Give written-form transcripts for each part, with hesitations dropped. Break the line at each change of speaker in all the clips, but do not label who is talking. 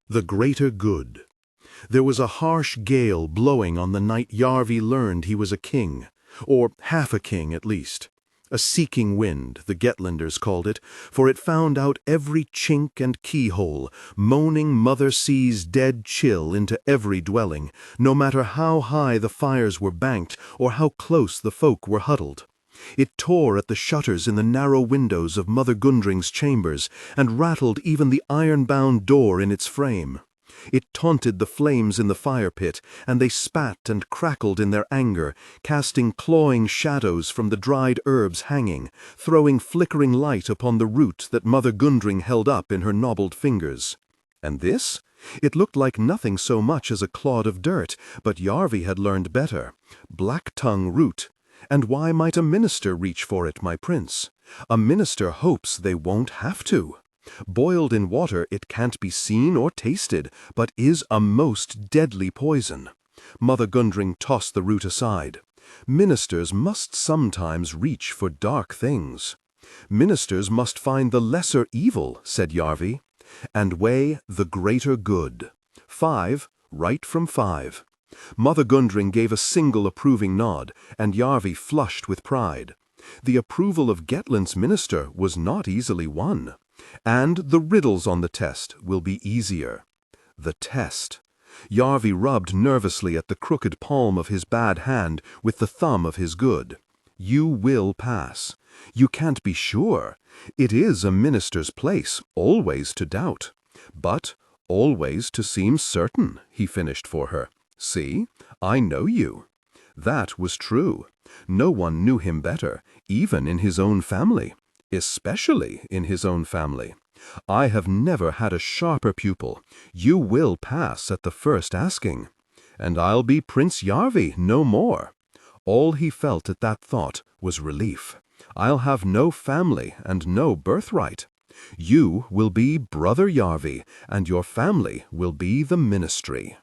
The Greater Good. There was a harsh gale blowing on the night Yarvi learned he was a king, or half a king at least. A seeking wind, the Gettlanders called it, for it found out every chink and keyhole, moaning Mother Sea's dead chill into every dwelling, no matter how high the fires were banked or how close the folk were huddled. It tore at the shutters in the narrow windows of Mother Gundring's chambers, and rattled even the iron-bound door in its frame. It taunted the flames in the fire-pit, and they spat and crackled in their anger, casting clawing shadows from the dried herbs hanging, throwing flickering light upon the root that Mother Gundring held up in her knobbled fingers. And this? It looked like nothing so much as a clod of dirt, but Yarvi had learned better. Black-tongue root. And why might a minister reach for it, my prince? A minister hopes they won't have to. Boiled in water, it can't be seen or tasted, but is a most deadly poison. Mother Gundring tossed the root aside. Ministers must sometimes reach for dark things. Ministers must find the lesser evil, said Yarvi, and weigh the greater good. 5, right from 5. Mother Gundring gave a single approving nod, and Yarvi flushed with pride. The approval of Gettland's minister was not easily won. And the riddles on the test will be easier. The test. Yarvi rubbed nervously at the crooked palm of his bad hand with the thumb of his good. You will pass. You can't be sure. It is a minister's place always to doubt. But always to seem certain, he finished for her. See, I know you. That was true. No one knew him better, even in his own family. Especially in his own family. I have never had a sharper pupil. You will pass at the first asking. And I'll be Prince Yarvi no more. All he felt at that thought was relief. I'll have no family and no birthright. You will be Brother Yarvi, and your family will be the ministry.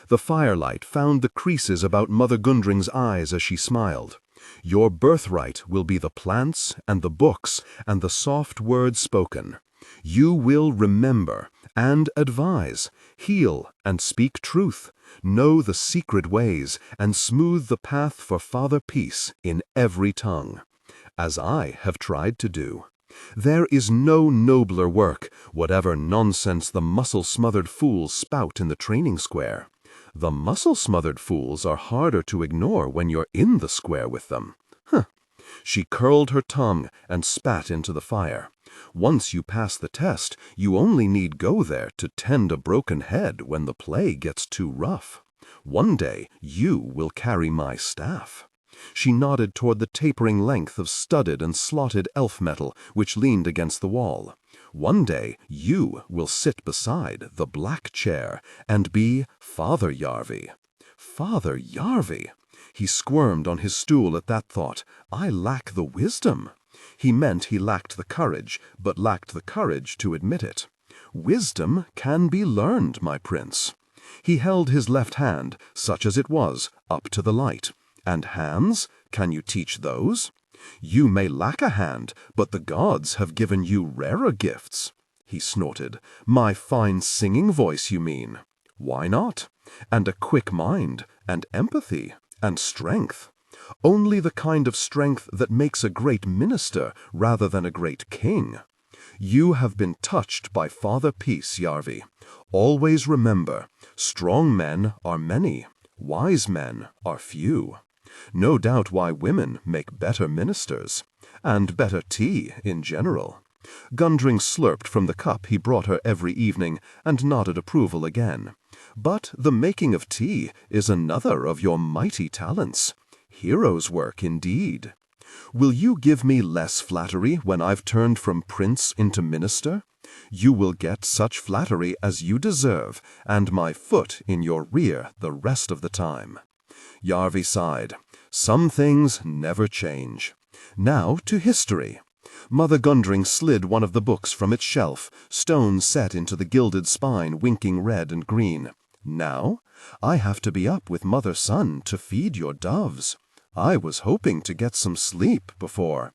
The firelight found the creases about Mother Gundring's eyes as she smiled. Your birthright will be the plants and the books and the soft words spoken. You will remember and advise, heal and speak truth, know the secret ways, and smooth the path for Father Peace in every tongue, as I have tried to do. There is no nobler work, whatever nonsense the muscle-smothered fools spout in the training square. The muscle-smothered fools are harder to ignore when you're in the square with them. She curled her tongue and spat into the fire. Once you pass the test, you only need go there to tend a broken head when the play gets too rough. One day you will carry my staff. She nodded toward the tapering length of studded and slotted elf metal which leaned against the wall. One day you will sit beside the Black Chair and be Father Yarvi. Father Yarvi! He squirmed on his stool at that thought. I lack the wisdom. He meant he lacked the courage, but lacked the courage to admit it. Wisdom can be learned, my prince. He held his left hand, such as it was, up to the light. And hands? Can you teach those? You may lack a hand, but the gods have given you rarer gifts. He snorted. My fine singing voice, you mean? Why not? And a quick mind, and empathy, and strength. Only the kind of strength that makes a great minister rather than a great king. You have been touched by Father Peace, Yarvi. Always remember, strong men are many, wise men are few. No doubt why women make better ministers, and better tea in general. Gundring slurped from the cup he brought her every evening, and nodded approval again. But the making of tea is another of your mighty talents. Hero's work indeed. Will you give me less flattery when I've turned from prince into minister? You will get such flattery as you deserve, and my foot in your rear the rest of the time. Yarvi sighed. Some things never change. Now to history. Mother Gundring slid one of the books from its shelf, stones set into the gilded spine winking red and green. Now, I have to be up with Mother Sun to feed your doves. I was hoping to get some sleep before.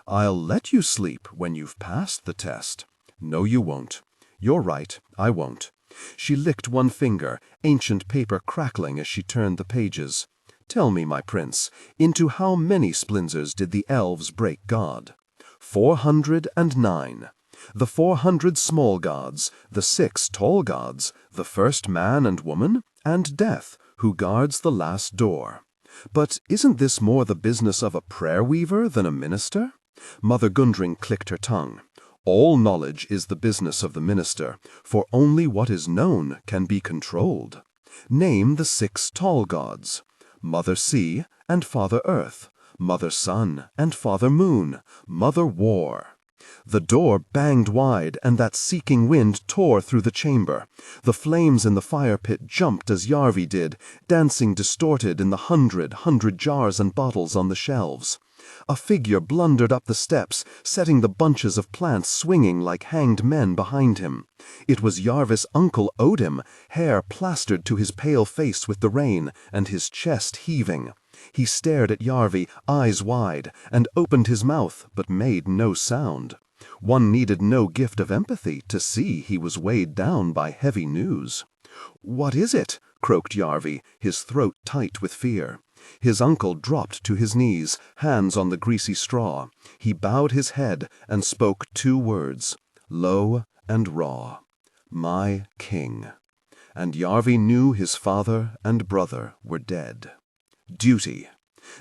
I'll let you sleep when you've passed the test. No, you won't. You're right, I won't.
She licked one finger, ancient paper crackling as she turned the pages. "Tell me, my prince, into how many splinters did the elves break God?" 409. The 400 small gods, the 6 tall gods, the first man and woman, and Death, who guards the last door. But isn't this more the business of a prayer weaver than a minister? Mother Gundring clicked her tongue. All knowledge is the business of the minister, for only what is known can be controlled. Name the 6 tall gods. Mother Sea and Father Earth, Mother Sun and Father Moon, Mother War. The door banged wide, and that seeking wind tore through the chamber. The flames in the fire pit jumped as Yarvi did, dancing distorted in the hundred jars and bottles on the shelves. A figure blundered up the steps, setting the bunches of plants swinging like hanged men behind him. It was Yarvis' uncle Odin, hair plastered to his pale face with the rain, and his chest heaving. He stared at Yarvi, eyes wide, and opened his mouth, but made no sound. One needed no gift of empathy to see he was weighed down by heavy news. "What is it?" croaked Yarvi, his throat tight with fear. His uncle dropped to his knees, hands on the greasy straw. He bowed his head and spoke 2 words, low and raw. "My king." And Yarvi knew his father and brother were dead. Duty.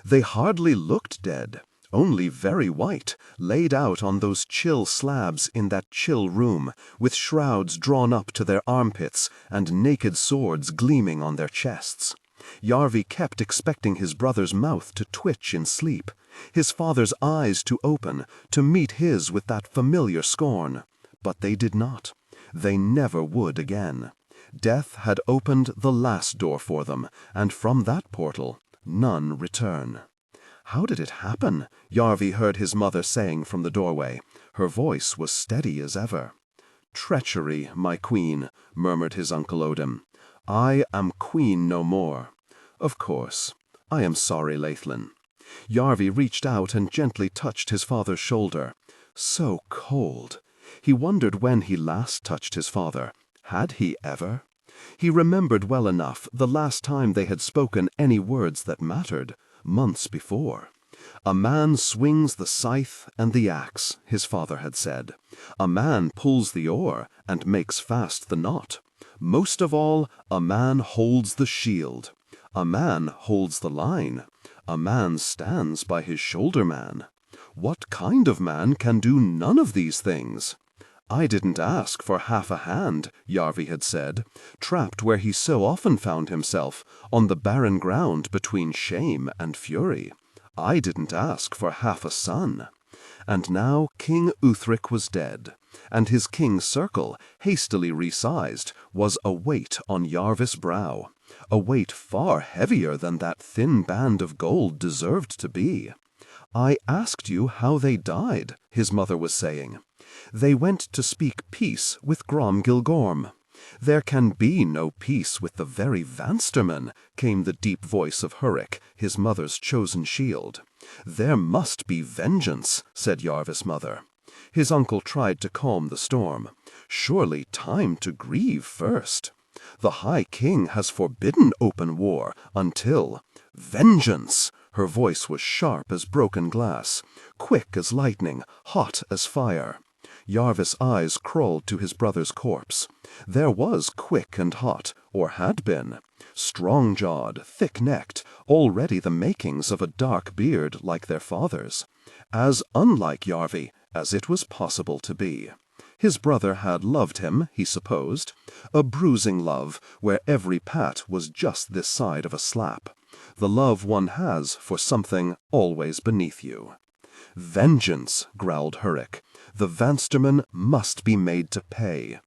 They hardly looked dead, only very white, laid out on those chill slabs in that chill room, with shrouds drawn up to their armpits and naked swords gleaming on their chests. Yarvi kept expecting his brother's mouth to twitch in sleep, his father's eyes to open, to meet his with that familiar scorn. But they did not. They never would again. Death had opened the last door for them, and from that portal none return. "How did it happen?" Yarvi heard his mother saying from the doorway. Her voice was steady as ever. "Treachery, my queen," murmured his uncle Odin. "I am queen no more. Of course. I am sorry, Laithlin." Yarvi reached out and gently touched his father's shoulder. So cold. He wondered when he last touched his father. Had he ever? He remembered well enough the last time they had spoken any words that mattered, months before. "A man swings the scythe and the axe," his father had said. "A man pulls the oar and makes fast the knot. Most of all, a man holds the shield. A man holds the line. A man stands by his shoulder man. What kind of man can do none of these things?" "I didn't ask for half a hand," Yarvi had said, trapped where he so often found himself, on the barren ground between shame and fury. "I didn't ask for half a son." And now King Uthric was dead, and his king's circle, hastily resized, was a weight on Yarvis' brow, a weight far heavier than that thin band of gold deserved to be. "I asked you how they died," his mother was saying. "They went to speak peace with Grom Gilgorm." "There can be no peace with the very Vanstermen," came the deep voice of Hurrick, his mother's chosen shield. "There must be vengeance," said Yarvis' mother. His uncle tried to calm the storm. "Surely time to grieve first. The High King has forbidden open war until—" "Vengeance!" Her voice was sharp as broken glass, quick as lightning, hot as fire. Yarvis' eyes crawled to his brother's corpse. There was quick and hot, or had been. Strong-jawed, thick-necked, already the makings of a dark beard like their father's. As unlike Yarvi as it was possible to be. His brother had loved him, he supposed. A bruising love, where every pat was just this side of a slap. The love one has for something always beneath you. "Vengeance," growled Hurrick. "The Vanstermen must be made to pay."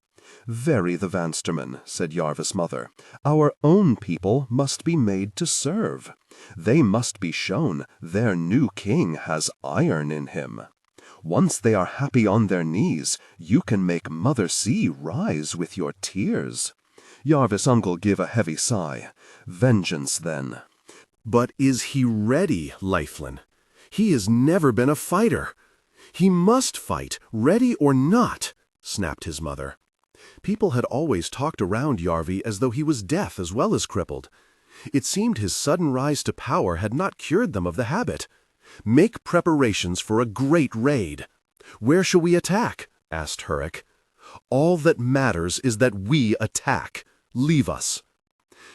"Very the Vanstermen," said Yarvis' mother. "Our own people must be made to serve. They must be shown their new king has iron in him. Once they are happy on their knees, you can make Mother Sea rise with your tears." Yarvis' uncle gave a heavy sigh. "Vengeance, then."
But is he ready, Laithlin? He has never been a fighter. "He must fight, ready or not," snapped his mother. People had always talked around Yarvi as though he was deaf as well as crippled. It seemed his sudden rise to power had not cured them of the habit. "Make preparations for a great raid." "Where shall we attack?" asked Herrick. "All that matters is that we attack. Leave us."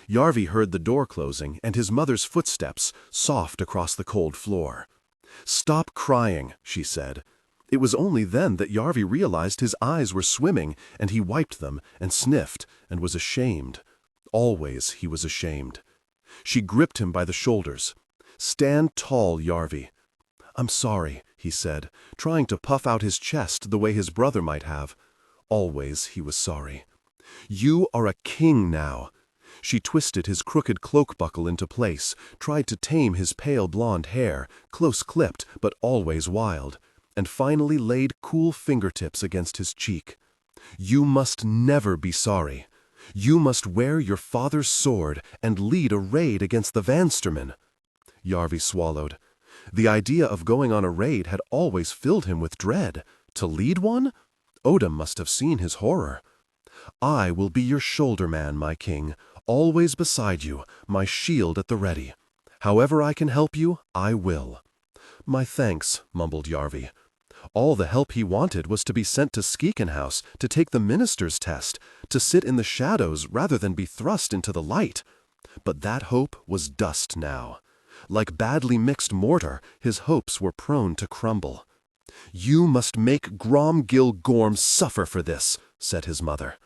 Yarvi heard the door closing and his mother's footsteps, soft across the cold floor. "Stop crying," she said. It was only then that Yarvi realized his eyes were swimming, and he wiped them and sniffed and was ashamed. Always he was ashamed. She gripped him by the shoulders. "Stand tall, Yarvi." "I'm sorry," he said, trying to puff out his chest the way his brother might have. Always he was sorry. "You are a king now." She twisted his crooked cloak buckle into place, tried to tame his pale blonde hair, close-clipped but always wild, and finally laid cool fingertips against his cheek. "You must never be sorry. You must wear your father's sword and lead a raid against the Vanstermen." Yarvi swallowed. The idea of going on a raid had always filled him with dread. To lead one? Odom must have seen his horror. "I will be your shoulder man, my king, always beside you, my shield at the ready. However I can help you, I will." "My thanks," mumbled Yarvi. All the help he wanted was to be sent to Skeeken House to take the minister's test, to sit in the shadows rather than be thrust into the light. But that hope was dust now. Like badly mixed mortar, his hopes were prone to crumble. "You must make Grom-Gil Gorm suffer for this," said his mother.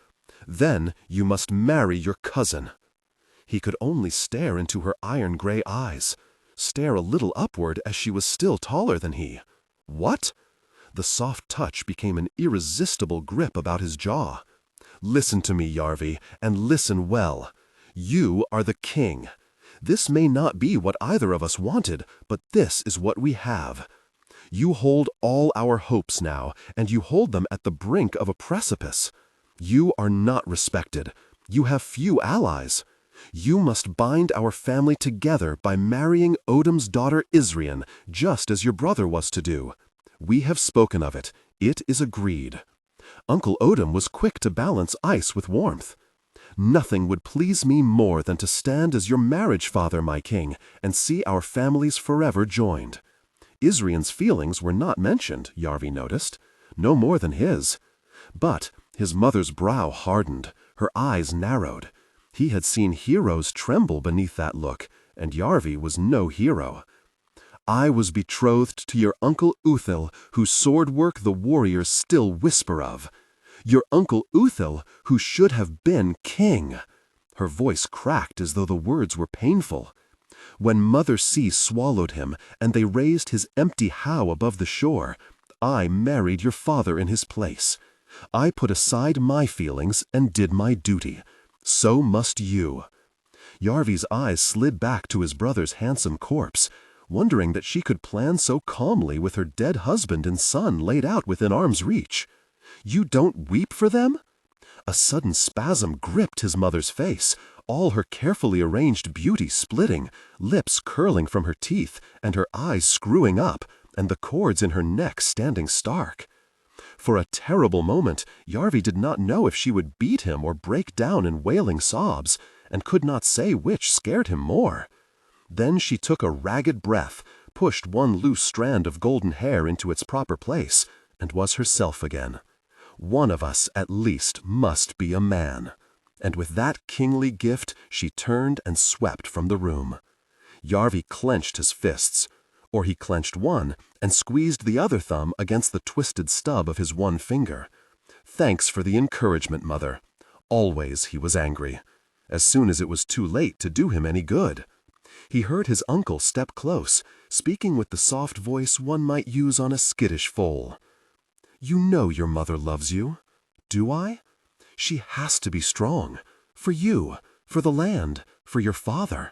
"Then you must marry your cousin." He could only stare into her iron-gray eyes, stare a little upward as she was still taller than he. What? The soft touch became an irresistible grip about his jaw. "Listen to me, Yarvi, and listen well. You are the king. This may not be what either of us wanted, but this is what we have. You hold all our hopes now, and you hold them at the brink of a precipice. You are not respected. You have few allies. You must bind our family together by marrying Odom's daughter Isrian, just as your brother was to do. We have spoken of it. It is agreed." Uncle Odom was quick to balance ice with warmth. "Nothing would please me more than to stand as your marriage father, my king, and see our families forever joined." Isrian's feelings were not mentioned, Yarvi noticed, no more than his. But his mother's brow hardened, her eyes narrowed. He had seen heroes tremble beneath that look, and Yarvi was no hero. "I was betrothed to your uncle Uthil, whose sword work the warriors still whisper of. Your uncle Uthil, who should have been king." Her voice cracked as though the words were painful. "When Mother Sea swallowed him, and they raised his empty howe above the shore, I married your father in his place. I put aside my feelings and did my duty. So must you." Yarvi's eyes slid back to his brother's handsome corpse, wondering that she could plan so calmly with her dead husband and son laid out within arm's reach. "You don't weep for them?" A sudden spasm gripped his mother's face, all her carefully arranged beauty splitting, lips curling from her teeth, and her eyes screwing up, and the cords in her neck standing stark. For a terrible moment, Yarvi did not know if she would beat him or break down in wailing sobs, and could not say which scared him more. Then she took a ragged breath, pushed one loose strand of golden hair into its proper place, and was herself again. One of us, at least, must be a man. And with that kingly gift, she turned and swept from the room. Yarvi clenched his fists, or he clenched one and squeezed the other thumb against the twisted stub of his one finger. "Thanks for the encouragement, Mother." Always he was angry, as soon as it was too late to do him any good. He heard his uncle step close, speaking with the soft voice one might use on a skittish foal. "You know your mother loves you. Do I? She has to be strong. For you, for the land, for your father."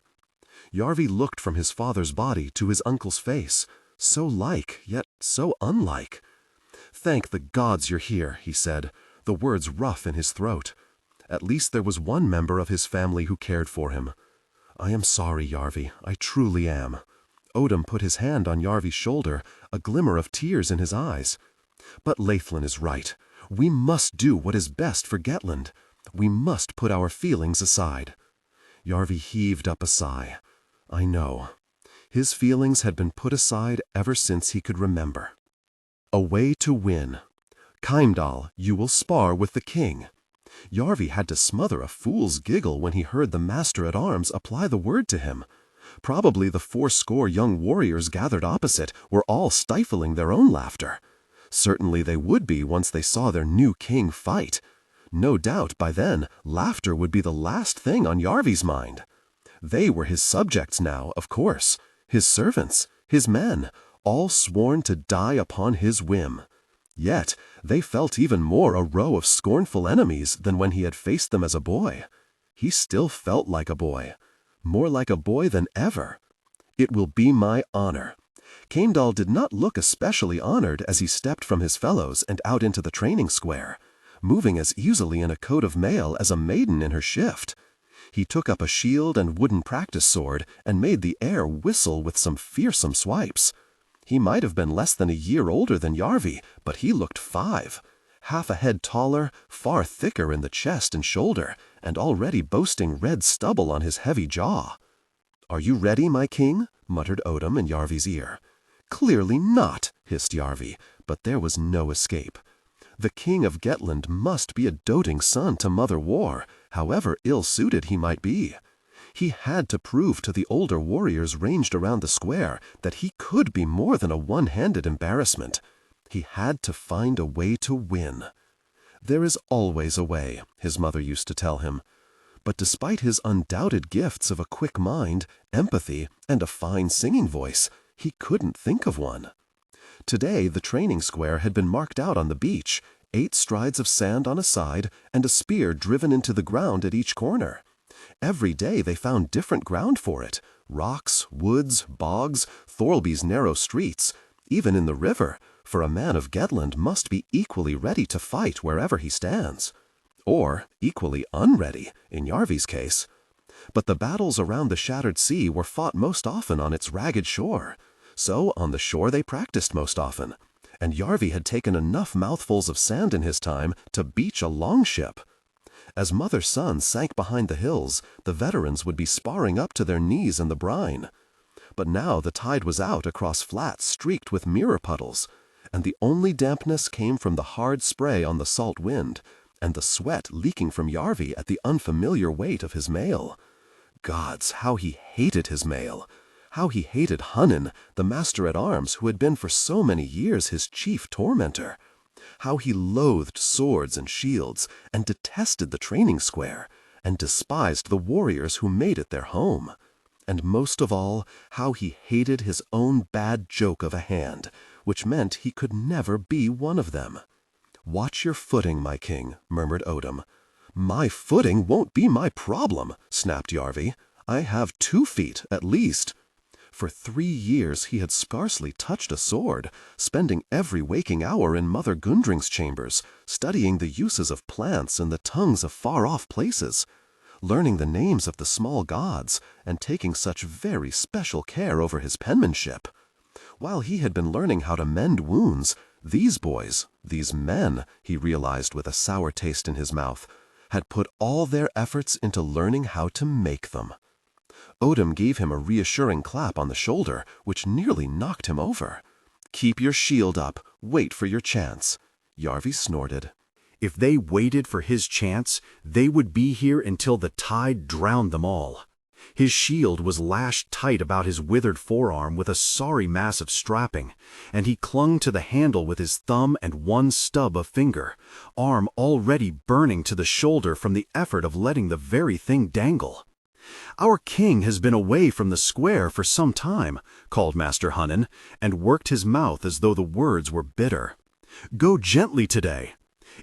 Yarvi looked from his father's body to his uncle's face, so like, yet so unlike. "Thank the gods you're here," he said, the words rough in his throat. At least there was one member of his family who cared for him. "I am sorry, Yarvi, I truly am." Odom put his hand on Yarvi's shoulder, a glimmer of tears in his eyes. "But Laithlin is right.
We must do what is best for Gettland. We must put our feelings aside." Yarvi heaved up a sigh. I know. His feelings had been put aside ever since he could remember. "A way to win. Heimdall, you will spar with the king." Yarvi had to smother a fool's giggle when he heard the master-at-arms apply the word to him. Probably the 80 young warriors gathered opposite were all stifling their own laughter. Certainly they would be once they saw their new king fight. No doubt by then laughter would be the last thing on Yarvi's mind. They were his subjects now, of course, his servants, his men, all sworn to die upon his whim. Yet they felt even more a row of scornful enemies than when he had faced them as a boy. He still felt like a boy, more like a boy than ever. "It will be my honor." Heimdall did not look especially honored as he stepped from his fellows and out into the training square, moving as easily in a coat of mail as a maiden in her shift. He took up a shield and wooden practice sword and made the air whistle with some fearsome swipes. He might have been less than a year older than Yarvi, but he looked 5, half a head taller, far thicker in the chest and shoulder, and already boasting red stubble on his heavy jaw. "Are you ready, my king?" muttered Odin in Yarvi's ear. "Clearly not," hissed Yarvi, but there was no escape. The king of Gettland must be a doting son to Mother War, however ill-suited he might be. He had to prove to the older warriors ranged around the square that he could be more than a one-handed embarrassment. He had to find a way to win. "There is always a way," his mother used to tell him. But despite his undoubted gifts of a quick mind, empathy, and a fine singing voice, he couldn't think of one. Today the training square had been marked out on the beach, 8 strides of sand on a side and a spear driven into the ground at each corner. Every day they found different ground for it: rocks, woods, bogs, Thorlby's narrow streets, even in the river, for a man of Gettland must be equally ready to fight wherever he stands. Or equally unready, in Yarvi's case. But the battles around the shattered sea were fought most often on its ragged shore. So on the shore they practiced most often, and Yarvi had taken enough mouthfuls of sand in his time to beach a longship. As Mother's son sank behind the hills, the veterans would be sparring up to their knees in the brine. But now the tide was out across flats streaked with mirror puddles, and the only dampness came from the hard spray on the salt wind, and the sweat leaking from Yarvi at the unfamiliar weight of his mail. Gods, how he hated his mail! How he hated Hunnin, the master-at-arms who had been for so many years his chief tormentor. How he loathed swords and shields, and detested the training square, and despised the warriors who made it their home. And most of all, how he hated his own bad joke of a hand, which meant he could never be one of them. "Watch your footing, my king," murmured Odin. "My footing won't be my problem," snapped Yarvi. "I have 2 feet, at least." For 3 years he had scarcely touched a sword, spending every waking hour in Mother Gundring's chambers, studying the uses of plants and the tongues of far-off places, learning the names of the small gods, and taking such very special care over his penmanship. While he had been learning how to mend wounds, these boys, these men, he realized with a sour taste in his mouth, had put all their efforts into learning how to make them. Odin gave him a reassuring clap on the shoulder, which nearly knocked him over. "Keep your shield up. Wait for your chance." Yarvi snorted.
If they waited for his chance, they would be here until the tide drowned them all. His shield was lashed tight about his withered forearm with a sorry mass of strapping, and he clung to the handle with his thumb and one stub of finger, arm already burning to the shoulder from the effort of letting the very thing dangle. "Our king has been away from the square for some time," called Master Hunnin, and worked his mouth as though the words were bitter. "Go gently today."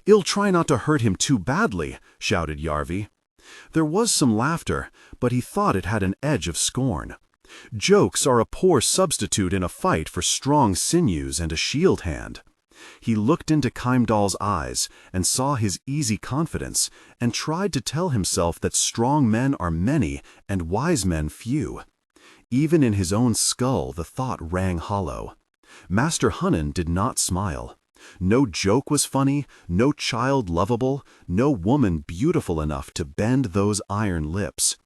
"I'll try not to hurt him too badly," shouted Yarvi. There was some laughter, but he thought it had an edge of scorn. Jokes are a poor substitute in a fight for strong sinews and a shield hand. He looked into Heimdall's eyes and saw his easy confidence, and tried to tell himself that strong men are many and wise men few. Even in his own skull the thought rang hollow. Master Hunnin did not smile.
No joke was funny, no child lovable, no woman beautiful enough to bend those iron lips.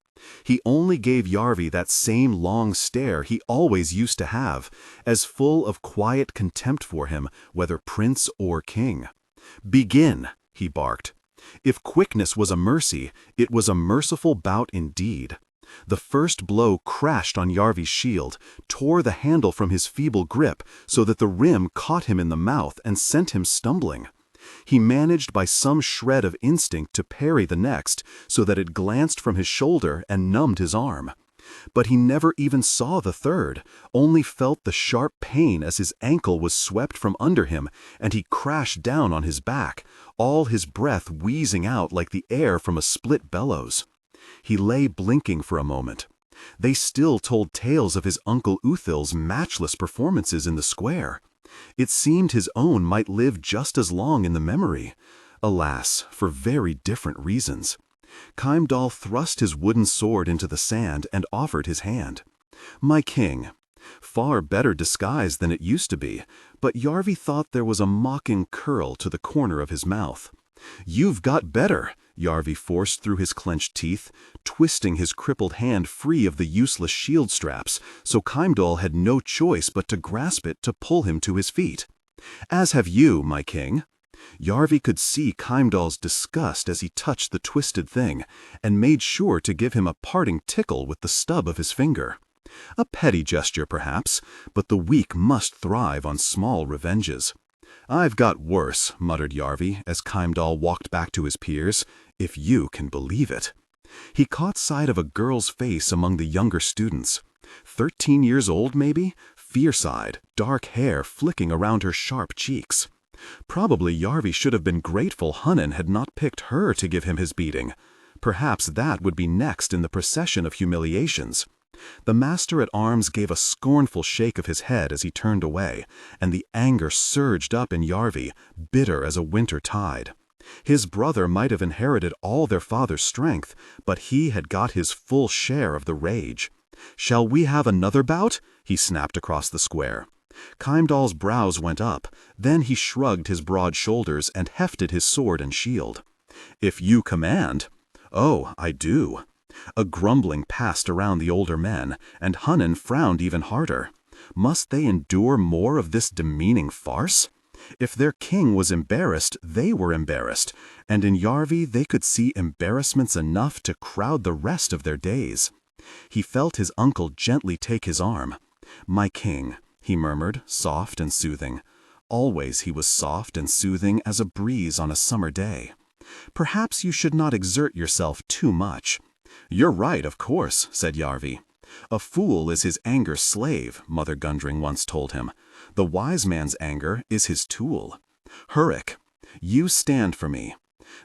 He only gave Yarvi that same long stare he always used to have, as full of quiet contempt for him, whether prince or king. "Begin," he barked. If quickness was a mercy, it was a merciful bout indeed. The first blow crashed on Yarvi's shield, tore the handle from his feeble grip so that the rim caught him in the mouth and sent him stumbling. He managed by some shred of instinct to parry the next so that it glanced from his shoulder and numbed his arm. But he never even saw the third, only felt the sharp pain as his ankle was swept from under him and he crashed down on his back, all his breath wheezing out like the air from a split bellows. He lay blinking for a moment. They still told tales of his Uncle Uthil's matchless performances in the square. It seemed his own might live just as long in the memory. Alas, for very different reasons. Heimdall thrust his wooden sword into the sand and offered his hand. "My king." Far better disguised than it used to be, but Yarvi thought there was a mocking curl to the corner of his mouth. "You've got better," Yarvi forced through his clenched teeth, twisting his crippled hand free of the useless shield straps, so Heimdall had no choice but to grasp it to pull him to his feet. "As have you, my king." Yarvi could see Heimdall's disgust as he touched the twisted thing, and made sure to give him a parting tickle with the stub of his finger. A petty gesture, perhaps, but the weak must thrive on small revenges. "I've got worse," muttered Yarvi as Heimdall walked back to his peers, "if you can believe it." He caught sight of a girl's face among the younger students. 13 years old, maybe, fierce-eyed, dark hair flicking around her sharp cheeks. Probably Yarvi should have been grateful Hunin had not picked her to give him his beating. Perhaps that would be next in the procession of humiliations. The master-at-arms gave a scornful shake of his head as he turned away, and the anger surged up in Yarvi, bitter as a winter tide. His brother might have inherited all their father's strength, but he had got his full share of the rage. "Shall we have another bout?" he snapped across the square. Heimdall's brows went up, then he shrugged his broad shoulders and hefted his sword and shield. "If you command." "Oh, I do." A grumbling passed around the older men, and Hunin frowned even harder. Must they endure more of this demeaning farce? If their king was embarrassed, they were embarrassed, and in Yarvi they could see embarrassments enough to crowd the rest of their days. He felt his uncle gently take his arm. "My king," he murmured, soft and soothing. Always he was soft and soothing as a breeze on a summer day. "Perhaps you should not exert yourself too much." "You're right, of course," said Yarvi. "A fool is his anger's slave," Mother Gundring once told him. "The wise man's anger is his tool." "Hurrik, you stand for me."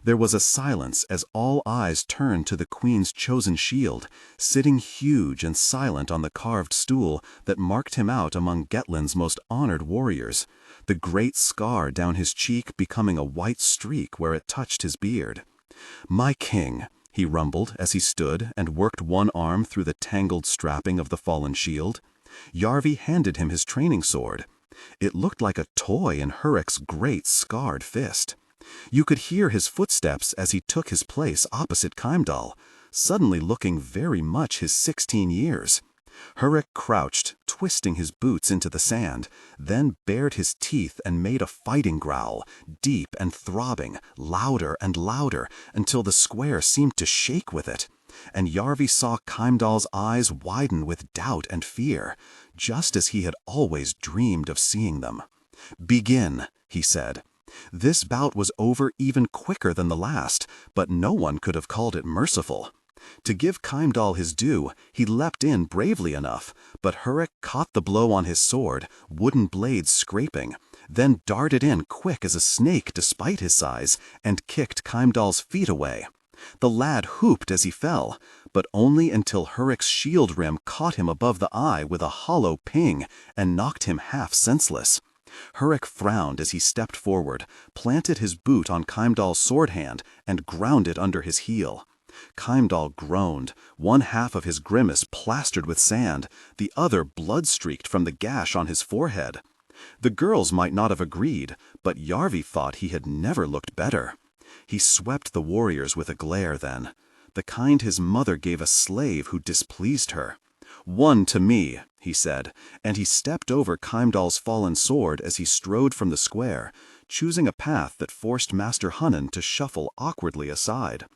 There was a silence as all eyes turned to the Queen's chosen shield, sitting huge and silent on the carved stool that marked him out among Gettland's most honored warriors, the great scar down his cheek becoming a white streak where it touched his beard. "My king," he rumbled as he stood and worked one arm through the tangled strapping of the fallen shield. Yarvi handed him his training sword. It looked like a toy in Hurrik's great scarred fist. You could hear his footsteps as he took his place opposite Heimdall, suddenly looking very much his 16 years. Hurrik crouched, twisting his boots into the sand, then bared his teeth and made a fighting growl, deep and throbbing, louder and louder, until the square seemed to shake with it. And Yarvi saw Heimdall's eyes widen with doubt and fear, just as he had always dreamed of seeing them. "Begin," he said. This bout was over even quicker than the last, but no one could have called it merciful. To give Heimdall his due, he leapt in bravely enough, but Hurrik caught the blow on his sword, wooden blades scraping, then darted in quick as a snake despite his size, and kicked Heimdall's feet away. The lad whooped as he fell, but only until Hurrik's shield rim caught him above the eye with a hollow ping and knocked him half senseless. Hurrik frowned as he stepped forward, planted his boot on Heimdall's sword hand, and ground it under his heel. Heimdall groaned, one half of his grimace plastered with sand, the other blood-streaked from the gash on his forehead. The girls might not have agreed, but Yarvi thought he had never looked better. He swept the warriors with a glare then, the kind his mother gave a slave who displeased her. "One to me," he said, and he stepped over Keimdall's fallen sword as he strode from the square, choosing a path that forced Master Hunnan to shuffle awkwardly aside.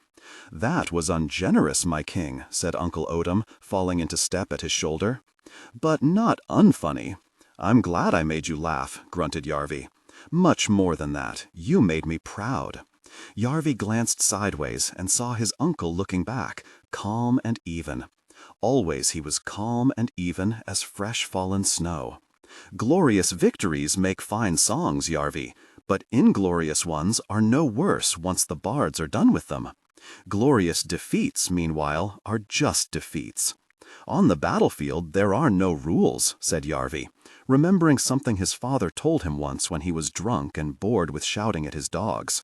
"That was ungenerous, my king," said Uncle Odom, falling into step at his shoulder. "But not unfunny." "I'm glad I made you laugh," grunted Yarvi. "Much more than that, you made me proud." Yarvi glanced sideways and saw his uncle looking back, calm and even. Always he was calm and even as fresh fallen snow. "Glorious victories make fine songs, Yarvi, but inglorious ones are no worse once the bards are done with them. Glorious defeats, meanwhile, are just defeats." "On the battlefield there are no rules," said Yarvi, remembering something his father told him once when he was drunk and bored with shouting at his dogs.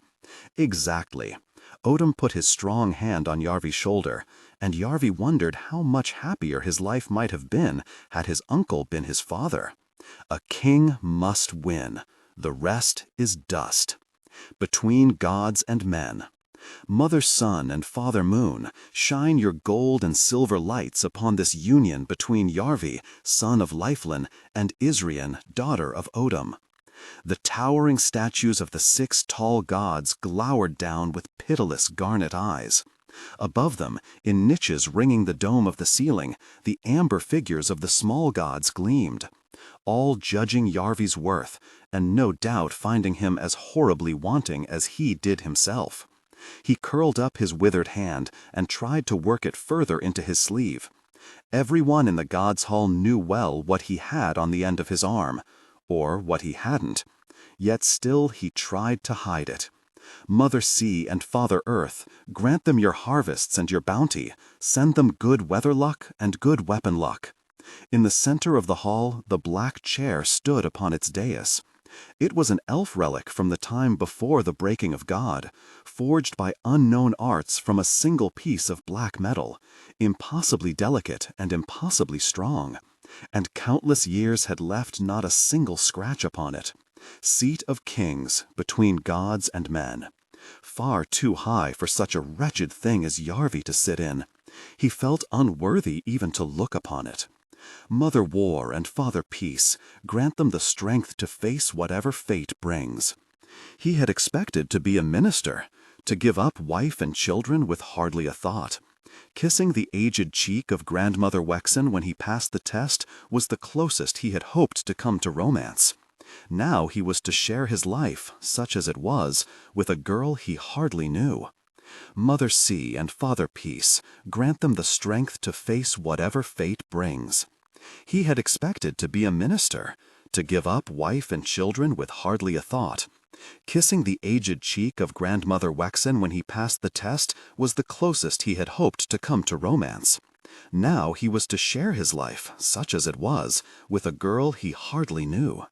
"Exactly." Odom put his strong hand on Yarvi's shoulder, and Yarvi wondered how much happier his life might have been had his uncle been his father. "A king must win. The rest is dust. Between gods and men. Mother Sun and Father Moon, shine your gold and silver lights upon this union between Yarvi, son of Lifelin, and Isrian, daughter of Odom." The towering statues of the 6 tall gods glowered down with pitiless garnet eyes. Above them, in niches ringing the dome of the ceiling, the amber figures of the small gods gleamed, all judging Yarvi's worth, and no doubt finding him as horribly wanting as he did himself. He curled up his withered hand and tried to work it further into his sleeve. Everyone in the Gods' Hall knew well what he had on the end of his arm, or what he hadn't, yet still he tried to hide it. "Mother Sea and Father Earth, grant them your harvests and your bounty, send them good weather luck and good weapon luck." In the center of the hall, the Black Chair stood upon its dais. It was an elf relic from the time before the breaking of God, forged by unknown arts from a single piece of black metal, impossibly delicate and impossibly strong, and countless years had left not a single scratch upon it. Seat of kings, between gods and men. Far too high for such a wretched thing as Yarvi to sit in. He felt unworthy even to look upon it. "Mother War and Father Peace, grant them the strength to face whatever fate brings." He had expected to be a minister, to give up wife and children with hardly a thought. Kissing the aged cheek of Grandmother Wexen when he passed the test was the closest he had hoped to come to romance. Now he was to share his life, such as it was, with a girl he hardly knew. "Mother Sea and Father Peace, grant them the strength to face whatever fate brings." He had expected to be a minister, to give up wife and children with hardly a thought. Kissing the aged cheek of Grandmother Wexen when he passed the test was the closest he had hoped to come to romance. Now he was to share his life, such as it was, with a girl he hardly knew.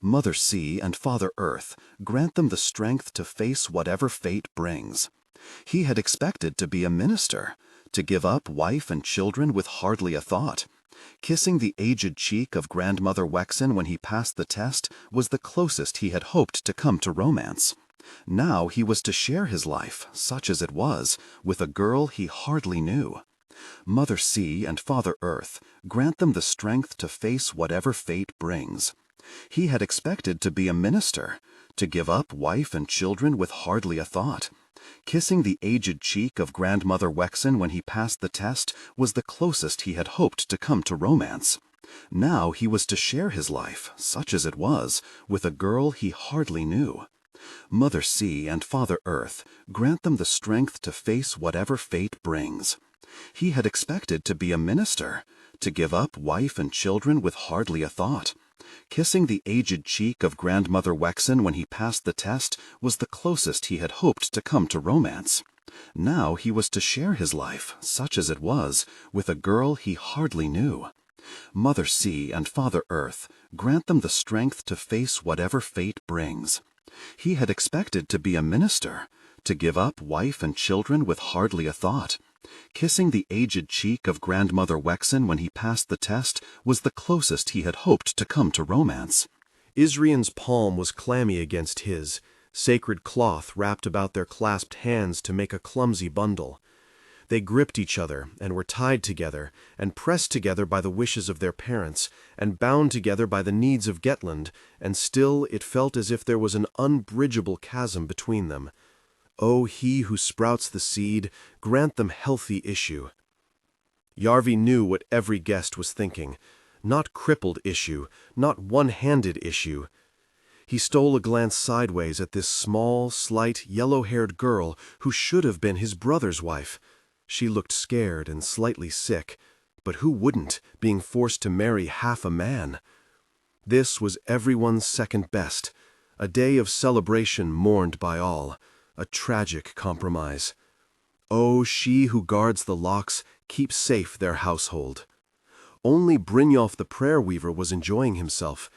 "Mother Sea and Father Earth, grant them the strength to face whatever fate brings." He had expected to be a minister, to give up wife and children with hardly a thought. Kissing the aged cheek of Grandmother Wexen when he passed the test was the closest he had hoped to come to romance. Now he was to share his life, such as it was, with a girl he hardly knew. "Mother Sea and Father Earth, grant them the strength to face whatever fate brings." He had expected to be a minister, to give up wife and children with hardly a thought. Kissing the aged cheek of Grandmother Wexen when he passed the test was the closest he had hoped to come to romance. Now he was to share his life, such as it was, with a girl he hardly knew. "Mother Sea and Father Earth, grant them the strength to face whatever fate brings." He had expected to be a minister, to give up wife and children with hardly a thought. Kissing the aged cheek of Grandmother Wexen when he passed the test was the closest he had hoped to come to romance. Now he was to share his life, such as it was, with a girl he hardly knew. "Mother Sea and Father Earth, grant them the strength to face whatever fate brings." He had expected to be a minister, to give up wife and children with hardly a thought. Kissing the aged cheek of Grandmother Wexen when he passed the test was the closest he had hoped to come to romance.
Isrian's palm was clammy against his, sacred cloth wrapped about their clasped hands to make a clumsy bundle. They gripped each other, and were tied together, and pressed together by the wishes of their parents, and bound together by the needs of Gettland, and still it felt as if there was an unbridgeable chasm between them. O he who sprouts the seed, grant them healthy issue. Yarvi knew what every guest was thinking. Not crippled issue, not one-handed issue. He stole a glance sideways at this small, slight, yellow-haired girl who should have been his brother's wife. She looked scared and slightly sick, but who wouldn't, being forced to marry half a man? This was everyone's second best, a day of celebration mourned by all, a tragic compromise. Oh, she who guards the locks, keep safe their household. Only Brynjolf the prayer weaver was enjoying himself.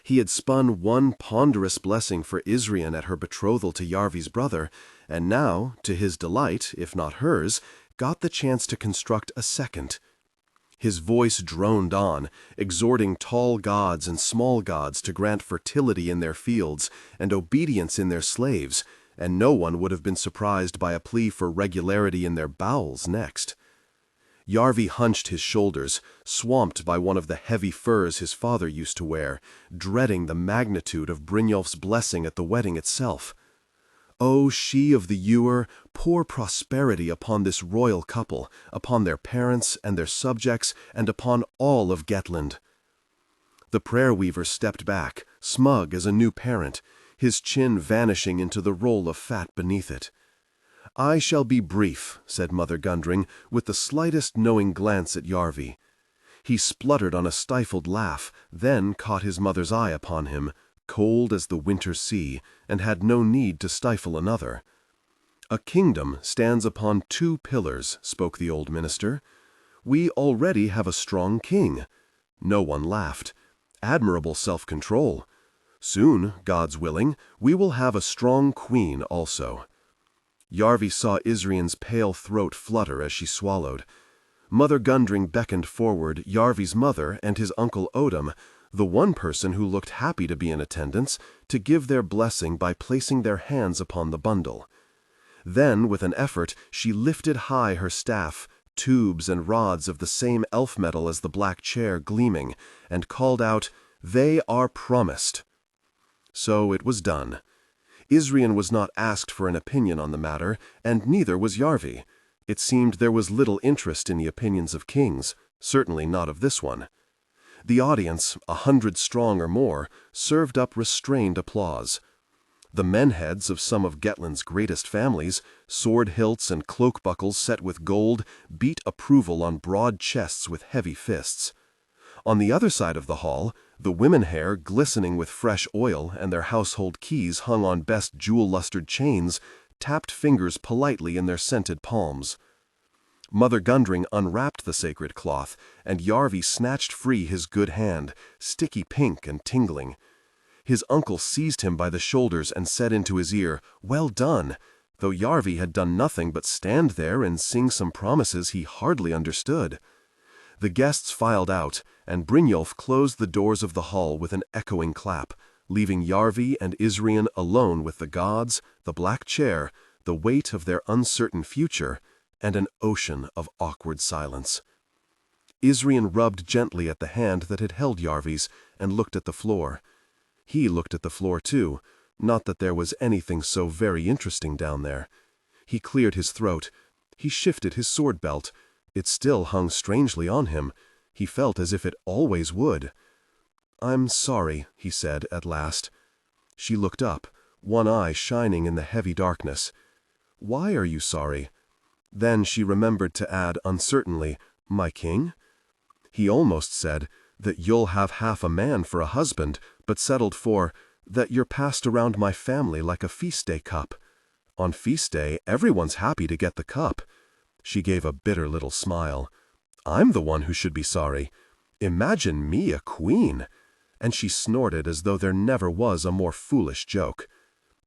He had spun one ponderous blessing for Isrian at her betrothal to Yarvi's brother, and now, to his delight, if not hers, got the chance to construct a second. His voice droned on, exhorting tall gods and small gods to grant fertility in their fields and obedience in their slaves, and no one would have been surprised by a plea for regularity in their bowels next. Yarvi hunched his shoulders, swamped by one of the heavy furs his father used to wear, dreading the magnitude of Brynjolf's blessing at the wedding itself. O she of the ewer, pour prosperity upon this royal couple, upon their parents and their subjects, and upon all of Gettland. The prayer weaver stepped back, smug as a new parent, his chin vanishing into the roll of fat beneath it. I shall be brief, said Mother Gundring, with the slightest knowing glance at Yarvi. He spluttered on a stifled laugh, then caught his mother's eye upon him, cold as the winter sea, and had no need to stifle another. A kingdom stands upon two pillars, spoke the old minister. We already have a strong king. No one laughed. Admirable self-control. Soon, God's willing, we will have a strong queen also. Yarvi saw Isrian's pale throat flutter as she swallowed. Mother Gundring beckoned forward Yarvi's mother and his uncle Odom, the one person who looked happy to be in attendance, to give their blessing by placing their hands upon the bundle. Then, with an effort, she lifted high her staff, tubes and rods of the same elf metal as the Black Chair gleaming, and called out, "They are promised." So it was done. Isrian was not asked for an opinion on the matter, and neither was Yarvi. It seemed there was little interest in the opinions of kings, certainly not of this one. The audience, 100 strong or more, served up restrained applause. The men-heads of some of Gettland's greatest families, sword hilts and cloak buckles set with gold, beat approval on broad chests with heavy fists. On the other side of the hall, the women hair glistening with fresh oil and their household keys hung on best jewel-lustered chains, tapped fingers politely in their scented palms. Mother Gundring unwrapped the sacred cloth, and Yarvi snatched free his good hand, sticky pink and tingling. His uncle seized him by the shoulders and said into his ear, "Well done," though Yarvi had done nothing but stand there and sing some promises he hardly understood. The guests filed out, and Brynjolf closed the doors of the hall with an echoing clap, leaving Yarvi and Isrian alone with the gods, the Black Chair, the weight of their uncertain future, and an ocean of awkward silence. Isrian rubbed gently at the hand that had held Yarvi's, and looked at the floor. He looked at the floor too, not that there was anything so very interesting down there. He cleared his throat. He shifted his sword belt. It still hung strangely on him. He felt as if it always would. "I'm sorry," he said at last. She looked up, one eye shining in the heavy darkness. "Why are you sorry?" Then she remembered to add uncertainly, "My king?" He almost said, "That you'll have half a man for a husband," but settled for, "That you're passed around my family like a feast day cup. On feast day, everyone's happy to get the cup." She gave a bitter little smile. "I'm the one who should be sorry. Imagine me a queen!" And she snorted as though there never was a more foolish joke.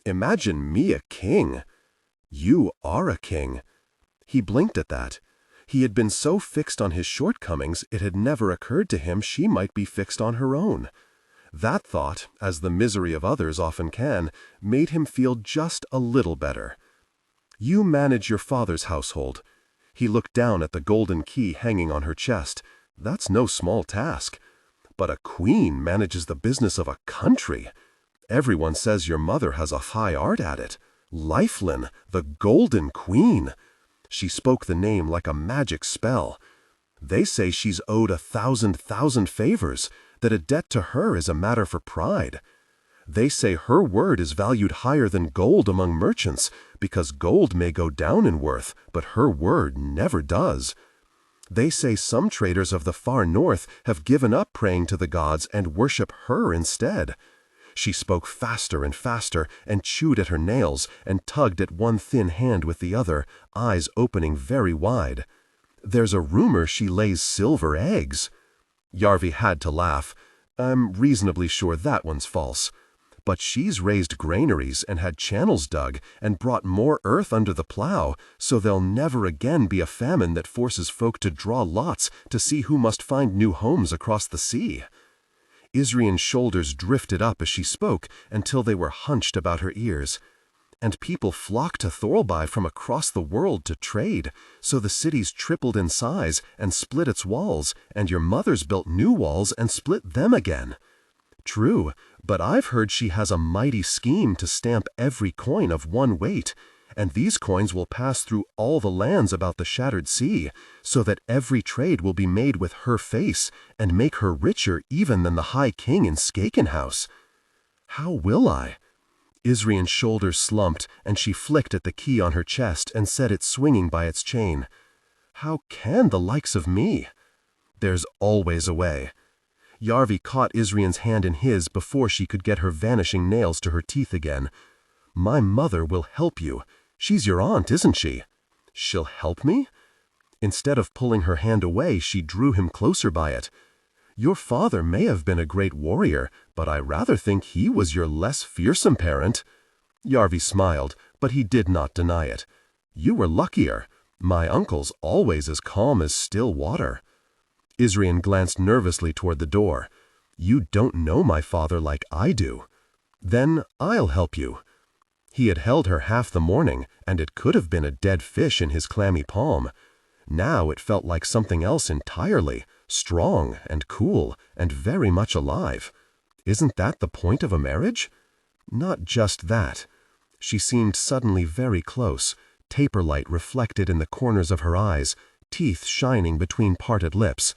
"Imagine me a king! You are a king." He blinked at that. He had been so fixed on his shortcomings it had never occurred to him she might be fixed on her own.
That thought, as the misery of others often can, made him feel just a little better. "You manage your father's household." He looked down at the golden key hanging on her chest. "That's no small task. But a queen manages the business of a country. Everyone says your mother has a high art at it. Lifelin, the Golden Queen." She spoke the name like a magic spell. "They say she's owed 1,000 favors, that a debt to her is a matter for pride. They say her word is valued higher than gold among merchants, because gold may go down in worth, but her word never does. They say some traders of the far north have given up praying to the gods and worship her instead." She spoke faster and faster, and chewed at her nails, and tugged at one thin hand with the other, eyes opening very wide. "There's a rumor she lays silver eggs." Yarvi had to laugh. "I'm reasonably sure that one's false. But she's raised granaries and had channels dug and brought more earth under the plow, so there'll never again be a famine that forces folk to draw lots to see who must find new homes across the sea." Isrian's shoulders drifted up as she spoke until they were hunched about her ears. "And people flock to Thorlby from across the world to trade, so the city's tripled in size and split its walls, and your mother's built new walls and split them again." "True, but I've heard she has a mighty scheme to stamp every coin of one weight, and these coins will pass through all the lands about the Shattered Sea, so that every trade will be made with her face, and make her richer even than the High King in Skaken House." "How will I?" Isrian's shoulders slumped, and she flicked at the key on her chest and set it swinging by its chain. "How can the likes of me?" "There's always a way." Yarvi caught Isrian's hand in his before she could get her vanishing nails to her teeth again. "My mother will help you. She's your aunt, isn't she?" "She'll help me?" Instead of pulling her hand away, she drew him closer by it. "Your father may have been a great warrior, but I rather think he was your less fearsome parent." Yarvi smiled, but he did not deny it. "You were luckier. My uncle's always as calm as still water." Isrian glanced nervously toward the door. "You don't know my father like I do." "Then I'll help you." He had held her half the morning, and it could have been a dead fish in his clammy palm. Now it felt like something else entirely, strong and cool and very much alive. Isn't that the point of a marriage? Not just that. She seemed suddenly very close, taper light reflected in the corners of her eyes, teeth shining between parted lips.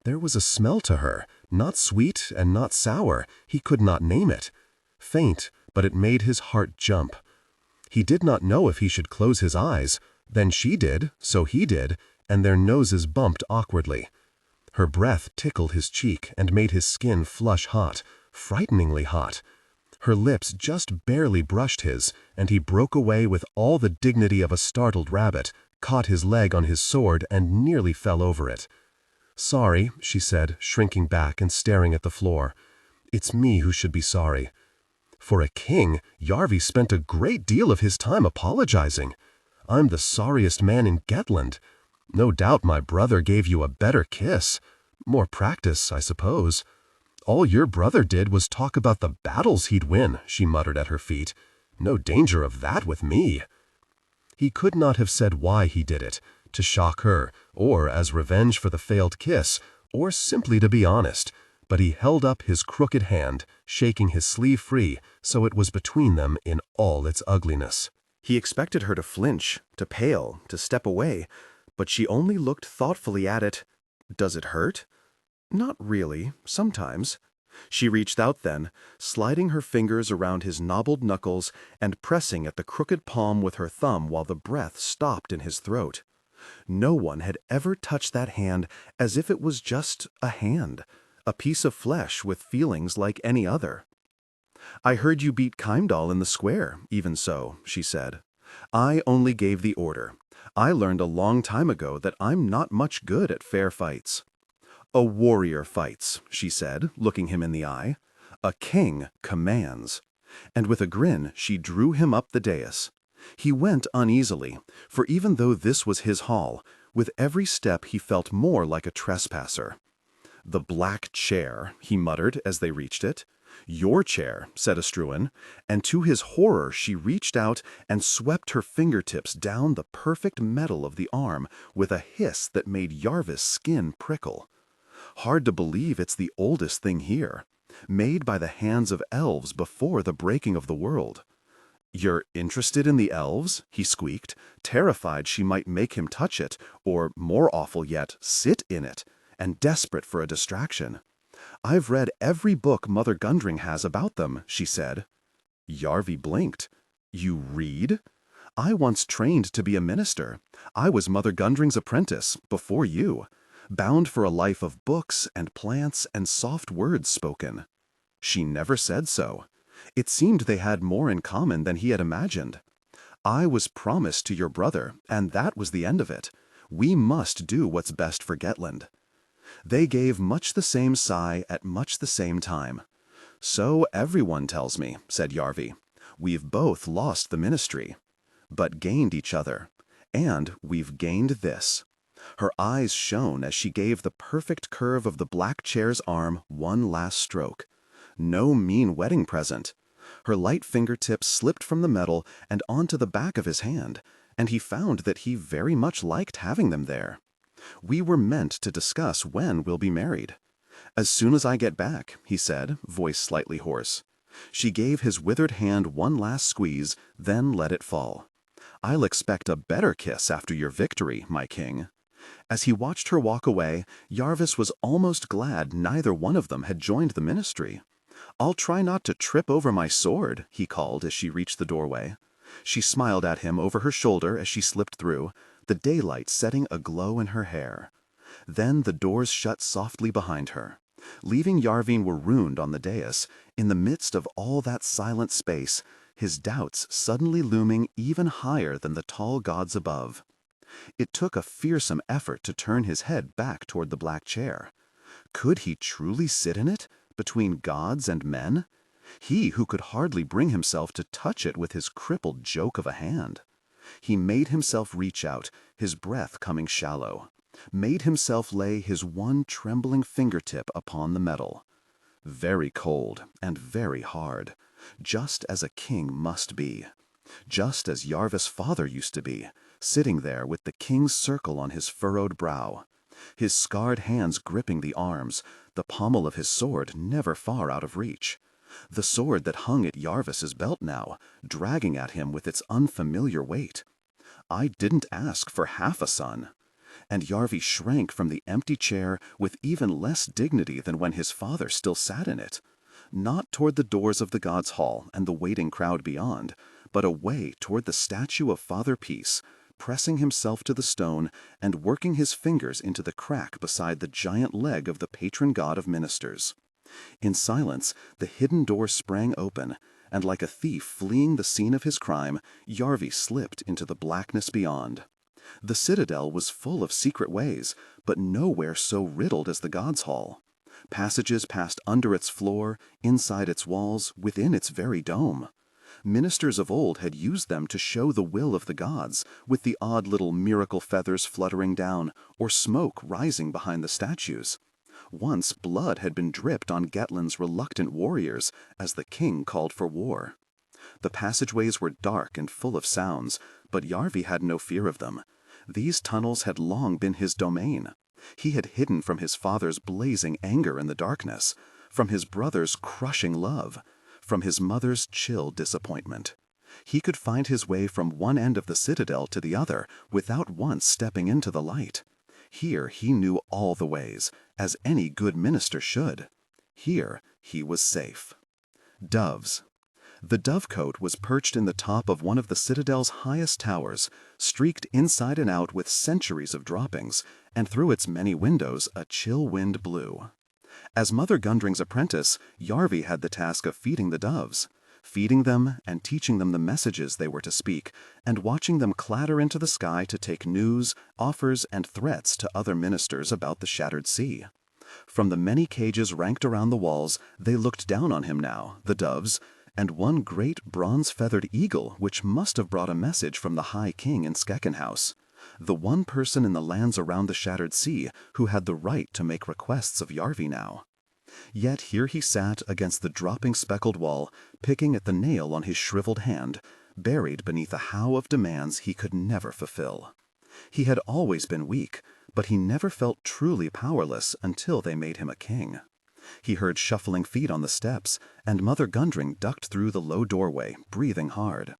There was a smell to her, not sweet and not sour, he could not name it. Faint, but it made his heart jump. He did not know if he should close his eyes. Then she did, so he did, and their noses bumped awkwardly. Her breath tickled his cheek and made his skin flush hot, frighteningly hot. Her lips just barely brushed his, and he broke away with all the dignity of a startled rabbit, caught his leg on his sword, and nearly fell over it. "Sorry," she said, shrinking back and staring at the floor. "It's me who should be sorry." For a king, Yarvi spent a great deal of his time apologizing. "I'm the sorriest man in Gettland. No doubt my brother gave you a better kiss. More practice, I suppose. All your brother did was talk about the battles he'd win," she muttered at her feet. "No danger of that with me." He could not have said why he did it, to shock her, or as revenge for the failed kiss, or simply to be honest, but he held up his crooked hand, shaking his sleeve free, so it was between them in all its ugliness.
He expected her to flinch, to pale, to step away, but she only looked thoughtfully at it. "Does it hurt?" "Not really, sometimes." She reached out then, sliding her fingers around his knobbled knuckles and pressing at the crooked palm with her thumb while the breath stopped in his throat. No one had ever touched that hand as if it was just a hand, a piece of flesh with feelings like any other. "I heard you beat Keimdall in the square, even so," she said. "I only gave the order. I learned a long time ago that I'm not much good at fair fights." "A warrior fights," she said, looking him in the eye. "A king commands." And with a grin, she drew him up the dais. He went uneasily, for even though this was his hall, with every step he felt more like a trespasser.
"The Black Chair," he muttered as they reached it. "Your chair," said Astruan, and to his horror she reached out and swept her fingertips down the perfect metal of the arm with a hiss that made Yarvis' skin prickle. "Hard to believe it's the oldest thing here. Made by the hands of elves before the breaking of the world." "You're interested in the elves?" he squeaked, terrified she might make him touch it, or, more awful yet, sit in it, and desperate for a distraction. "I've read every book Mother Gundring has about them," she said. Yarvi blinked. "You read?" "I once trained to be a minister. I was Mother Gundring's apprentice, before you. Bound for a life of books and plants and soft words spoken." She never said so. It seemed they had more in common than he had imagined. "I was promised to your brother, and that was the end of it. We must do what's best for Gettland." They gave much the same sigh at much the same time. "So everyone tells me," said Yarvi. "We've both lost the ministry, but gained each other. And we've gained this." Her eyes shone as she gave the perfect curve of the black chair's arm one last stroke. No mean wedding present. Her light fingertips slipped from the metal and onto the back of his hand, and he found that he very much liked having them there. "We were meant to discuss when we'll be married." "As soon as I get back," he said, voice slightly hoarse. She gave his withered hand one last squeeze, then let it fall. "I'll expect a better kiss after your victory, my king." As he watched her walk away, Yarvis was almost glad neither one of them had joined the ministry. "I'll try not to trip over my sword," he called as she reached the doorway. She smiled at him over her shoulder as she slipped through, the daylight setting aglow in her hair. Then the doors shut softly behind her. Leaving Yarvi marooned on the dais, in the midst of all that silent space, his doubts suddenly looming even higher than the tall gods above. It took a fearsome effort to turn his head back toward the black chair. Could he truly sit in it, between gods and men? He who could hardly bring himself to touch it with his crippled joke of a hand. He made himself reach out, his breath coming shallow. Made himself lay his one trembling fingertip upon the metal. Very cold and very hard, just as a king must be. Just as Yarvis' father used to be, sitting there with the king's circle on his furrowed brow. His scarred hands gripping the arms, the pommel of his sword never far out of reach. The sword that hung at Yarvis's belt now, dragging at him with its unfamiliar weight. "I didn't ask for half a son." And Yarvi shrank from the empty chair with even less dignity than when his father still sat in it. Not toward the doors of the gods' hall and the waiting crowd beyond, but away toward the statue of Father Peace, pressing himself to the stone and working his fingers into the crack beside the giant leg of the patron god of ministers. In silence, the hidden door sprang open, and like a thief fleeing the scene of his crime, Yarvi slipped into the blackness beyond. The citadel was full of secret ways, but nowhere so riddled as the gods' hall. Passages passed under its floor, inside its walls, within its very dome. Ministers of old had used them to show the will of the gods, with the odd little miracle feathers fluttering down, or smoke rising behind the statues. Once blood had been dripped on Gettland's reluctant warriors as the king called for war. The passageways were dark and full of sounds, but Yarvi had no fear of them. These tunnels had long been his domain. He had hidden from his father's blazing anger in the darkness, from his brother's crushing love, from his mother's chill disappointment. He could find his way from one end of the citadel to the other without once stepping into the light. Here he knew all the ways, as any good minister should. Here he was safe. Doves. The dovecote was perched in the top of one of the citadel's highest towers, streaked inside and out with centuries of droppings, and through its many windows a chill wind blew. As Mother Gundring's apprentice, Yarvi had the task of feeding the doves, feeding them and teaching them the messages they were to speak, and watching them clatter into the sky to take news, offers, and threats to other ministers about the shattered sea. From the many cages ranked around the walls, they looked down on him now, the doves, and one great bronze-feathered eagle which must have brought a message from the High King in Skeckenhouse. The one person in the lands around the Shattered Sea who had the right to make requests of Yarvi now. Yet here he sat against the dropping speckled wall, picking at the nail on his shriveled hand, buried beneath a howl of demands he could never fulfill. He had always been weak, but he never felt truly powerless until they made him a king. He heard shuffling feet on the steps, and Mother Gundring ducked through the low doorway, breathing hard.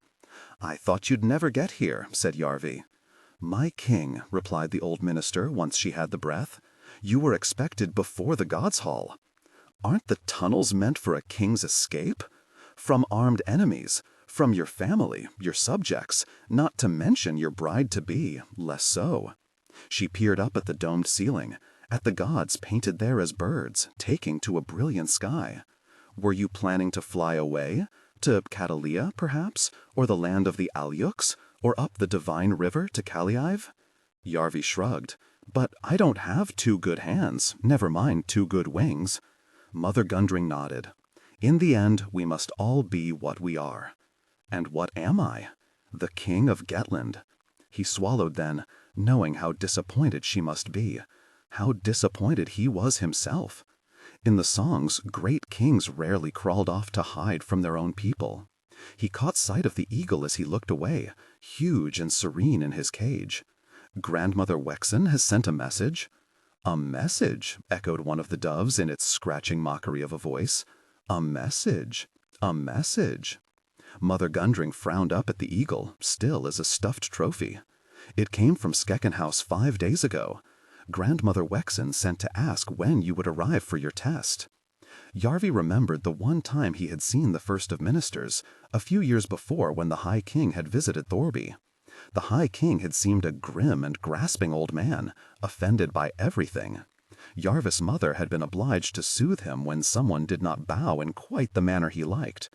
"I thought you'd never get here," said Yarvi. "My king," replied the old minister once she had the breath, "you were expected before the Gods' Hall. Aren't the tunnels meant for a king's escape? From armed enemies, from your family, your subjects, not to mention your bride-to-be, less so." She peered up at the domed ceiling, at the gods painted there as birds, taking to a brilliant sky. Were you planning to fly away? To Catalia, perhaps? Or the land of the Alyuks? Or up the divine river to Caliaive? Yarvi shrugged. "But I don't have 2 good hands, never mind 2 good wings." Mother Gundring nodded. "In the end, we must all be what we are." "And what am I?" "The King of Gettland." He swallowed then, knowing how disappointed she must be. How disappointed he was himself. In the songs, great kings rarely crawled off to hide from their own people. He caught sight of the eagle as he looked away, huge and serene in his cage. "Grandmother Wexen has sent a message?" "A message," echoed one of the doves in its scratching mockery of a voice. "A message, a message." Mother Gundring frowned up at the eagle, still as a stuffed trophy. "It came from Skeckenhouse 5 days ago. Grandmother Wexen sent to ask when you would arrive for your test." Yarvi remembered the one time he had seen the First of Ministers, a few years before when the High King had visited Thorby. The High King had seemed a grim and grasping old man, offended by everything. Yarvis' mother had been obliged to soothe him when someone did not bow in quite the manner he liked.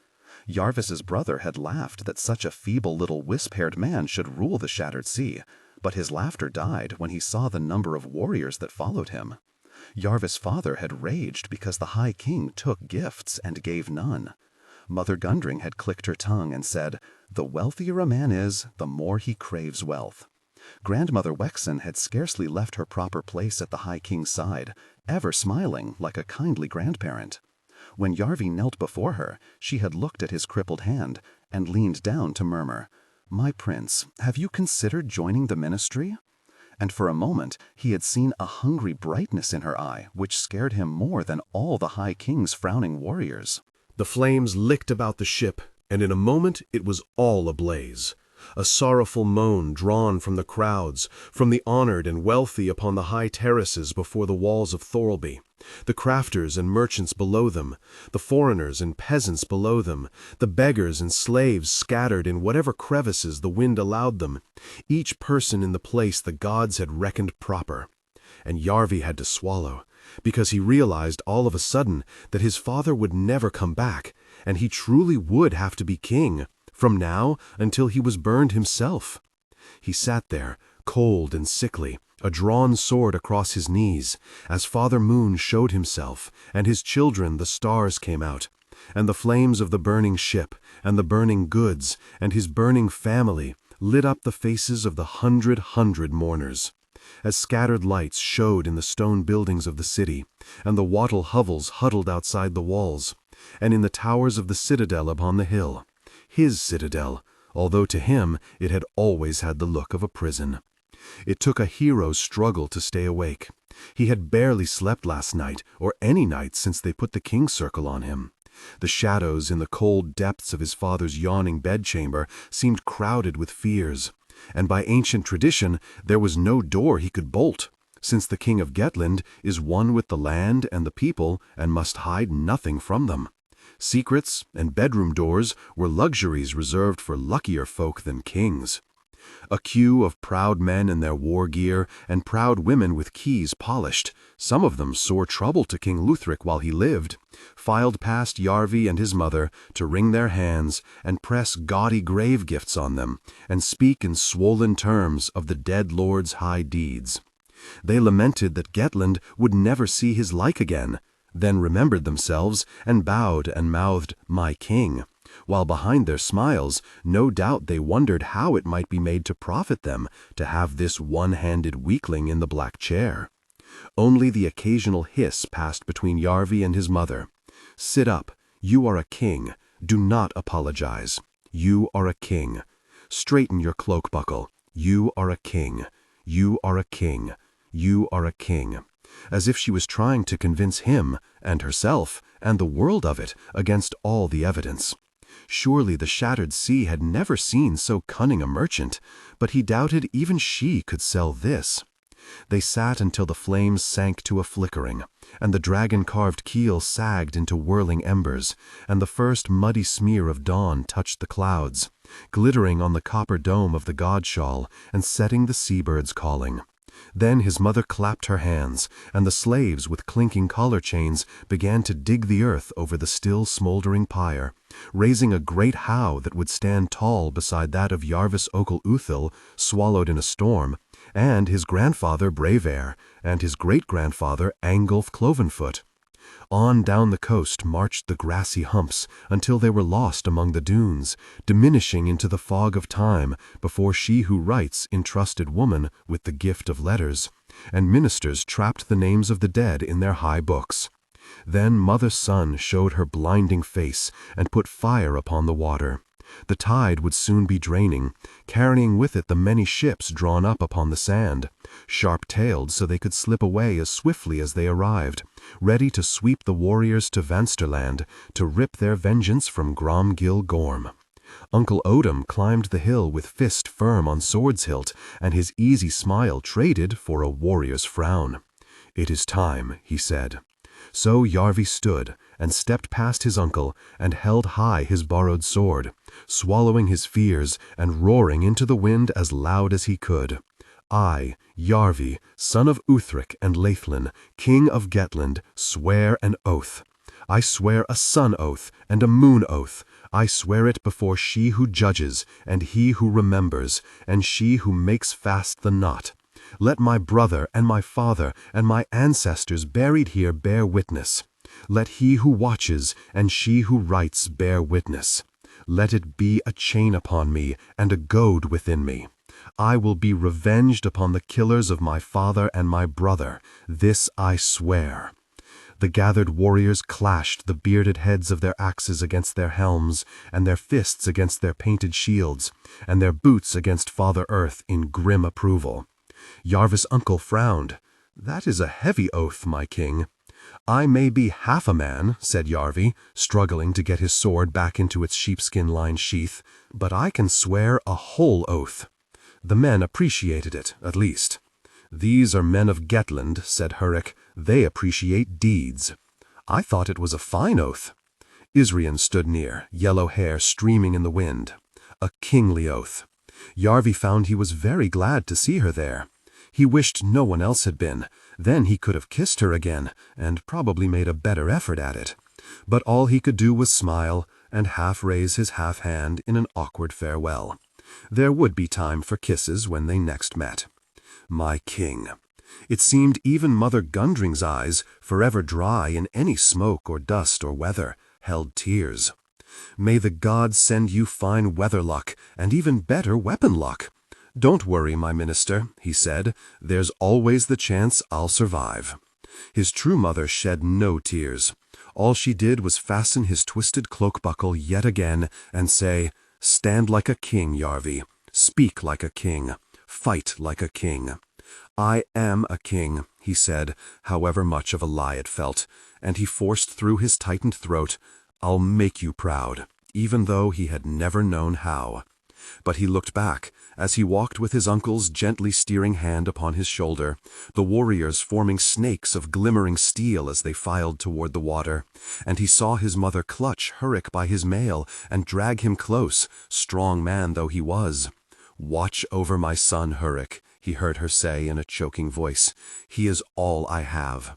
Yarvis's brother had laughed that such a feeble little wisp-haired man should rule the Shattered Sea, but his laughter died when he saw the number of warriors that followed him. Yarvis' father had raged because the High King took gifts and gave none. Mother Gundring had clicked her tongue and said, "The wealthier a man is, the more he craves wealth." Grandmother Wexen had scarcely left her proper place at the High King's side, ever smiling like a kindly grandparent. When Yarvi knelt before her, she had looked at his crippled hand and leaned down to murmur, "My prince, have you considered joining the ministry?" And for a moment he had seen a hungry brightness in her eye which scared him more than all the High King's frowning warriors.
The flames licked about the ship, and in a moment it was all ablaze. A sorrowful moan drawn from the crowds, from the honored and wealthy upon the high terraces before the walls of Thorlby, the crafters and merchants below them, the foreigners and peasants below them, the beggars and slaves scattered in whatever crevices the wind allowed them, each person in the place the gods had reckoned proper. And Yarvi had to swallow, because he realized all of a sudden that his father would never come back, and he truly would have to be king, from now until he was burned himself. He sat there, cold and sickly, a drawn sword across his knees, as Father Moon showed himself, and his children the stars came out, and the flames of the burning ship, and the burning goods, and his burning family lit up the faces of the hundred mourners. As scattered lights showed in the stone buildings of the city, and the wattle hovels huddled outside the walls, and in the towers of the citadel upon the hill, his citadel, although to him it had always had the look of a prison. It took a hero's struggle to stay awake. He had barely slept last night, or any night since they put the king's circle on him. The shadows in the cold depths of his father's yawning bedchamber seemed crowded with fears, and by ancient tradition there was no door he could bolt, since the King of Gettland is one with the land and the people and must hide nothing from them. Secrets and bedroom doors were luxuries reserved for luckier folk than kings. A queue of proud men in their war gear and proud women with keys polished, some of them sore trouble to King Luthric while he lived, filed past Yarvi and his mother to wring their hands and press gaudy grave gifts on them and speak in swollen terms of the dead lord's high deeds. They lamented that Gettland would never see his like again, then remembered themselves and bowed and mouthed, "My king,"
while behind their smiles, no doubt they wondered how it might be made to profit them to have this one-handed weakling in the black chair. Only the occasional hiss passed between Yarvi and his mother. "Sit up. You are a king. Do not apologize. You are a king. Straighten your cloak buckle. You are a king. You are a king. You are a king." As if she was trying to convince him, and herself, and the world of it, against all the evidence. Surely the shattered sea had never seen so cunning a merchant, but he doubted even she could sell this. They sat until the flames sank to a flickering, and the dragon-carved keel sagged into whirling embers, and the first muddy smear of dawn touched the clouds, glittering on the copper dome of the god-shawl and setting the seabirds calling. Then his mother clapped her hands, and the slaves with clinking collar chains began to dig the earth over the still smoldering pyre, raising a great howe that would stand tall beside that of Yarvis Okel Uthil, swallowed in a storm, and his grandfather Braveair, and his great-grandfather Angulf Clovenfoot. On down the coast marched the grassy humps until they were lost among the dunes, diminishing into the fog of time before she who writes entrusted woman with the gift of letters, and ministers trapped the names of the dead in their high books. Then Mother Sun showed her blinding face and put fire upon the water. The tide would soon be draining, carrying with it the many ships drawn up upon the sand, sharp-tailed so they could slip away as swiftly as they arrived, ready to sweep the warriors to Vansterland, to rip their vengeance from Gromgil Gorm. Uncle Odom climbed the hill with fist firm on sword's hilt, and his easy smile traded for a warrior's frown. "It is time," he said. So Yarvi stood, and stepped past his uncle, and held high his borrowed sword, swallowing his fears and roaring into the wind as loud as he could. "I, Yarvi, son of Uthric and Leithlin, king of Gettland, swear an oath. I swear a sun oath and a moon oath. I swear it before she who judges, and he who remembers, and she who makes fast the knot. Let my brother and my father and my ancestors buried here bear witness. Let he who watches and she who writes bear witness. Let it be a chain upon me and a goad within me. I will be revenged upon the killers of my father and my brother. This I swear." The gathered warriors clashed the bearded heads of their axes against their helms, and their fists against their painted shields, and their boots against Father Earth in grim approval. Yarvis' uncle frowned. "That is a heavy oath, my king." "I may be half a man," said Yarvi, struggling to get his sword back into its sheepskin-lined sheath, "but I can swear a whole oath." The men appreciated it, at least. "These are men of Gettland," said Hurrick. "They appreciate deeds." "I thought it was a fine oath." Isrian stood near, yellow hair streaming in the wind. "A kingly oath." Yarvi found he was very glad to see her there. He wished no one else had been. Then he could have kissed her again, and probably made a better effort at it. But all he could do was smile, and half raise his half hand in an awkward farewell. There would be time for kisses when they next met. My king. It seemed even Mother Gundring's eyes, forever dry in any smoke or dust or weather, held tears. "May the gods send you fine weather luck, and even better weapon luck. Don't worry, my minister," he said. "There's always the chance I'll survive." His true mother shed no tears. All she did was fasten his twisted cloak buckle yet again and say, "Stand like a king, Yarvi. Speak like a king. Fight like a king." "I am a king," he said, however much of a lie it felt, and he forced through his tightened throat, "I'll make you proud," even though he had never known how. But he looked back, as he walked with his uncle's gently steering hand upon his shoulder, the warriors forming snakes of glimmering steel as they filed toward the water, and he saw his mother clutch Hurrick by his mail and drag him close, strong man though he was. "Watch over my son, Hurrick," he heard her say in a choking voice. "He is all I have."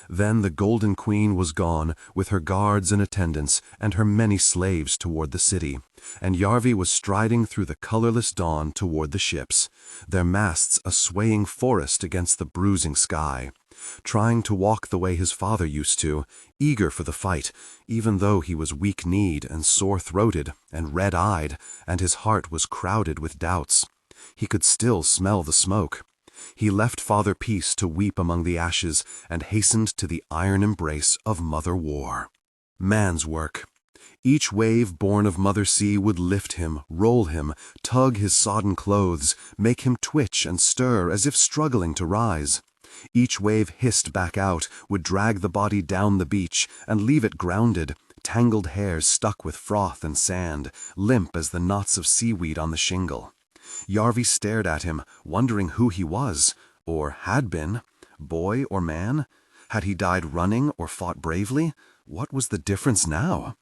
Then the Golden Queen was gone, with her guards and attendants, and her many slaves toward the city, and Yarvi was striding through the colorless dawn toward the ships, their masts a swaying forest against the bruising sky, trying to walk the way his father used to, eager for the fight, even though he was weak-kneed and sore-throated and red-eyed, and his heart was crowded with doubts. He could still smell the smoke. He left Father Peace to weep among the ashes and hastened to the iron embrace of Mother War. Man's work. Each wave born of Mother Sea would lift him, roll him, tug his sodden clothes, make him twitch and stir as if struggling to rise. Each wave hissed back out, would drag the body down the beach and leave it grounded, tangled hairs stuck with froth and sand, limp as the knots of seaweed on the shingle. Yarvi stared at him, wondering who he was, or had been. Boy or man? Had he died running or fought bravely? What was the difference now?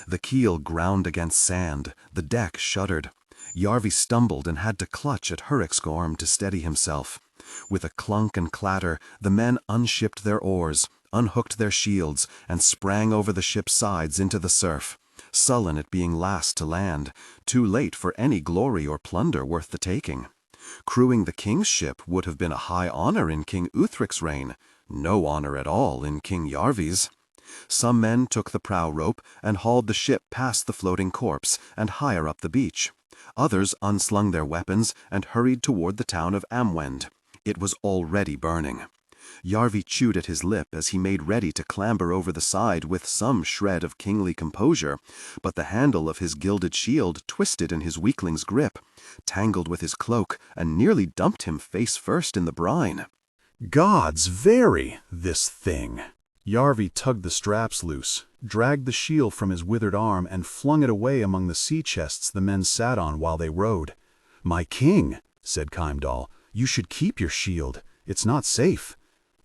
The keel ground against sand, the deck shuddered. Yarvi stumbled and had to clutch at Hurrick's arm to steady himself. With a clunk and clatter, the men unshipped their oars, unhooked their shields, and sprang over the ship's sides into the surf, sullen at being last to land, too late for any glory or plunder worth the taking. Crewing the king's ship would have been a high honor in King Uthric's reign, no honor at all in King Yarvi's. Some men took the prow rope and hauled the ship past the floating corpse and higher up the beach. Others unslung their weapons and hurried toward the town of Amwend. It was already burning. Yarvi chewed at his lip as he made ready to clamber over the side with some shred of kingly composure, but the handle of his gilded shield twisted in his weakling's grip, tangled with his cloak, and nearly dumped him face first in the brine.
Gods vary, this thing. Yarvi tugged the straps loose, dragged the shield from his withered arm, and flung it away among the sea chests the men sat on while they rowed. "My king," said Heimdall, "you should keep your shield. It's not safe.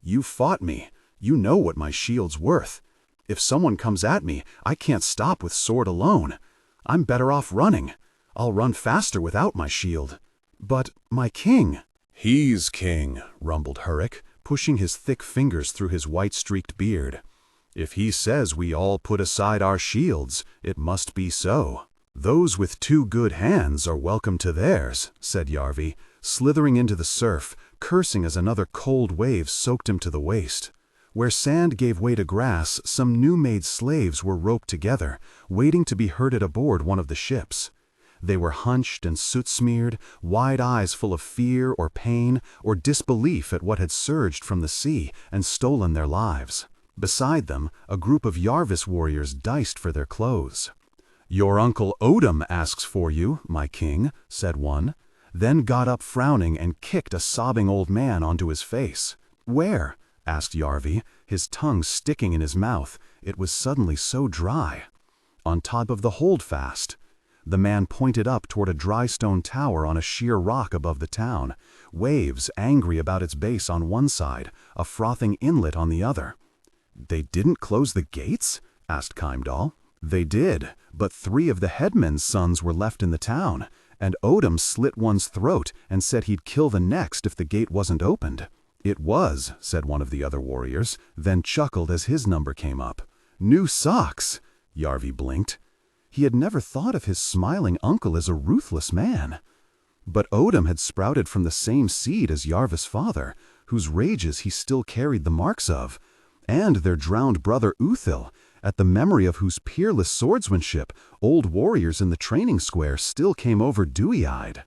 You fought me. You know what my shield's worth. If someone comes at me, I can't stop with sword alone. I'm better off running. I'll run faster without my shield." "But my king—" "He's king," rumbled Hurrick, pushing his thick fingers through his white-streaked beard. "If he says we all put aside our shields, it must be so. Those with 2 good hands are welcome to theirs," said Yarvi, slithering into the surf, cursing as another cold wave soaked him to the waist. Where sand gave way to grass, some new-made slaves were roped together, waiting to be herded aboard one of the ships. They were hunched and soot-smeared, wide eyes full of fear or pain or disbelief at what had surged from the sea and stolen their lives. Beside them, a group of Yarvis warriors diced for their clothes. "Your uncle Odin asks for you, my king," said one, then got up frowning and kicked a sobbing old man onto his face. "Where?" asked Yarvi, his tongue sticking in his mouth. It was suddenly so dry. "On top of the holdfast." The man pointed up toward a dry stone tower on a sheer rock above the town, waves angry about its base on one side, a frothing inlet on the other. "They didn't close the gates?" asked Heimdall. "They did, but 3 of the headmen's sons were left in the town, and Odin slit one's throat and said he'd kill the next if the gate wasn't opened." "It was," said one of the other warriors, then chuckled as his number came up. "New socks!" Yarvi blinked. He had never thought of his smiling uncle as a ruthless man. But Odin had sprouted from the same seed as Yarvis' father, whose rages he still carried the marks of, and their drowned brother Uthil, at the memory of whose peerless swordsmanship old warriors in the training square still came over dewy-eyed.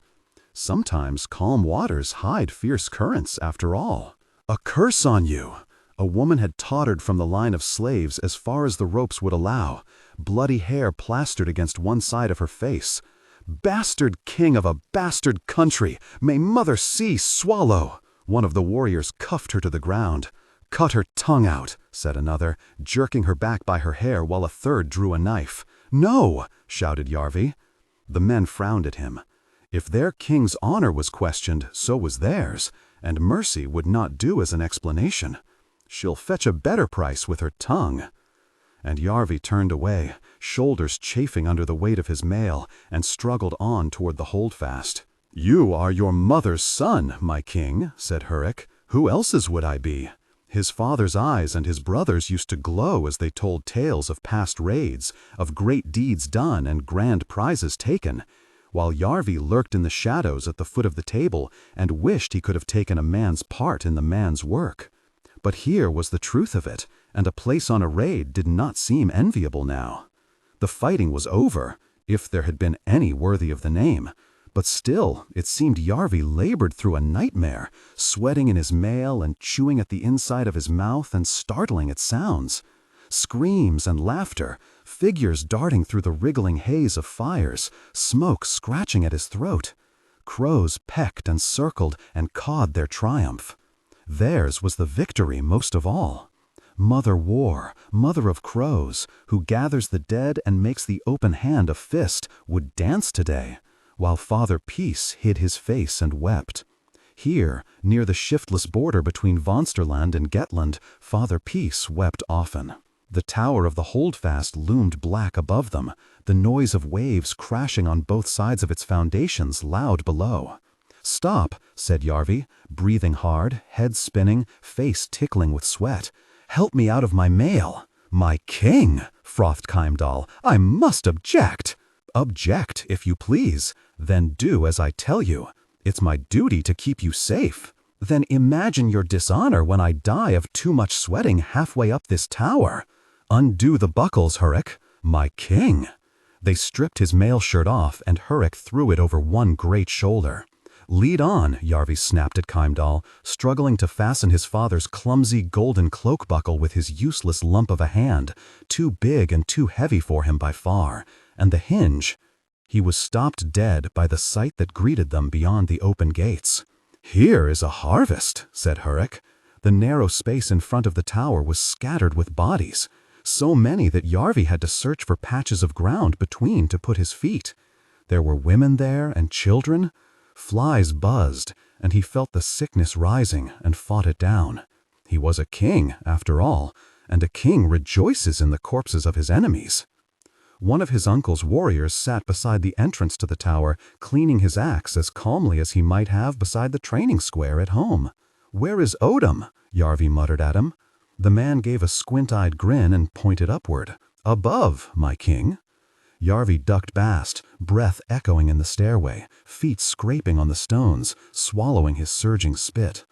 Sometimes calm waters hide fierce currents, after all. "A curse on you!" A woman had tottered from the line of slaves as far as the ropes would allow, bloody hair plastered against one side of her face. "Bastard king of a bastard country, may Mother Sea swallow!" One of the warriors cuffed her to the ground. "Cut her tongue out," said another, jerking her back by her hair while a third drew a knife. "No!" shouted Yarvi. The men frowned at him. If their king's honor was questioned, so was theirs, and mercy would not do as an explanation. "She'll fetch a better price with her tongue." And Yarvi turned away, shoulders chafing under the weight of his mail, and struggled on toward the holdfast. "You are your mother's son, my king," said Hurrick. "Who else's would I be?" His father's eyes and his brothers used to glow as they told tales of past raids, of great deeds done and grand prizes taken, while Yarvi lurked in the shadows at the foot of the table and wished he could have taken a man's part in the man's work.
But here was the truth of it, and a place on a raid did not seem enviable now. The fighting was over, if there had been any worthy of the name, but still it seemed Yarvi labored through a nightmare, sweating in his mail and chewing at the inside of his mouth and startling at sounds. Screams and laughter, figures darting through the wriggling haze of fires, smoke scratching at his throat. Crows pecked and circled and cawed their triumph. Theirs was the victory most of all. Mother War, mother of crows, who gathers the dead and makes the open hand a fist, would dance today, while Father Peace hid his face and wept. Here, near the shiftless border between Vonsterland and Gettland, Father Peace wept often. The tower of the Holdfast loomed black above them, the noise of waves crashing on both sides of its foundations loud below. "Stop," said Yarvi, breathing hard, head spinning, face tickling with sweat. "Help me out of my mail." "My king," frothed Heimdall, "I must object." "Object, if you please. Then do as I tell you. It's my duty to keep you safe." "Then imagine your dishonor when I die of too much sweating halfway up this tower." "Undo the buckles, Hurrick." "My king." They stripped his mail shirt off, and Hurrick threw it over one great shoulder. "Lead on," Yarvi snapped at Heimdall, struggling to fasten his father's clumsy golden cloak buckle with his useless lump of a hand, too big and too heavy for him by far, and the hinge. He was stopped dead by the sight that greeted them beyond the open gates. "Here is a harvest," said Hurrick. The narrow space in front of the tower was scattered with bodies, so many that Yarvi had to search for patches of ground between to put his feet. There were women there and children. Flies buzzed, and he felt the sickness rising and fought it down. He was a king, after all, and a king rejoices in the corpses of his enemies. One of his uncle's warriors sat beside the entrance to the tower, cleaning his axe as calmly as he might have beside the training square at home. "Where is Odom?" Yarvi muttered at him. The man gave a squint-eyed grin and pointed upward. "Above, my king." Yarvi ducked past, breath echoing in the stairway, feet scraping on the stones, swallowing his surging spit.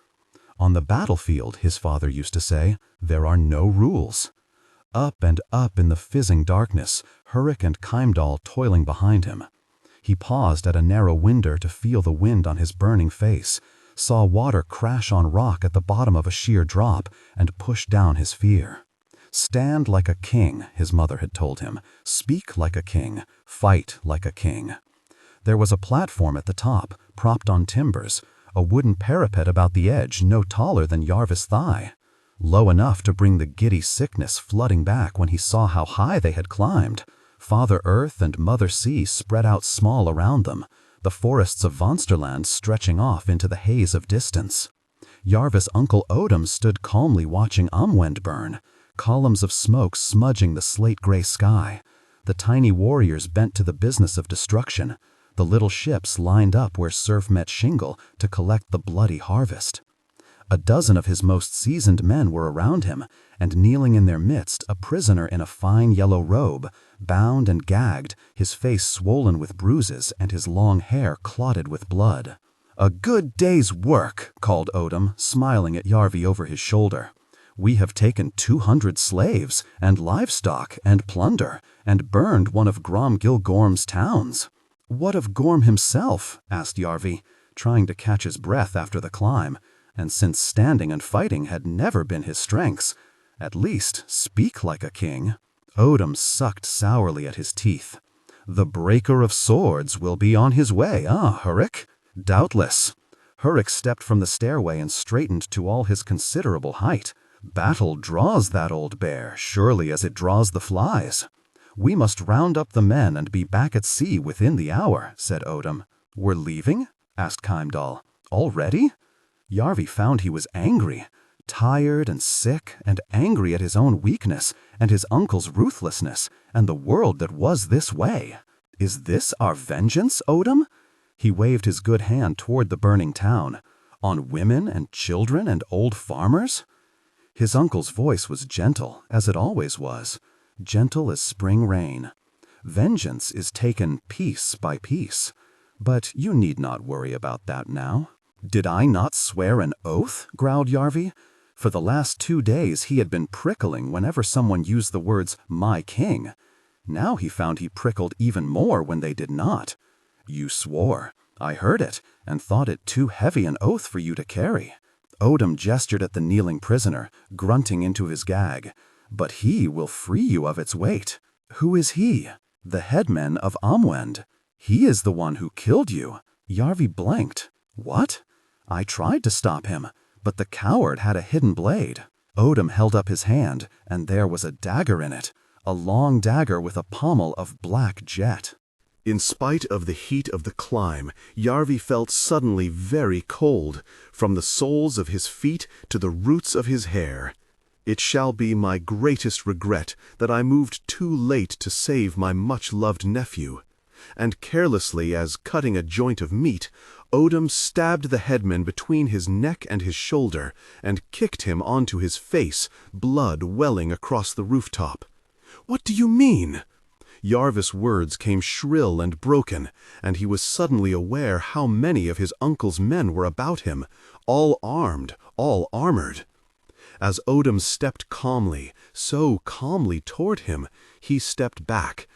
On the battlefield, his father used to say, there are no rules. Up and up in the fizzing darkness, Hurrick and Heimdall toiling behind him. He paused at a narrow window to feel the wind on his burning face, saw water crash on rock at the bottom of a sheer drop, and push down his fear. Stand like a king, his mother had told him. Speak like a king. Fight like a king. There was a platform at the top, propped on timbers, a wooden parapet about the edge no taller than Yarvi's thigh. Low enough to bring the giddy sickness flooding back when he saw how high they had climbed. Father Earth and Mother Sea spread out small around them, the forests of Vonsterland stretching off into the haze of distance. Yarvi's uncle Odom stood calmly watching Amwend burn, columns of smoke smudging the slate-gray sky. The tiny warriors bent to the business of destruction, the little ships lined up where surf met shingle to collect the bloody harvest. A dozen of his most seasoned men were around him, and kneeling in their midst a prisoner in a fine yellow robe, bound and gagged, his face swollen with bruises and his long hair clotted with blood. "A good day's work," called Odom, smiling at Yarvi over his shoulder. "We have taken 200 slaves, and livestock, and plunder, and burned one of Grom-Gil Gorm's towns." "What of Gorm himself?" asked Yarvi, trying to catch his breath after the climb, and since standing and fighting had never been his strengths, at least speak like a king. Odom sucked sourly at his teeth. "The breaker of swords will be on his way, Hurrick?" "Doubtless." Hurrick stepped from the stairway and straightened to all his considerable height. "Battle draws that old bear, surely as it draws the flies." "We must round up the men and be back at sea within the hour," said Odom. "We're leaving?" asked Heimdall. "Already?" Yarvi found he was angry, tired and sick, and angry at his own weakness, and his uncle's ruthlessness, and the world that was this way. "Is this our vengeance, Odom?" He waved his good hand toward the burning town. "On women and children and old farmers?" His uncle's voice was gentle, as it always was, gentle as spring rain. "Vengeance is taken piece by piece, but you need not worry about that now." "Did I not swear an oath?" growled Yarvi. For the last 2 days he had been prickling whenever someone used the words, "my king." Now he found he prickled even more when they did not. "You swore. I heard it, and thought it too heavy an oath for you to carry." Odom gestured at the kneeling prisoner, grunting into his gag. "But he will free you of its weight." "Who is he?" "The headman of Amwend. He is the one who killed you." Yarvi blanked. "What?" "I tried to stop him, but the coward had a hidden blade." Odom held up his hand, and there was a dagger in it, a long dagger with a pommel of black jet.
In spite of the heat of the climb, Yarvi felt suddenly very cold, from the soles of his feet to the roots of his hair. It shall be my greatest regret that I moved too late to save my much-loved nephew. And carelessly as cutting a joint of meat, Odom stabbed the headman between his neck and his shoulder, and kicked him onto his face, blood welling across the rooftop. "What do you mean?" Yarvis' words came shrill and broken, and he was suddenly aware how many of his uncle's men were about him, all armed, all armored. As Odom stepped calmly, so calmly toward him, he stepped back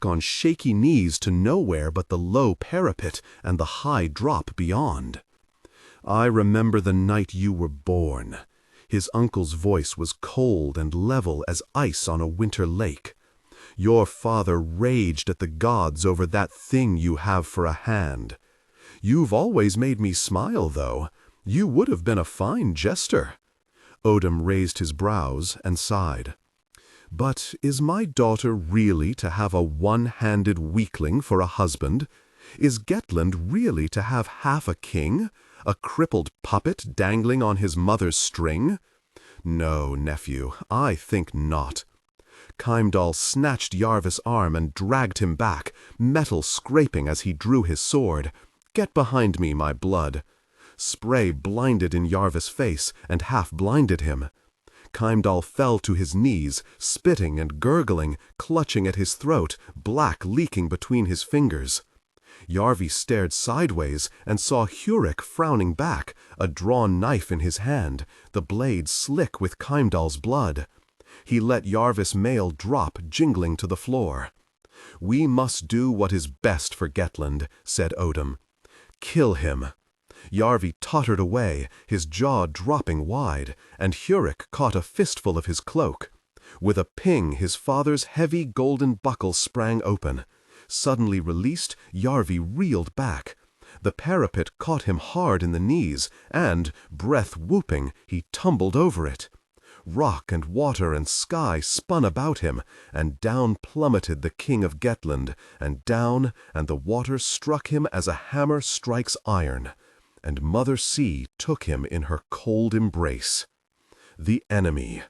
on shaky knees to nowhere but the low parapet and the high drop beyond. "I remember the night you were born." His uncle's voice was cold and level as ice on a winter lake. "Your father raged at the gods over that thing you have for a hand. You've always made me smile, though. You would have been a fine jester." Odom raised his brows and sighed. "But is my daughter really to have a one-handed weakling for a husband? Is Gettland really to have half a king, a crippled puppet dangling on his mother's string? No, nephew, I think not." Heimdall snatched Yarvis' arm and dragged him back, metal scraping as he drew his sword. "Get behind me, my blood." Spray blinded in Yarvis' face and half blinded him. Heimdall fell to his knees, spitting and gurgling, clutching at his throat, black leaking between his fingers. Yarvi stared sideways and saw Hurek frowning back, a drawn knife in his hand, the blade slick with Heimdall's blood. He let Yarvis' mail drop jingling to the floor. "We must do what is best for Gettland," said Odom. "Kill him." Yarvi tottered away, his jaw dropping wide, and Hurek caught a fistful of his cloak. With a ping, his father's heavy golden buckle sprang open. Suddenly released, Yarvi reeled back. The parapet caught him hard in the knees, and, breath whooping, he tumbled over it. Rock and water and sky spun about him, and down plummeted the king of Gettland, and down, and the water struck him as a hammer strikes iron, and Mother Sea took him in her cold embrace. The enemy.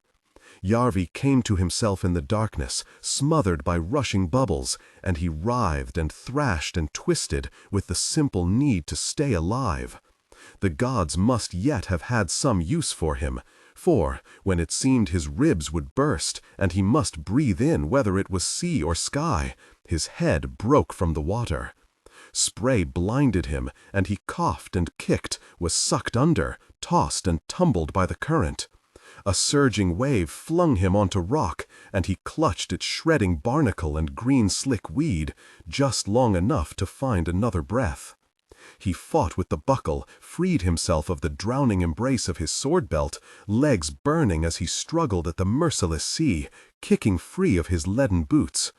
Yarvi came to himself in the darkness, smothered by rushing bubbles, and he writhed and thrashed and twisted with the simple need to stay alive. The gods must yet have had some use for him, for, when it seemed his ribs would burst, and he must breathe in whether it was sea or sky, his head broke from the water. Spray blinded him, and he coughed and kicked, was sucked under, tossed and tumbled by the current. A surging wave flung him onto rock, and he clutched at shredding barnacle and green slick weed, just long enough to find another breath. He fought with the buckle, freed himself of the drowning embrace of his sword belt, legs burning as he struggled at the merciless sea, kicking free of his leaden boots.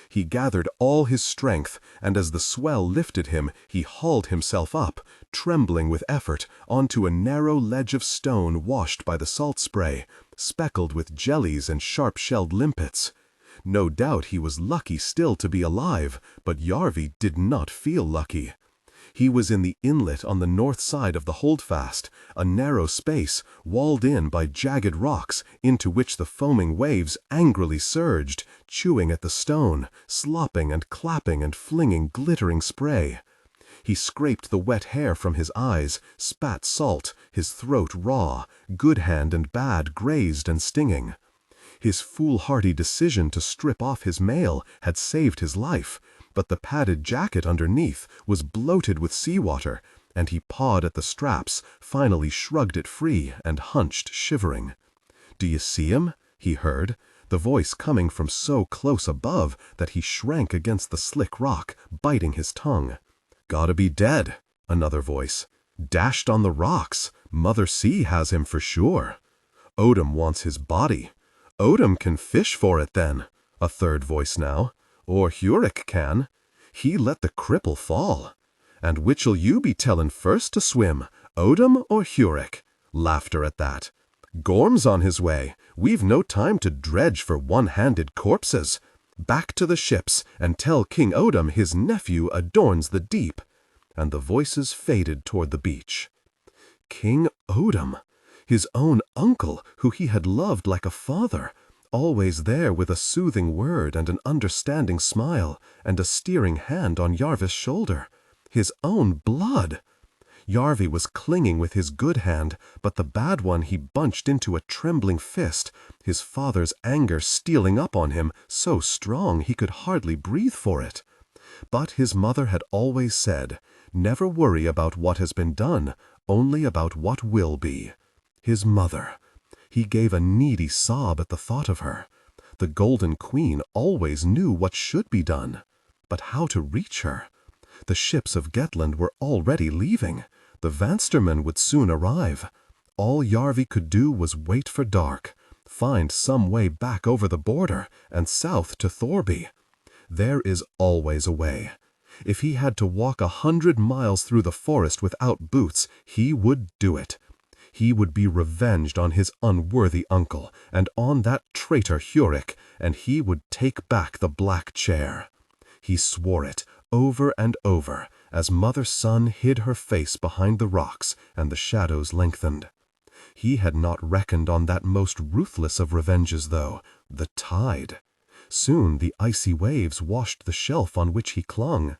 He gathered all his strength, and as the swell lifted him, he hauled himself up, trembling with effort, onto a narrow ledge of stone washed by the salt spray, speckled with jellies and sharp-shelled limpets. No doubt he was lucky still to be alive, but Yarvi did not feel lucky. He was in the inlet on the north side of the holdfast, a narrow space, walled in by jagged rocks, into which the foaming waves angrily surged, chewing at the stone, slopping and clapping and flinging glittering spray. He scraped the wet hair from his eyes, spat salt, his throat raw, good hand and bad grazed and stinging. His foolhardy decision to strip off his mail had saved his life, but the padded jacket underneath was bloated with seawater,
and he pawed at the straps, finally shrugged it free, and hunched, shivering. "Do you see him?" he heard, the voice coming from so close above that he shrank against the slick rock, biting his tongue. "Gotta be dead," another voice. "Dashed on the rocks. Mother Sea has him for sure. Odom wants his body. Odom can fish for it then," a third voice now. "Or Hurek can. He let the cripple fall. And which'll you be tellin' first to swim, Odom or Hurek?" Laughter at that. "Gorm's on his way. We've no time to dredge for one-handed corpses. Back to the ships, and tell King Odom his nephew adorns the deep." And the voices faded toward the beach. King Odom, his own uncle who he had loved like a father, always there with a soothing word and an understanding smile and a steering hand on Yarvi's shoulder. His own blood. Yarvi was clinging with his good hand, but the bad one he bunched into a trembling fist, his father's anger stealing up on him, so strong he could hardly breathe for it. But his mother had always said, "Never worry about what has been done, only about what will be." His mother. He gave a needy sob at the thought of her. The Golden Queen always knew what should be done. But how to reach her? The ships of Gettland were already leaving. The Vanstermen would soon arrive. All Yarvi could do was wait for dark, find some way back over the border and south to Thorby. There is always a way. If he had to walk 100 miles through the forest without boots, he would do it. He would be revenged on his unworthy uncle and on that traitor Hurek, and he would take back the Black Chair. He swore it over and over as Mother Sun hid her face behind the rocks and the shadows lengthened. He had not reckoned on that most ruthless of revenges, though, the tide. Soon the icy waves washed the shelf on which he clung.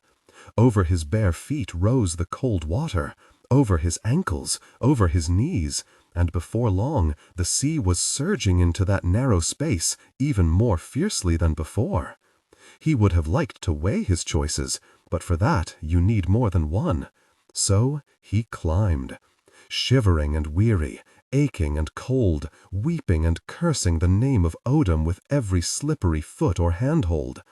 Over his bare feet rose the cold water, over his ankles, over his knees, and before long the sea was surging into that narrow space even more fiercely than before. He would have liked to weigh his choices, but for that you need more than one. So he climbed, shivering and weary, aching and cold, weeping and cursing the name of Odom with every slippery foot or handhold.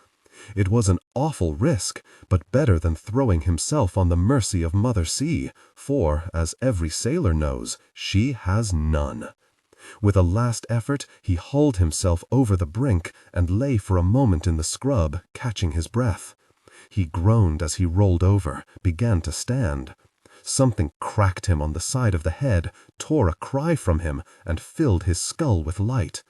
It was an awful risk, but better than throwing himself on the mercy of Mother Sea, for, as every sailor knows, she has none. With a last effort, he hauled himself over the brink and lay for a moment in the scrub, catching his breath. He groaned as he rolled over, began to stand. Something cracked him on the side of the head, tore a cry from him, and filled his skull with light.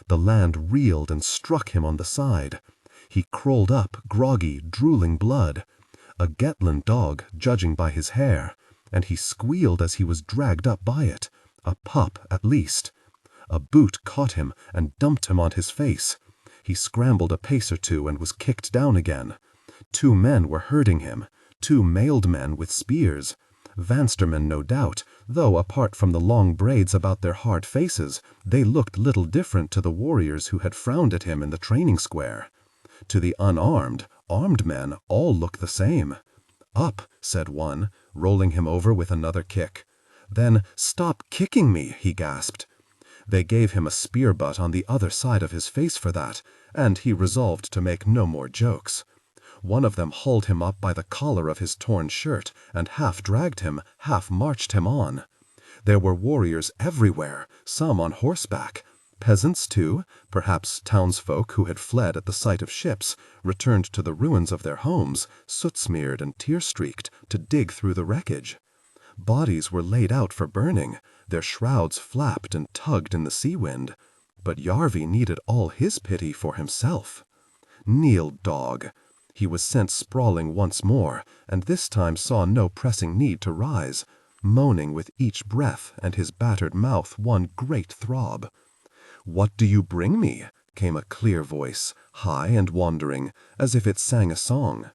The land reeled and struck him on the side. He crawled up, groggy, drooling blood. A Gettland dog, judging by his hair, and he squealed as he was dragged up by it. A pup, at least. A boot caught him and dumped him on his face. He scrambled a pace or two and was kicked down again. 2 men were herding him, 2 mailed men with spears. Vanstermen, no doubt, though apart from the long braids about their hard faces, they looked little different to the warriors who had frowned at him in the training square. To the unarmed, armed men all looked the same. "Up," said one, rolling him over with another kick. Then, "Stop kicking me," he gasped. They gave him a spear butt on the other side of his face for that, and he resolved to make no more jokes. One of them hauled him up by the collar of his torn shirt, and half dragged him, half marched him on. There were warriors everywhere, some on horseback. Peasants, too, perhaps townsfolk who had fled at the sight of ships, returned to the ruins of their homes, soot-smeared and tear-streaked, to dig through the wreckage. Bodies were laid out for burning, their shrouds flapped and tugged in the sea wind. But Yarvi needed all his pity for himself. "Kneel, dog." He was sent sprawling once more, and this time saw no pressing need to rise, moaning with each breath and his battered mouth one great throb. "What do you bring me?" came a clear voice, high and wandering, as if it sang a song.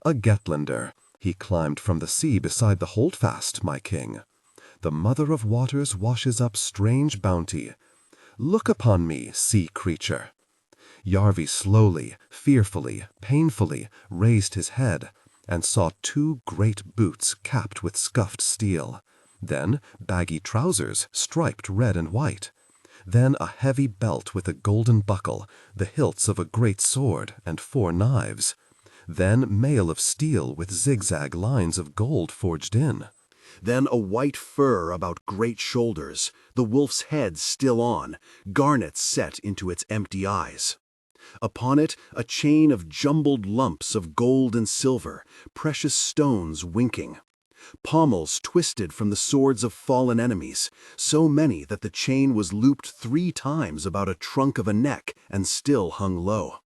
"A Gettlander. He climbed from the sea beside the holdfast, my king. The mother of waters washes up strange bounty. Look upon me, sea creature." Yarvi slowly, fearfully, painfully raised his head, and saw 2 great boots capped with scuffed steel, then baggy trousers striped red and white, then a heavy belt with a golden buckle, the hilts of a great sword, and 4 knives, then mail of steel with zigzag lines of gold forged in.
Then a white fur about great shoulders, the wolf's head still on, garnets set into its empty eyes. Upon it a chain of jumbled lumps of gold and silver, precious stones winking. Pommels twisted from the swords of fallen enemies, so many that the chain was looped 3 times about a trunk of a neck and still hung low.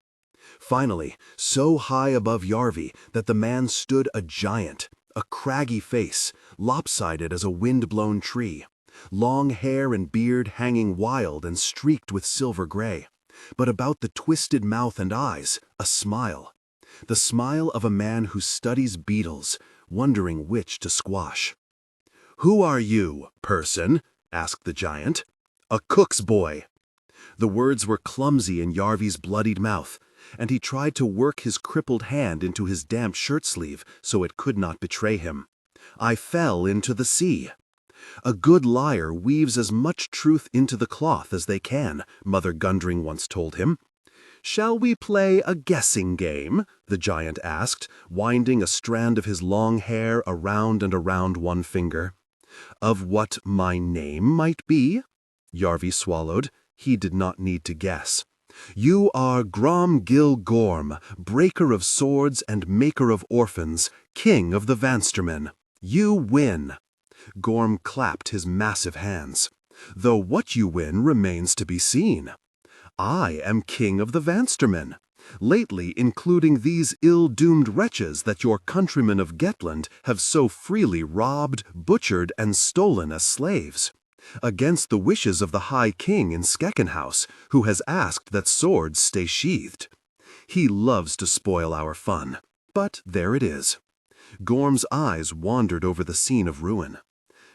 Finally, so high above Yarvi that the man stood a giant, a craggy face, lopsided as a wind-blown tree, long hair and beard hanging wild and streaked with silver gray, but about the twisted mouth and eyes, a smile. The smile of a man who studies beetles, wondering which to squash. "Who are you, person?" asked the giant. "A cook's boy." The words were clumsy in Yarvi's bloodied mouth, and he tried to work his crippled hand into his damp shirt sleeve so it could not betray him. "I fell into the sea." "A good liar weaves as much truth into the cloth as they can," Mother Gundring once told him. "Shall we play a guessing game?" the giant asked, winding a strand of his long hair around and around one finger. "Of what my name might be?" Yarvi swallowed. He did not need to guess. "You are Grom Gil Gorm, breaker of swords and maker of orphans, king of the Vanstermen. You win." Gorm clapped his massive hands. "Though what you win remains to be seen. I am king of the Vanstermen, lately including these ill-doomed wretches that your countrymen of Gettland have so freely robbed, butchered, and stolen as slaves, against the wishes of the High King in Skeckenhouse, who has asked that swords stay sheathed. He loves to spoil our fun, but there it is." Gorm's eyes wandered over the scene of ruin.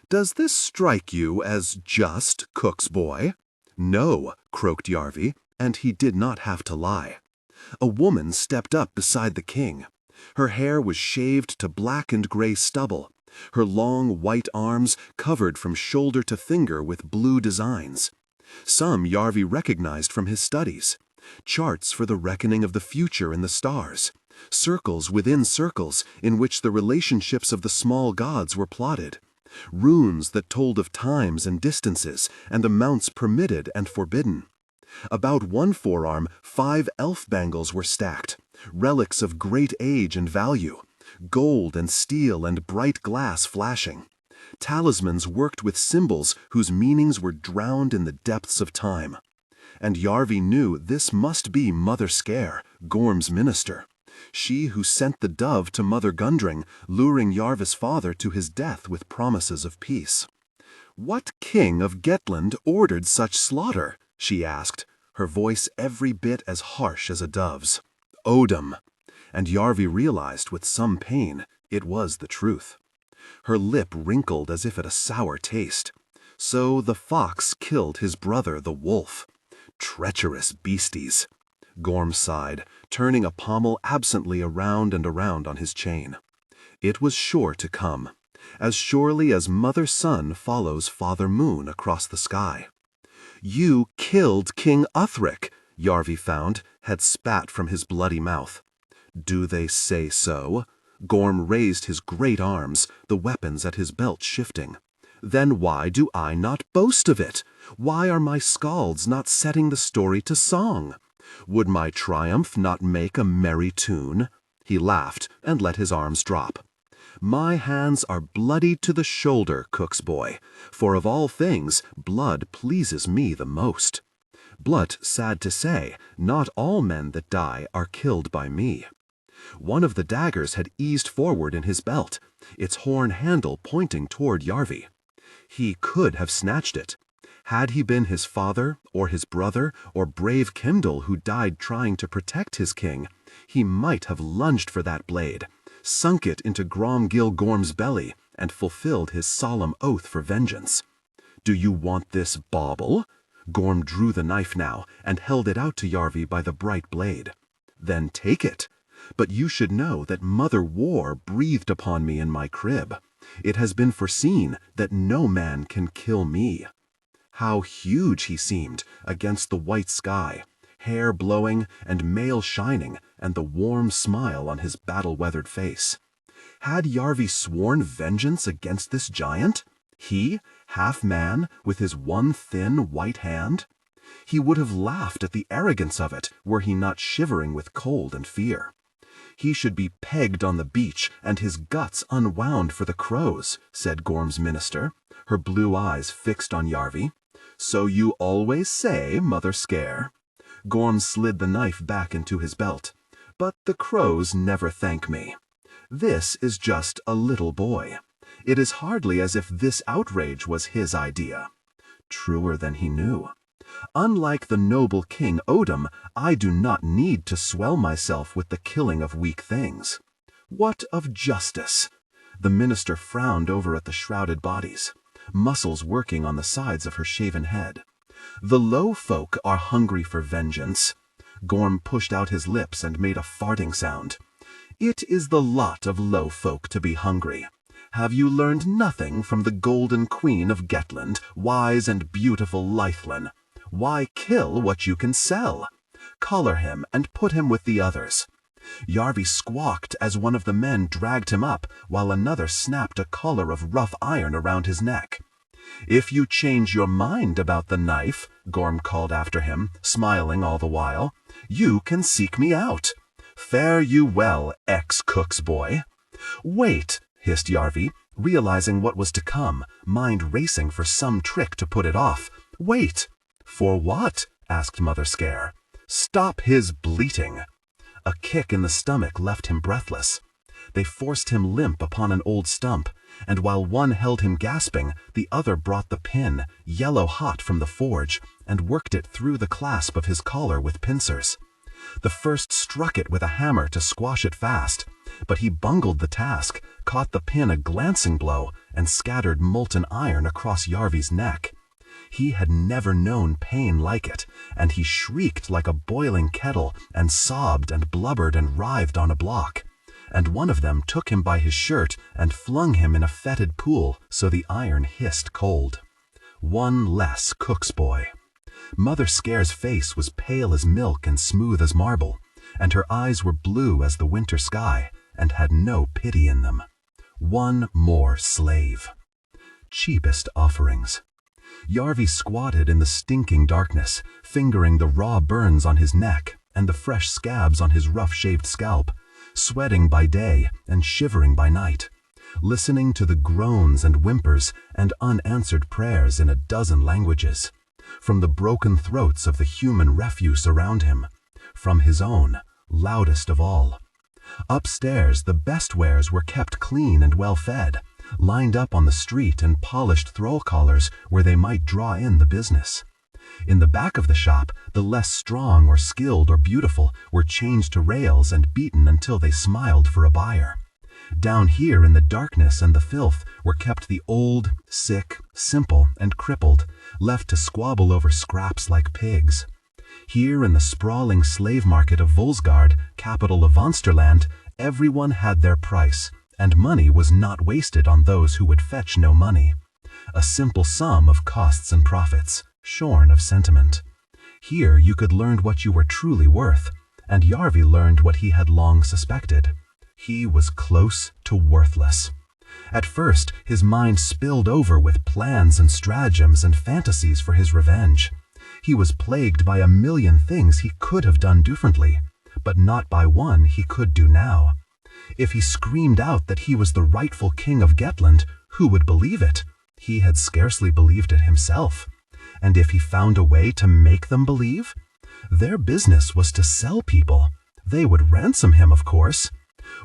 "Does this strike you as just, cook's boy?" "No," croaked Yarvi, and he did not have to lie. A woman stepped up beside the king. Her hair was shaved to black and gray stubble, her long white arms covered from shoulder to finger with blue designs. Some Yarvi recognized from his studies. Charts for the reckoning of the future in the stars, circles within circles in which the relationships of the small gods were plotted, runes that told of times and distances and amounts permitted and forbidden. About one forearm 5 elf bangles were stacked, relics of great age and value, gold and steel and bright glass flashing, talismans worked with symbols whose meanings were drowned in the depths of time. And Yarvi knew this must be Mother Scare, Gorm's minister, she who sent the dove to Mother Gundring, luring Yarvi's father to his death with promises of peace. "What king of Gettland ordered such slaughter?" she asked, her voice every bit as harsh as a dove's. "Odom." And Yarvi realized with some pain it was the truth. Her lip wrinkled as if at a sour taste. So the fox killed his brother the wolf. Treacherous beasties. Gorm sighed, turning a pommel absently around and around on his chain. It was sure to come, as surely as Mother Sun follows Father Moon across the sky. "You killed King Uthric," Yarvi found, had spat from his bloody mouth. "Do they say so?" Gorm raised his great arms, the weapons at his belt shifting. "Then why do I not boast of it? Why are my skalds not setting the story to song? Would my triumph not make a merry tune?" He laughed and let his arms drop. "My hands are bloody to the shoulder, cook's boy, for of all things blood pleases me the most. But, sad to say, not all men that die are killed by me." One of the daggers had eased forward in his belt, its horn handle pointing toward Yarvi. He could have snatched it. Had he been his father, or his brother, or brave Kindle who died trying to protect his king, he might have lunged for that blade, sunk it into Grom Gil Gorm's belly, and fulfilled his solemn oath for vengeance. "Do you want this bauble?" Gorm drew the knife now, and held it out to Yarvi by the bright blade. "Then take it.
But you should know that Mother War breathed upon me in my crib. It has been foreseen that no man can kill me." How huge he seemed against the white sky, hair blowing and mail shining, and the warm smile on his battle-weathered face. Had Yarvi sworn vengeance against this giant? He, half man, with his one thin white hand? He would have laughed at the arrogance of it were he not shivering with cold and fear. "He should be pegged on the beach and his guts unwound for the crows," said Gorm's minister, her blue eyes fixed on Yarvi. "So you always say, Mother Scare." Gorm slid the knife back into his belt. "But the crows never thank me. This is just a little boy. It is hardly as if this outrage was his idea." Truer than he knew. "Unlike the noble King Odom, I do not need to swell myself with the killing of weak things. What of justice?" The minister frowned over at the shrouded bodies, muscles working on the sides of her shaven head. "The low folk are hungry for vengeance." Gorm pushed out his lips and made a farting sound. "It is the lot of low folk to be hungry. Have you learned nothing from the golden queen of Gettland, wise and beautiful Leithlin? Why kill what you can sell? Collar him and put him with the others." Yarvi squawked as one of the men dragged him up, while another snapped a collar of rough iron around his neck. "If you change your mind about the knife," Gorm called after him, smiling all the while, "you can seek me out. Fare you well, ex-cook's boy." "Wait," hissed Yarvi, realizing what was to come, mind racing for some trick to put it off. "Wait." "For what?" asked Mother Scare. "Stop his bleating." A kick in the stomach left him breathless. They forced him limp upon an old stump, and while one held him gasping, the other brought the pin, yellow hot from the forge, and worked it through the clasp of his collar with pincers. The first struck it with a hammer to squash it fast, but he bungled the task, caught the pin a glancing blow, and scattered molten iron across Yarvi's neck. He had never known pain like it, and he shrieked like a boiling kettle and sobbed and blubbered and writhed on a block. And one of them took him by his shirt and flung him in a fetid pool so the iron hissed cold. One less cook's boy. Mother Scare's face was pale as milk and smooth as marble, and her eyes were blue as the winter sky and had no pity in them. One more slave. Cheapest offerings. Yarvi squatted in the stinking darkness, fingering the raw burns on his neck and the fresh scabs on his rough-shaved scalp, sweating by day and shivering by night, listening to the groans and whimpers and unanswered prayers in a dozen languages, from the broken throats of the human refuse around him, from his own, loudest of all. Upstairs, the best wares were kept clean and well-fed, lined up on the street in polished thrall collars where they might draw in the business. In the back of the shop, the less strong or skilled or beautiful were changed to rails and beaten until they smiled for a buyer. Down here in the darkness and the filth were kept the old, sick, simple, and crippled, left to squabble over scraps like pigs. Here in the sprawling slave market of Volsgard, capital of Vonsterland, everyone had their price, and money was not wasted on those who would fetch no money. A simple sum of costs and profits, shorn of sentiment. Here you could learn what you were truly worth, and Yarvi learned what he had long suspected. He was close to worthless. At first, his mind spilled over with plans and stratagems and fantasies for his revenge. He was plagued by a million things he could have done differently, but not by one he could do now. If he screamed out that he was the rightful king of Gettland, who would believe it? He had scarcely believed it himself. And if he found a way to make them believe? Their business was to sell people. They would ransom him, of course.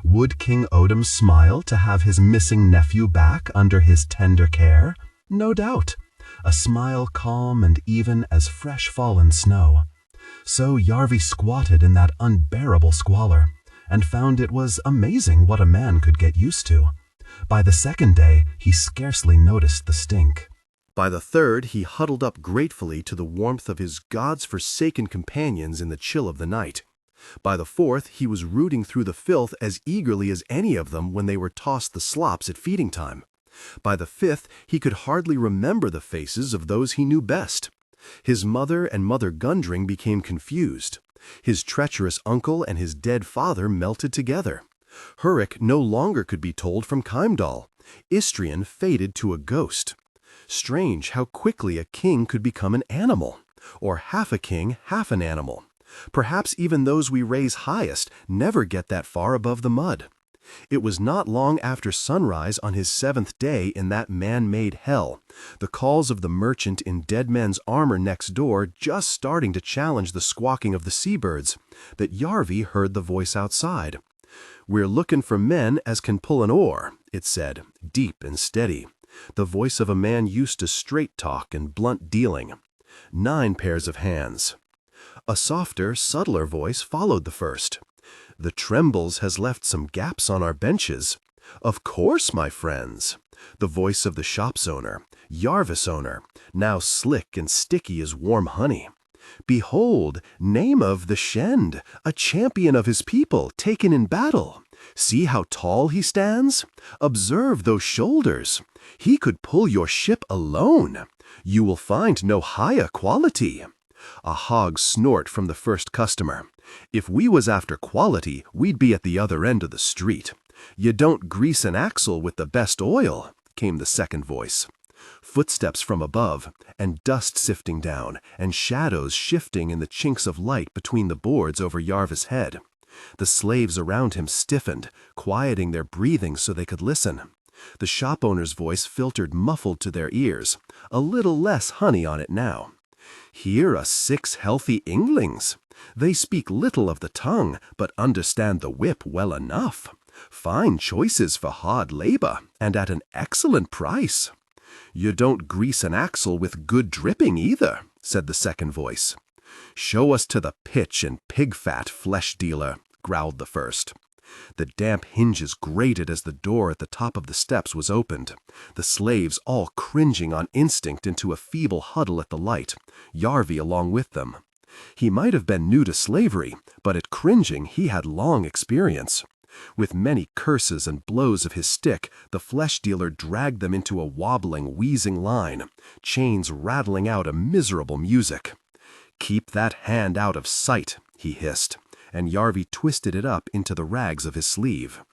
Would King Odom smile to have his missing nephew back under his tender care? No doubt. A smile calm and even as fresh fallen snow. So Yarvi squatted in that unbearable squalor, and found it was amazing what a man could get used to. By the second day, he scarcely noticed the stink.
By the third, he huddled up gratefully to the warmth of his gods-forsaken companions in the chill of the night. By the fourth, he was rooting through the filth as eagerly as any of them when they were tossed the slops at feeding time. By the fifth, he could hardly remember the faces of those he knew best. His mother and Mother Gundring became confused. His treacherous uncle and his dead father melted together. Hurrick no longer could be told from Keimdall. Istrian faded to a ghost. Strange how quickly a king could become an animal, or half a king, half an animal. Perhaps even those we raise highest never get that far above the mud. It was not long after sunrise on his 7th day in that man-made hell, the calls of the merchant in dead men's armor next door just starting to challenge the squawking of the seabirds, that Yarvi heard the voice outside. "We're looking for men as can pull an oar," it said, deep and steady, the voice of a man used to straight talk and blunt dealing. 9 pairs of hands. A softer, subtler voice followed the first. "The Trembles has left some gaps on our benches." "Of course, my friends." The voice of the shop's owner, Yarvis owner, now slick and sticky as warm honey. "Behold, name of the Shend, a champion of his people, taken in battle. See how tall he stands? Observe those shoulders. He could pull your ship alone. You will find no higher quality." A hog snort from the first customer. "If we was after quality, we'd be at the other end of the street. You don't grease an axle with the best oil," came the second voice. Footsteps from above, and dust sifting down, and shadows shifting in the chinks of light between the boards over Yarvis' head. The slaves around him stiffened, quieting their breathing so they could listen. The shop owner's voice filtered muffled to their ears, a little less honey on it now. "Here are 6 healthy Inglings. They speak little of the tongue, but understand the whip well enough. Fine choices for hard labor, and at an excellent price." "You don't grease an axle with good dripping either," said the second voice. "Show us to the pitch and pig fat, flesh dealer," growled the first. The damp hinges grated as the door at the top of the steps was opened, the slaves all cringing on instinct into a feeble huddle at the light, Yarvi along with them. He might have been new to slavery, but at cringing he had long experience. With many curses and blows of his stick, the flesh dealer dragged them into a wobbling, wheezing line, chains rattling out a miserable music. "Keep that hand out of sight," he hissed, and Yarvi twisted it up into the rags of his sleeve.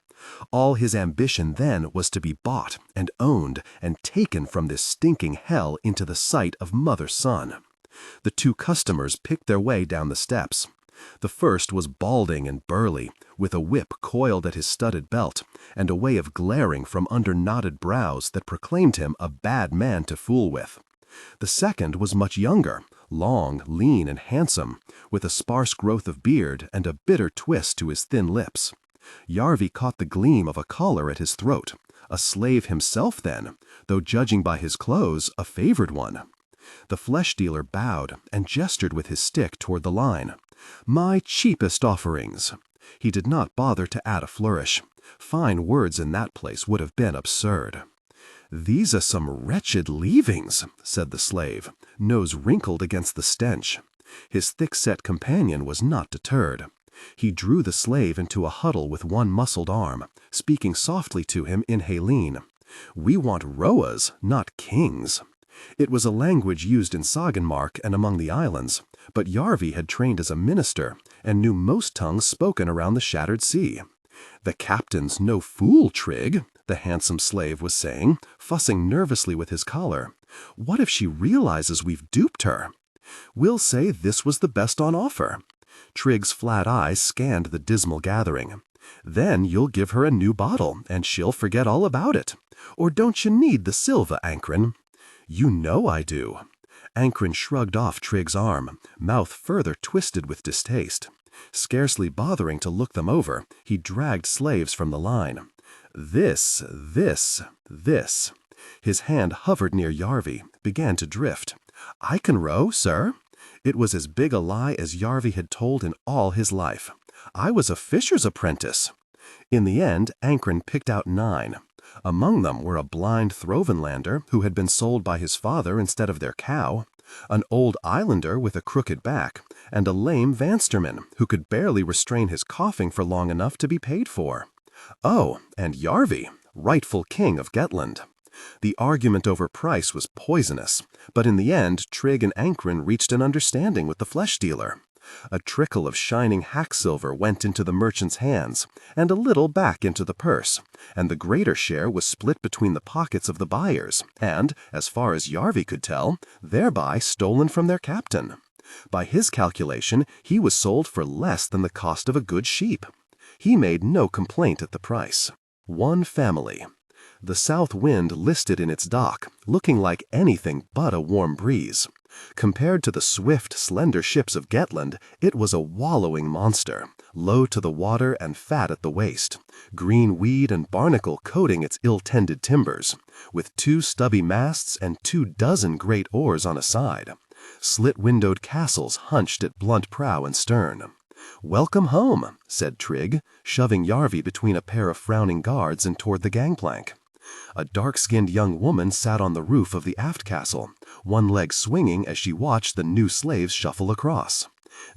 All his ambition then was to be bought and owned and taken from this stinking hell into the sight of mother-son. The 2 customers picked their way down the steps. The first was balding and burly, with a whip coiled at his studded belt, and a way of glaring from under knotted brows that proclaimed him a bad man to fool with. The second was much younger, long, lean, and handsome, with a sparse growth of beard and a bitter twist to his thin lips. Yarvi caught the gleam of a collar at his throat, a slave himself then, though judging by his clothes, a favored one. The flesh dealer bowed and gestured with his stick toward the line. "My cheapest offerings." He did not bother to add a flourish. Fine words in that place would have been absurd. "These are some wretched leavings," said the slave, nose wrinkled against the stench. His thick-set companion was not deterred. He drew the slave into a huddle with one muscled arm, speaking softly to him in Helene. "We want Roas, not kings." It was a language used in Sagenmark and among the islands, but Yarvi had trained as a minister and knew most tongues spoken around the Shattered Sea. "The captain's no fool, Trig," the handsome slave was saying, fussing nervously with his collar. "What if she realizes we've duped her? We'll say this was the best on offer." Trig's flat eyes scanned the dismal gathering. "Then you'll give her a new bottle, and she'll forget all about it. Or don't you need the silver, Ankren?" "You know I do." Ankren shrugged off Trig's arm, mouth further twisted with distaste. Scarcely bothering to look them over, he dragged slaves from the line. "This. His hand hovered near Yarvi, began to drift. "I can row, sir." It was as big a lie as Yarvi had told in all his life. "I was a fisher's apprentice." In the end, Ankren picked out 9. Among them were a blind Throvenlander who had been sold by his father instead of their cow,
an old islander with a crooked back, and a lame Vansterman who could barely restrain his coughing for long enough to be paid for. Oh, and Yarvi, rightful king of Gettland. The argument over price was poisonous, but in the end Trigg and Ankren reached an understanding with the flesh dealer. A trickle of shining hack silver went into the merchant's hands, and a little back into the purse, and the greater share was split between the pockets of the buyers, and, as far as Yarvi could tell, thereby stolen from their captain. By his calculation, he was sold for less than the cost of a good sheep. He made no complaint at the price. One family. The south wind listed in its dock, looking like anything but a warm breeze. Compared to the swift, slender ships of Gettland, it was a wallowing monster, low to the water and fat at the waist, green weed and barnacle coating its ill-tended timbers, with 2 stubby masts and 24 great oars on a side. Slit-windowed castles hunched at blunt prow and stern. "Welcome home," said Trigg, shoving Yarvi between a pair of frowning guards and toward the gangplank. A dark-skinned young woman sat on the roof of the aft castle, one leg swinging as she watched the new slaves shuffle across.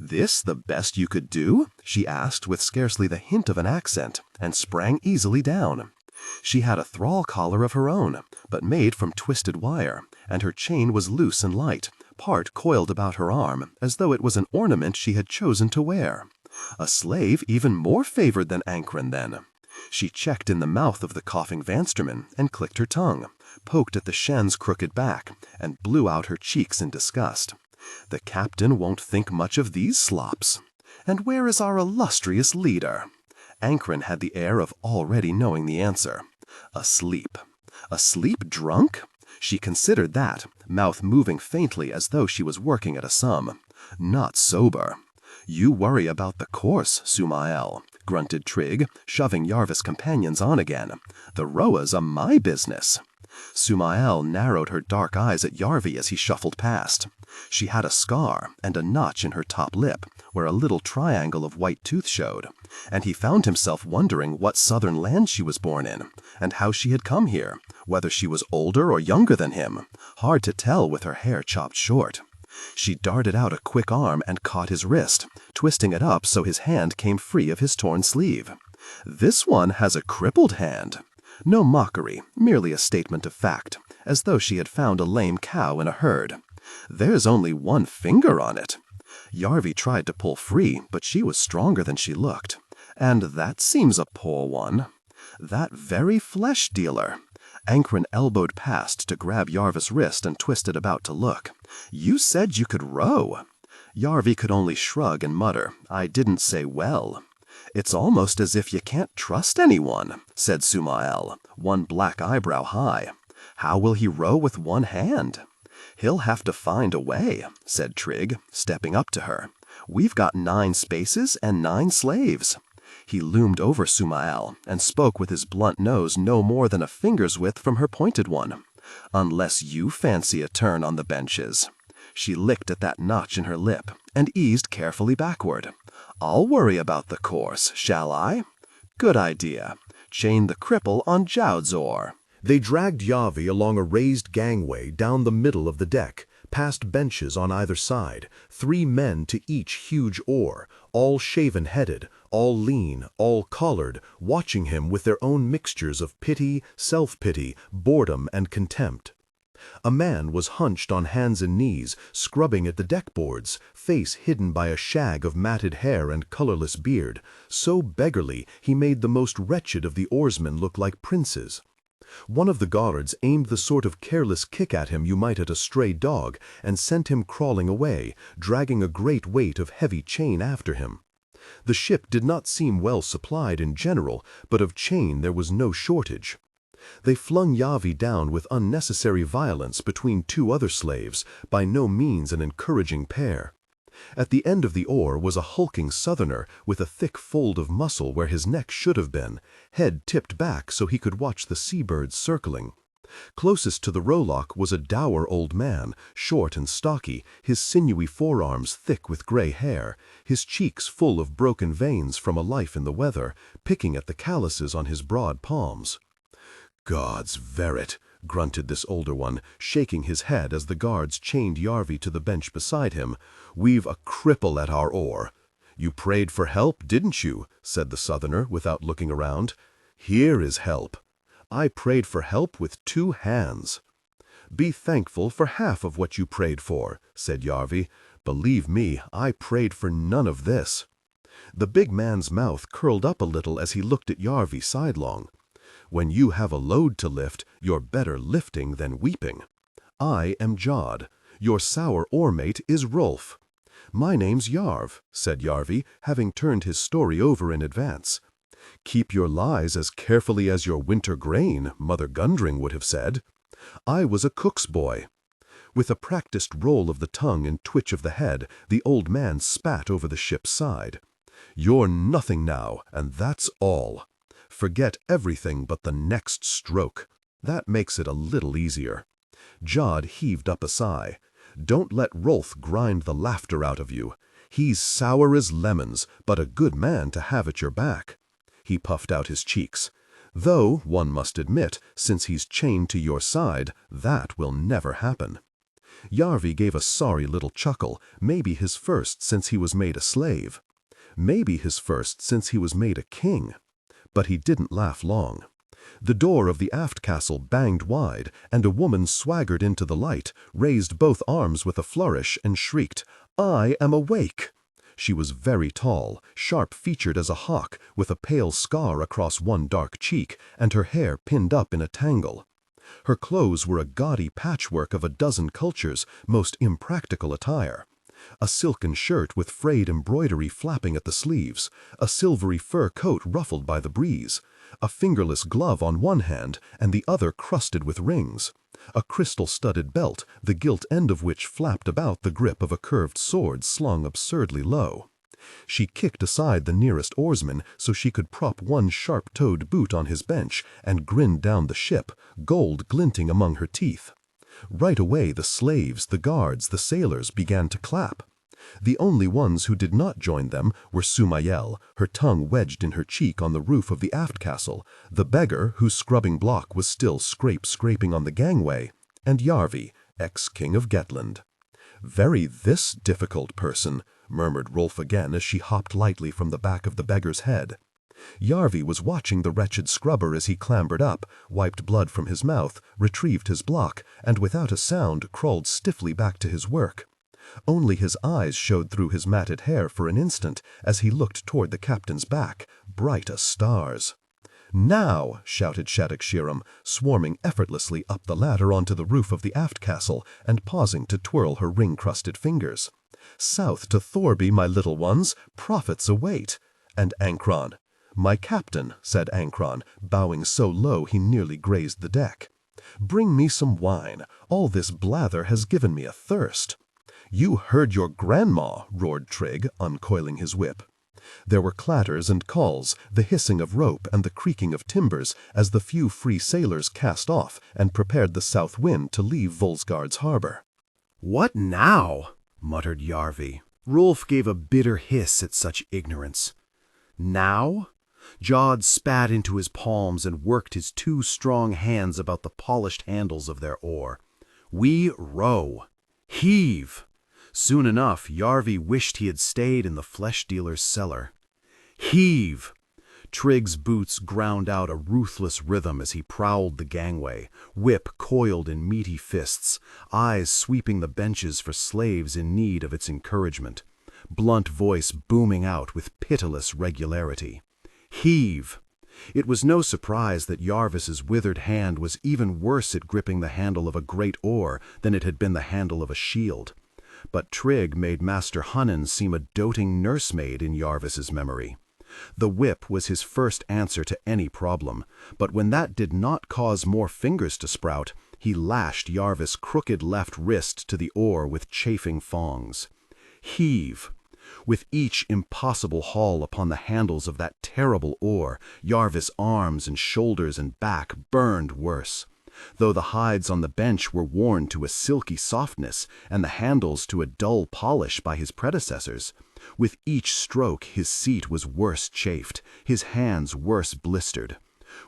"This the best you could do?" she asked with scarcely the hint of an accent, and sprang easily down. She had a thrall collar of her own, but made from twisted wire, and her chain was loose and light, part coiled about her arm, as though it was an ornament she had chosen to wear. A slave even more favored than Ankren, then. She checked in the mouth of the coughing Vansterman and clicked her tongue, poked at the Shen's crooked back, and blew out her cheeks in disgust. "The captain won't think much of these slops. And where is our illustrious leader?" Ankren had the air of already knowing the answer. Asleep. Asleep drunk? She considered that, mouth moving faintly as though she was working at a sum. Not sober. "You worry about the course, Sumael," grunted Trigg, shoving Yarvis' companions on again. "The rowers are my business." Sumael narrowed her dark eyes at Yarvi as he shuffled past. She had a scar and a notch in her top lip, where a little triangle of white tooth showed, and he found himself wondering what southern land she was born in, and how she had come here, whether she was older or younger than him, hard to tell with her hair chopped short. She darted out a quick arm and caught his wrist, twisting it up so his hand came free of his torn sleeve. "This one has a crippled hand." No mockery, merely a statement of fact, as though she had found a lame cow in a herd. "There's only one finger on it." Yarvi tried to pull free, but she was stronger than she looked. "And that seems a poor one." "That very flesh dealer." Ankren elbowed past to grab Yarvis' wrist and twist it about to look. "You said you could row." Yarvi could only shrug and mutter, "I didn't say well." "It's almost as if you can't trust anyone," said Sumael, one black eyebrow high. "How will he row with one hand?" "He'll have to find a way," said Trigg, stepping up to her. "We've got 9 spaces and 9 slaves." He loomed over Sumael and spoke with his blunt nose no more than a finger's width from her pointed one. "Unless you fancy a turn on the benches." She licked at that notch in her lip and eased carefully backward. "I'll worry about the course, shall I?" "Good idea. Chain the cripple on Jowd's oar."
They dragged Yarvi along a raised gangway down the middle of the deck, past benches on either side, 3 men to each huge oar, all shaven-headed, all lean, all collared, watching him with their own mixtures of pity, self-pity, boredom, and contempt. A man was hunched on hands and knees, scrubbing at the deckboards, face hidden by a shag of matted hair and colorless beard, so beggarly he made the most wretched of the oarsmen look like princes. One of the guards aimed the sort of careless kick at him you might at a stray dog, and sent him crawling away, dragging a great weight of heavy chain after him. The ship did not seem well supplied in general, but of chain there was no shortage. They flung Yarvi down with unnecessary violence between 2 other slaves, by no means an encouraging pair. At the end of the oar was a hulking southerner with a thick fold of muscle where his neck should have been, head tipped back so he could watch the seabirds circling. Closest to the rowlock was a dour old man, short and stocky, his sinewy forearms thick with gray hair, his cheeks full of broken veins from a life in the weather, picking at the calluses on his broad palms. "God's verret,"
grunted this older one, shaking his head as the guards chained Yarvi to the bench beside him. "We've a cripple at our oar." "You prayed for help, didn't you?" said the southerner, without looking around. "Here is help." "I prayed for help with 2 hands." "Be thankful for half of what you prayed for," said Yarvi. "Believe me, I prayed for none of this." The big man's mouth curled up a little as he looked at Yarvi sidelong. "When you have a load to lift, you're better lifting than weeping. I am Jod. Your sour oar-mate is Rolf." "My name's Yarv," said Yarvi, having turned his story over in advance. "Keep your lies as carefully as your winter grain," Mother Gundring would have said. "I was a cook's boy." With a practiced roll of the tongue and twitch of the head, the old man spat over the ship's side. "You're nothing now, and that's all. Forget everything but the next stroke. That makes it a little easier." Jod heaved up a sigh. "Don't let Rolf grind the laughter out of you. He's sour as lemons, but a good man to have at your back." He puffed out his cheeks. "Though, one must admit, since he's chained to your side, that will never happen." Yarvi gave a sorry little chuckle, maybe his first since he was made a slave. Maybe his first since he was made a king. But he didn't laugh long. The door of the aft castle banged wide, and a woman swaggered into the light, raised both arms with a flourish, and shrieked, "I am awake!" She was very tall, sharp-featured as a hawk, with a pale scar across one dark cheek, and her hair pinned up in a tangle. Her clothes were a gaudy patchwork of a dozen cultures, most impractical attire. A silken shirt with frayed embroidery flapping at the sleeves, a silvery fur coat ruffled by the breeze, a fingerless glove on one hand and the other crusted with rings, a crystal-studded belt, the gilt end of which flapped about the grip of a curved sword slung absurdly low. She kicked aside the nearest oarsman so she could prop one sharp-toed boot on his bench and grinned down the ship, gold glinting among her teeth. Right away the slaves, the guards, the sailors began to clap. The only ones who did not join them were Sumayel, her tongue wedged in her cheek on the roof of the aft castle, the beggar whose scrubbing block was still scraping on the gangway, and Yarvi, ex-king of Gettland. "Very this difficult person," murmured Rolf again as she hopped lightly from the back of the beggar's head. Yarvi was watching the wretched scrubber as he clambered up, wiped blood from his mouth, retrieved his block, and without a sound crawled stiffly back to his work. Only his eyes showed through his matted hair for an instant as he looked toward the captain's back, bright as stars. "Now!" shouted Shattuck Sheeram, swarming effortlessly up the ladder onto the roof of the aft castle and pausing to twirl her ring-crusted fingers. "South to Thorby, my little ones, profits await. And Ankron." "My captain," said Ankron, bowing so low he nearly grazed the deck. "Bring me some wine. All this blather has given me a thirst." "You heard your grandma," roared Trigg, uncoiling his whip. There were clatters and calls, the hissing of rope and the creaking of timbers as the few free sailors cast off and prepared the south wind to leave Volsgard's harbor.
"What now?" muttered Yarvi. Rolf gave a bitter hiss at such ignorance. "Now?" Jod spat into his palms and worked his 2 strong hands about the polished handles of their oar. "We row. Heave!" Soon enough, Yarvi wished he had stayed in the flesh-dealer's cellar. "Heave!" Trigg's boots ground out a ruthless rhythm as he prowled the gangway, whip coiled in meaty fists, eyes sweeping the benches for slaves in need of its encouragement, blunt voice booming out with pitiless regularity. "Heave!" It was no surprise that Yarvis's withered hand was even worse at gripping the handle of a great oar than it had been the handle of a shield. But Trigg made Master Hunnan seem a doting nursemaid in Yarvis's memory. The whip was his first answer to any problem, but when that did not cause more fingers to sprout, he lashed Yarvis' crooked left wrist to the oar with chafing thongs. Heave! With each impossible haul upon the handles of that terrible oar, Yarvis' arms and shoulders and back burned worse. Though the hides on the bench were worn to a silky softness and the handles to a dull polish by his predecessors, with each stroke his seat was worse chafed, his hands worse blistered.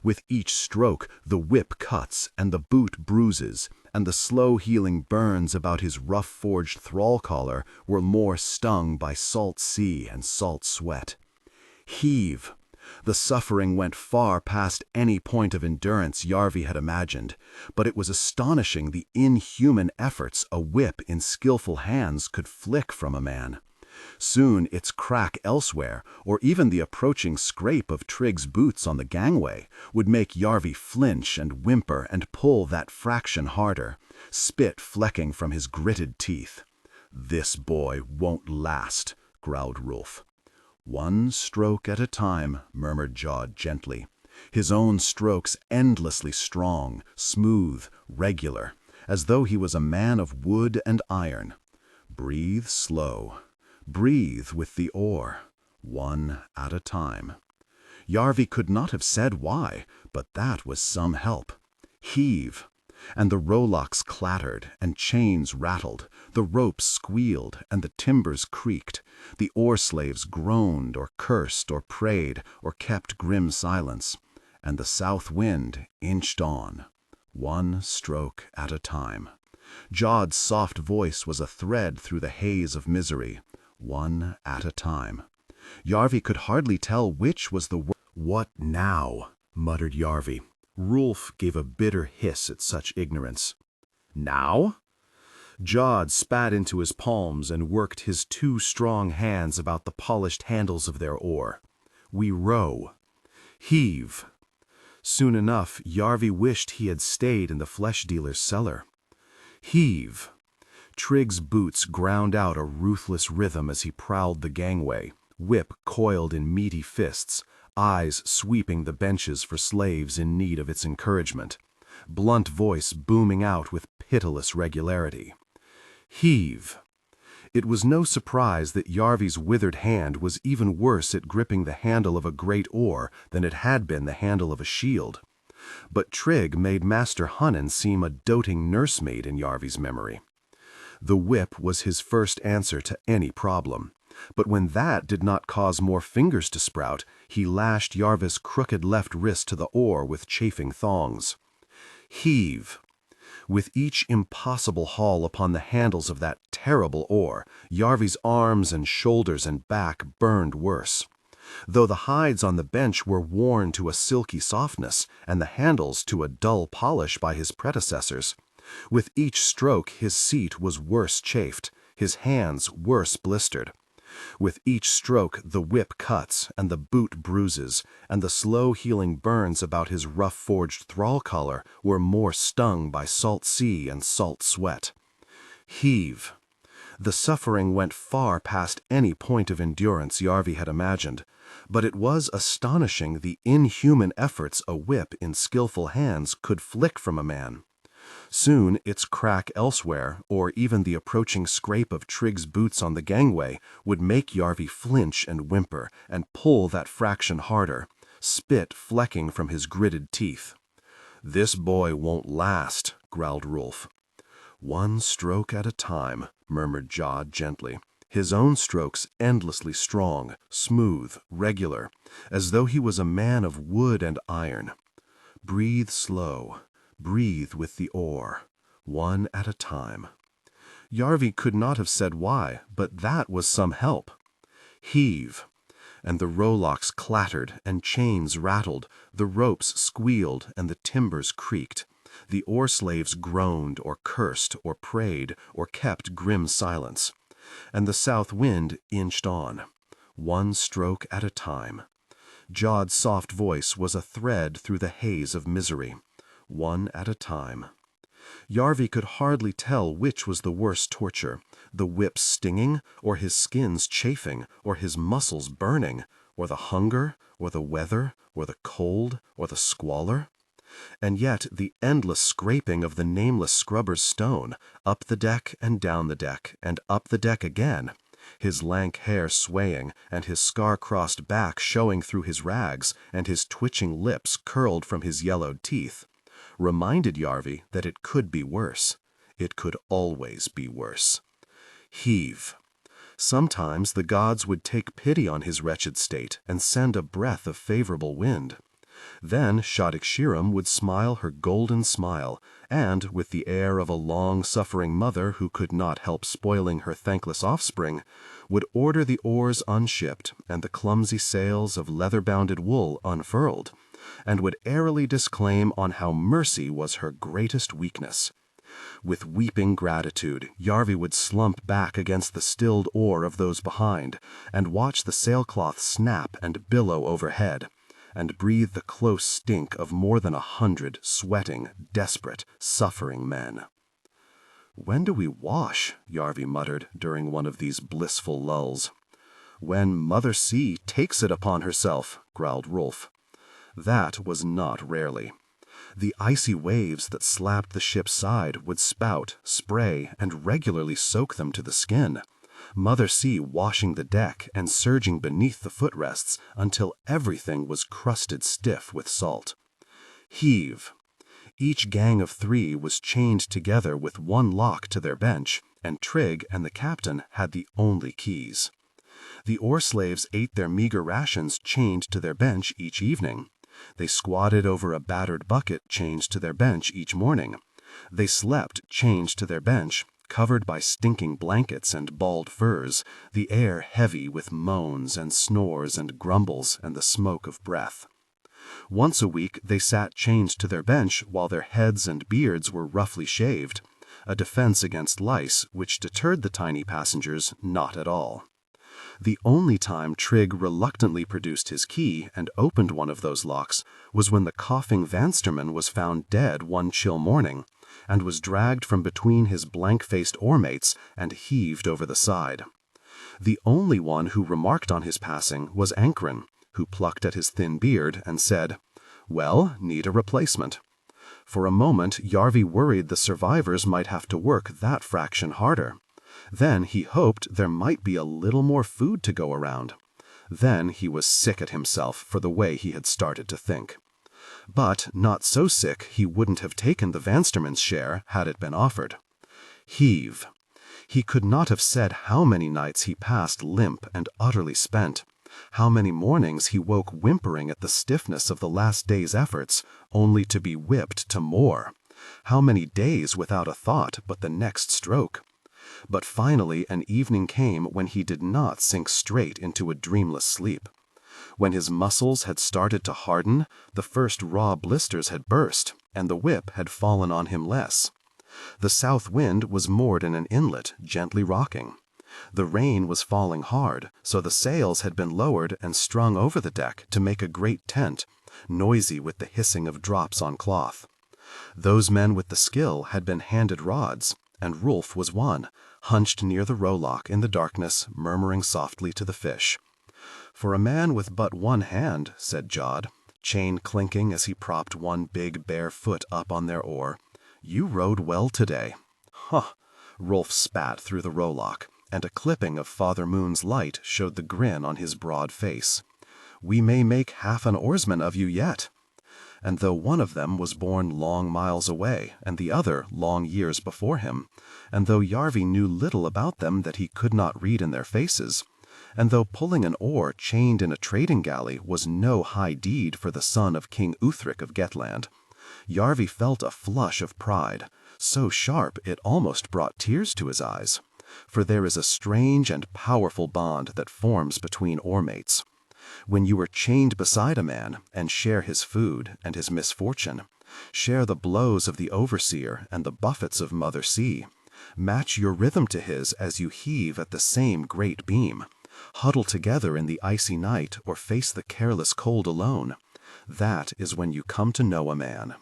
With each stroke, the whip cuts and the boot bruises, and the slow healing burns about his rough-forged thrall collar were more stung by salt sea and salt sweat. Heave! The suffering went far past any point of endurance Yarvi had imagined, but it was astonishing the inhuman efforts a whip in skillful hands could flick from a man. Soon its crack elsewhere, or even the approaching scrape of Trigg's boots on the gangway, would make Yarvi flinch and whimper and pull that fraction harder, spit flecking from his gritted teeth. "This boy won't last," growled Rolf. "One stroke at a time," murmured Jod gently, his own strokes endlessly strong, smooth, regular, as though he was a man of wood and iron. "Breathe slow. Breathe with the oar, one at a time." Yarvi could not have said why, but that was some help. Heave! And the rowlocks clattered, and chains rattled, the ropes squealed, and the timbers creaked, the oar-slaves groaned or cursed or prayed or kept grim silence, and the south wind inched on, one stroke at a time. Jod's soft voice was a thread through the haze of misery, one at a time. Yarvi could hardly tell which was the "What now?" muttered Yarvi. Rolf gave a bitter hiss at such ignorance. "Now?" Jod spat into his palms and worked his two strong hands about the polished handles of their oar. "We row. Heave." Soon enough, Yarvi wished he had stayed in the flesh-dealer's cellar. Heave! Trigg's boots ground out a ruthless rhythm as he prowled the gangway, whip coiled in meaty fists, eyes sweeping the benches for slaves in need of its encouragement, blunt voice booming out with pitiless regularity. Heave! It was no surprise that Yarvi's withered hand was even worse at gripping the handle of a great oar than it had been the handle of a shield. But Trigg made Master Hunnan seem a doting nursemaid in Yarvi's memory. The whip was his first answer to any problem, but when that did not cause more fingers to sprout, he lashed Yarvi's crooked left wrist to the oar with chafing thongs. Heave! With each impossible haul upon the handles of that terrible oar, Yarvi's arms and shoulders and back burned worse. Though the hides on the bench were worn to a silky softness, and the handles to a dull polish by his predecessors, with each stroke his seat was worse chafed, his hands worse blistered. With each stroke the whip cuts, and the boot bruises, and the slow-healing burns about his rough-forged thrall collar were more stung by salt sea and salt sweat. Heave! The suffering went far past any point of endurance Yarvi had imagined, but it was astonishing the inhuman efforts a whip in skillful hands could flick from a man. Soon its crack elsewhere, or even the approaching scrape of Trigg's boots on the gangway, would make Yarvi flinch and whimper and pull that fraction harder, spit flecking from his gritted teeth. "This boy won't last," growled Rolf. "One stroke at a time," murmured Jod gently, his own strokes endlessly strong, smooth, regular, as though he was a man of wood and iron. "Breathe slow. Breathe with the oar, one at a time." Yarvi could not have said why, but that was some help. Heave! And the rowlocks clattered, and chains rattled, the ropes squealed, and the timbers creaked. The oar-slaves groaned, or cursed, or prayed, or kept grim silence. And the south wind inched on, one stroke at a time. Jod's soft voice was a thread through the haze of misery. One at a time. Yarvi could hardly tell which was the worse torture, the whip stinging, or his skins chafing, or his muscles burning, or the hunger, or the weather, or the cold, or the squalor. And yet the endless scraping of the nameless scrubber's stone, up the deck and down the deck, and up the deck again, his lank hair swaying, and his scar-crossed back showing through his rags, and his twitching lips curled from his yellowed teeth, reminded Yarvi that it could be worse. It could always be worse. Heave! Sometimes the gods would take pity on his wretched state and send a breath of favorable wind. Then Shadix would smile her golden smile, and, with the air of a long-suffering mother who could not help spoiling her thankless offspring, would order the oars unshipped and the clumsy sails of leather-bounded wool unfurled, and would airily disclaim on how mercy was her greatest weakness. With weeping gratitude, Yarvi would slump back against the stilled oar of those behind, and watch the sailcloth snap and billow overhead, and breathe the close stink of more than 100 sweating, desperate, suffering men. "When do we wash?" Yarvi muttered during one of these blissful lulls. "When Mother Sea takes it upon herself," growled Rolf. That was not rarely. The icy waves that slapped the ship's side would spout, spray, and regularly soak them to the skin, Mother Sea washing the deck and surging beneath the footrests until everything was crusted stiff with salt. Heave! Each gang of 3 was chained together with one lock to their bench, and Trigg and the captain had the only keys. The oar slaves ate their meager rations chained to their bench each evening. They squatted over a battered bucket chained to their bench each morning. They slept chained to their bench, covered by stinking blankets and balled furs, the air heavy with moans and snores and grumbles and the smoke of breath. Once a week they sat chained to their bench while their heads and beards were roughly shaved, a defense against lice which deterred the tiny passengers not at all. The only time Trigg reluctantly produced his key and opened one of those locks was when the coughing Vansterman was found dead one chill morning, and was dragged from between his blank-faced oarmates and heaved over the side. The only one who remarked on his passing was Ankren, who plucked at his thin beard and said, "Well, need a replacement." For a moment Yarvi worried the survivors might have to work that fraction harder. Then he hoped there might be a little more food to go around. Then he was sick at himself for the way he had started to think. But not so sick he wouldn't have taken the Vansterman's share had it been offered. Heave! He could not have said how many nights he passed limp and utterly spent, how many mornings he woke whimpering at the stiffness of the last day's efforts, only to be whipped to more, how many days without a thought but the next stroke. But finally an evening came when he did not sink straight into a dreamless sleep. When his muscles had started to harden, the first raw blisters had burst, and the whip had fallen on him less. The south wind was moored in an inlet, gently rocking. The rain was falling hard, so the sails had been lowered and strung over the deck to make a great tent, noisy with the hissing of drops on cloth. Those men with the skill had been handed rods, and Rolf was one, hunched near the rowlock in the darkness, murmuring softly to the fish. "For a man with but one hand," said Jod, chain clinking as he propped one big bare foot up on their oar, "you rowed well today." "Huh!" Rolf spat through the rowlock, and a clipping of Father Moon's light showed the grin on his broad face. "We may make half an oarsman of you yet." And though one of them was born long miles away, and the other long years before him, and though Yarvi knew little about them that he could not read in their faces, and though pulling an oar chained in a trading galley was no high deed for the son of King Uthric of Gettland, Yarvi felt a flush of pride, so sharp it almost brought tears to his eyes, for there is a strange and powerful bond that forms between oarmates. When you are chained beside a man and share his food and his misfortune, share the blows of the overseer and the buffets of Mother Sea, match your rhythm to his as you heave at the same great beam, huddle together in the icy night or face the careless cold alone, that is when you come to know a man.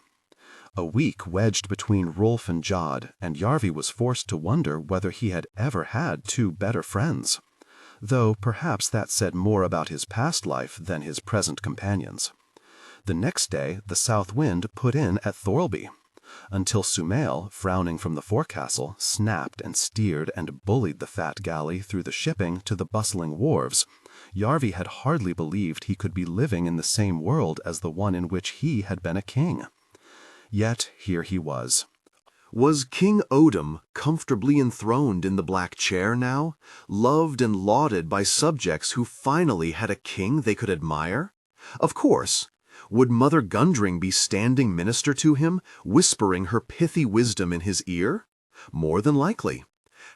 A week wedged between Rolf and Jod, and Yarvi was forced to wonder whether he had ever had 2 better friends, though perhaps that said more about his past life than his present companions. The next day the south wind put in at Thorlby, until Sumail, frowning from the forecastle, snapped and steered and bullied the fat galley through the shipping to the bustling wharves. Yarvi had hardly believed he could be living in the same world as the one in which he had been a king. Yet here he was.
Was King Odom comfortably enthroned in the Black Chair now, loved and lauded by subjects who finally had a king they could admire? Of course, Would Mother Gundring be standing minister to him, whispering her pithy wisdom in his ear? More than likely.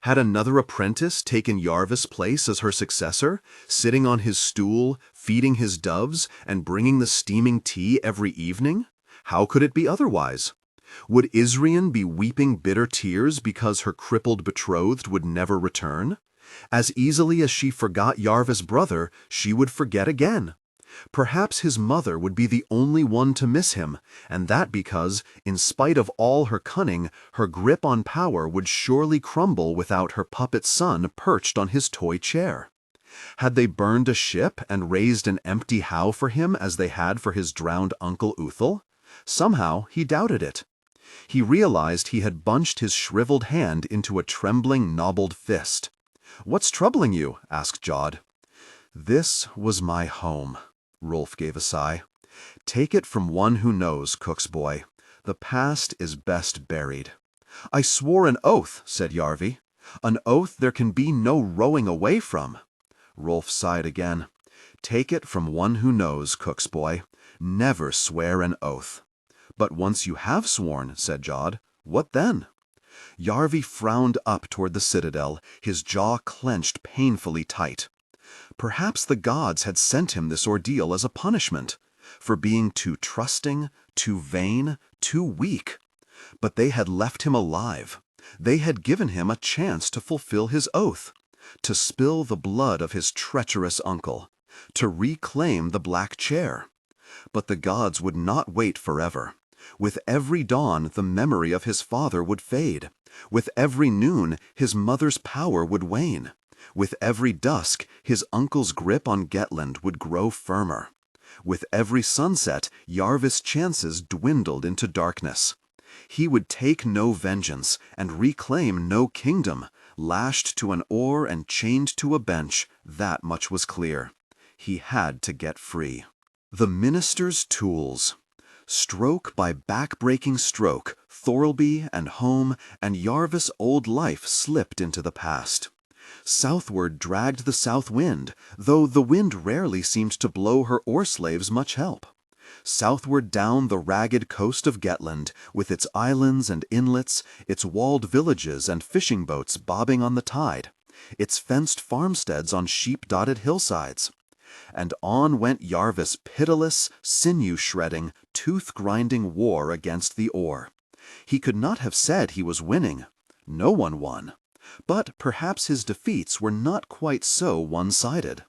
Had another apprentice taken Yarvis' place as her successor, sitting on his stool, feeding his doves, and bringing the steaming tea every evening? How could it be otherwise? Would Isrian be weeping bitter tears because her crippled betrothed would never return? As easily as she forgot Yarvis' brother, she would forget again. Perhaps his mother would be the only one to miss him, and that because, in spite of all her cunning, her grip on power would surely crumble without her puppet son perched on his toy chair. Had they burned a ship and raised an empty howe for him as they had for his drowned uncle Uthal? Somehow he doubted it. He realized he had bunched his shriveled hand into a trembling, knobbled fist. "What's troubling you?" asked Jod. "This was my home." Rolf gave a sigh. "Take it from one who knows, cook's boy. The past is best buried." "I swore an oath," said Yarvi. "An oath there can be no rowing away from." Rolf sighed again. "Take it from one who knows, cook's boy. Never swear an oath." "But once you have sworn," said Jod, "what then?" Yarvi frowned up toward the citadel, his jaw clenched painfully tight. Perhaps the gods had sent him this ordeal as a punishment, for being too trusting, too vain, too weak. But they had left him alive. They had given him a chance to fulfill his oath, to spill the blood of his treacherous uncle, to reclaim the Black Chair. But the gods would not wait forever. With every dawn, the memory of his father would fade. With every noon, his mother's power would wane. With every dusk, his uncle's grip on Gettland would grow firmer. With every sunset, Yarvis' chances dwindled into darkness. He would take no vengeance and reclaim no kingdom, lashed to an oar and chained to a bench, that much was clear. He had to get free. The minister's tools. Stroke by back-breaking stroke, Thorlby and home and Yarvis' old life slipped into the past. Southward dragged the south wind, though the wind rarely seemed to blow her oar-slaves much help. Southward down the ragged coast of Gettland, with its islands and inlets, its walled villages and fishing boats bobbing on the tide, its fenced farmsteads on sheep-dotted hillsides. And on went Yarvis' pitiless, sinew-shredding, tooth-grinding war against the oar. He could not have said he was winning. No one won. But perhaps his defeats were not quite so one-sided.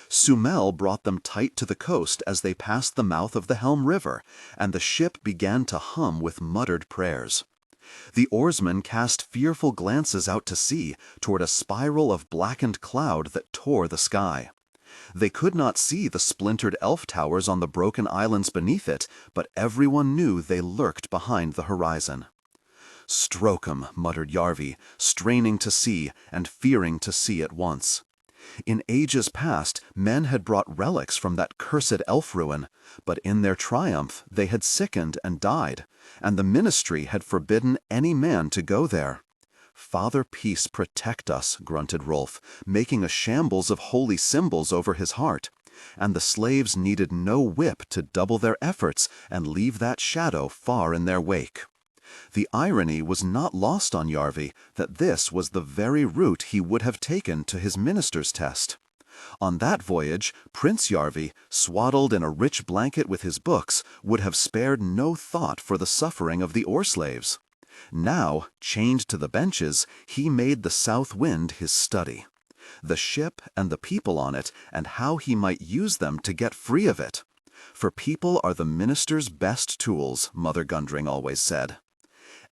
Sumel brought them tight to the coast as they passed the mouth of the Helm River, and the ship began to hum with muttered prayers. The oarsmen cast fearful glances out to sea, toward a spiral of blackened cloud that tore the sky. They could not see the splintered elf towers on the broken islands beneath it, but everyone knew they lurked behind the horizon. "Stroke 'em," muttered Yarvi, straining to see and fearing to see at once. In ages past, men had brought relics from that cursed elf ruin, but in their triumph they had sickened and died, and the ministry had forbidden any man to go there. "Father Peace protect us," grunted Rolf, making a shambles of holy symbols over his heart, and the slaves needed no whip to double their efforts and leave that shadow far in their wake. The irony was not lost on Yarvi that this was the very route he would have taken to his minister's test. On that voyage, Prince Yarvi, swaddled in a rich blanket with his books, would have spared no thought for the suffering of the oar-slaves. Now, chained to the benches, he made the south wind his study. The ship and the people on it, and how he might use them to get free of it. For people are the minister's best tools, Mother Gundring always said.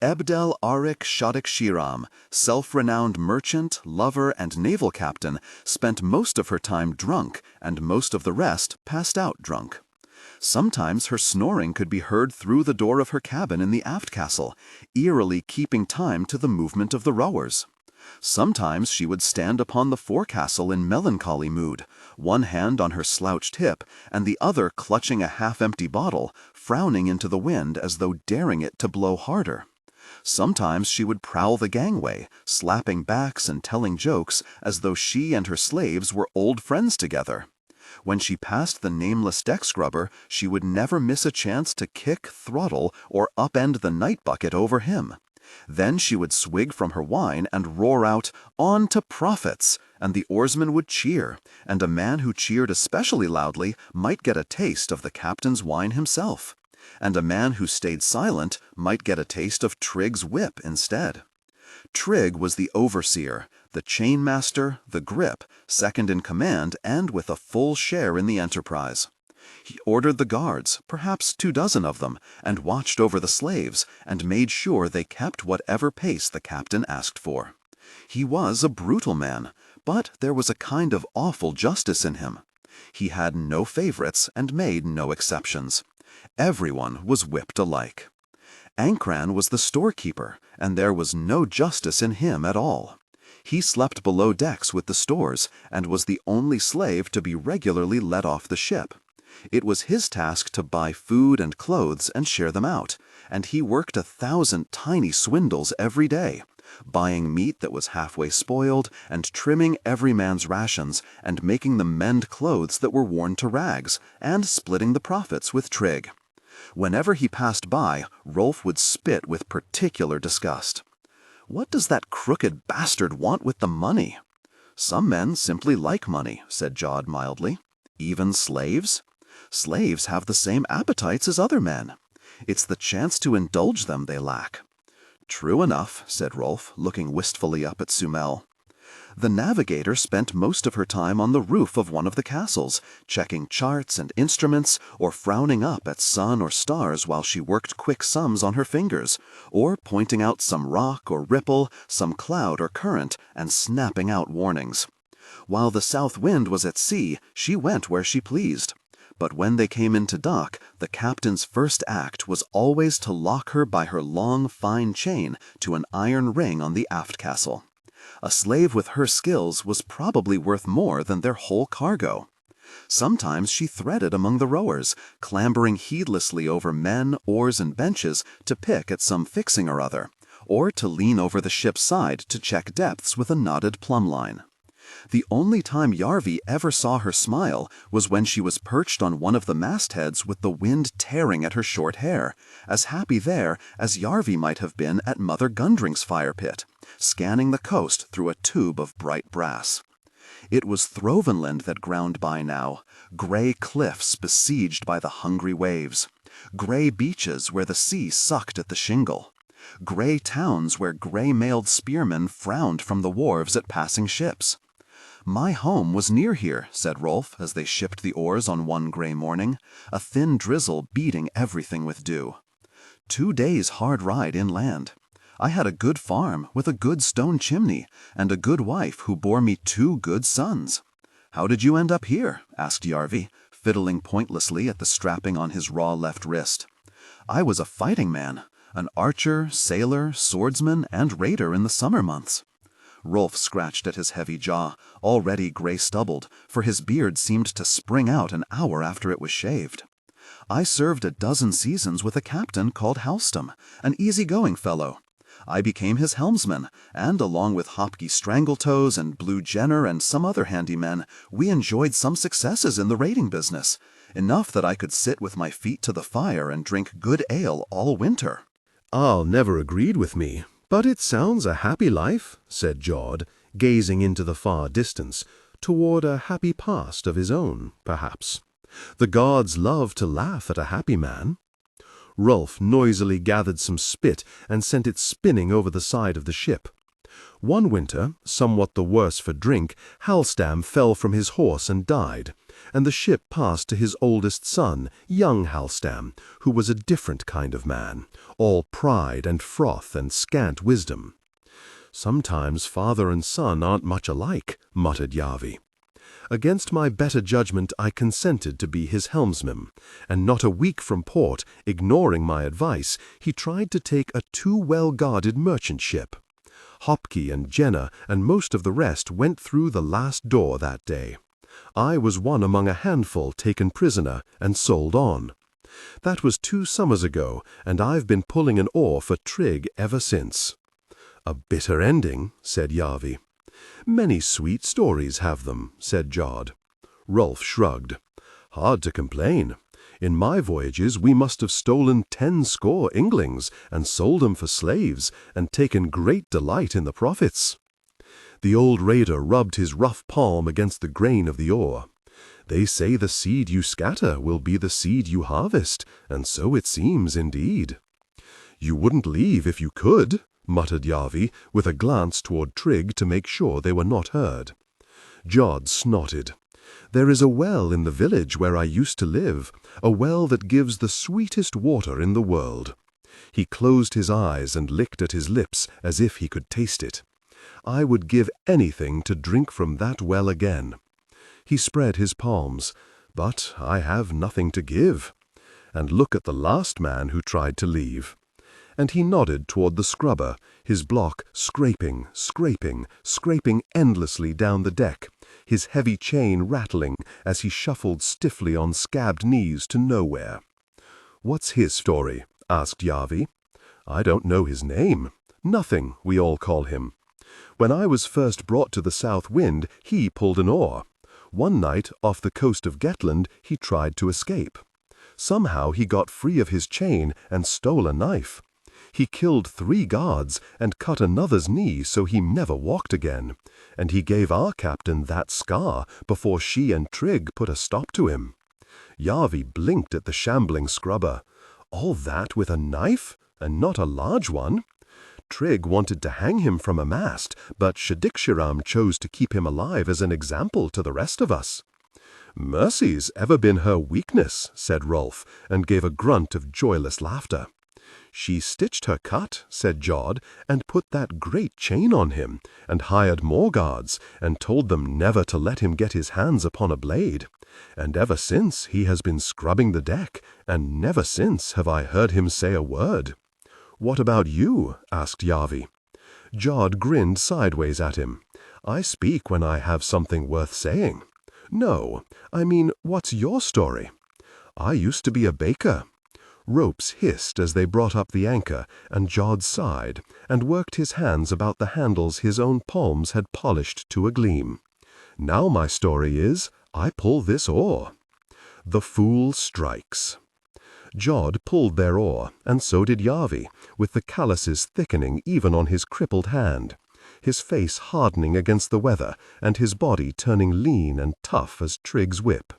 Ebdel Arik Shadik Shiram, self-renowned merchant, lover, and naval captain, spent most of her time drunk, and most of the rest passed out drunk. Sometimes her snoring could be heard through the door of her cabin in the aft castle, eerily keeping time to the movement of the rowers. Sometimes she would stand upon the forecastle in melancholy mood, one hand on her slouched hip, and the other clutching a half-empty bottle, frowning into the wind as though daring it to blow harder. Sometimes she would prowl the gangway, slapping backs and telling jokes as though she and her slaves were old friends together.
When she passed the nameless deck scrubber, she would never miss a chance to kick, throttle, or upend the night bucket over him. Then she would swig from her wine and roar out, "On to profits!" and the oarsmen would cheer, and a man who cheered especially loudly might get a taste of the captain's wine himself, and a man who stayed silent might get a taste of Trigg's whip instead. Trigg was the overseer, the chainmaster, the grip, second in command, and with a full share in the enterprise. He ordered the guards, perhaps 24 of them, and watched over the slaves, and made sure they kept whatever pace the captain asked for. He was a brutal man, but there was a kind of awful justice in him. He had no favorites and made no exceptions. Everyone was whipped alike. Ankran was the storekeeper, and there was no justice in him at all. He slept below decks with the stores, and was the only slave to be regularly let off the ship. It was his task to buy food and clothes and share them out, and he worked 1,000 tiny swindles every day, buying meat that was halfway spoiled, and trimming every man's rations, and making them mend clothes that were worn to rags, and splitting the profits with Trigg. Whenever he passed by, Rolf would spit with particular disgust. "What does that crooked bastard want with the money?" "Some men simply like money," said Jod mildly. "Even slaves? Slaves have the same appetites as other men. It's the chance to indulge them they lack." "True enough," said Rolf, looking wistfully up at Sumel. The navigator spent most of her time on the roof of one of the castles, checking charts and instruments, or frowning up at sun or stars while she worked quick sums on her fingers, or pointing out some rock or ripple, some cloud or current, and snapping out warnings. While the south wind was at sea, she went where she pleased. But when they came into dock, the captain's first act was always to lock her by her long, fine chain to an iron ring on the aft castle. A slave with her skills was probably worth more than their whole cargo. Sometimes she threaded among the rowers, clambering heedlessly over men, oars, and benches to pick at some fixing or other, or to lean over the ship's side to check depths with a knotted plumb line. The only time Yarvi ever saw her smile was when she was perched on one of the mastheads with the wind tearing at her short hair, as happy there as Yarvi might have been at Mother Gundring's fire pit, scanning the coast through a tube of bright brass. It was Throvenland that ground by now, gray cliffs besieged by the hungry waves, gray beaches where the sea sucked at the shingle, gray towns where gray-mailed spearmen frowned from the wharves at passing ships. "My home was near here," said Rolf as they shipped the oars on one gray morning, a thin drizzle beating everything with dew. 2 days' hard ride inland. I had a good farm with a good stone chimney, and a good wife who bore me 2 good sons. "How did you end up here?" asked Yarvi, fiddling pointlessly at the strapping on his raw left wrist. "I was a fighting man, an archer, sailor, swordsman, and raider in the summer months." Rolf scratched at his heavy jaw, already gray-stubbled, for his beard seemed to spring out an hour after it was shaved. "I served a dozen seasons with a captain called Halstom, an easy-going fellow. I became his helmsman, and along with Hopkey Strangletoes and Blue Jenner and some other handy men, we enjoyed some successes in the raiding business, enough that I could sit with my feet to the fire and drink good ale all winter."
"I'll never agreed with me, but it sounds a happy life," said Jod, gazing into the far distance, toward a happy past of his own, perhaps. "The gods love to laugh at a happy man." Rolf noisily gathered some spit and sent it spinning over the side of the ship. One winter, somewhat the worse for drink, Halstam fell from his horse and died, and the ship passed to his oldest son, young Halstam, who was a different kind of man, all pride and froth and scant wisdom. "Sometimes father and son aren't much alike," muttered Yarvi. Against my better judgment I consented to be his helmsman, and not a week from port, ignoring my advice, he tried to take a too well-guarded merchant ship. Hopkey and Jenner and most of the rest went through the last door that day. I was one among a handful taken prisoner and sold on. That was 2 summers ago, and I've been pulling an oar for Trigg ever since." "A bitter ending," said Yarvi. "Many sweet stories have them," said Jod.
Rolf shrugged. Hard to complain. In my voyages we must have stolen 10 score Inglings, and sold 'em for slaves, and taken great delight in the profits. The old raider rubbed his rough palm against the grain of the oar. They say the seed you scatter will be the seed you harvest, and so it seems indeed. You wouldn't leave if you could, muttered Yarvi, with a glance toward Trigg to make sure they were not heard. Jod snorted. There is a well in the village where I used to live, a well that gives the sweetest water in the world. He closed his eyes and licked at his lips as if he could taste it. I would give anything to drink from that well again. He spread his palms. But I have nothing to give. And look at the last man who tried to leave. And he nodded toward the scrubber, his block scraping, scraping, scraping endlessly down the deck, his heavy chain rattling as he shuffled stiffly on scabbed knees to nowhere. What's his story? Asked Yarvi. I don't know his name. Nothing, we all call him. When I was first brought to the south wind, he pulled an oar. One night, off the coast of Gettland, he tried to escape. Somehow he got free of his chain and stole a knife. He killed 3 guards and cut another's knee so he never walked again, and he gave our captain that scar before she and Trigg put a stop to him. Yarvi blinked at the shambling scrubber. All that with a knife, and not a large one? Trigg wanted to hang him from a mast, but Shadikshiram chose to keep him alive as an example to the rest of us. Mercy's ever been her weakness, said Rolf, and gave a grunt of joyless laughter. She stitched her cut, said Jod, and put that great chain on him, and hired more guards, and told them never to let him get his hands upon a blade. And ever since he has been scrubbing the deck, and never since have I heard him say a word. What about you? Asked Yarvi. Jod grinned sideways at him. I speak when I have something worth saying. No, I mean, what's your story? I used to be a baker. Ropes hissed as they brought up the anchor, and Jod sighed, and worked his hands about the handles his own palms had polished to a gleam. Now my story is, I pull this oar. The fool strikes. Jod pulled their oar, and so did Yarvi, with the calluses thickening even on his crippled hand, his face hardening against the weather, and his body turning lean and tough as Trigg's whip.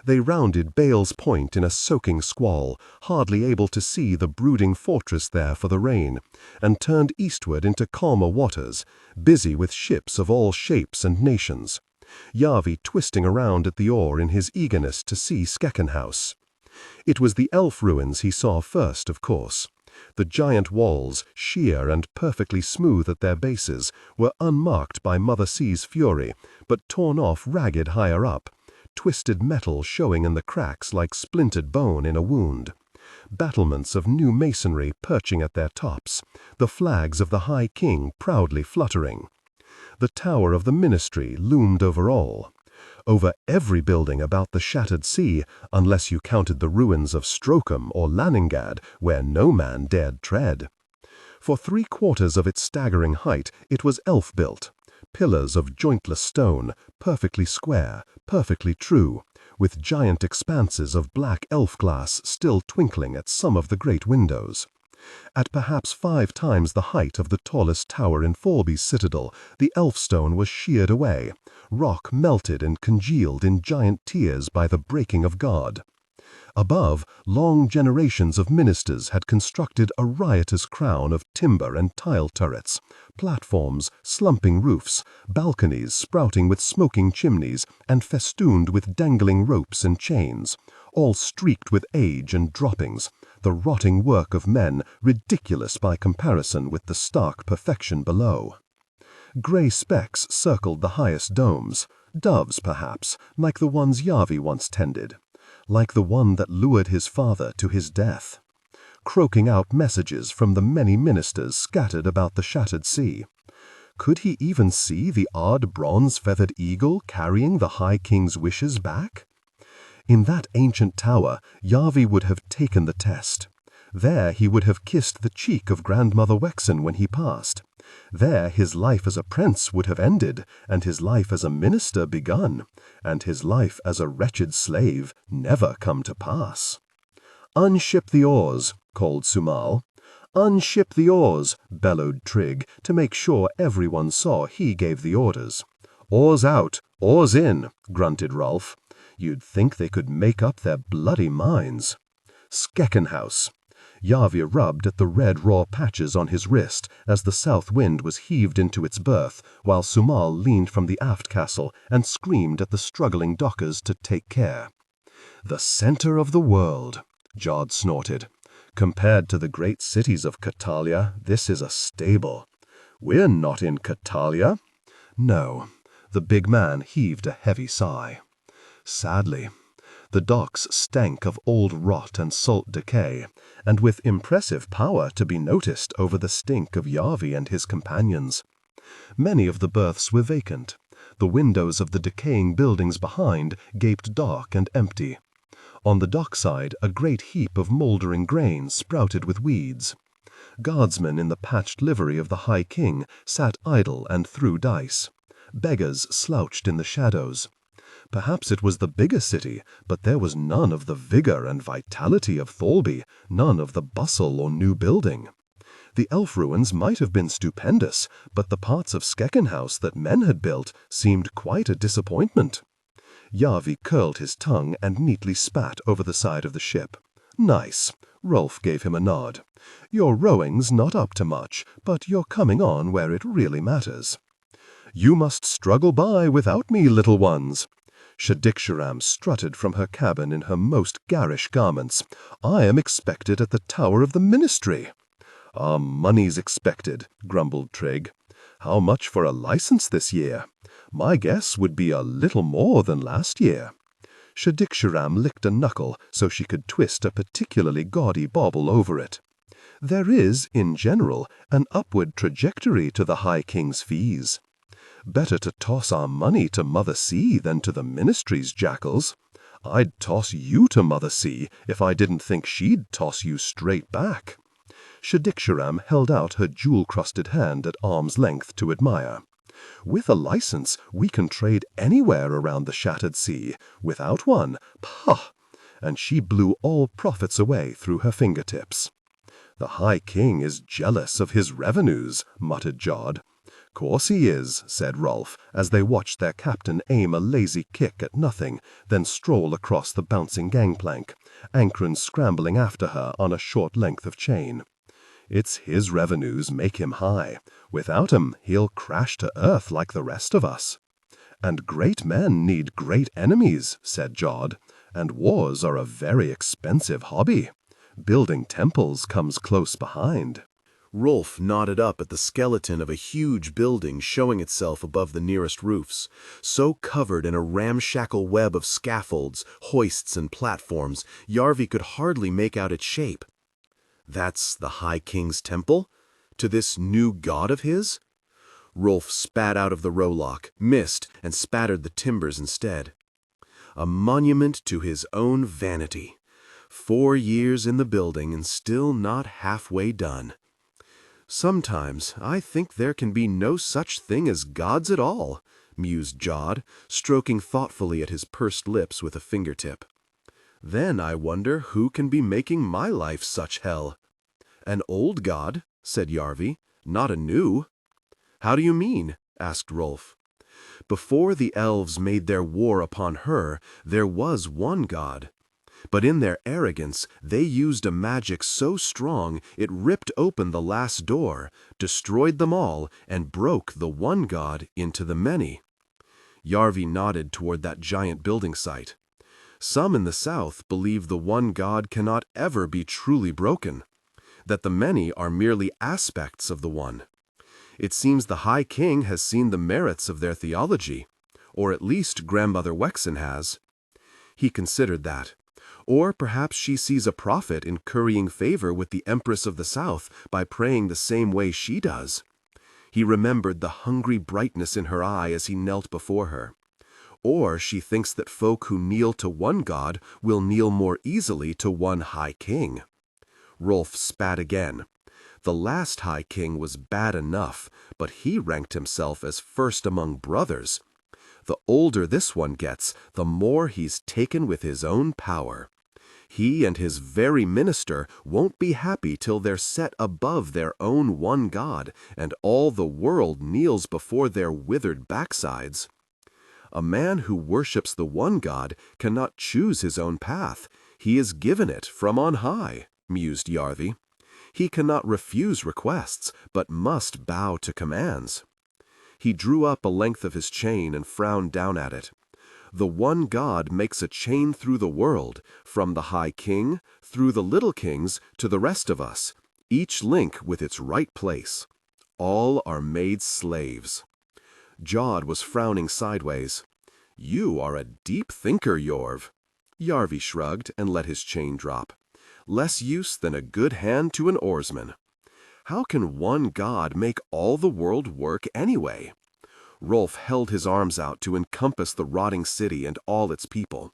They rounded Bale's Point in a soaking squall, hardly able to see the brooding fortress there for the rain, and turned eastward into calmer waters, busy with ships of all shapes and nations, Yarvi twisting around at the oar in his eagerness to see Skeckenhouse. It was the elf ruins he saw first, of course. The giant walls, sheer and perfectly smooth at their bases, were unmarked by Mother Sea's fury, but torn off ragged higher up, twisted metal showing in the cracks like splintered bone in a wound. Battlements of new masonry perching at their tops, the flags of the High King proudly fluttering. The tower of the ministry loomed over all. Over every building about the shattered sea, unless you counted the ruins of Strocum or Laningad, where no man dared tread. For 3/4 of its staggering height it was elf-built, pillars of jointless stone, perfectly square, perfectly true, with giant expanses of black elf glass still twinkling at some of the great windows. At perhaps 5 times the height of the tallest tower in Forby's citadel, the elf stone was sheared away, rock melted and congealed in giant tears by the breaking of God. Above, long generations of ministers had constructed a riotous crown of timber and tile turrets, platforms, slumping roofs, balconies sprouting with smoking chimneys and festooned with dangling ropes and chains, all streaked with age and droppings, the rotting work of men ridiculous by comparison with the stark perfection below. Grey specks circled the highest domes, doves perhaps, like the ones Yarvi once tended, like the one that lured his father to his death, croaking out messages from the many ministers scattered about the shattered sea. Could he even see the odd bronze-feathered eagle carrying the High King's wishes back? In that ancient tower, Yarvi would have taken the test. There he would have kissed the cheek of Grandmother Wexen when he passed, There his life as a prince would have ended, and his life as a minister begun, and his life as a wretched slave never come to pass. "Unship the oars," called Sumal. "Unship the oars," bellowed Trig, to make sure everyone saw he gave the orders. "Oars out, oars in," grunted Rolf. You'd think they could make up their bloody minds. Skeckenhouse. Yarvi rubbed at the red raw patches on his wrist as the south wind was heaved into its berth, while Sumal leaned from the aft castle and screamed at the struggling dockers to take care. "The center of the world," Jod snorted. "Compared to the great cities of Catalia, this is a stable. We're not in Catalia." "No." The big man heaved a heavy sigh. "Sadly." The docks stank of old rot and salt decay, and with impressive power to be noticed over the stink of Yarvi and his companions. Many of the berths were vacant. The windows of the decaying buildings behind gaped dark and empty. On the dockside, a great heap of mouldering grain sprouted with weeds. Guardsmen in the patched livery of the High King sat idle and threw dice. Beggars slouched in the shadows. Perhaps it was the bigger city, but there was none of the vigor and vitality of Thorby, none of the bustle or new building. The elf ruins might have been stupendous, but the parts of Skeckenhouse that men had built seemed quite a disappointment. Yarvi curled his tongue and neatly spat over the side of the ship. "Nice." Rolf gave him a nod. "Your rowing's not up to much, but you're coming on where it really matters." "You must struggle by without me, little ones." Shadiksharam strutted from her cabin in her most garish garments. "I am expected at the Tower of the Ministry." "Our money's expected," grumbled Trig. "How much for a license this year? My guess would be a little more than last year." Shadiksharam licked a knuckle so she could twist a particularly gaudy bauble over it. "There is, in general, an upward trajectory to the High King's fees. Better to toss our money to Mother Sea than to the Ministry's jackals. I'd toss you to Mother Sea if I didn't think she'd toss you straight back." Shadiksharam held out her jewel-crusted hand at arm's length to admire. "With a license, we can trade anywhere around the Shattered Sea. Without one, pah!" And she blew all profits away through her fingertips. "The High King is jealous of his revenues," muttered Jod. "Course he is," said Rolf, as they watched their captain aim a lazy kick at nothing, then stroll across the bouncing gangplank, Ankron scrambling after her on a short length of chain. "It's his revenues make him high. Without 'em, he'll crash to earth like the rest of us." "And great men need great enemies," said Jod, "and wars are a very expensive hobby. Building temples comes close behind."
Rolf nodded up at the skeleton of a huge building showing itself above the nearest roofs, so covered in a ramshackle web of scaffolds, hoists, and platforms, Yarvi could hardly make out its shape. "That's the High King's temple? To this new god of his?" Rolf spat out of the rowlock, missed, and spattered the timbers instead. A monument to his own vanity. 4 years in the building and still not halfway done. "Sometimes I think there can be no such thing as gods at all," mused Jod, stroking thoughtfully at his pursed lips with a fingertip. "Then I wonder who can be making my life such hell." "An old god," said Yarvi, "not a new." "How do you mean?" asked Rolf. "Before the elves made their war upon her, there was one god. But in their arrogance, they used a magic so strong it ripped open the last door, destroyed them all, and broke the one god into the many." Yarvi nodded toward that giant building site. "Some in the south believe the one god cannot ever be truly broken, that the many are merely aspects of the one. It seems the High King has seen the merits of their theology, or at least Grandmother Wexen has." He considered that. Or perhaps she sees a profit in currying favor with the Empress of the South by praying the same way she does. He remembered the hungry brightness in her eye as he knelt before her. Or she thinks that folk who kneel to one god will kneel more easily to one High King. Rolf spat again.
The last High King was bad enough, but he ranked himself as first among brothers. The older this one gets, the more he's taken with his own power. He and his very minister won't be happy till they're set above their own one God, and all the world kneels before their withered backsides. A man who worships the one God cannot choose his own path. He is given it from on high, mused Yarvi. He cannot refuse requests, but must bow to commands. He drew up a length of his chain and frowned down at it. The one God makes a chain through the world, from the High King, through the little kings, to the rest of us, each link with its right place. All are made slaves. Jod was frowning sideways. You are a deep thinker, Yorv. Yarvi shrugged and let his chain drop. Less use than a good hand to an oarsman. How can one God make all the world work anyway? Rolf held his arms out to encompass the rotting city and all its people.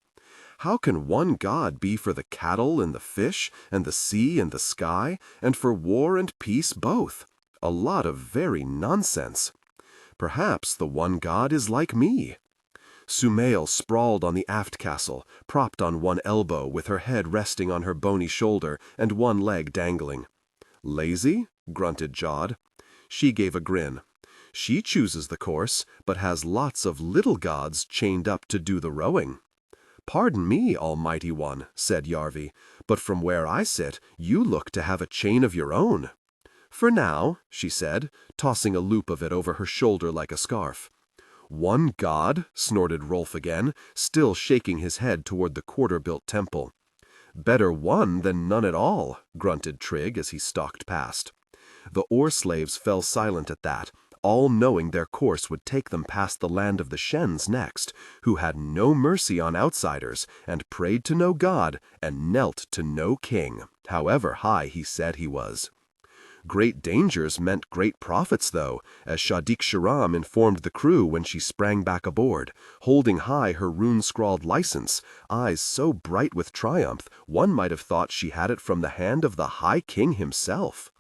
How can one God be for the cattle and the fish and the sea and the sky, and for war and peace both? A lot of very nonsense. Perhaps the one God is like me. Sumail sprawled on the aft castle, propped on one elbow with her head resting on her bony shoulder and one leg dangling. Lazy? Grunted Jod. She gave a grin. She chooses the course, but has lots of little gods chained up to do the rowing. Pardon me, Almighty One, said Yarvi, but from where I sit, you look to have a chain of your own. For now, she said, tossing a loop of it over her shoulder like a scarf. One God, snorted Rolf again, still shaking his head toward the quarter-built temple. Better one than none at all, grunted Trigg as he stalked past. The oar-slaves fell silent at that, all knowing their course would take them past the land of the Shens next, who had no mercy on outsiders, and prayed to no god, and knelt to no king, however high he said he was. Great dangers meant great profits, though, as Shadik-Sharam informed the crew when she sprang back aboard, holding high her rune-scrawled license, eyes so bright with triumph one might have thought she had it from the hand of the High King himself.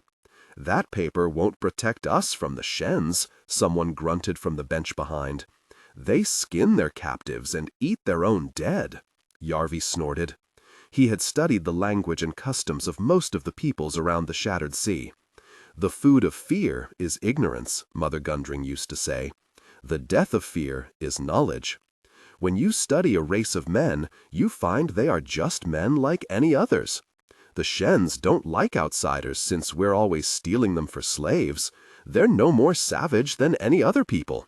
That paper won't protect us from the Shens, someone grunted from the bench behind. They skin their captives and eat their own dead, Yarvi snorted. He had studied the language and customs of most of the peoples around the Shattered Sea. The food of fear is ignorance, Mother Gundring used to say. The death of fear is knowledge. When you study a race of men, you find they are just men like any others. The Shens don't like outsiders since we're always stealing them for slaves. They're no more savage than any other people.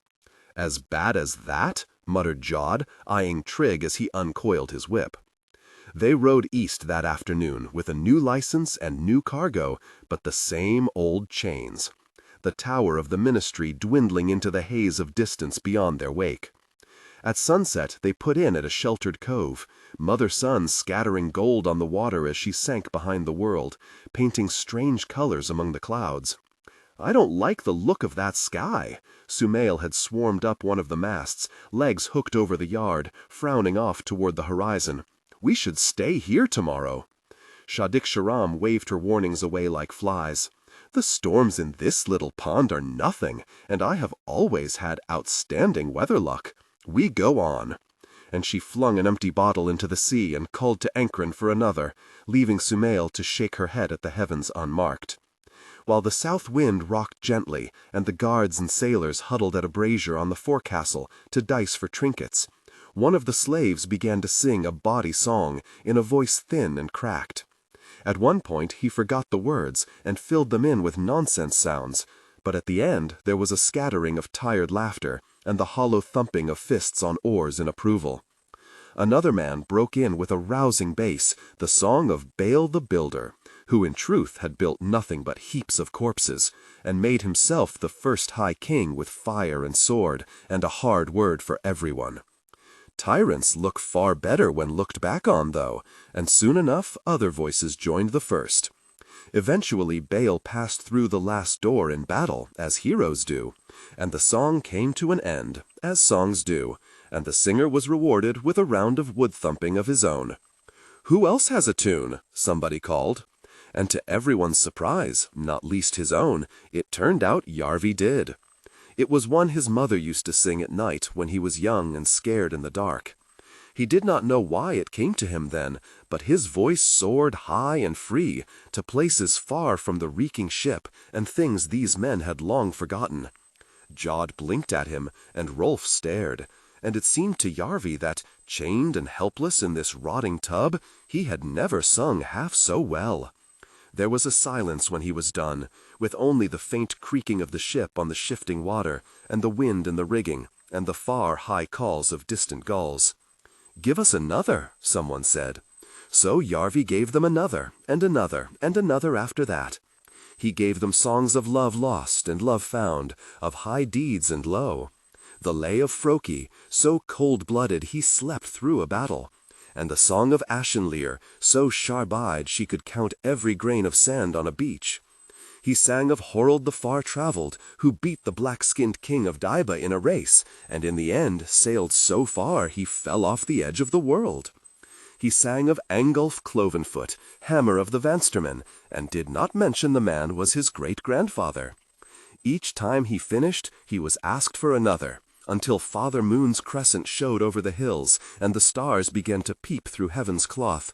As bad as that? Muttered Jod, eyeing Trigg as he uncoiled his whip. They rode east that afternoon with a new license and new cargo, but the same old chains. The tower of the ministry dwindling into the haze of distance beyond their wake. At sunset they put in at a sheltered cove, Mother Sun scattering gold on the water as she sank behind the world, painting strange colors among the clouds. I don't like the look of that sky. Sumail had swarmed up one of the masts, legs hooked over the yard, frowning off toward the horizon. We should stay here tomorrow. Shadik-Sharam waved her warnings away like flies. The storms in this little pond are nothing, and I have always had outstanding weather luck. We go on. And she flung an empty bottle into the sea and called to Ankren for another, leaving Sumail to shake her head at the heavens unmarked. While the south wind rocked gently, and the guards and sailors huddled at a brazier on the forecastle to dice for trinkets, one of the slaves began to sing a bawdy song in a voice thin and cracked. At one point he forgot the words and filled them in with nonsense sounds, but at the end there was a scattering of tired laughter and the hollow thumping of fists on oars in approval. Another man broke in with a rousing bass, the song of Baal the Builder, who in truth had built nothing but heaps of corpses, and made himself the first High King with fire and sword, and a hard word for everyone. Tyrants look far better when looked back on, though, and soon enough other voices joined the first. Eventually Baal passed through the last door in battle, as heroes do, and the song came to an end, as songs do, and the singer was rewarded with a round of wood-thumping of his own. "Who else has a tune?" somebody called. and to everyone's surprise, not least his own, it turned out Yarvi did. It was one his mother used to sing at night when he was young and scared in the dark. He did not know why it came to him then, but his voice soared high and free, to places far from the reeking ship and things these men had long forgotten. Jod blinked at him, and Rolf stared, and it seemed to Yarvi that, chained and helpless in this rotting tub, he had never sung half so well. There was a silence when he was done, with only the faint creaking of the ship on the shifting water, and the wind in the rigging, and the far high calls of distant gulls. "Give us another," someone said. So Yarvi gave them another, and another, and another after that. He gave them songs of love lost and love found, of high deeds and low. The lay of Froki, so cold-blooded he slept through a battle, and the song of Ashenlear, so sharp-eyed she could count every grain of sand on a beach. He sang of Horold the far-travelled, who beat the black-skinned king of Daiba in a race, and in the end sailed so far he fell off the edge of the world. He sang of Angulf Clovenfoot, hammer of the Vanstermen, and did not mention the man was his great-grandfather. Each time he finished, he was asked for another, until Father Moon's crescent showed over the hills, and the stars began to peep through heaven's cloth,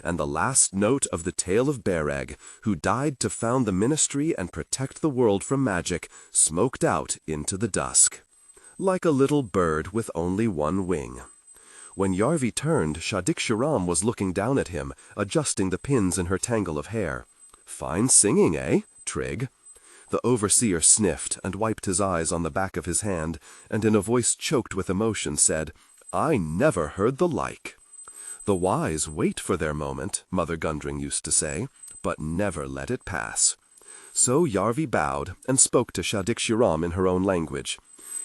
and the last note of the tale of Bereg, who died to found the ministry and protect the world from magic, smoked out into the dusk, like a little bird with only one wing. When Yarvi turned, Shadix-Sharam was looking down at him, adjusting the pins in her tangle of hair. "Fine singing, eh, Trig?" The overseer sniffed and wiped his eyes on the back of his hand, and in a voice choked with emotion said, "I never heard the like." The wise wait for their moment, Mother Gundring used to say, but never let it pass. So Yarvi bowed and spoke to Shadix-Sharam in her own language.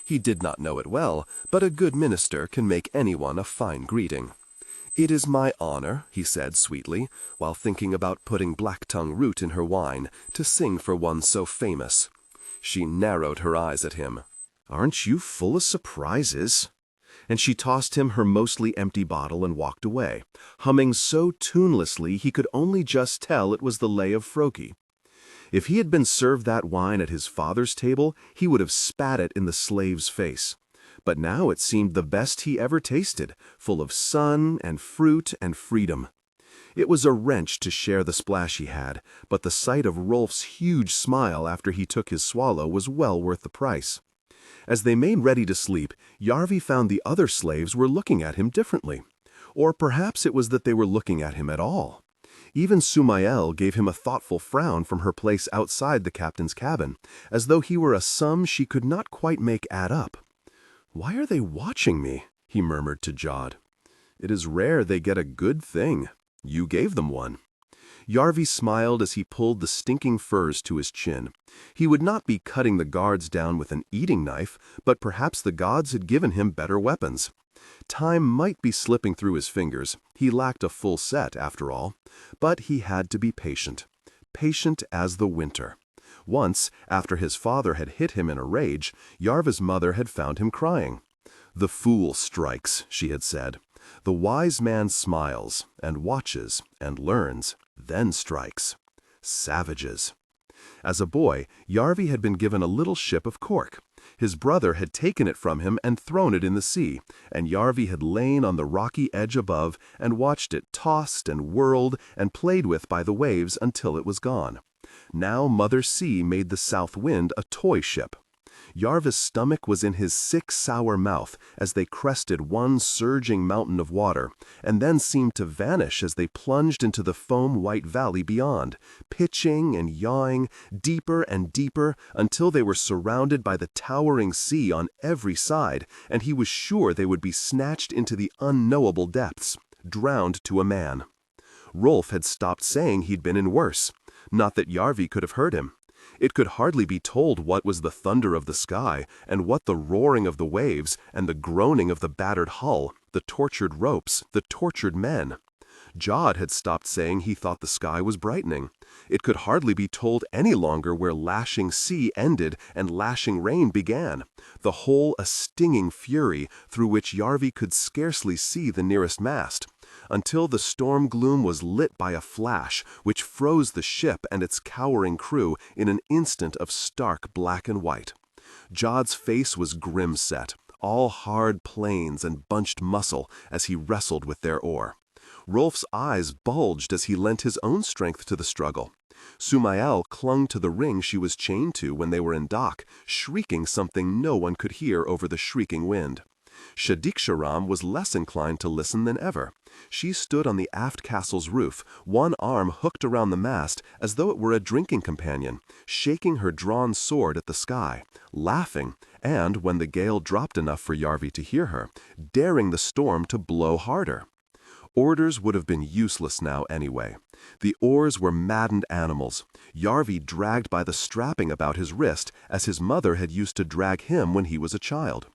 He did not know it well, but a good minister can make anyone a fine greeting. "It is my honor," he said sweetly, while thinking about putting black-tongue root in her wine, to sing for one so famous. She narrowed her eyes at him.
"Aren't you full of surprises?" And she tossed him her mostly empty bottle and walked away, humming so tunelessly he could only just tell it was the lay of Froki. If he had been served that wine at his father's table, he would have spat it in the slave's face. But now it seemed the best he ever tasted, full of sun and fruit and freedom. It was a wrench to share the splash he had, but the sight of Rolf's huge smile after he took his swallow was well worth the price. As they made ready to sleep, Yarvi found the other slaves were looking at him differently. Or perhaps it was that they were looking at him at all. Even Sumael gave him a thoughtful frown from her place outside the captain's cabin, as though he were a sum she could not quite make add up. "Why are they watching me?" he murmured to Jod. "It is rare they get a good thing. You gave them one." Yarvi smiled as he pulled the stinking furs to his chin. He would not be cutting the guards down with an eating knife, but perhaps the gods had given him better weapons. Time might be slipping through his fingers. He lacked a full set, after all. But he had to be patient. Patient as the winter. Once, after his father had hit him in a rage, Yarva's mother had found him crying. "The fool strikes," she had said. "The wise man smiles, and watches, and learns, then strikes." Savages. As a boy, Yarvi had been given a little ship of cork. His brother had taken it from him and thrown it in the sea, and Yarvi had lain on the rocky edge above and watched it tossed and whirled and played with by the waves until it was gone. Now Mother Sea made the south wind a toy ship. Yarva's stomach was in his sick, sour mouth as they crested one surging mountain of water, and then seemed to vanish as they plunged into the foam-white valley beyond, pitching and yawing, deeper and deeper, until they were surrounded by the towering sea on every side, and he was sure they would be snatched into the unknowable depths, drowned to a man. Rolf had stopped saying he'd been in worse. Not that Yarvi could have heard him. It could hardly be told what was the thunder of the sky, and what the roaring of the waves, and the groaning of the battered hull, the tortured ropes, the tortured men.
Jod had stopped saying he thought the sky was brightening. It could hardly be told any longer where lashing sea ended and lashing rain began, the whole a stinging fury through which Yarvi could scarcely see the nearest mast, until the storm gloom was lit by a flash which froze the ship and its cowering crew in an instant of stark black and white. Jod's face was grim-set, all hard planes and bunched muscle as he wrestled with their oar. Rolf's eyes bulged as he lent his own strength to the struggle. Sumael clung to the ring she was chained to when they were in dock, shrieking something no one could hear over the shrieking wind. Shadiksharam was less inclined to listen than ever. She stood on the aft castle's roof, one arm hooked around the mast as though it were a drinking companion, shaking her drawn sword at the sky, laughing, and, when the gale dropped enough for Yarvi to hear her, daring the storm to blow harder. Orders would have been useless now anyway. The oars were maddened animals, Yarvi dragged by the strapping about his wrist as his mother had used to drag him when he was a child.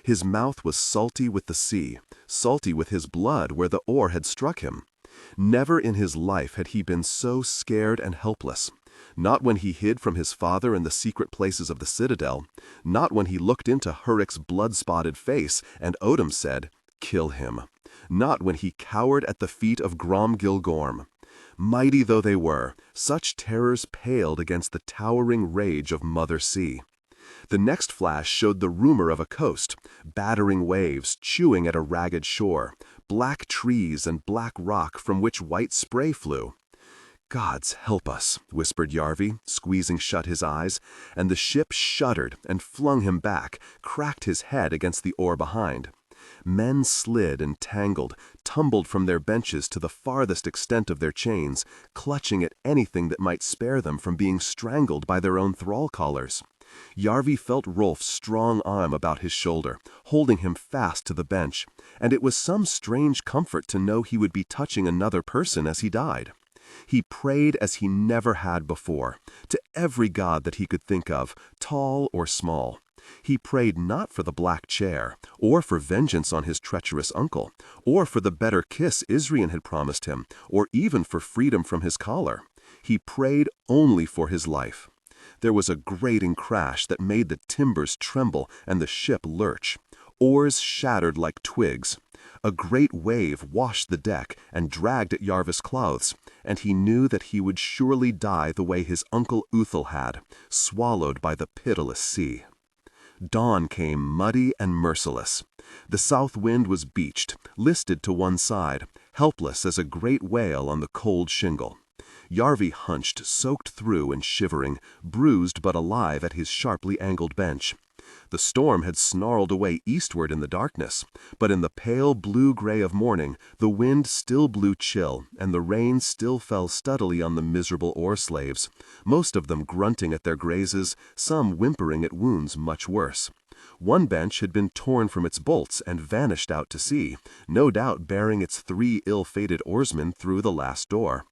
His mouth was salty with the sea, salty with his blood where the oar had struck him. Never in his life had he been so scared and helpless. Not when he hid from his father in the secret places of the citadel, not when he looked into Hurrick's blood-spotted face and Odom said, "Kill him." Not when he cowered at the feet of Grom Gilgorm. Mighty though they were, such terrors paled against the towering rage of Mother Sea. The next flash showed the rumor of a coast, battering waves, chewing at a ragged shore, black trees and black rock from which white spray flew. "Gods help us," whispered Yarvi, squeezing shut his eyes, and the ship shuddered and flung him back, cracked his head against the oar behind. Men slid and tangled, tumbled from their benches to the farthest extent of their chains, clutching at anything that might spare them from being strangled by their own thrall collars. Yarvi felt Rolf's strong arm about his shoulder, holding him fast to the bench, and it was some strange comfort to know he would be touching another person as he died. He prayed as he never had before, to every god that he could think of, tall or small. He prayed not for the Black Chair, or for vengeance on his treacherous uncle, or for the better kiss Isrian had promised him, or even for freedom from his collar. He prayed only for his life. There was a grating crash that made the timbers tremble and the ship lurch. Oars shattered like twigs. A great wave washed the deck and dragged at Yarvis' clothes, and he knew that he would surely die the way his uncle Uthal had, swallowed by the pitiless sea. Dawn came muddy and merciless. The south wind was beached, listed to one side, helpless as a great whale on the cold shingle. Yarvi hunched, soaked through and shivering, bruised but alive at his sharply angled bench. The storm had snarled away eastward in the darkness, but in the pale blue-gray of morning the wind still blew chill, and the rain still fell steadily on the miserable oar-slaves, most of them grunting at their grazes, some whimpering at wounds much worse. One bench had been torn from its bolts and vanished out to sea, no doubt bearing its 3 ill-fated oarsmen through the last door.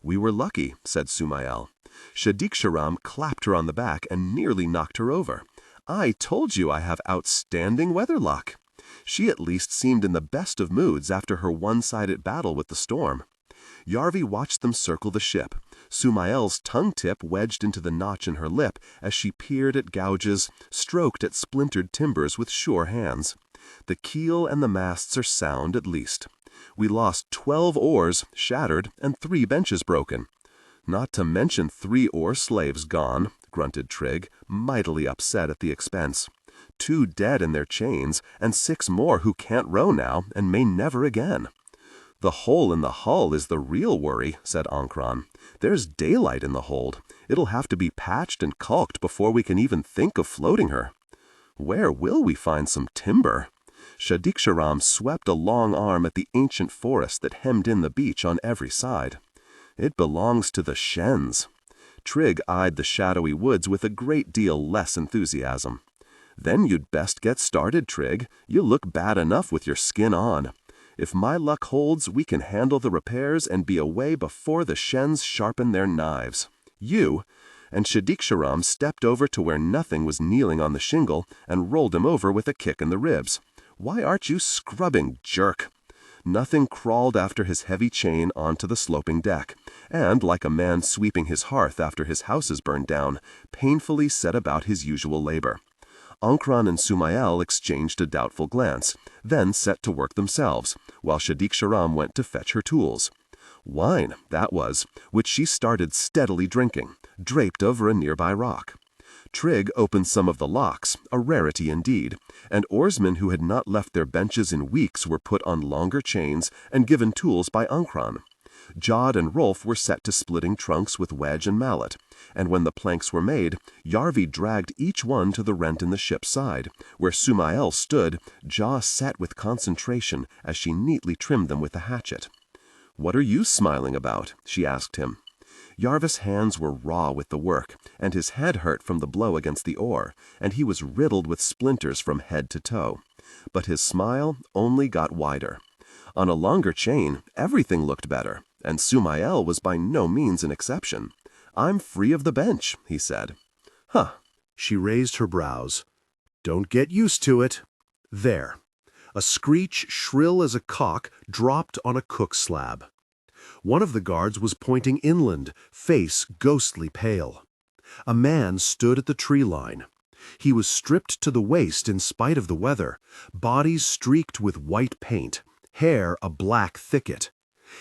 "We were lucky," said Sumael. Shadiksharam clapped her on the back and nearly knocked her over. "I told you I have outstanding weather luck." She at least seemed in the best of moods after her one-sided battle with the storm. Yarvi watched them circle the ship, Sumael's tongue-tip wedged into the notch in her lip as she peered at gouges, stroked at splintered timbers with sure hands. "The keel and the masts are sound at least. We lost 12 oars, shattered, and 3 benches broken." "Not to mention 3 oar-slaves gone," grunted Trigg, mightily upset at the expense. "2 dead in their chains, and 6 more who can't row now and may never again." "The hole in the hull is the real worry," said Ankron. "There's daylight in the hold. It'll have to be patched and caulked before we can even think of floating her." "Where will we find some timber?" Shadiksharam swept a long arm at the ancient forest that hemmed in the beach on every side. "It belongs to the Shens." Trigg eyed the shadowy woods with a great deal less enthusiasm. "Then you'd best get started, Trigg. You look bad enough with your skin on. If my luck holds, we can handle the repairs and be away before the Shens sharpen their knives. You—" and Shadiksharam stepped over to where Nothing was kneeling on the shingle and rolled him over with a kick in the ribs. "Why aren't you scrubbing, jerk?" Nothing crawled after his heavy chain onto the sloping deck, and, like a man sweeping his hearth after his house is burned down, painfully set about his usual labor. Ankran and Sumael exchanged a doubtful glance, then set to work themselves, while Shadik-Sharam went to fetch her tools. Wine, that was, which she started steadily drinking, draped over a nearby rock. Trig opened some of the locks, a rarity indeed, and oarsmen who had not left their benches in weeks were put on longer chains and given tools by Ankran. Jod and Rolf were set to splitting trunks with wedge and mallet, and when the planks were made, Yarvi dragged each one to the rent in the ship's side, where Sumael stood, jaw set with concentration as she neatly trimmed them with a hatchet. "What are you smiling about?" she asked him. Yarvis' hands were raw with the work, and his head hurt from the blow against the oar, and he was riddled with splinters from head to toe. But his smile only got wider. On a longer chain, everything looked better, and Sumael was by no means an exception. "I'm free of the bench," he said.
Huh. She raised her brows. Don't get used to it. There. A screech shrill as a cock dropped on a cook slab. One of the guards was pointing inland, face ghostly pale. A man stood at the tree line. He was stripped to the waist in spite of the weather, body streaked with white paint, hair a black thicket.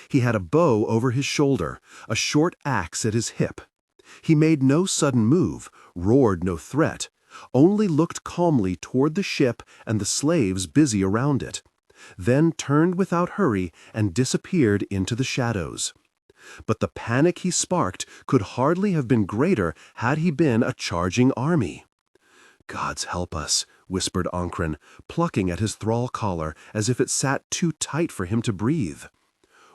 He had a bow over his shoulder, a short axe at his hip. He made no sudden move, roared no threat, only looked calmly toward the ship and the slaves busy around it, then turned without hurry and disappeared into the shadows. But the panic he sparked could hardly have been greater had he been a charging army. "Gods help us," whispered Ankran, plucking at his thrall collar as if it sat too tight for him to breathe.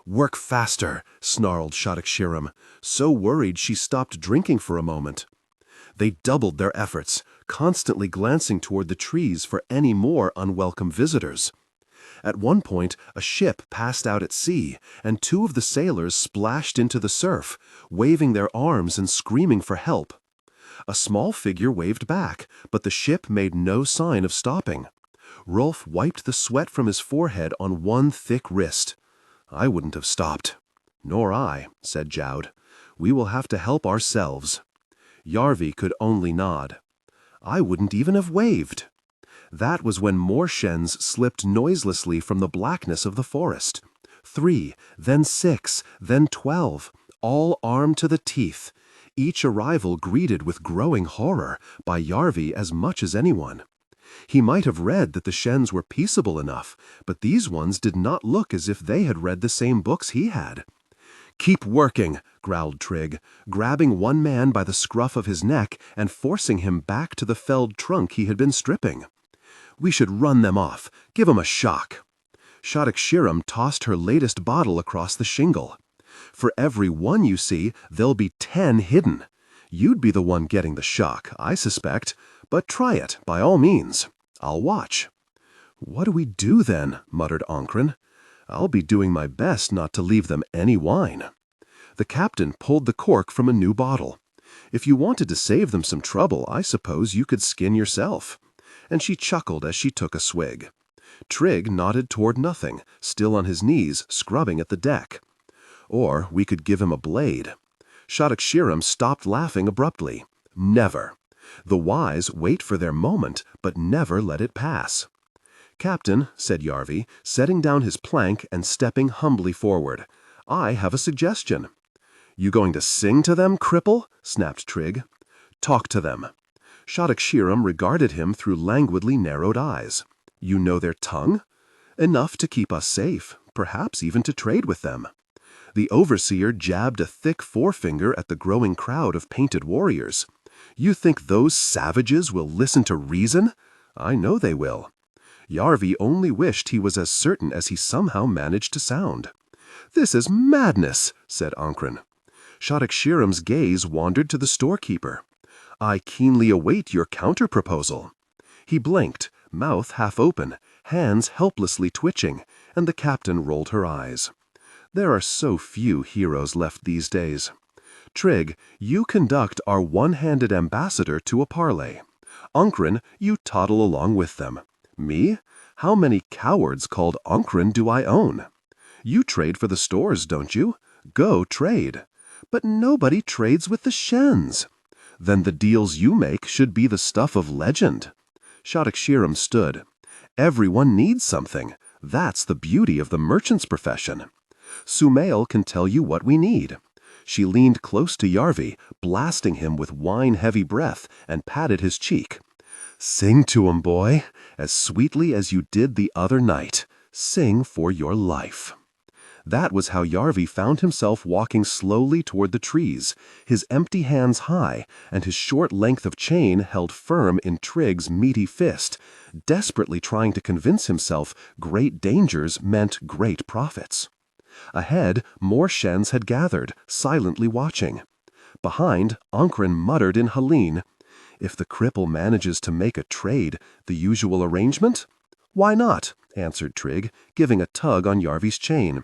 "Work faster," snarled Shadik-Sharam, so worried she stopped drinking for a moment. They doubled their efforts, constantly glancing toward the trees for any more unwelcome visitors. At one point, a ship passed out at sea, and two of the sailors splashed into the surf, waving their arms and screaming for help. A small figure waved back, but the ship made no sign of stopping. Rolf wiped the sweat from his forehead on one thick wrist. "I wouldn't have stopped." "Nor I," said Jowd. "We will have to help ourselves." Yarvi could only nod. "I wouldn't even have waved." That was when more Shens slipped noiselessly from the blackness of the forest. 3, then 6, then 12, all armed to the teeth, each arrival greeted with growing horror by Yarvi as much as anyone. He might have read that the Shens were peaceable enough, but these ones did not look as if they had read the same books he had. "Keep working," growled Trig, grabbing one man by the scruff of his neck and forcing him back to the felled trunk he had been stripping. "We should run them off, give 'em a shock." Shadik-Sharam tossed her latest bottle across the shingle. "For every one you see, there'll be 10 hidden. You'd be the one getting the shock, I suspect, but try it, by all means. I'll watch." "What do we do then?" muttered Ankran. "I'll be doing my best not to leave them any wine." The captain pulled the cork from a new bottle. "If you wanted to save them some trouble, I suppose you could skin yourself." And she chuckled as she took a swig. Trig nodded toward nothing, still on his knees, scrubbing at the deck. "Or we could give him a blade." Shadik-Sharam stopped laughing abruptly. "Never. The wise wait for their moment, but never let it pass." "Captain," said Yarvi, setting down his plank and stepping humbly forward, "I have a suggestion." "You going to sing to them, cripple?" snapped Trig. "Talk to them." Shadik-Sharam regarded him through languidly narrowed eyes. "You know their tongue?" "Enough to keep us safe, perhaps even to trade with them." The overseer jabbed a thick forefinger at the growing crowd of painted warriors. "You think those savages will listen to reason? I know they will." Yarvi only wished he was as certain as he somehow managed to sound. "This is madness," said Ankran. Shadik-Sharam's gaze wandered to the storekeeper. "I keenly await your counter-proposal." He blinked, mouth half open, hands helplessly twitching, and the captain rolled her eyes. "There are so few heroes left these days. Trig, you conduct our one-handed ambassador to a parley. Ankran, you toddle along with them. Me? How many cowards called Ankran do I own?"
You trade for the stores, don't you? Go trade. But nobody trades with the shens. Then the deals you make should be the stuff of legend. Shadok stood. Everyone needs something. That's the beauty of the merchant's profession. Sumail can tell you what we need. She leaned close to Yarvi, blasting him with wine-heavy breath, and patted his cheek. Sing to 'em, boy, as sweetly as you did the other night. Sing for your life. That was how Yarvi found himself walking slowly toward the trees, his empty hands high and his short length of chain held firm in Trigg's meaty fist, desperately trying to convince himself great dangers meant great profits. Ahead, more shens had gathered, silently watching. Behind, Ankren muttered in Helene, "If the cripple manages to make a trade, the usual arrangement?" "Why not?" answered Trigg, giving a tug on Yarvi's chain.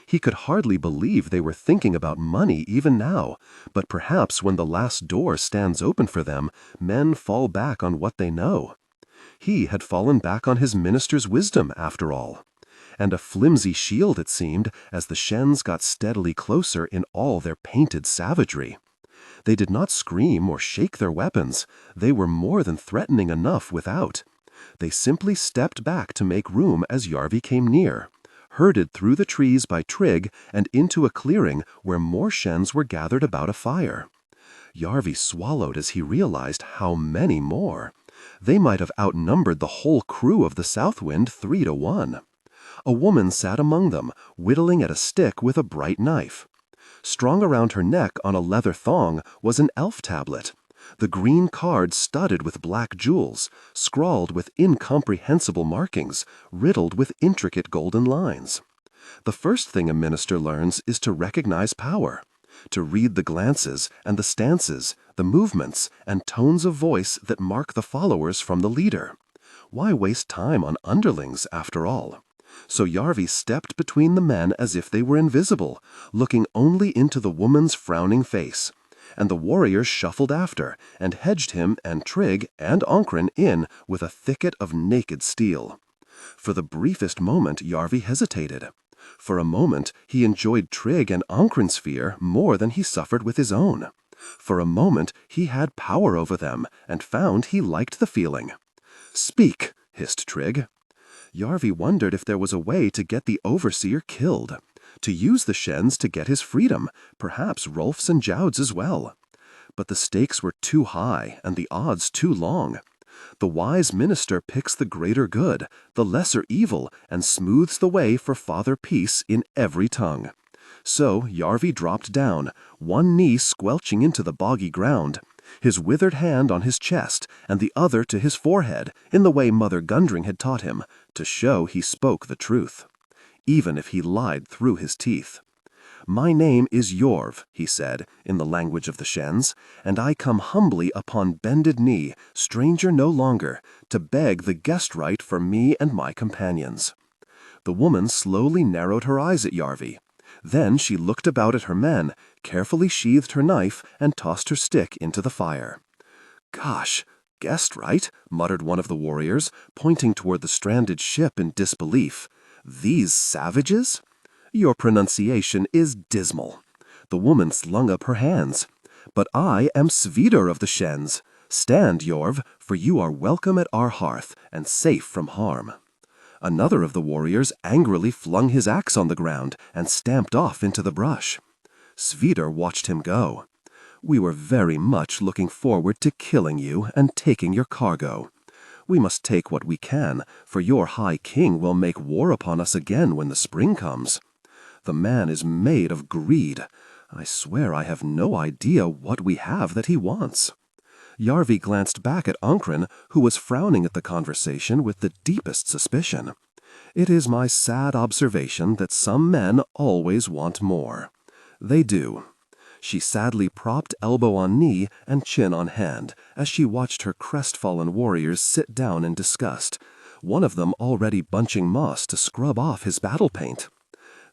He could hardly believe they were thinking about money even now, but perhaps when the last door stands open for them, men fall back on what they know. He had fallen back on his minister's wisdom, after all. And a flimsy shield it seemed, as the shens got steadily closer in all their painted savagery. They did not scream or shake their weapons. They were more than threatening enough without. They simply stepped back to make room as Yarvi came near, herded through the trees by Trigg and into a clearing where more shens were gathered about a fire. Yarvi swallowed as he realized how many more. They might have outnumbered the whole crew of the Southwind 3-1. A woman sat among them, whittling at a stick with a bright knife. Strung around her neck on a leather thong was an elf tablet, the green card studded with black jewels, scrawled with incomprehensible markings, riddled with intricate golden lines. The first thing a minister learns is to recognize power, to read the glances and the stances, the movements and tones of voice that mark the followers from the leader. Why waste time on underlings, after all? So Yarvi stepped between the men as if they were invisible, looking only into the woman's frowning face. And the warriors shuffled after, and hedged him and Trigg and Ankren in with a thicket of naked steel. For the briefest moment Yarvi hesitated. For a moment he enjoyed Trigg and Ankren's fear more than he suffered with his own. For a moment he had power over them, and found he liked the feeling. "Speak," hissed Trigg. Yarvi wondered if there was a way to get the overseer killed, to use the shens to get his freedom, perhaps Rolf's and Jowd's as well. But the stakes were too high and the odds too long. The wise minister picks the greater good, the lesser evil, and smooths the way for Father Peace in every tongue. So Yarvi dropped down, one knee squelching into the boggy ground, his withered hand on his chest and the other to his forehead, in the way Mother Gundring had taught him, to show he spoke the truth, even if he lied through his teeth. "My name is Yorv," he said, in the language of the shens, "and I come humbly upon bended knee, stranger no longer, to beg the guest right for me and my companions." The woman slowly narrowed her eyes at Yarvi. Then she looked about at her men, carefully sheathed her knife, and tossed her stick into the fire. "Gosh, guessed right," muttered one of the warriors, pointing toward the stranded ship in disbelief. "These savages?" "Your pronunciation is dismal." The woman slung up her hands. "But I am Svidar of the shens. Stand, Yorv, for you are welcome at our hearth, and safe from harm." Another of the warriors angrily flung his axe on the ground and stamped off into the brush. Svidar watched him go. "We were very much looking forward to killing you and taking your cargo. We must take what we can, for your high king will make war upon us again when the spring comes. The man is made of greed. I swear I have no idea what we have that he wants." Yarvi glanced back at Ankren, who was frowning at the conversation with the deepest suspicion. "It is my sad observation that some men always want more. They do." She sadly propped elbow on knee and chin on hand as she watched her crestfallen warriors sit down in disgust, one of them already bunching moss to scrub off his battle paint.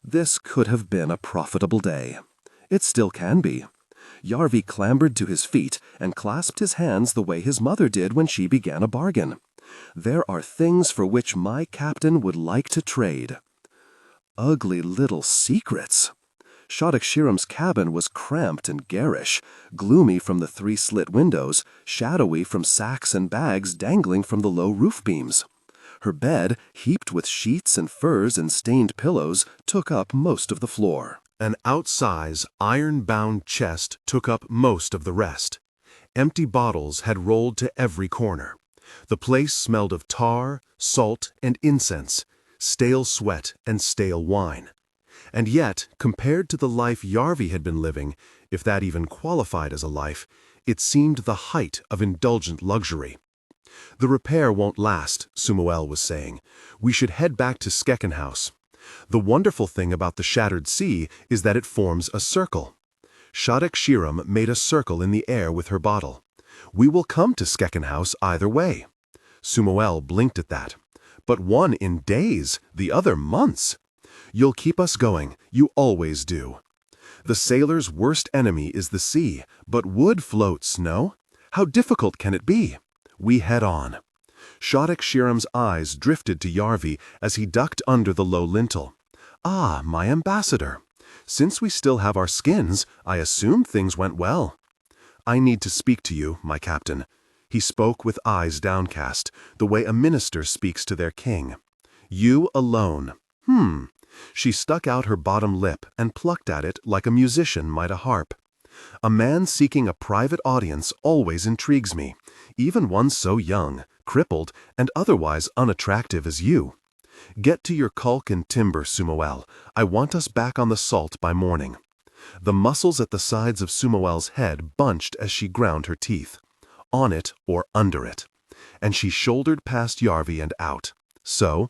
This could have been a profitable day. It still can be. Yarvi clambered to his feet and clasped his hands the way his mother did when she began a bargain. "There are things for which my captain would like to trade." ugly little secrets. Shadok-Shiram's cabin was cramped and garish, gloomy from the 3 slit windows, shadowy from sacks and bags dangling from the low roof beams. Her bed, heaped with sheets and furs and stained pillows, took up most of the floor.
An outsize, iron-bound chest took up most of the rest. Empty bottles had rolled to every corner. The place smelled of tar, salt, and incense, stale sweat and stale wine. And yet, compared to the life Yarvi had been living, if that even qualified as a life, it seemed the height of indulgent luxury. "The repair won't last," Sumuel was saying. "We should head back to Skeckenhouse. The wonderful thing about the Shattered Sea is that it forms a circle." Shadok-Shiram made a circle in the air with her bottle. "We will come to Skeckenhouse either way." Sumuel blinked at that. "But one in days, the other months." "You'll keep us going, you always do. The sailor's worst enemy is the sea, but wood floats, no? How difficult can it be? We head on." Shadok-Shiram's eyes drifted to Yarvi as he ducked under the low lintel. "Ah, my ambassador. Since we still have our skins, I assume things went well." "I need to speak to you, my captain." He spoke with eyes downcast, the way a minister speaks to their king. "You alone." She stuck out her bottom lip and plucked at it like a musician might a harp. "A man seeking a private audience always intrigues me, even one so young, crippled, and otherwise unattractive as you. Get to your caulk and timber, Sumuel. I want us back on the salt by morning." The muscles at the sides of Sumuel's head bunched as she ground her teeth. On it or under it. And she shouldered past Yarvi and out. So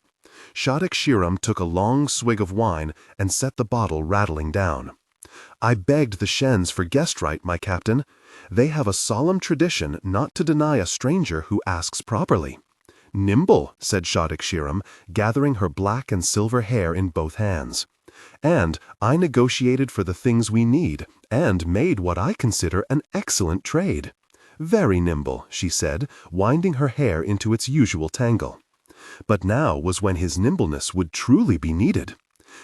Shadok-Shiram took a long swig of wine and set the bottle rattling down. "I begged the Shens for guest right, my captain. They have a solemn tradition not to deny a stranger who asks properly." "Nimble," said Shadok-Shiram, gathering her black and silver hair in both hands. "And I negotiated for the things we need, and made what I consider an excellent trade." "Very nimble," she said, winding her hair into its usual tangle. But now was when his nimbleness would truly be needed.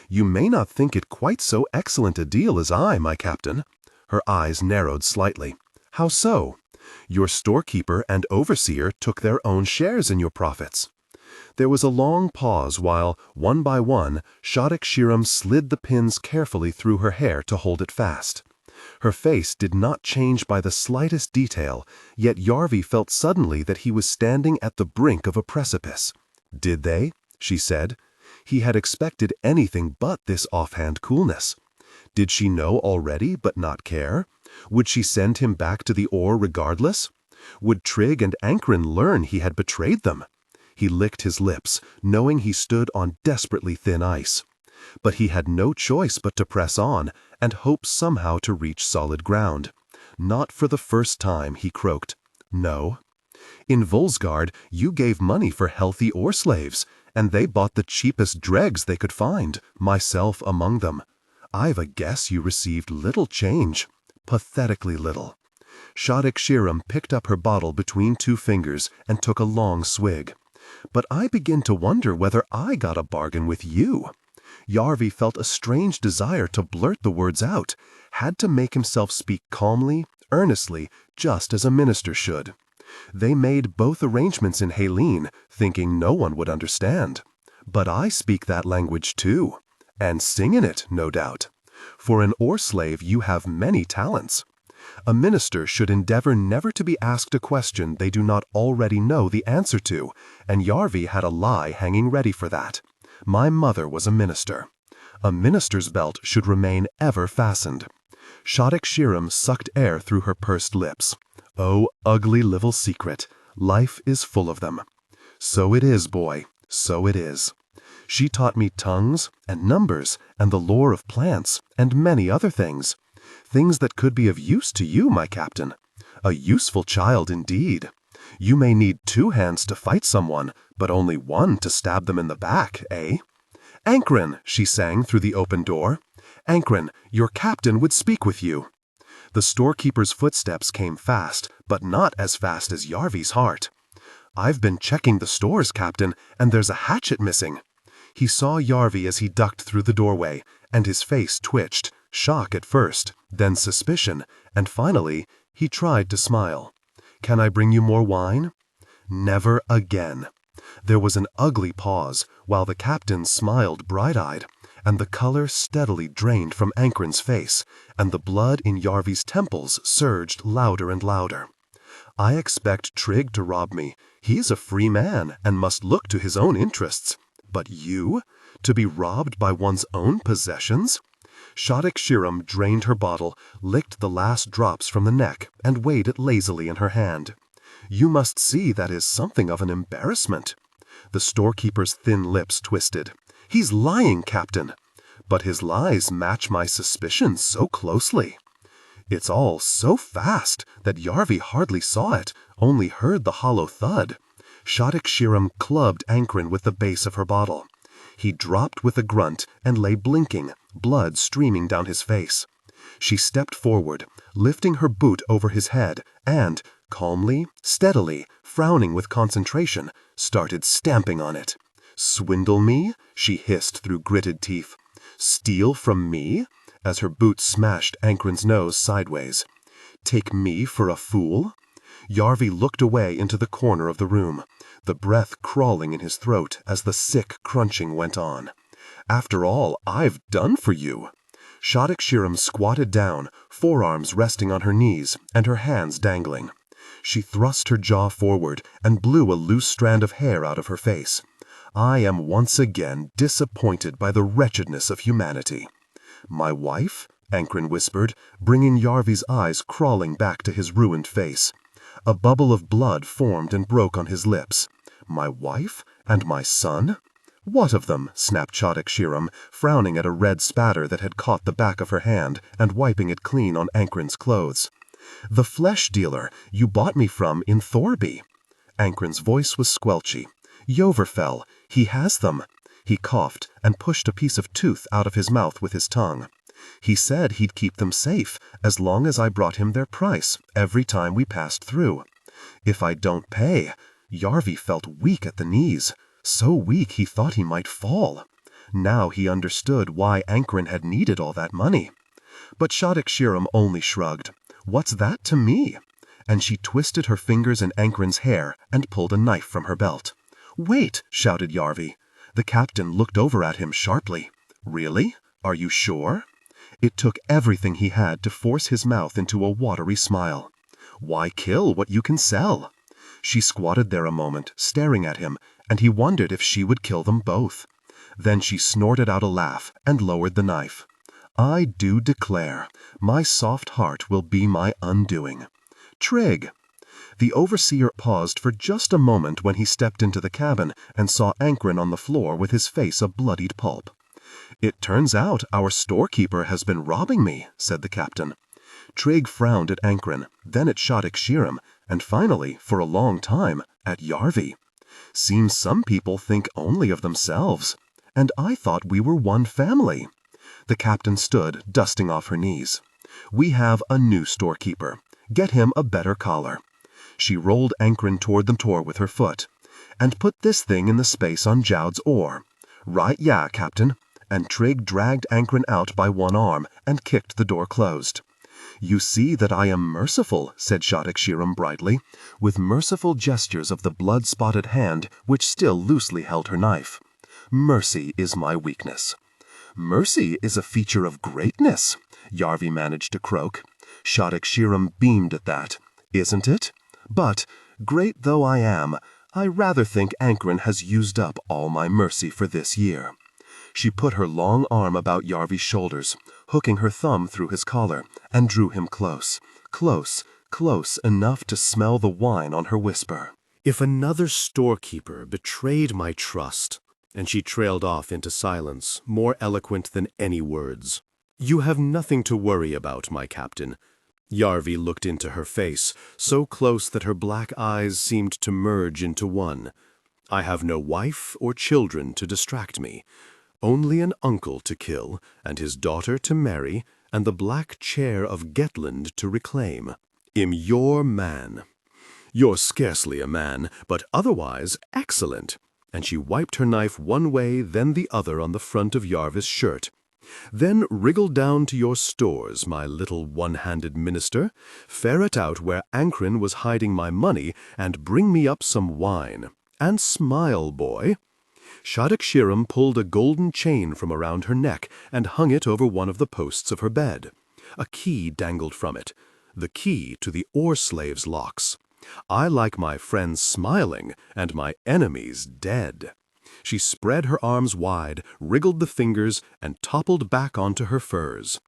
"You may not think it quite so excellent a deal as I, my captain." Her eyes narrowed slightly. "How so?" "Your storekeeper and overseer took their own shares in your profits." There was a long pause while, one by one, Shadok-Shiram slid the pins carefully through her hair to hold it fast. Her face did not change by the slightest detail, yet Yarvi felt suddenly that he was standing at the brink of a precipice. "Did they?" she said. He had expected anything but this offhand coolness. Did she know already but not care? Would she send him back to the oar regardless? Would Trigg and Ankren learn he had betrayed them? He licked his lips, knowing he stood on desperately thin ice. But he had no choice but to press on and hope somehow to reach solid ground. "Not for the first time," he croaked. "No." "In Volsgard, you gave money for healthy oar slaves, and they bought the cheapest dregs they could find, myself among them. I've a guess you received little change. Pathetically little." Shadok-Shiram picked up her bottle between 2 fingers and took a long swig. "But I begin to wonder whether I got a bargain with you." Yarvi felt a strange desire to blurt the words out, had to make himself speak calmly, earnestly, just as a minister should. They made both arrangements in Helene, thinking no one would understand. But I speak that language too, and sing in it, no doubt. For an oar slave you have many talents. A minister should endeavor never to be asked a question they do not already know the answer to, and Yarvi had a lie hanging ready for that. My mother was a minister. A minister's belt should remain ever fastened. Shadok-Shiram sucked air through her pursed lips. Oh, ugly little secret. Life is full of them. "So it is, boy, so it is. She taught me tongues and numbers and the lore of plants and many other things. Things that could be of use to you, my captain. A useful child indeed. You may need 2 hands to fight someone, but only 1 to stab them in the back, eh? Ankren," she sang through the open door. "Ankren, your captain would speak with you." The storekeeper's footsteps came fast, but not as fast as Yarvi's heart. "I've been checking the stores, Captain, and there's a hatchet missing."
He saw Yarvi as he ducked through the doorway, and his face twitched, shock at first, then suspicion, and finally, he tried to smile. "Can I bring you more wine?" Never again. There was an ugly pause, while the captain smiled bright-eyed, and the color steadily drained from Ankren's face, and the blood in Yarvi's temples surged louder and louder. "I expect Trig to rob me. He's a free man, and must look to his own interests. But you? To be robbed by one's own possessions?" Shadok-Shiram drained her bottle, licked the last drops from the neck, and weighed it lazily in her hand. "You must see that is something of an embarrassment." The storekeeper's thin lips twisted. "He's lying, Captain." "But his lies match my suspicions so closely." "It's all so fast that Yarvi hardly saw it, only heard the hollow thud." Shadok-Shiram clubbed Ankren with the base of her bottle. He dropped with a grunt and lay blinking, blood streaming down his face. She stepped forward, lifting her boot over his head, and, calmly, steadily, frowning with concentration, started stamping on it. "Swindle me?" she hissed through gritted teeth. "Steal from me?" as her boot smashed Ankren's nose sideways. "Take me for a fool?" Yarvi looked away into the corner of the room, the breath crawling in his throat as the sick crunching went on. "After all I've done for you." Shadok-Shiram squatted down, forearms resting on her knees and her hands dangling. She thrust her jaw forward and blew a loose strand of hair out of her face. "I am once again disappointed by the wretchedness of humanity." "My wife?" Ankren whispered, bringing Yarvi's eyes crawling back to his ruined face. A bubble of blood formed and broke on his lips. "My wife? And my son?" "What of them?" snapped Shadok-Shiram, frowning at a red spatter that had caught the back of her hand and wiping it clean on Ankren's clothes. "The flesh dealer you bought me from in Thorby." Ankren's voice was squelchy. "Yoverfell, he has them." He coughed and pushed a piece of tooth out of his mouth with his tongue. "He said he'd keep them safe as long as I brought him their price every time we passed through. If I don't pay—" Yarvi felt weak at the knees, so weak he thought he might fall. Now he understood why Ankren had needed all that money. But Shadok-Shiram only shrugged. "What's that to me?" And she twisted her fingers in Ankren's hair and pulled a knife from her belt. "Wait!" shouted Yarvi. The captain looked over at him sharply. "Really? Are you sure?" It took everything he had to force his mouth into a watery smile. "Why kill what you can sell?" She squatted there a moment, staring at him, and he wondered if she would kill them both. Then she snorted out a laugh and lowered the knife. "I do declare, my soft heart will be my undoing. Trig!" The overseer paused for just a moment when he stepped into the cabin and saw Ankren on the floor with his face a bloodied pulp. "It turns out our storekeeper has been robbing me," said the captain. Trig frowned at Ankren, then at Shadok-Shiram, and finally, for a long time, at Yarvi. "Seems some people think only of themselves. And I thought we were one family." The captain stood, dusting off her knees. "We have a new storekeeper. Get him a better collar." She rolled Ankren toward the door with her foot. "And put this thing in the space on Jowd's oar." "Right ya, Captain." And Trig dragged Ankren out by one arm and kicked the door closed. "You see that I am merciful," said Shadok-Shiram brightly, with merciful gestures of the blood-spotted hand which still loosely held her knife. "Mercy is my weakness." "Mercy is a feature of greatness," Yarvi managed to croak. Shadok-Shiram beamed at that. "Isn't it? But, great though I am, I rather think Ankren has used up all my mercy for this year." She put her long arm about Yarvi's shoulders, hooking her thumb through his collar, and drew him close, close, close enough to smell the wine on her whisper.
"If another storekeeper betrayed my trust," and she trailed off into silence, more eloquent than any words. "You have nothing to worry about, my captain." Yarvi looked into her face, so close that her black eyes seemed to merge into one. "I have no wife or children to distract me. Only an uncle to kill, and his daughter to marry, and the Black Chair of Gettland to reclaim. Am your man. You're scarcely a man, but otherwise excellent.
and she wiped her knife one way, then the other on the front of Yarvi's shirt. Then wriggle down to your stores, my little one-handed minister, ferret out where Ankren was hiding my money, and bring me up some wine. And smile, boy. THIS pulled a golden chain from around her neck and hung it over one of the posts of her bed. A key dangled from it, the key to the oar-slave's locks. I like my friends smiling and my enemies dead. She spread her arms wide, wriggled the fingers, and toppled back onto her furs.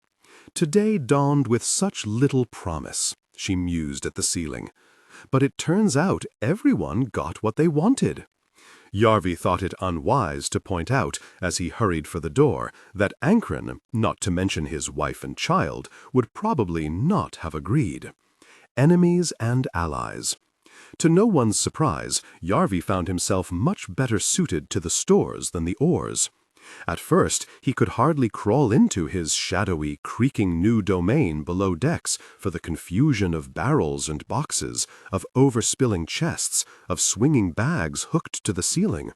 Today dawned with such little promise, she mused at the ceiling. But it turns out everyone got what they wanted. Yarvi thought it unwise to point out, as he hurried for the door, that Ankren, not to mention his wife and child, would probably not have agreed. Enemies and allies. To no one's surprise, Yarvi found himself much better suited to the stores than the oars. At first, he could hardly crawl into his shadowy, creaking new domain below decks for the confusion of barrels and boxes, of overspilling chests, of swinging bags hooked to the ceiling.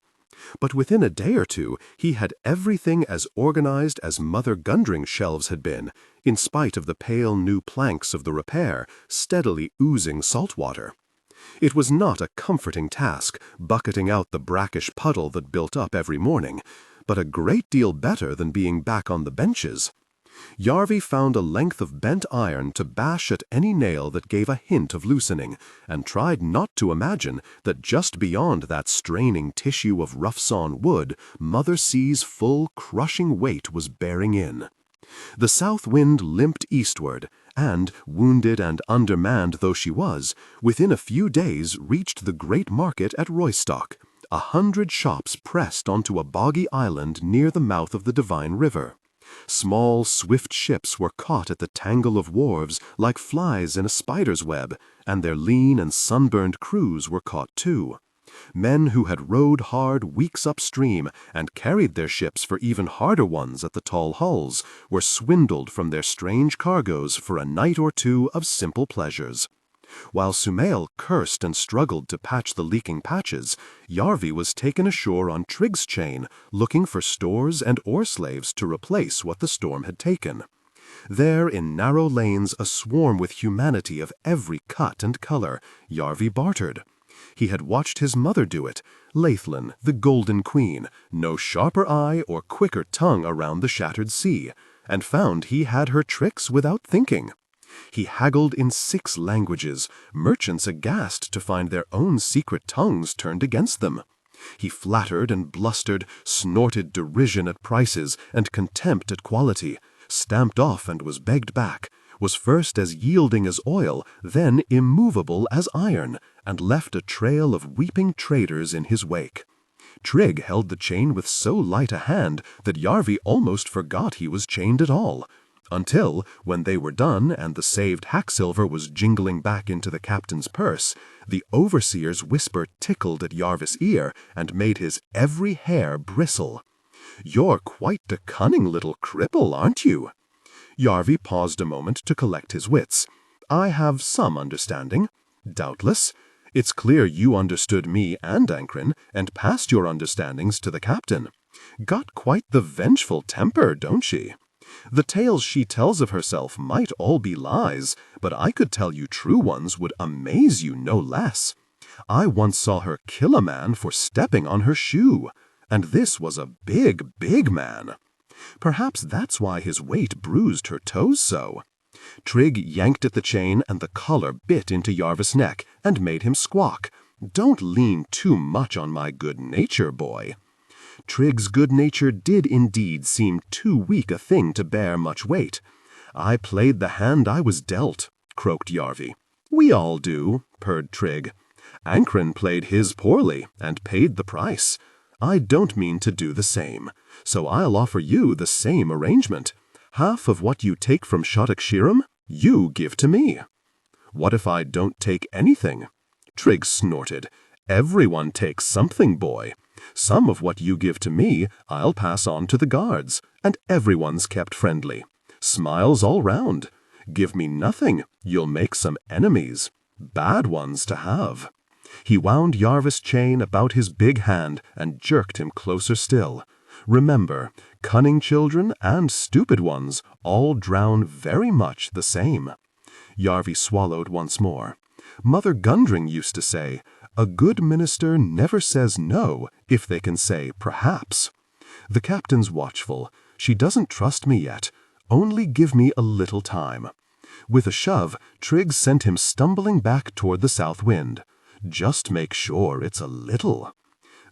But within a day or two, he had everything as organized as Mother Gundring's shelves had been, in spite of the pale new planks of the repair, steadily oozing salt water. It was not a comforting task, bucketing out the brackish puddle that built up every morning, but a great deal better than being back on the benches. Yarvi found a length of bent iron to bash at any nail that gave a hint of loosening, and tried not to imagine that just beyond that straining tissue of rough-sawn wood, Mother Sea's full, crushing weight was bearing in. The south wind limped eastward, and, wounded and undermanned though she was, within a few days reached the great market at Roystock, 100 shops pressed onto a boggy island near the mouth of the Divine River. Small, swift ships were caught at the tangle of wharves like flies in a spider's web, and their lean and sunburned crews were caught too. Men who had rowed hard weeks upstream and carried their ships for even harder ones at the tall hulls were swindled from their strange cargoes for a night or two of simple pleasures. While Sumail cursed and struggled to patch the leaking patches, Yarvi was taken ashore on Trigg's chain, looking for stores and oar-slaves to replace what the storm had taken. There, in narrow lanes aswarm with humanity of every cut and color, Yarvi bartered. He had watched his mother do it, Laithlin, the Golden Queen, no sharper eye or quicker tongue around the shattered sea, and found he had her tricks without thinking. He haggled in 6 languages, merchants aghast to find their own secret tongues turned against them. He flattered and blustered, snorted derision at prices and contempt at quality, stamped off and was begged back, was first as yielding as oil, then immovable as iron, and left a trail of weeping traders in his wake. Trigg held the chain with so light a hand that Yarvi almost forgot he was chained at all, until, when they were done and the saved hacksilver was jingling back into the captain's purse, the overseer's whisper tickled at Yarvi's ear and made his every hair bristle. "You're quite a cunning little cripple, aren't you?" Yarvi paused a moment to collect his wits. "I have some understanding." "Doubtless. It's clear you understood me and Ankren, and passed your understandings to the captain. Got quite the vengeful temper, don't she? The tales she tells of herself might all be lies, but I could tell you true ones would amaze you no less. I once saw her kill a man for stepping on her shoe, and this was a big, big man. Perhaps that's why his weight bruised her toes so." Trigg yanked at the chain, and the collar bit into Yarvis' neck and made him squawk. "Don't lean too much on my good nature, boy." Trigg's good nature did indeed seem too weak a thing to bear much weight. "I played the hand I was dealt," croaked Yarvi. "We all do," purred Trigg. "Ankren played his poorly and paid the price. I don't mean to do the same, so I'll offer you the same arrangement. Half of what you take from THIS, you give to me." "What if I don't take anything?" Trigg snorted. "Everyone takes something, boy. Some of what you give to me I'll pass on to the guards, and everyone's kept friendly. Smiles all round. Give me nothing, you'll make some enemies. Bad ones to have."
He wound Yarvi's chain about his big hand and jerked him closer still. Remember, cunning children and stupid ones all drown very much the same. Yarvi swallowed once more. Mother Gundring used to say, "A good minister never says no if they can say perhaps." The captain's watchful. She doesn't trust me yet. Only give me a little time. With a shove, Trigg sent him stumbling back toward the south wind. Just make sure it's a little.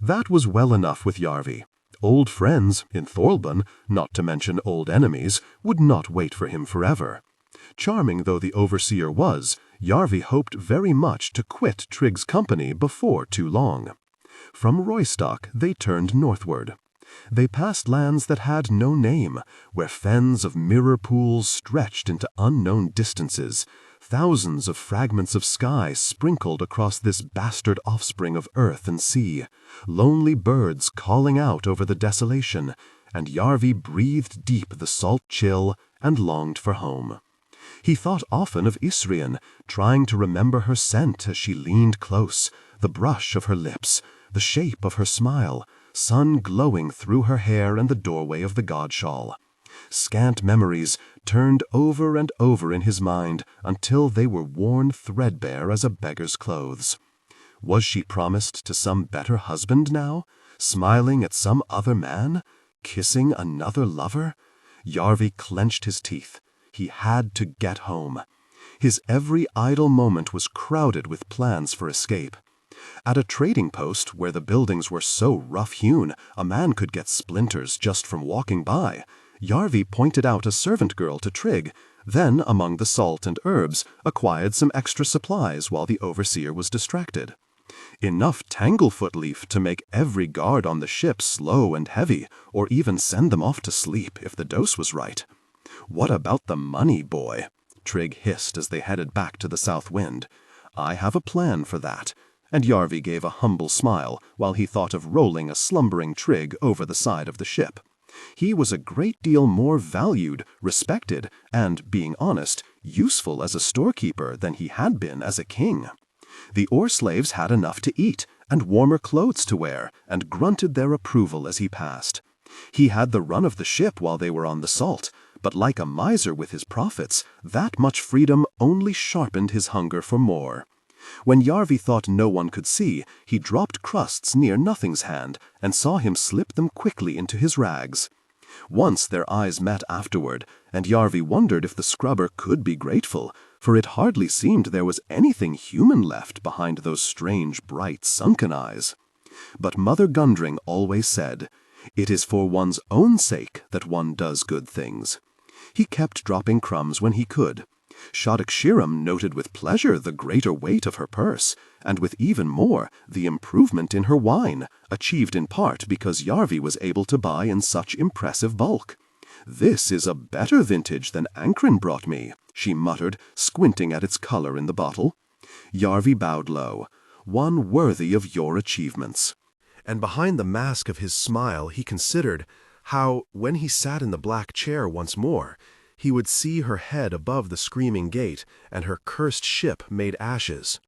That was well enough with Yarvi. Old friends in Thorlbun, not to mention old enemies, would not wait for him forever. Charming though the overseer was, Yarvi hoped very much to quit Trigg's company before too long. From Roystock they turned northward. They passed lands that had no name, where fens of mirror pools stretched into unknown distances, thousands of fragments of sky sprinkled across this bastard offspring of earth and sea, lonely birds calling out over the desolation, and Yarvi breathed deep the salt chill and longed for home. He thought often of Isrian, trying to remember her scent as she leaned close, the brush of her lips, the shape of her smile, sun glowing through her hair and the doorway of the god-shawl. Scant memories turned over and over in his mind until they were worn threadbare as a beggar's clothes. Was she promised to some better husband now? Smiling at some other man? Kissing another lover? Yarvi clenched his teeth. He had to get home. His every idle moment was crowded with plans for escape. At a trading post where the buildings were so rough-hewn a man could get splinters just from walking by, Yarvi pointed out a servant girl to Trigg, then among the salt and herbs acquired some extra supplies while the overseer was distracted. Enough tanglefoot leaf to make every guard on the ship slow and heavy, or even send them off to sleep if the dose was right. "What about the money, boy?" Trigg hissed as they headed back to the south wind. "I have a plan for that." And Yarvi gave a humble smile while he thought of rolling a slumbering Trigg over the side of the ship. He was a great deal more valued, respected, and, being honest, useful as a storekeeper than he had been as a king. The oar slaves had enough to eat, and warmer clothes to wear, and grunted their approval as he passed. He had the run of the ship while they were on the salt, but like a miser with his profits, that much freedom only sharpened his hunger for more. When Yarvi thought no one could see, he dropped crusts near Nothing's hand and saw him slip them quickly into his rags. Once their eyes met afterward, and Yarvi wondered if the scrubber could be grateful, for it hardly seemed there was anything human left behind those strange, bright, sunken eyes. But Mother Gundring always said, "It is for one's own sake that one does good things." He kept dropping crumbs when he could. Shadok-Shiram noted with pleasure the greater weight of her purse, and with even more the improvement in her wine, achieved in part because Yarvi was able to buy in such impressive bulk. "This is a better vintage than Ankren brought me," she muttered, squinting at its color in the bottle. Yarvi bowed low. "One worthy of your achievements."
And behind the mask of his smile he considered how, when he sat in the black chair once more, he would see her head above the screaming gate and her cursed ship made ashes.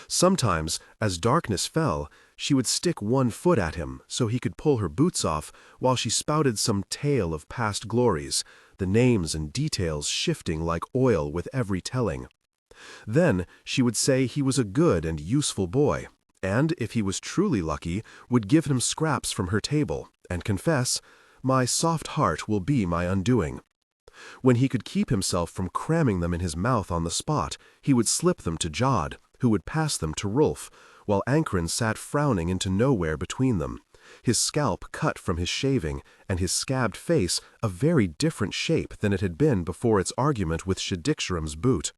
Sometimes, as darkness fell, she would stick one foot at him so he could pull her boots off while she spouted some tale of past glories, the names and details shifting like oil with every telling. Then she would say he was a good and useful boy, and, if he was truly lucky, would give him scraps from her table, and confess, "My soft heart will be my undoing." When he could keep himself from cramming them in his mouth on the spot, he would slip them to Jod, who would pass them to Rolf, while Ankren sat frowning into nowhere between them, his scalp cut from his shaving, and his scabbed face a very different shape than it had been before its argument with Shadok-Shiram's boot.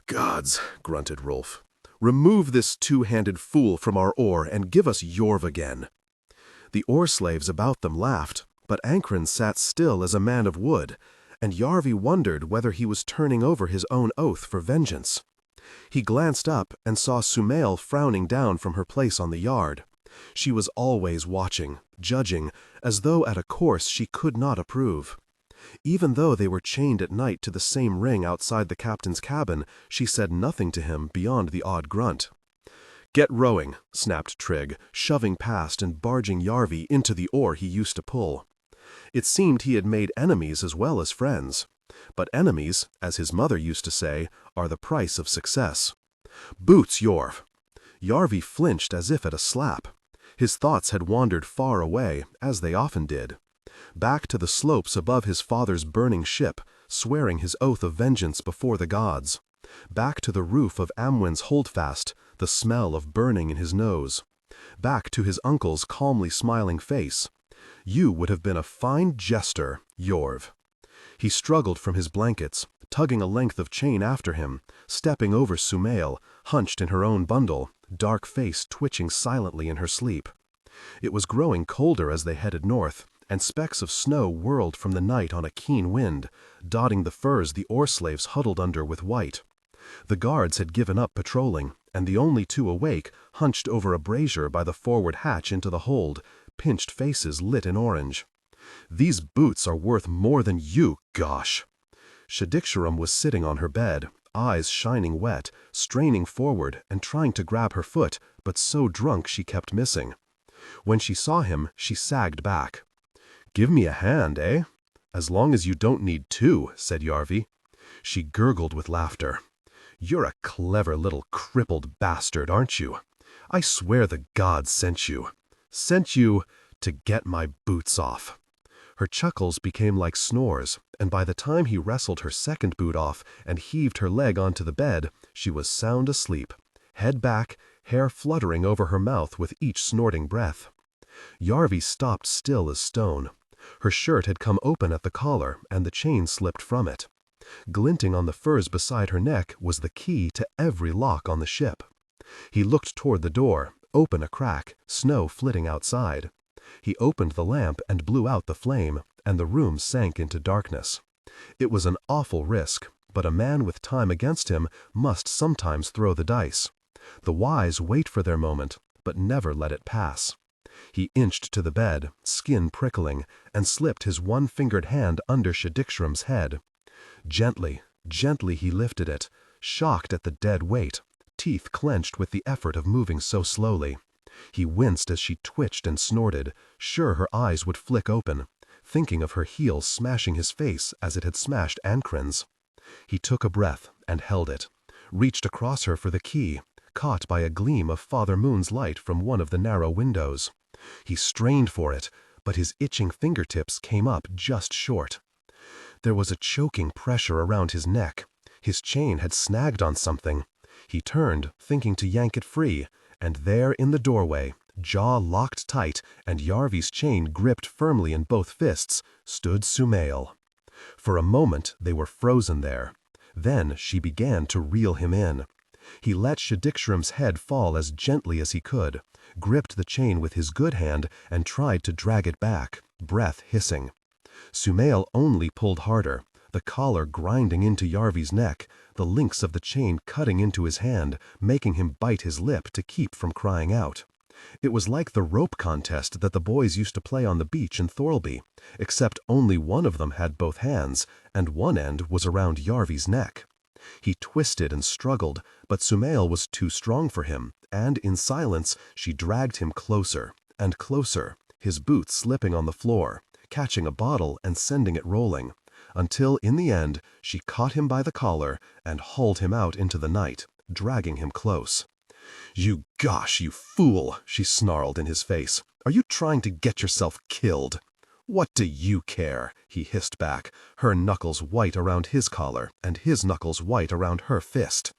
"Gods," grunted Rolf, "remove this two-handed fool from our oar and give us Yorv again." The oar-slaves about them laughed, but Ankren sat still as a man of wood, and Yarvi wondered whether he was turning over his own oath for vengeance. He glanced up and saw Sumail frowning down from her place on the yard. She was always watching, judging, as though at a course she could not approve. Even though they were chained at night to the same ring outside the captain's cabin, she said nothing to him beyond the odd grunt. "Get rowing," snapped Trig, shoving past and barging Yarvi into the oar he used to pull. It seemed he had made enemies as well as friends. But enemies, as his mother used to say, are the price of success. "Boots, Yorv!" Yarvi flinched as if at a slap. His thoughts had wandered far away, as they often did. Back to the slopes above his father's burning ship, swearing his oath of vengeance before the gods. Back to the roof of Amwen's holdfast, the smell of burning in his nose. Back to his uncle's calmly smiling face. You would have been a fine jester, Yorv. He struggled from his blankets, tugging a length of chain after him, stepping over Sumail, hunched in her own bundle, dark face twitching silently in her sleep. It was growing colder as they headed north, and specks of snow whirled from the night on a keen wind, dotting the furs the oar slaves huddled under with white. The guards had given up patrolling, and the only two awake hunched over a brazier by the forward hatch into the hold, pinched faces lit in orange. "These boots are worth more than you, gosh!" Shadixarum was sitting on her bed, eyes shining wet, straining forward and trying to grab her foot, but so drunk she kept missing. When she saw him, she sagged back. "Give me a hand, eh? As long as you don't need two," said Yarvi. She gurgled with laughter. "You're a clever little crippled bastard, aren't you? I swear the gods sent you. Sent you to get my boots off." Her chuckles became like snores, and by the time he wrestled her second boot off and heaved her leg onto the bed, she was sound asleep, head back, hair fluttering over her mouth with each snorting breath. Yarvi stopped still as stone. Her shirt had come open at the collar, and the chain slipped from it. Glinting on the furs beside her neck was the key to every lock on the ship. He looked toward the door, open a crack, snow flitting outside. He opened the lamp and blew out the flame, and the room sank into darkness. It was an awful risk, but a man with time against him must sometimes throw the dice. The wise wait for their moment, but never let it pass. He inched to the bed, skin prickling, and slipped his one-fingered hand under Shadixaram's head. Gently, gently he lifted it, shocked at the dead weight, teeth clenched with the effort of moving so slowly. He winced as she twitched and snorted, sure her eyes would flick open, thinking of her heel smashing his face as it had smashed Ankren's. He took a breath and held it, reached across her for the key, caught by a gleam of Father Moon's light from one of the narrow windows. He strained for it, but his itching fingertips came up just short. There was a choking pressure around his neck. His chain had snagged on something. He turned, thinking to yank it free, and there in the doorway, jaw locked tight and Yarvi's chain gripped firmly in both fists, stood Sumail. For a moment they were frozen there. Then she began to reel him in. He let Shadixaram's head fall as gently as he could, gripped the chain with his good hand and tried to drag it back, breath hissing. Sumail only pulled harder, the collar grinding into Yarvi's neck, the links of the chain cutting into his hand, making him bite his lip to keep from crying out. It was like the rope contest that the boys used to play on the beach in Thorlby, except only one of them had both hands, and one end was around Yarvi's neck. He twisted and struggled, but Sumail was too strong for him, and in silence she dragged him closer and closer, his boots slipping on the floor, catching a bottle and sending it rolling, until in the end she caught him by the collar and hauled him out into the night, dragging him close. "You gosh, you fool," she snarled in his face. "Are you trying to get yourself killed?" "What do you care?" he hissed back, her knuckles white around his collar and his knuckles white around her fist.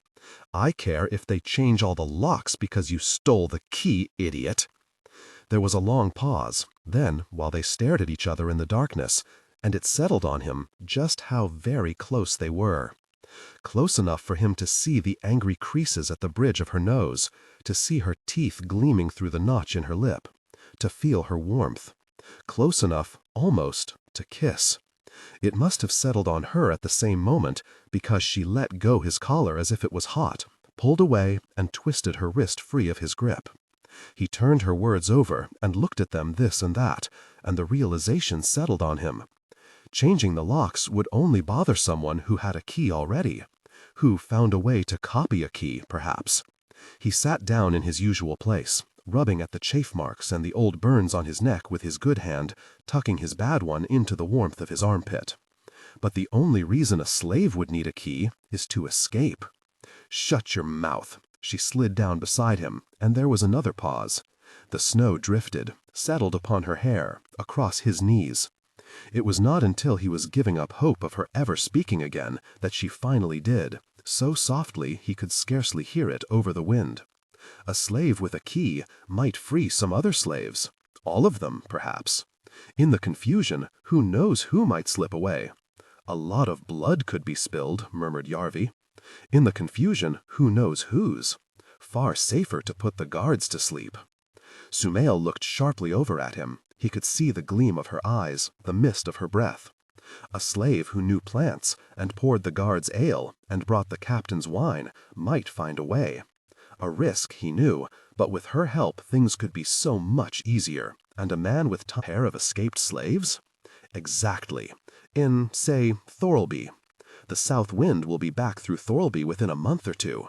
"I care if they change all the locks because you stole the key, idiot." There was a long pause, then, while they stared at each other in the darkness, and it settled on him just how very close they were. Close enough for him to see the angry creases at the bridge of her nose, to see her teeth gleaming through the notch in her lip, to feel her warmth. Close enough, almost, to kiss. It must have settled on her at the same moment, because she let go his collar as if it was hot, pulled away, and twisted her wrist free of his grip. He turned her words over and looked at them this and that, and the realization settled on him. Changing the locks would only bother someone who had a key already, who found a way to copy a key, perhaps.
He sat down in his usual place, rubbing at the chafe marks and the old burns on his neck with his good hand, tucking his bad one into the warmth of his armpit. But the only reason a slave would need a key is to escape. "Shut your mouth." She slid down beside him, and there was another pause. The snow drifted, settled upon her hair, across his knees. It was not until he was giving up hope of her ever speaking again that she finally did, so softly he could scarcely hear it over the wind. A slave with a key might free some other slaves. All of them, perhaps. In the confusion, who knows who might slip away? "A lot of blood could be spilled," murmured Yarvi. In the confusion, who knows whose? Far safer to put the guards to sleep. Sumail looked sharply over at him. He could see the gleam of her eyes, the mist of her breath. A slave who knew plants, and poured the guards ale, and brought the captain's wine, might find a way. A risk, he knew, but with her help things could be so much easier. And a man with a pair of escaped slaves? Exactly. In, say, Thorlby. The south wind will be back through Thorlby within a month or two.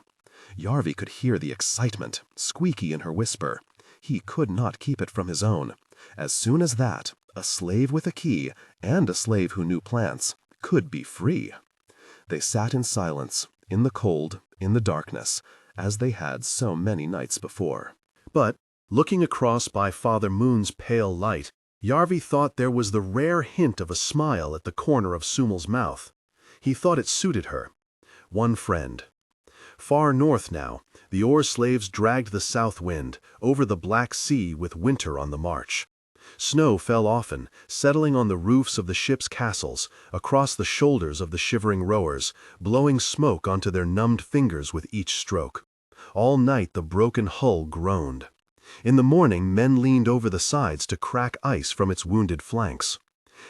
Yarvi could hear the excitement, squeaky in her whisper. He could not keep it from his own. As soon as that, a slave with a key, and a slave who knew plants, could be free. They sat in silence, in the cold, in the darkness, as they had so many nights before.
But, looking across by Father Moon's pale light, Yarvi thought there was the rare hint of a smile at the corner of Sumal's mouth. He thought it suited her. One friend. Far north now, the oar slaves dragged the south wind, over the Black Sea with winter on the march. Snow fell often, settling on the roofs of the ship's castles, across the shoulders of the shivering rowers, blowing smoke onto their numbed fingers with each stroke. All night the broken hull groaned. In the morning men leaned over the sides to crack ice from its wounded flanks.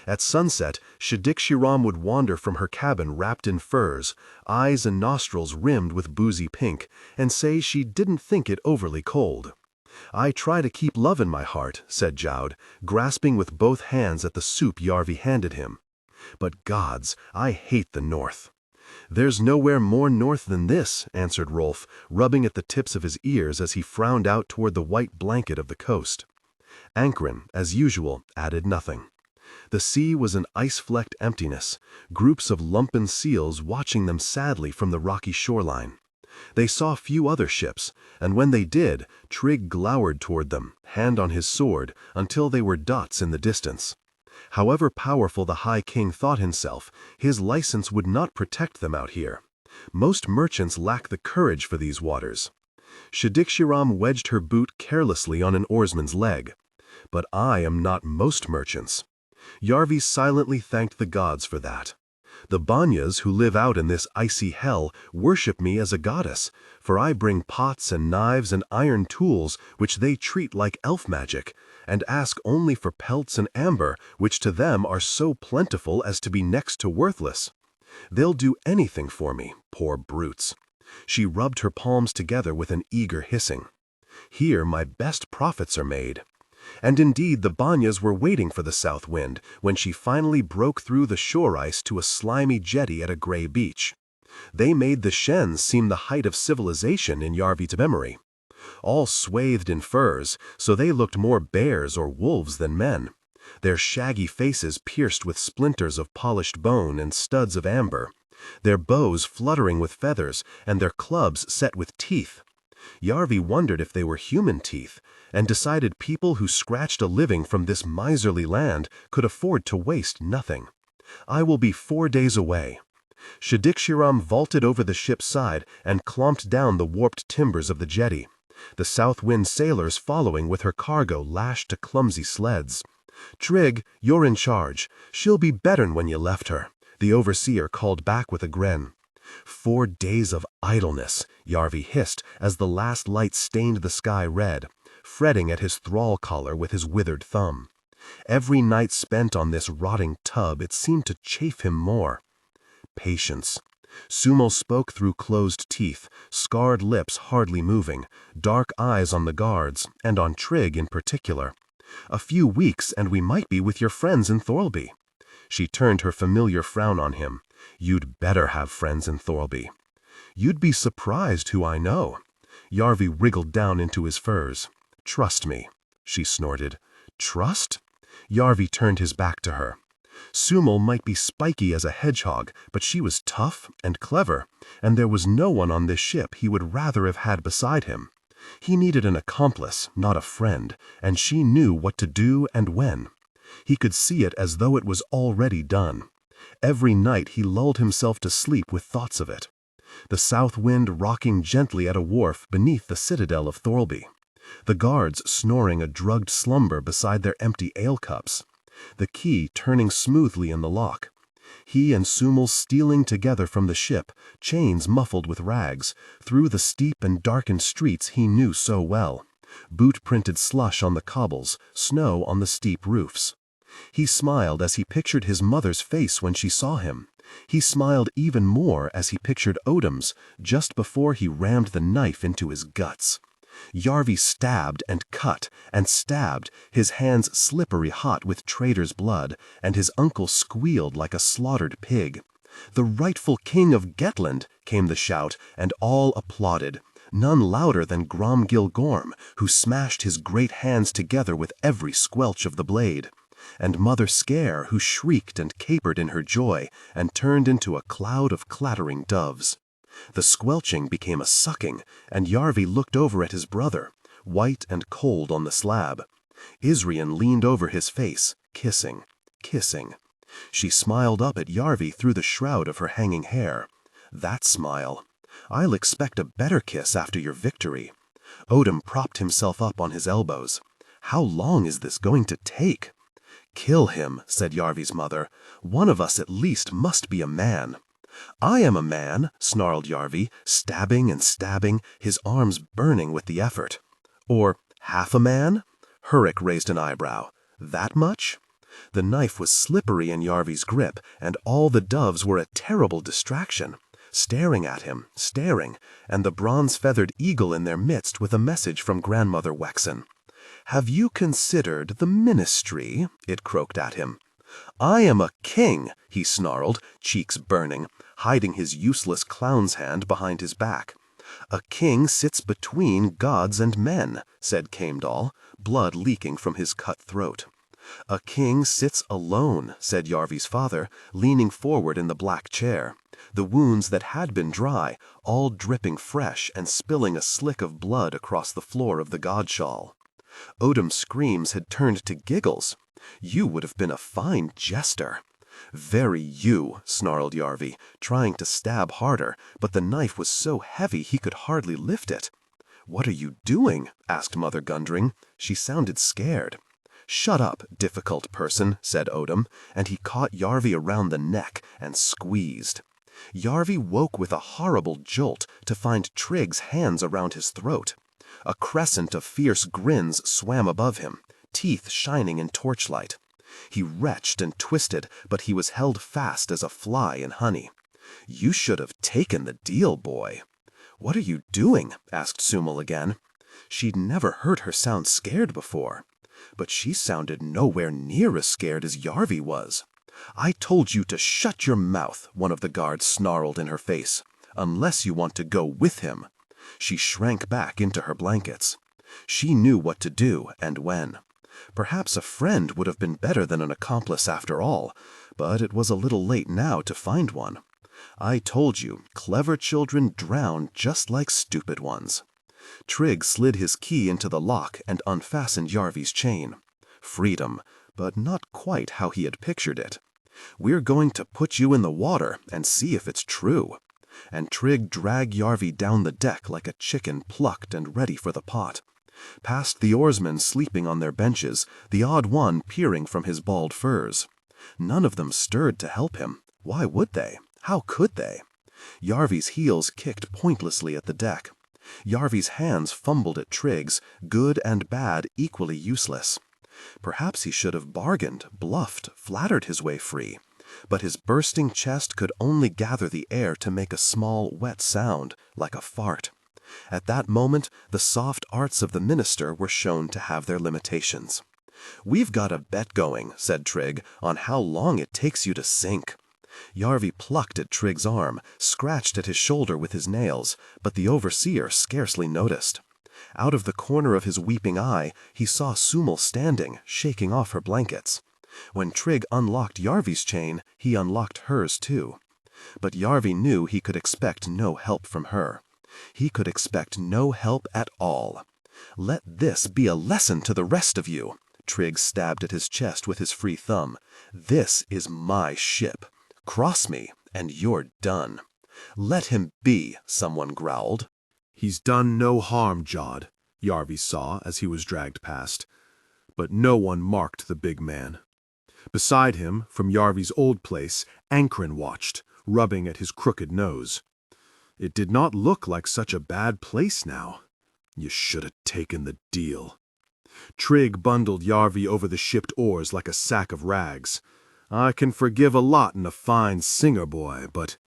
At sunset, Shidikshirram would wander from her cabin wrapped in furs, eyes and nostrils rimmed with boozy pink, and say she didn't think it overly cold. "I try to keep love in my heart," said Jowd, grasping with both hands at the soup Yarvi handed him. "But gods, I hate the north." "There's nowhere more north than this," answered Rolf, rubbing at the tips of his ears as he frowned out toward the white blanket of the coast. Ankren, as usual, added nothing. The sea was an ice-flecked emptiness, groups of lumpen seals watching them sadly from the rocky shoreline. They saw few other ships, and when they did, Trigg glowered toward them, hand on his sword, until they were dots in the distance. However powerful the High King thought himself, his license would not protect them out here. Most merchants lack the courage for these waters. Shidikshirram wedged her boot carelessly on an oarsman's leg. "But I am not most merchants." Yarvi silently thanked the gods for that. "The Banyas who live out in this icy hell worship me as a goddess, for I bring pots and knives and iron tools which they treat like elf magic, and ask only for pelts and amber, which to them are so plentiful as to be next to worthless. They'll do anything for me, poor brutes." She rubbed her palms together with an eager hissing. "Here my best profits are made." And indeed the Banyas were waiting for the south wind when she finally broke through the shore ice to a slimy jetty at a gray beach. They made the Shens seem the height of civilization in Yarvi's memory. All swathed in furs, so they looked more bears or wolves than men. Their shaggy faces pierced with splinters of polished bone and studs of amber. Their bows fluttering with feathers, and their clubs set with teeth. Yarvi wondered if they were human teeth, and decided people who scratched a living from this miserly land could afford to waste nothing. "I will be 4 days away." Shidikshirram vaulted over the ship's side and clomped down the warped timbers of the jetty, the south wind sailors following with her cargo lashed to clumsy sleds. "Trigg, you're in charge. She'll be better'n when you left her," the overseer called back with a grin. 4 days of idleness, Yarvi hissed as the last light stained the sky red, fretting at his thrall collar with his withered thumb. Every night spent on this rotting tub, it seemed to chafe him more. Patience. Sumal spoke through closed teeth, scarred lips hardly moving, dark eyes on the guards, and on Trigg in particular. "A few weeks and we might be with your friends in Thorlby." She turned her familiar frown on him. "You'd better have friends in Thorlby." "You'd be surprised who I know."
Yarvi wriggled down into his furs. "Trust me," she snorted. "Trust?" Yarvi turned his back to her. Sumal might be spiky as a hedgehog, but she was tough and clever, and there was no one on this ship he would rather have had beside him. He needed an accomplice, not a friend, and she knew what to do and when. He could see it as though it was already done. Every night he lulled himself to sleep with thoughts of it. The south wind rocking gently at a wharf beneath the citadel of Thorlby. The guards snoring a drugged slumber beside their empty ale cups. The key turning smoothly in the lock. He and Sumal stealing together from the ship, chains muffled with rags, through the steep and darkened streets he knew so well. Boot-printed slush on the cobbles, snow on the steep roofs. He smiled as he pictured his mother's face when she saw him. He smiled even more as he pictured Odom's, just before he rammed the knife into his guts. Yarvi stabbed and cut and stabbed, his hands slippery hot with traitor's blood, and his uncle squealed like a slaughtered pig. "The rightful king of Gettland," came the shout, and all applauded. None louder than Gromgil Gorm, who smashed his great hands together with every squelch of the blade. And Mother Scare, who shrieked and capered in her joy, and turned into a cloud of clattering doves. The squelching became a sucking, and Yarvi looked over at his brother, white and cold on the slab. Isrian leaned over his face, kissing, kissing. She smiled up at Yarvi through the shroud of her hanging hair. That smile. "I'll expect a better kiss after your victory." Odom propped himself up on his elbows. "How long is this going to take?" "Kill him," said Yarvi's mother. "One of us at least must be a man." "I am a man," snarled Yarvi, stabbing and stabbing, his arms burning with the effort. "Or half a man?" Hurrick raised an eyebrow. "That much?" The knife was slippery in Yarvi's grip, and all the doves were a terrible distraction, staring at him, staring, and the bronze-feathered eagle in their midst with a message from Grandmother Wexen. "Have you considered the ministry?" it croaked at him. "I am a king," he snarled, cheeks burning, hiding his useless clown's hand behind his back. "A king sits between gods and men," said Caimdall, blood leaking from his cut throat. "A king sits alone," said Yarvi's father, leaning forward in the black chair, the wounds that had been dry, all dripping fresh and spilling a slick of blood across the floor of the god-shawl. Odom's screams had turned to giggles. "You would have been a fine jester." "Very you," snarled Yarvi, trying to stab harder, but the knife was so heavy he could hardly lift it. "What are you doing?" asked Mother Gundring. She sounded scared. "Shut up, difficult person," said Odom, and he caught Yarvi around the neck and squeezed. Yarvi woke with a horrible jolt to find Trigg's hands around his throat. A crescent of fierce grins swam above him, teeth shining in torchlight. He retched and twisted, but he was held fast as a fly in honey. "You should have taken the deal, boy." "What are you doing?" asked Sumal again. She'd never heard her sound scared before. But she sounded nowhere near as scared as Yarvi was. "I told you to shut your mouth," one of the guards snarled in her face, "unless you want to go with him." She shrank back into her blankets. She knew what to do and when. Perhaps a friend would have been better than an accomplice after all, but it was a little late now to find one. "I told you, clever children drown just like stupid ones." Trigg slid his key into the lock and unfastened Yarvi's chain. Freedom, but not quite how he had pictured it. "We're going to put you in the water and see if it's true." And Trigg dragged Yarvi down the deck like a chicken plucked and ready for the pot. Past the oarsmen sleeping on their benches, the odd one peering from his bald furs. None of them stirred to help him. Why would they? How could they? Yarvi's heels kicked pointlessly at the deck. Yarvi's hands fumbled at Trigg's, good and bad equally useless. Perhaps he should have bargained, bluffed, flattered his way free. But his bursting chest could only gather the air to make a small, wet sound, like a fart. At that moment, the soft arts of the minister were shown to have their limitations. "We've got a bet going," said Trigg, "on how long it takes you to sink." Yarvi plucked at Trigg's arm, scratched at his shoulder with his nails, but the overseer scarcely noticed. Out of the corner of his weeping eye, he saw Sumal standing, shaking off her blankets. When Trigg unlocked Yarvi's chain, he unlocked hers too. But Yarvi knew he could expect no help from her. He could expect no help at all. "Let this be a lesson to the rest of you." Trigg stabbed at his chest with his free thumb. "This is my ship. Cross me, and you're done." "Let him be," someone growled.
"He's done no harm, Jod," Yarvi saw as he was dragged past. But no one marked the big man. Beside him, from Yarvi's old place, Ankren watched, rubbing at his crooked nose. It did not look like such a bad place now. You should have taken the deal. Trigg bundled Yarvi over the shipped oars like a sack of rags. "I can forgive a lot in a fine singer boy, but—"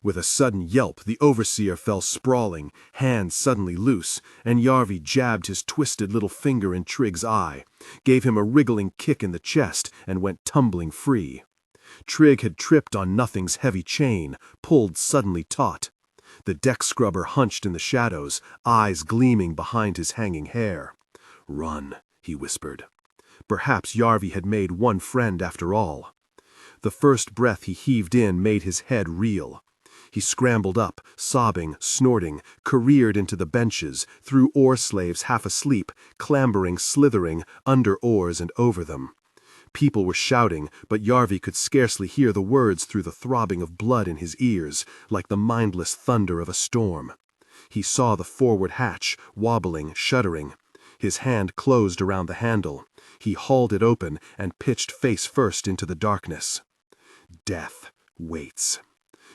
With a sudden yelp, the overseer fell sprawling, hands suddenly loose, and Yarvi jabbed his twisted little finger in Trigg's eye, gave him a wriggling kick in the chest, and went tumbling free. Trigg had tripped on Nothing's heavy chain, pulled suddenly taut. The deck scrubber hunched in the shadows, eyes gleaming behind his hanging hair. "Run," he whispered. Perhaps Yarvi had made one friend after all. The first breath he heaved in made his head reel. He scrambled up, sobbing, snorting, careered into the benches, through oar slaves half asleep, clambering, slithering, under oars and over them. People were shouting, but Yarvi could scarcely hear the words through the throbbing of blood in his ears, like the mindless thunder of a storm. He saw the forward hatch, wobbling, shuddering. His hand closed around the handle. He hauled it open and pitched face first into the darkness. Death waits.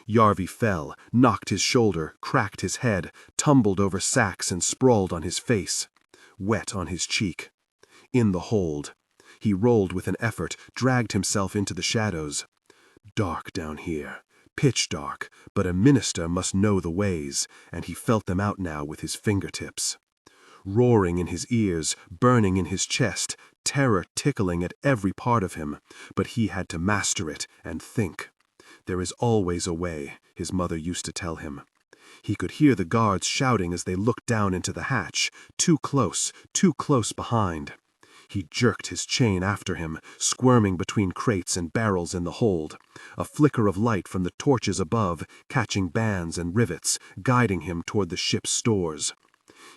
Yarvi fell, knocked his shoulder, cracked his head, tumbled over sacks and sprawled on his face. Wet on his cheek. In the hold. He rolled with an effort, dragged himself into the shadows. Dark down here. Pitch dark, but a minister must know the ways, and he felt them out now with his fingertips. Roaring in his ears, burning in his chest, terror tickling at every part of him, but he had to master it and think. There is always a way, his mother used to tell him. He could hear the guards shouting as they looked down into the hatch, too close behind. He jerked his chain after him, squirming between crates and barrels in the hold, a flicker of light from the torches above, catching bands and rivets, guiding him toward the ship's stores.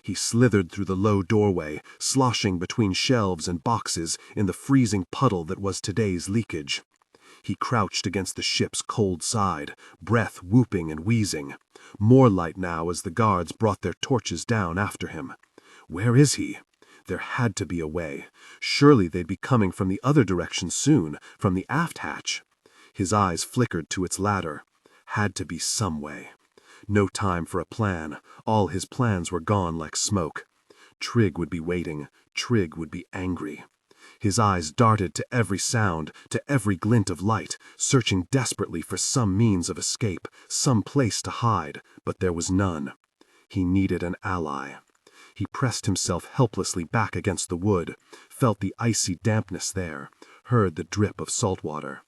He slithered through the low doorway, sloshing between shelves and boxes in the freezing puddle that was today's leakage. He crouched against the ship's cold side, breath whooping and wheezing. More light now as the guards brought their torches down after him. Where is he? There had to be a way. Surely they'd be coming from the other direction soon, from the aft hatch. His eyes flickered to its ladder. Had to be some way. No time for a plan. All his plans were gone like smoke. Trigg would be waiting. Trigg would be angry. His eyes darted to every sound, to every glint of light, searching desperately for some means of escape, some place to hide, but there was none. He needed an ally. He pressed himself helplessly back against the wood, felt the icy dampness there, heard the drip of salt water.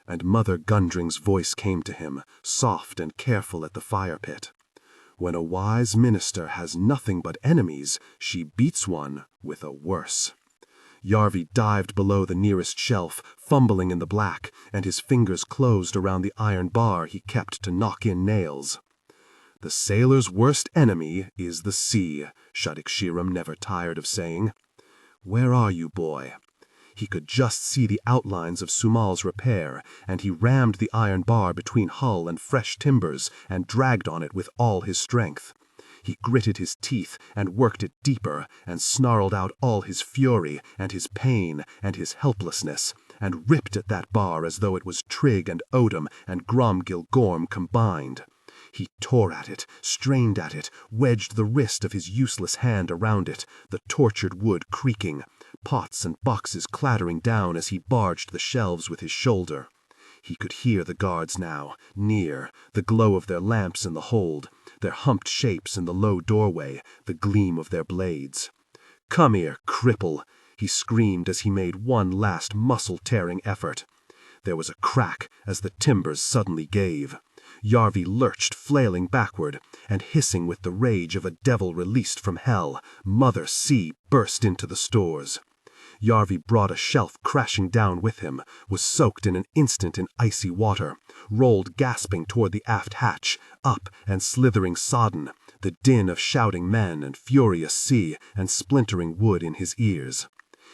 And Mother Gundring's voice came to him, soft and careful at the fire pit. When a wise minister has nothing but enemies, she beats one with a worse. Yarvi dived below the nearest shelf, fumbling in the black, and his fingers closed around the iron bar he kept to knock in nails. The sailor's worst enemy is the sea, Shadix-Shiram never tired of saying. Where are you, boy? He could just see the outlines of Sumal's repair, and he rammed the iron bar between hull and fresh timbers and dragged on it with all his strength. He gritted his teeth and worked it deeper and snarled out all his fury and his pain and his helplessness and ripped at that bar as though it was Trigg and Odom and Gromgil Gorm combined. He tore at it, strained at it, wedged the wrist of his useless hand around it, the tortured wood creaking, pots and boxes clattering down as he barged the shelves with his shoulder. He could hear the guards now, near, the glow of their lamps in the hold, their humped shapes in the low doorway, the gleam of their blades. "Come here, cripple!" he screamed as he made one last muscle-tearing effort.
There was a crack as the timbers suddenly gave. Yarvi lurched, flailing backward, and hissing with the rage of a devil released from hell, Mother Sea burst into the stores. Yarvi brought a shelf crashing down with him, was soaked in an instant in icy water, rolled gasping toward the aft hatch, up and slithering sodden, the din of shouting men and furious sea and splintering wood in his ears.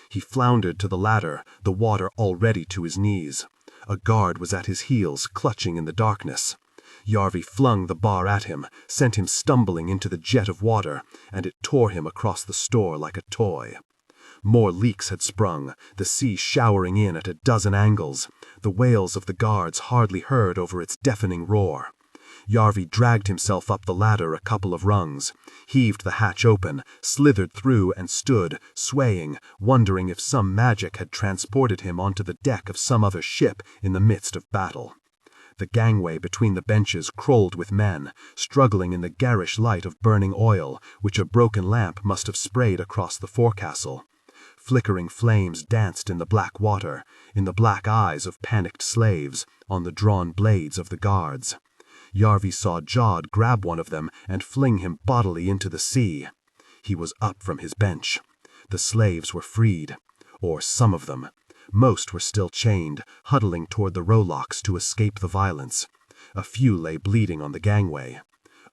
He floundered to the ladder, the water already to his knees. A guard was at his heels, clutching in the darkness. Yarvi flung the bar at him, sent him stumbling into the jet of water, and it tore him across the store like a toy. More leaks had sprung, the sea showering in at a dozen angles, the wails of the guards hardly heard over its deafening roar. Yarvi dragged himself up the ladder a couple of rungs, heaved the hatch open, slithered through and stood, swaying, wondering if some magic had transported him onto the deck of some other ship in the midst of battle. The gangway between the benches crawled with men, struggling in the garish light of burning oil, which a broken lamp must have sprayed across the forecastle. Flickering flames danced in the black water, in the black eyes of panicked slaves, on the drawn blades of the guards. Yarvi saw Jod grab one of them and fling him bodily into the sea. He was up from his bench. The slaves were freed, or some of them. Most were still chained, huddling toward the rowlocks to escape the violence. A few lay bleeding on the gangway.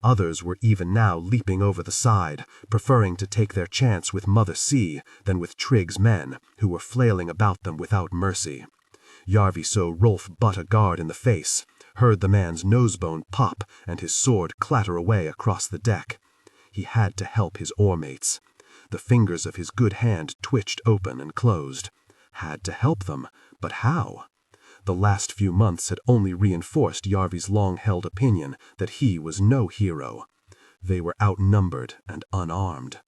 Others were even now leaping over the side, preferring to take their chance with Mother Sea than with Trigg's men, who were flailing about them without mercy. Yarvi saw Rolf butt a guard in the face, heard the man's nosebone pop and his sword clatter away across the deck. He had to help his oarmates. The fingers of his good hand twitched open and closed. Had to help them, but how? The last few months had only reinforced Yarvi's long-held opinion that he was no hero. They were outnumbered and unarmed.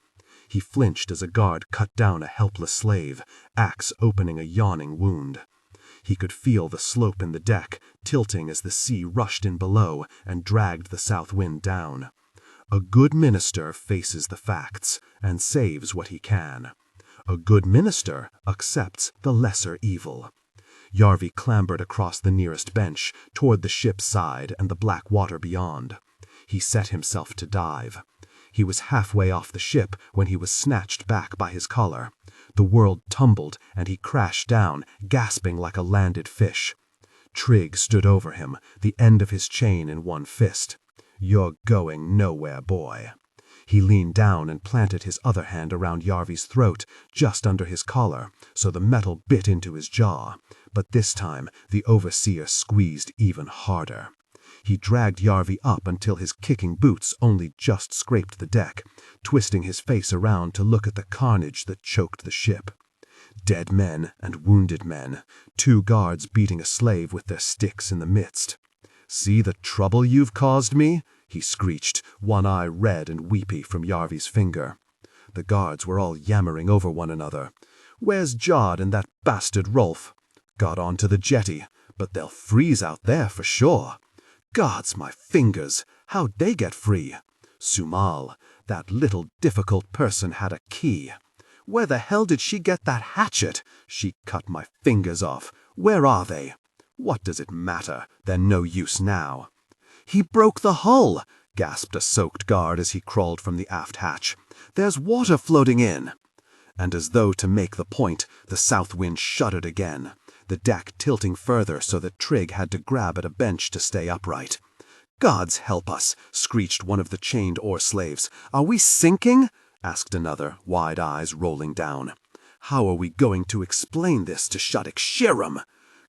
He flinched as a guard cut down a helpless slave, axe opening a yawning wound. He could feel the slope in the deck, tilting as the sea rushed in below and dragged the south wind down. A good minister faces the facts and saves what he can. A good minister accepts the lesser evil. Yarvi clambered across the nearest bench, toward the ship's side and the black water beyond. He set himself to dive. He was halfway off the ship when he was snatched back by his collar. The world tumbled, and he crashed down, gasping like a landed fish. Trigg stood over him, the end of his chain in one fist. "You're going nowhere, boy." He leaned down and planted his other hand around Yarvi's throat, just under his collar, so the metal bit into his jaw. But this time, the overseer squeezed even harder. He dragged Yarvi up until his kicking boots only just scraped the deck, twisting his face around to look at the carnage that choked the ship. Dead men and wounded men, 2 guards beating a slave with their sticks in the midst. "See the trouble you've caused me?" he screeched, one eye red and weepy from Yarvi's finger. The guards were all yammering over one another. "Where's Jod and that bastard Rolf? Got on to the jetty, but they'll freeze out there for sure. Gods, my fingers, how'd they get free? Sumal, that little difficult person had a key. Where the hell did she get that hatchet? She cut my fingers off. Where are they? What does it matter? They're no use now." "He broke the hull," gasped a soaked guard as he crawled from the aft hatch. "There's water floating in." And as though to make the point, the south wind shuddered again, the deck tilting further so that Trigg had to grab at a bench to stay upright. "Gods help us," screeched one of the chained oar slaves. "Are we sinking?" asked another, wide eyes rolling down. "How are we going to explain this to Shudik Shiram?"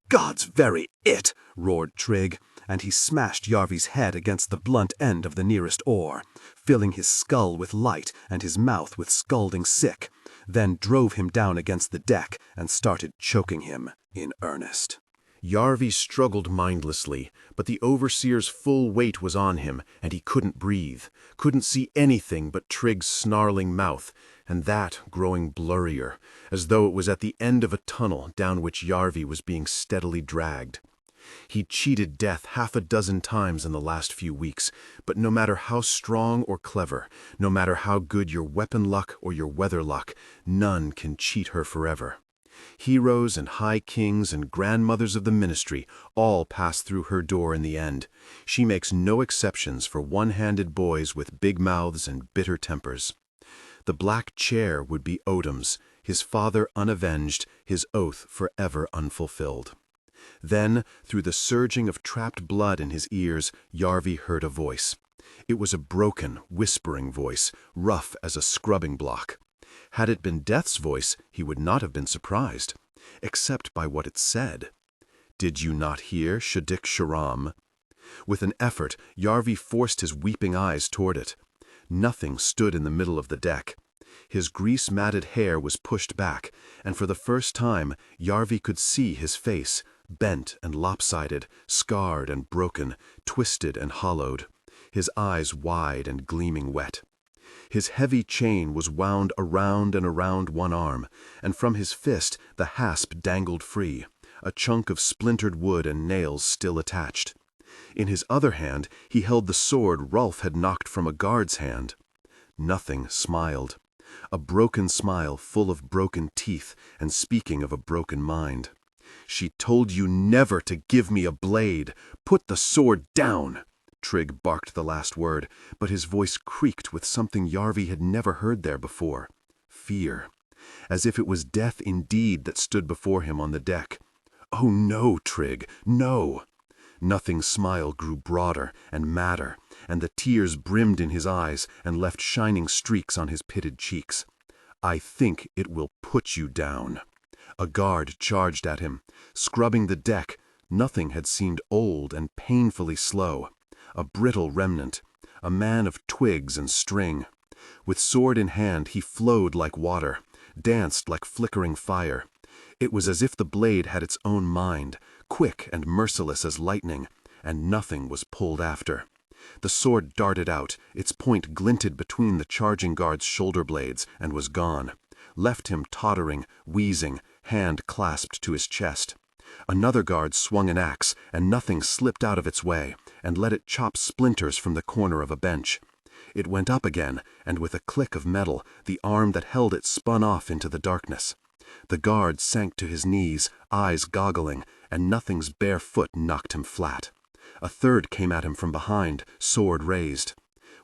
"God's very it!" roared Trigg, and he smashed Yarvi's head against the blunt end of the nearest oar, filling his skull with light and his mouth with scalding sick, then drove him down against the deck and started choking him in earnest.
Yarvi struggled mindlessly, but the overseer's full weight was on him, and he couldn't breathe, couldn't see anything but Trigg's snarling mouth, and that growing blurrier, as though it was at the end of a tunnel down which Yarvi was being steadily dragged. He'd cheated death 6 times in the last few weeks, but no matter how strong or clever, no matter how good your weapon luck or your weather luck, none can cheat her forever. Heroes and high kings and grandmothers of the ministry all pass through her door in the end. She makes no exceptions for one-handed boys with big mouths and bitter tempers. The Black Chair would be Odin's, his father unavenged, his oath forever unfulfilled. Then, through the surging of trapped blood in his ears, Yarvi heard a voice. It was a broken, whispering voice, rough as a scrubbing block. Had it been Death's voice, he would not have been surprised, except by what it said. "Did you not hear, tragedy.From?" With an effort, Yarvi forced his weeping eyes toward it. Nothing stood in the middle of the deck. His grease-matted hair was pushed back, and for the first time Yarvi could see his face, bent and lopsided, scarred and broken, twisted and hollowed, his eyes wide and gleaming wet. His heavy chain was wound around and around one arm, and from his fist the hasp dangled free, a chunk of splintered wood and nails still attached. In his other hand he held the sword Rolf had knocked from a guard's hand. Nothing smiled. A broken smile full of broken teeth and speaking of a broken mind. "She told you never to give me a blade. Put the sword down!" Trig barked the last word, but his voice creaked with something Yarvi had never heard there before. Fear. As if it was death indeed that stood before him on the deck. "Oh no, Trig, no!" Nothing's smile grew broader and madder, and the tears brimmed in his eyes and left shining streaks on his pitted cheeks. "I think it will put you down." A guard charged at him. Scrubbing the deck, nothing had seemed old and painfully slow. A brittle remnant, a man of twigs and string. With sword in hand he flowed like water, danced like flickering fire. It was as if the blade had its own mind, quick and merciless as lightning, and nothing was pulled after. The sword darted out, its point glinted between the charging guard's shoulder blades, and was gone, left him tottering, wheezing, hand clasped to his chest. Another guard swung an axe, and nothing slipped out of its way, and let it chop splinters from the corner of a bench. It went up again, and with a click of metal, the arm that held it spun off into the darkness. The guard sank to his knees, eyes goggling, and nothing's bare foot knocked him flat. A third came at him from behind, sword raised.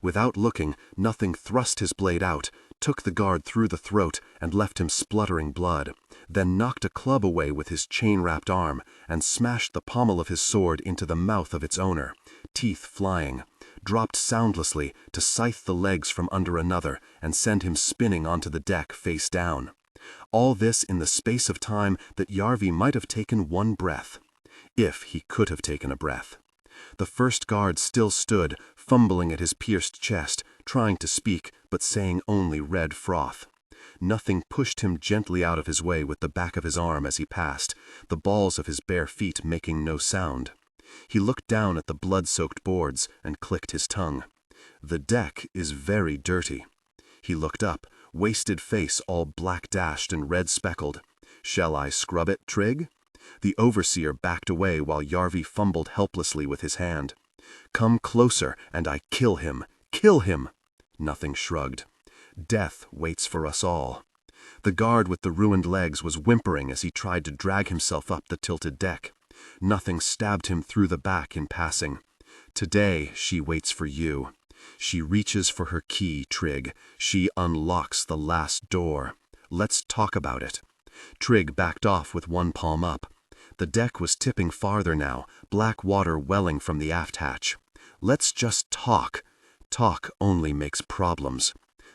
Without looking, nothing thrust his blade out, took the guard through the throat, and left him spluttering blood, then knocked a club away with his chain-wrapped arm, and smashed the pommel of his sword into the mouth of its owner, teeth flying, dropped soundlessly to scythe the legs from under another, and send him spinning onto the deck face down. All this in the space of time that Yarvi might have taken one breath. If he could have taken a breath. The first guard still stood, fumbling at his pierced chest, trying to speak, but saying only red froth. Nothing pushed him gently out of his way with the back of his arm as he passed, the balls of his bare feet making no sound. He looked down at the blood-soaked boards and clicked his tongue. The deck is very dirty. He looked up, wasted face all black-dashed and red-speckled. "Shall I scrub it, Trig?" The overseer backed away while Yarvi fumbled helplessly with his hand. "Come closer, and I kill him! Kill him!" Nothing shrugged. Death waits for us all. The guard with the ruined legs was whimpering as he tried to drag himself up the tilted deck. Nothing stabbed him through the back in passing. Today she waits for you. She reaches for her key, Trig. She unlocks the last door. Let's talk about it. Trig backed off with one palm up. The deck was tipping farther now, black water welling from the aft hatch. Let's just talk. Talk only makes problems.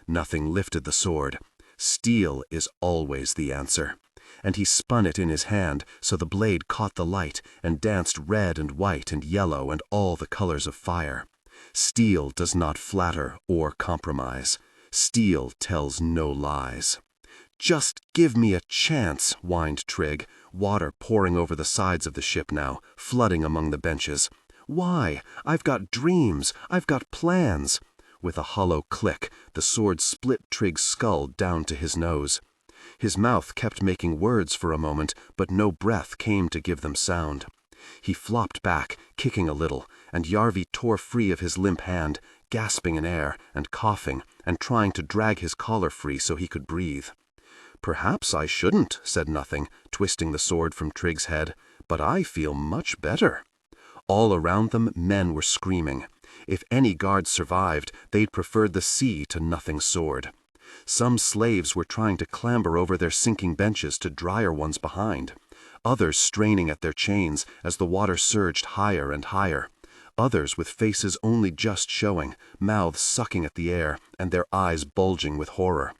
Nothing lifted the sword. Steel is always the answer. And he spun it in his hand so the blade caught the light and danced red and white and yellow and all the colors of fire. Steel does not flatter or compromise. Steel tells no lies. "Just give me a chance," whined Trig, water pouring over the sides of the ship now, flooding among the benches. "Why? I've got dreams. I've got plans." With a hollow click, the sword split Trig's skull down to his nose. His mouth kept making words for a moment, but no breath came to give them sound. He flopped back, kicking a little, and Yarvi tore free of his limp hand, gasping in air and coughing and trying to drag his collar free so he could breathe.
"Perhaps I shouldn't," said Nothing, twisting the sword from Trigg's head, "but I feel much better." All around them men were screaming. If any guards survived, they'd preferred the sea to Nothing's sword. Some slaves were trying to clamber over their sinking benches to drier ones behind. Others straining at their chains as the water surged higher and higher. Others with faces only just showing, mouths sucking at the air, and their eyes bulging with horror.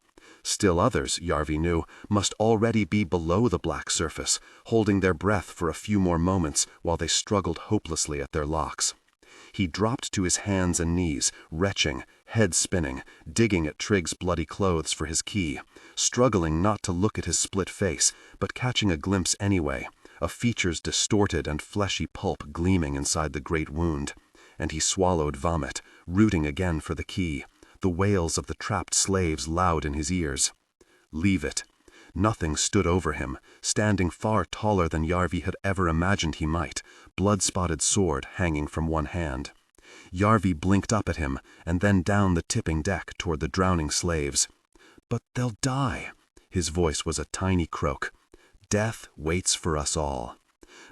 Still others, Yarvi knew, must already be below the black surface, holding their breath for a few more moments while they struggled hopelessly at their locks. He dropped to his hands and knees, retching, head spinning, digging at Trigg's bloody clothes for his key, struggling not to look at his split face, but catching a glimpse anyway, of features distorted and fleshy pulp gleaming inside the great wound. And he swallowed vomit, rooting again for the key, the wails of the trapped slaves loud in his ears. Leave it. Nothing stood over him, standing far taller than Yarvi had ever imagined he might, blood-spotted sword hanging from one hand. Yarvi blinked up at him, and then down the tipping deck toward the drowning slaves. "But they'll die." His voice was a tiny croak. "Death waits for us all."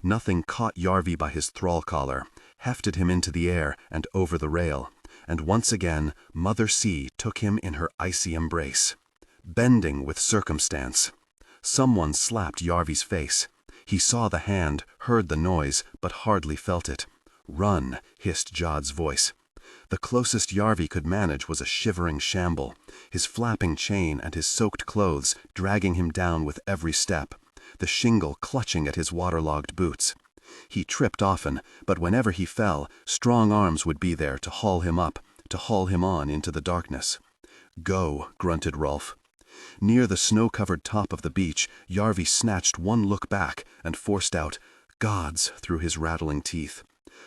Nothing caught Yarvi by his thrall collar, hefted him into the air and over the rail, and once again Mother Sea took him in her icy embrace. Bending with circumstance. Someone slapped Yarvi's face. He saw the hand, heard the noise, but hardly felt it. "Run," hissed Jod's voice. The closest Yarvi could manage was a shivering shamble, his flapping chain and his soaked clothes dragging him down with every step, the shingle clutching at his waterlogged boots. He tripped often, but whenever he fell, strong arms would be there to haul him up, to haul him on into the darkness. "Go," grunted Rolf. Near the snow-covered top of the beach, Yarvi snatched one look back and forced out, "Gods," through his rattling teeth.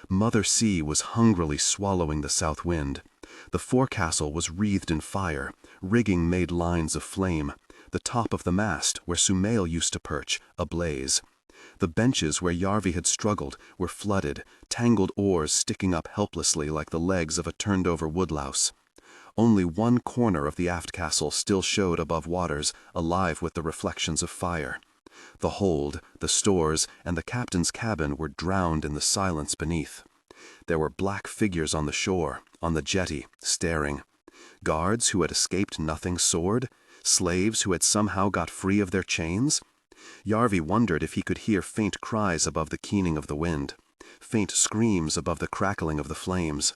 Mother Sea was hungrily swallowing the south wind. The forecastle was wreathed in fire, rigging made lines of flame, the top of the mast, where Sumail used to perch, ablaze. The benches where Yarvi had struggled were flooded, tangled oars sticking up helplessly like the legs of a turned-over woodlouse. Only one corner of the aft castle still showed above waters, alive with the reflections of fire. The hold, the stores, and the captain's cabin were drowned in the silence beneath. There were black figures on the shore, on the jetty, staring. Guards who had escaped Nothing's sword? Slaves who had somehow got free of their chains? Yarvi wondered if he could hear faint cries above the keening of the wind, faint screams above the crackling of the flames.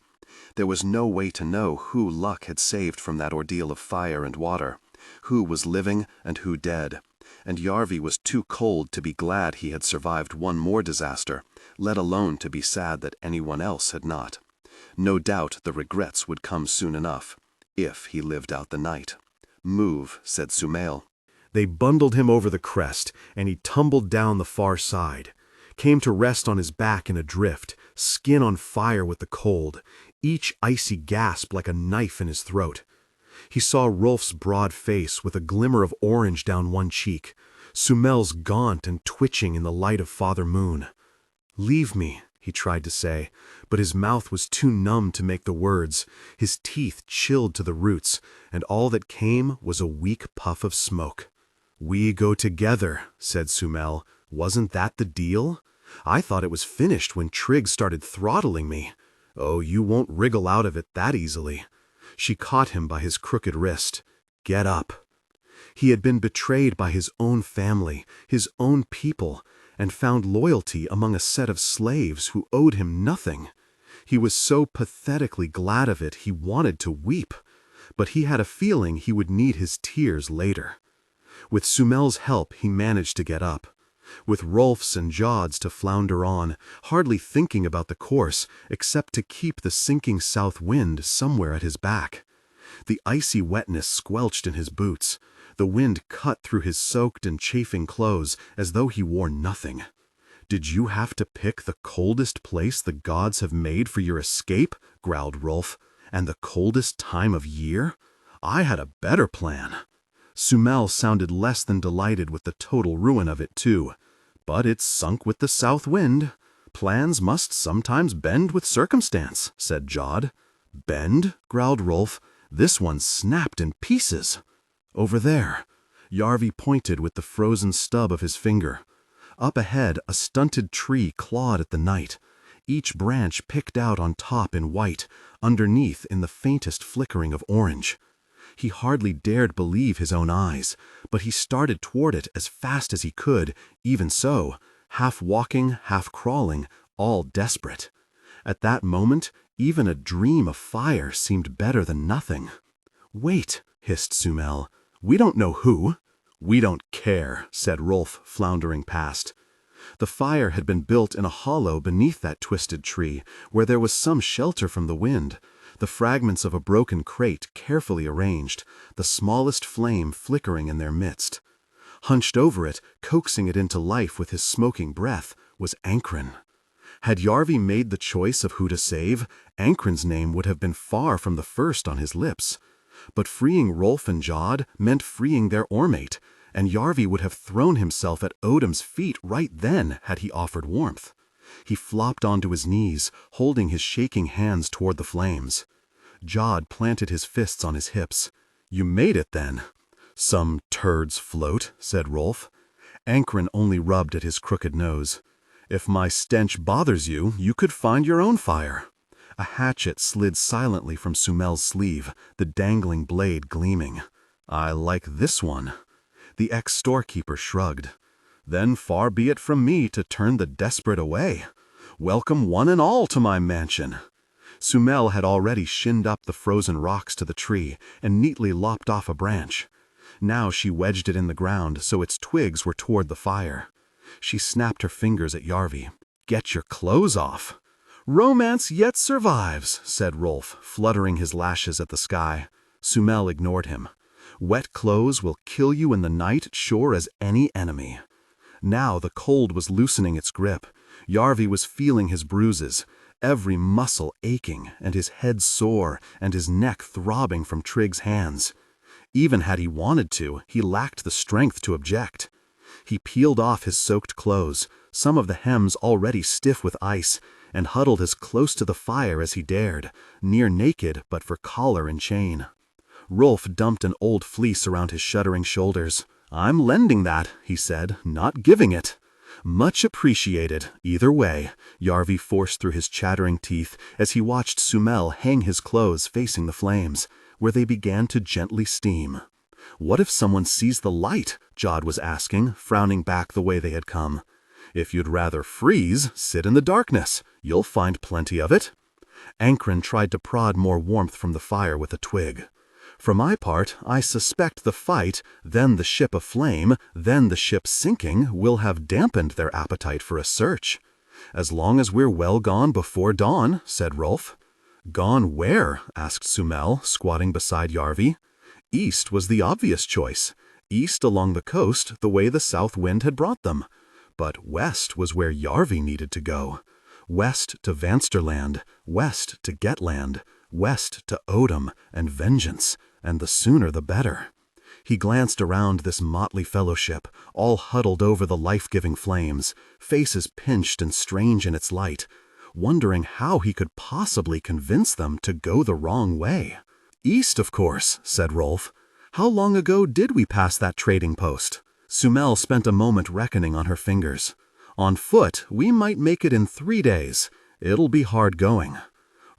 There was no way to know who luck had saved from that ordeal of fire and water, who was living and who dead, and Yarvi was too cold to be glad he had survived one more disaster, let alone to be sad that anyone else had not. No doubt the regrets would come soon enough, if he lived out the night. "Move," said Sumail.
They bundled him over the crest, and he tumbled down the far side, came to rest on his back in a drift, skin on fire with the cold, each icy gasp like a knife in his throat. He saw Rolf's broad face with a glimmer of orange down one cheek, Sumail's gaunt and twitching in the light of Father Moon. "Leave me," he tried to say, but his mouth was too numb to make the words, his teeth chilled to the roots, and all that came was a weak puff of smoke. "We go together," said Sumail. "Wasn't that the deal? I thought it was finished when Trigg started throttling me. Oh, you won't wriggle out of it that easily." She caught him by his crooked wrist. "Get up." He had been betrayed by his own family, his own people, and found loyalty among a set of slaves who owed him nothing. He was so pathetically glad of it he wanted to weep, but he had a feeling he would need his tears later. With Sumail's help he managed to get up. With Rolf's and Jod's to flounder on, hardly thinking about the course except to keep the sinking south wind somewhere at his back. The icy wetness squelched in his boots. The wind cut through his soaked and chafing clothes as though he wore nothing. "Did you have to pick the coldest place the gods have made for your escape?" growled Rolf. "And the coldest time of year? I had a better plan." Sumail sounded less than delighted with the total ruin of it, too. "But it's sunk with the south wind. Plans must sometimes bend with circumstance," said Jod. "Bend?" growled Rolf. "This one snapped in pieces." "Over there."
Yarvi pointed with the frozen stub of his finger. Up ahead, a stunted tree clawed at the night, each branch picked out on top in white, underneath in the faintest flickering of orange. He hardly dared believe his own eyes, but he started toward it as fast as he could, even so, half walking, half crawling, all desperate. At that moment, even a dream of fire seemed better than nothing. "Wait," hissed Sumel. "We don't know who." "We don't care," said Rolf, floundering past. The fire had been built in a hollow beneath that twisted tree, where there was some shelter from the wind, the fragments of a broken crate carefully arranged, the smallest flame flickering in their midst. Hunched over it, coaxing it into life with his smoking breath, was Ankren. Had Yarvi made the choice of who to save, Ankren's name would have been far from the first on his lips. But freeing Rolf and Jod meant freeing their ormate, and Yarvi would have thrown himself at Odin's feet right then had he offered warmth. He flopped onto his knees, holding his shaking hands toward the flames. Jod planted his fists on his hips. "You made it, then." "Some turds float," said Rolf. Ankren only rubbed at his crooked nose. "If my stench bothers you, you could find your own fire." A hatchet slid silently from Sumel's sleeve, the dangling blade gleaming. "I like this one." The ex-storekeeper shrugged. "Then far be it from me to turn the desperate away. Welcome one and all to my mansion." Sumel had already shinned up the frozen rocks to the tree and neatly lopped off a branch. Now she wedged it in the ground so its twigs were toward the fire. She snapped her fingers at Yarvi. "Get your clothes off." "Romance yet survives," said Rolf, fluttering his lashes at the sky. Sumel ignored him. "Wet clothes will kill you in the night sure as any enemy." Now the cold was loosening its grip. Yarvi was feeling his bruises, every muscle aching, and his head sore, and his neck throbbing from Trigg's hands. Even had he wanted to, he lacked the strength to object. He peeled off his soaked clothes, some of the hems already stiff with ice, and huddled as close to the fire as he dared, near naked but for collar and chain. Rolf dumped an old fleece around his shuddering shoulders. "I'm lending that," he said, "not giving it." "Much appreciated, either way," Yarvi forced through his chattering teeth as he watched Sumel hang his clothes facing the flames, where they began to gently steam. "What if someone sees the light?" Jod was asking, frowning back the way they had come. "If you'd rather freeze, sit in the darkness. You'll find plenty of it." Ankren tried to prod more warmth from the fire with a twig. "For my part, I suspect the fight, then the ship aflame, then the ship sinking, will have dampened their appetite for a search." "As long as we're well gone before dawn," said Rolf. "Gone where?" asked Sumel, squatting beside Yarvi. East was the obvious choice. East along the coast, the way the south wind had brought them. But west was where Yarvi needed to go. West to Vansterland, west to Gettland, west to Odin and vengeance, and the sooner the better. He glanced around this motley fellowship, all huddled over the life-giving flames, faces pinched and strange in its light, wondering how he could possibly convince them to go the wrong way. "East, of course," said Rolf. "How long ago did we pass that trading post?" Sumel spent a moment reckoning on her fingers. "On foot, we might make it in 3 days. It'll be hard going."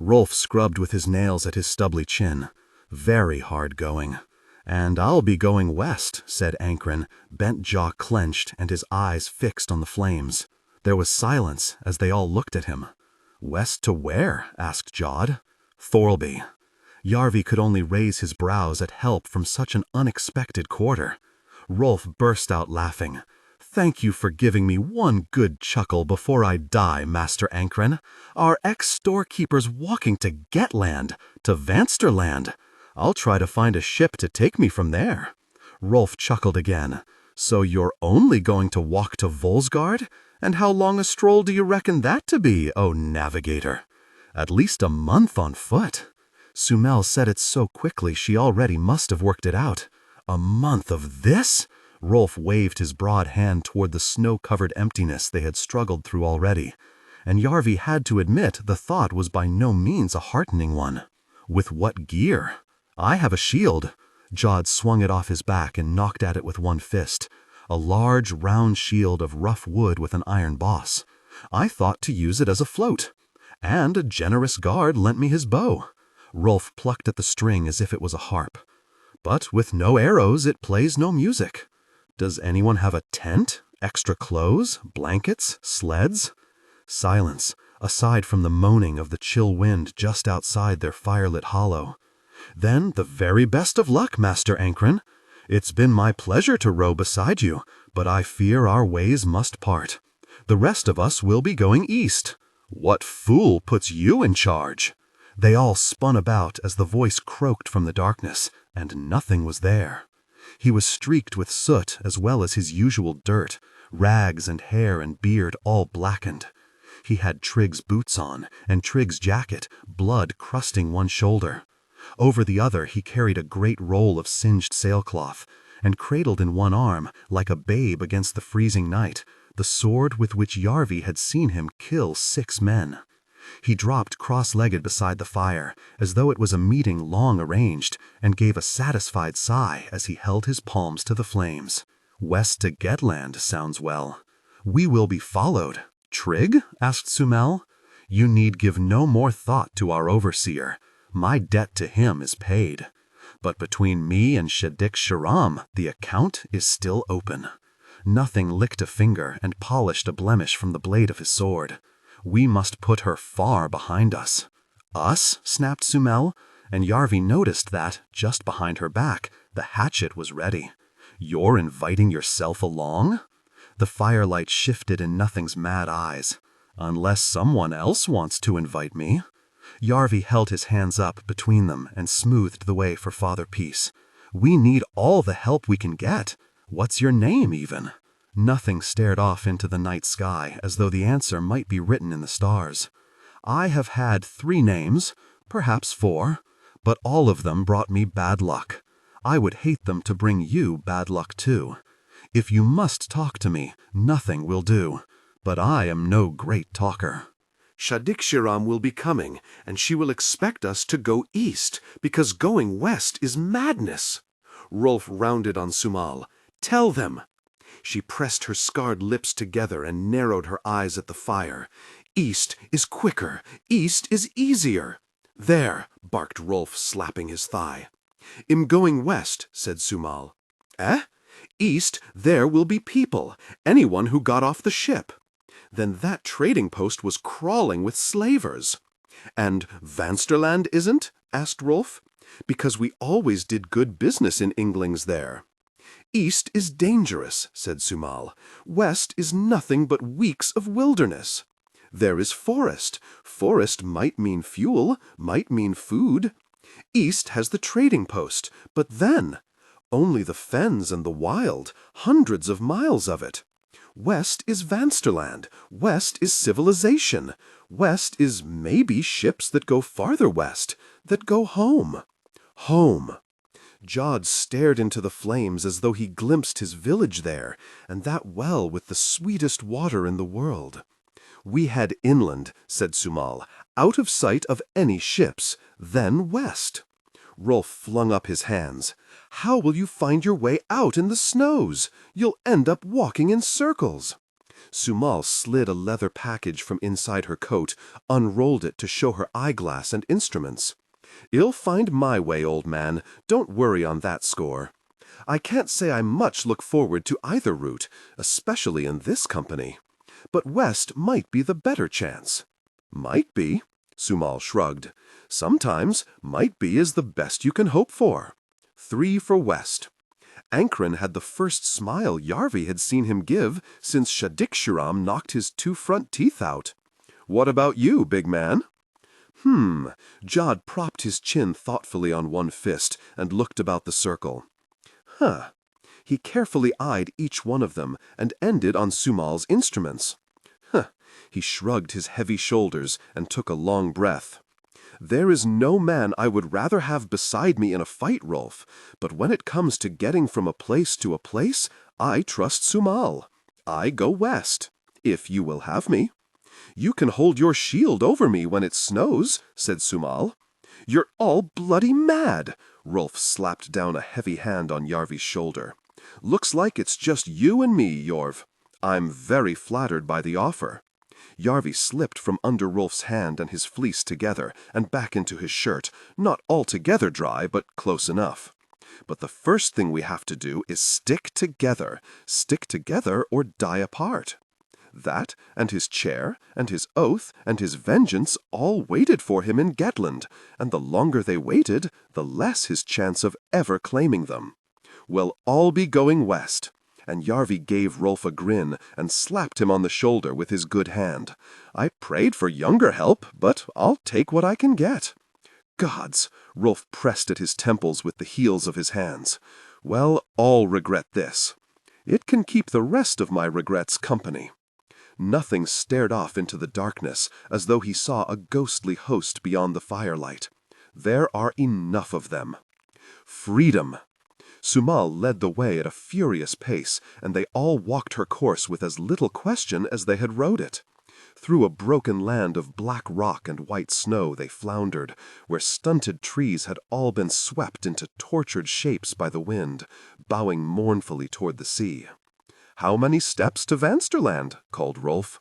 Rolf scrubbed with his nails at his stubbly chin. "Very hard going." "And I'll be going west," said Ankren, bent jaw clenched and his eyes fixed on the flames. There was silence as they all looked at him. "West to where?" asked Jod. "Thorlby." Yarvi could only raise his brows at help from such an unexpected quarter. Rolf burst out laughing. "Thank you for giving me one good chuckle before I die, Master Ankren. Our ex-storekeeper's walking to Gettland, to Vansterland. I'll try to find a ship to take me from there." Rolf chuckled again. "So you're only going to walk to Volsgard? And how long a stroll do you reckon that to be, oh navigator?" "At least a month on foot." Sumel said it so quickly she already must have worked it out. "A month of this?" Rolf waved his broad hand toward the snow-covered emptiness they had struggled through already, and Yarvi had to admit the thought was by no means a heartening one. "With what gear?" "I have a shield."
Jod swung it off his back and knocked at it with one fist, a large, round shield of rough wood with an iron boss. I thought to use it as a float, and a generous guard lent me his bow. Rolf plucked at the string as if it was a harp. But with no arrows, it plays no music. Does anyone have a tent, extra clothes, blankets, sleds? Silence, aside from the moaning of the chill wind just outside their firelit hollow. Then the very best of luck, Master Ankren. It's been my pleasure to row beside you, but I fear our ways must part. The rest of us will be going east. What fool puts you in charge? They all spun about as the voice croaked from the darkness, and nothing was there. He was streaked with soot as well as his usual dirt, rags and hair and beard all blackened. He had Trigg's boots on, and Trigg's jacket, blood crusting one shoulder. Over the other he carried a great roll of singed sailcloth, and cradled in one arm, like a babe against the freezing night, the sword with which Yarvi had seen him kill 6 men. He dropped cross-legged beside the fire, as though it was a meeting long arranged, and gave a satisfied sigh as he held his palms to the flames. West to Gettland sounds well. We will be followed. Trigg? Asked Sumel. You need give no more thought to our overseer. My debt to him is paid. But between me and Shadik-Sharam, the account is still open. Nothing licked a finger and polished a blemish from the blade of his sword. We must put her far behind us. Us? Snapped Sumel, and Yarvi noticed that, just behind her back, the hatchet was ready. You're inviting yourself along? The firelight shifted in Nothing's mad eyes. Unless someone else wants to invite me. Yarvi held his hands up between them and smoothed the way for Father Peace. We need all the help we can get. What's your name, even? Nothing stared off into the night sky as though the answer might be written in the stars. I have had 3 names, perhaps 4, but all of them brought me bad luck. I would hate them to bring you bad luck too. If you must talk to me, nothing will do, but I am no great talker.
Shadik-Sharam will be coming, and she will expect us to go east, because going west is madness. Rolf rounded on Sumal. Tell them. She pressed her scarred lips together and narrowed her eyes at the fire. East is quicker. East is easier. There, barked Rolf, slapping his thigh. I'm going west, said Sumal. Eh? East, there will be people, anyone who got off the ship. Then that trading post was crawling with slavers. And Vansterland isn't? Asked Rolf. Because we always did good business in Inglings there. East is dangerous, said Sumal. West is nothing but weeks of wilderness. There is forest. Forest might mean fuel, might mean food. East has the trading post, but then only the fens and the wild, hundreds of miles of it. West is Vansterland. West is civilization. West is maybe ships that go farther west, that go home. Home. Jod stared into the flames as though he glimpsed his village there, and that well with the sweetest water in the world. We head inland, said Sumal, out of sight of any ships, then west. Rolf flung up his hands. How will you find your way out in the snows? You'll end up walking in circles. Sumal slid a leather package from inside her coat, unrolled it to show her eyeglass and instruments. I'll find my way, old man. Don't worry on that score. I can't say I much look forward to either route, especially in this company. But west might be the better chance. Might be, Sumal shrugged. Sometimes might be is the best you can hope for. 3 for west. Ankren had the first smile Yarvi had seen him give since Shadik-Sharam knocked his 2 front teeth out. What about you, big man? Jod propped his chin thoughtfully on one fist and looked about the circle. He carefully eyed each one of them and ended on Sumal's instruments. He shrugged his heavy shoulders and took a long breath. There is no man I would rather have beside me in a fight, Rolf, but when it comes to getting from a place to a place, I trust Sumal. I go west, if you will have me. You can hold your shield over me when it snows, said Sumal.
"You're all bloody mad!" Rolf slapped down a heavy hand on Yarvi's shoulder. "Looks like it's just you and me, Yorv. I'm very flattered by the offer." Yarvi slipped from under Rolf's hand and his fleece together and back into his shirt, not altogether dry, but close enough. "But the first thing we have to do is stick together or die apart." That, and his chair, and his oath, and his vengeance all waited for him in Gettland, and the longer they waited, the less his chance of ever claiming them. "We'll all be going west." And Yarvi gave Rolf a grin and slapped him on the shoulder with his good hand. "I prayed for younger help, but I'll take what I can get." Gods! Rolf pressed at his temples with the heels of his hands. "Well, I'll regret this. It can keep the rest of my regrets company." Nothing stared off into the darkness, as though he saw a ghostly host beyond the firelight. There are enough of them. Freedom! Sumal led the way at a furious pace, and they all walked her course with as little question as they had rode it. Through a broken land of black rock and white snow they floundered, where stunted trees had all been swept into tortured shapes by the wind, bowing mournfully toward the sea. "How many steps to Vansterland?" called Rolf.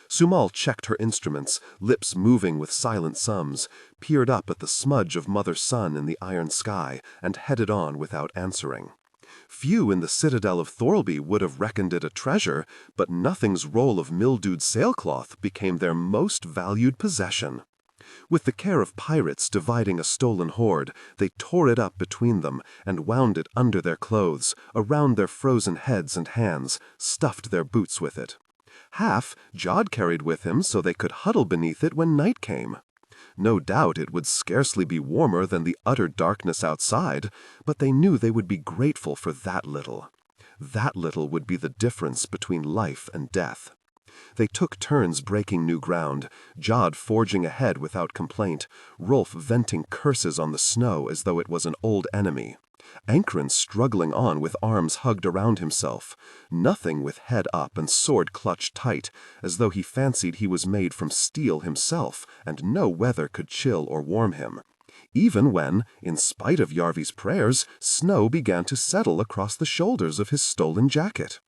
Sumal checked her instruments, lips moving with silent sums, peered up at the smudge of Mother Sun in the iron sky, and headed on without answering. Few in the citadel of Thorlby would have reckoned it a treasure, but Nothing's roll of mildewed sailcloth became their most valued possession. With the care of pirates dividing a stolen hoard, they tore it up between them and wound it under their clothes, around their frozen heads and hands, stuffed their boots with it. Half Jod carried with him so they could huddle beneath it when night came. No doubt it would scarcely be warmer than the utter darkness outside, but they knew they would be grateful for that little. That little would be the difference between life and death. They took turns breaking new ground, Jod forging ahead without complaint, Rolf venting curses on the snow as though it was an old enemy. Ankren struggling on with arms hugged around himself, Nothing with head up and sword clutched tight, as though he fancied he was made from steel himself, and no weather could chill or warm him. Even when, in spite of Yarvi's prayers, snow began to settle across the shoulders of his stolen jacket.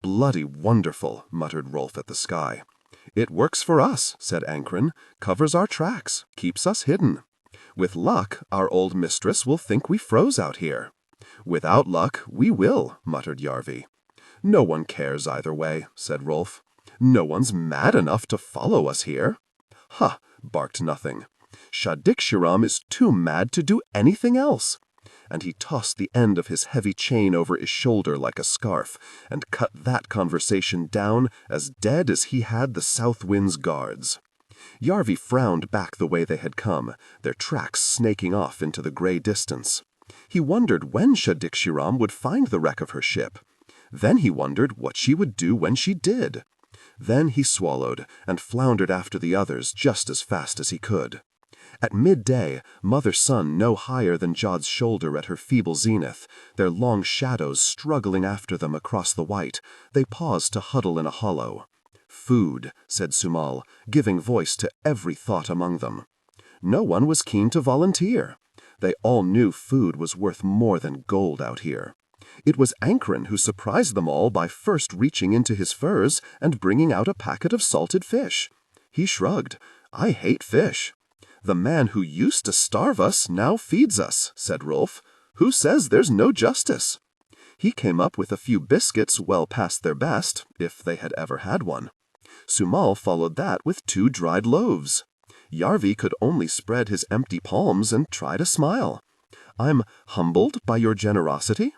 "Bloody wonderful," muttered Rolf at the sky. "It works for us," said Ankren, "covers our tracks, keeps us hidden. With luck, our old mistress will think we froze out here." "Without luck, we will," muttered Yarvi. "No one cares either way," said Rolf. "No one's mad enough to follow us here." "Huh," barked Nothing. "THIS is too mad to do anything else." And he tossed the end of his heavy chain over his shoulder like a scarf, and cut that conversation down as dead as he had the south wind's guards. Yarvi frowned back the way they had come, their tracks snaking off into the gray distance. He wondered when THIS would find the wreck of her ship. Then he wondered what she would do when she did. Then he swallowed, and floundered after the others just as fast as he could. At midday, Mother Sun no higher than Jod's shoulder at her feeble zenith, their long shadows struggling after them across the white, they paused to huddle in a hollow. "Food," said Sumal, giving voice to every thought among them. No one was keen to volunteer. They all knew food was worth more than gold out here. It was Ankren who surprised them all by first reaching into his furs and bringing out a packet of salted fish. He shrugged. "I hate fish." "The man who used to starve us now feeds us," said Rolf. "Who says there's no justice?" He came up with a few biscuits well past their best, if they had ever had one. Sumal followed that with 2 dried loaves. Yarvi could only spread his empty palms and try to smile. "I'm humbled by your generosity."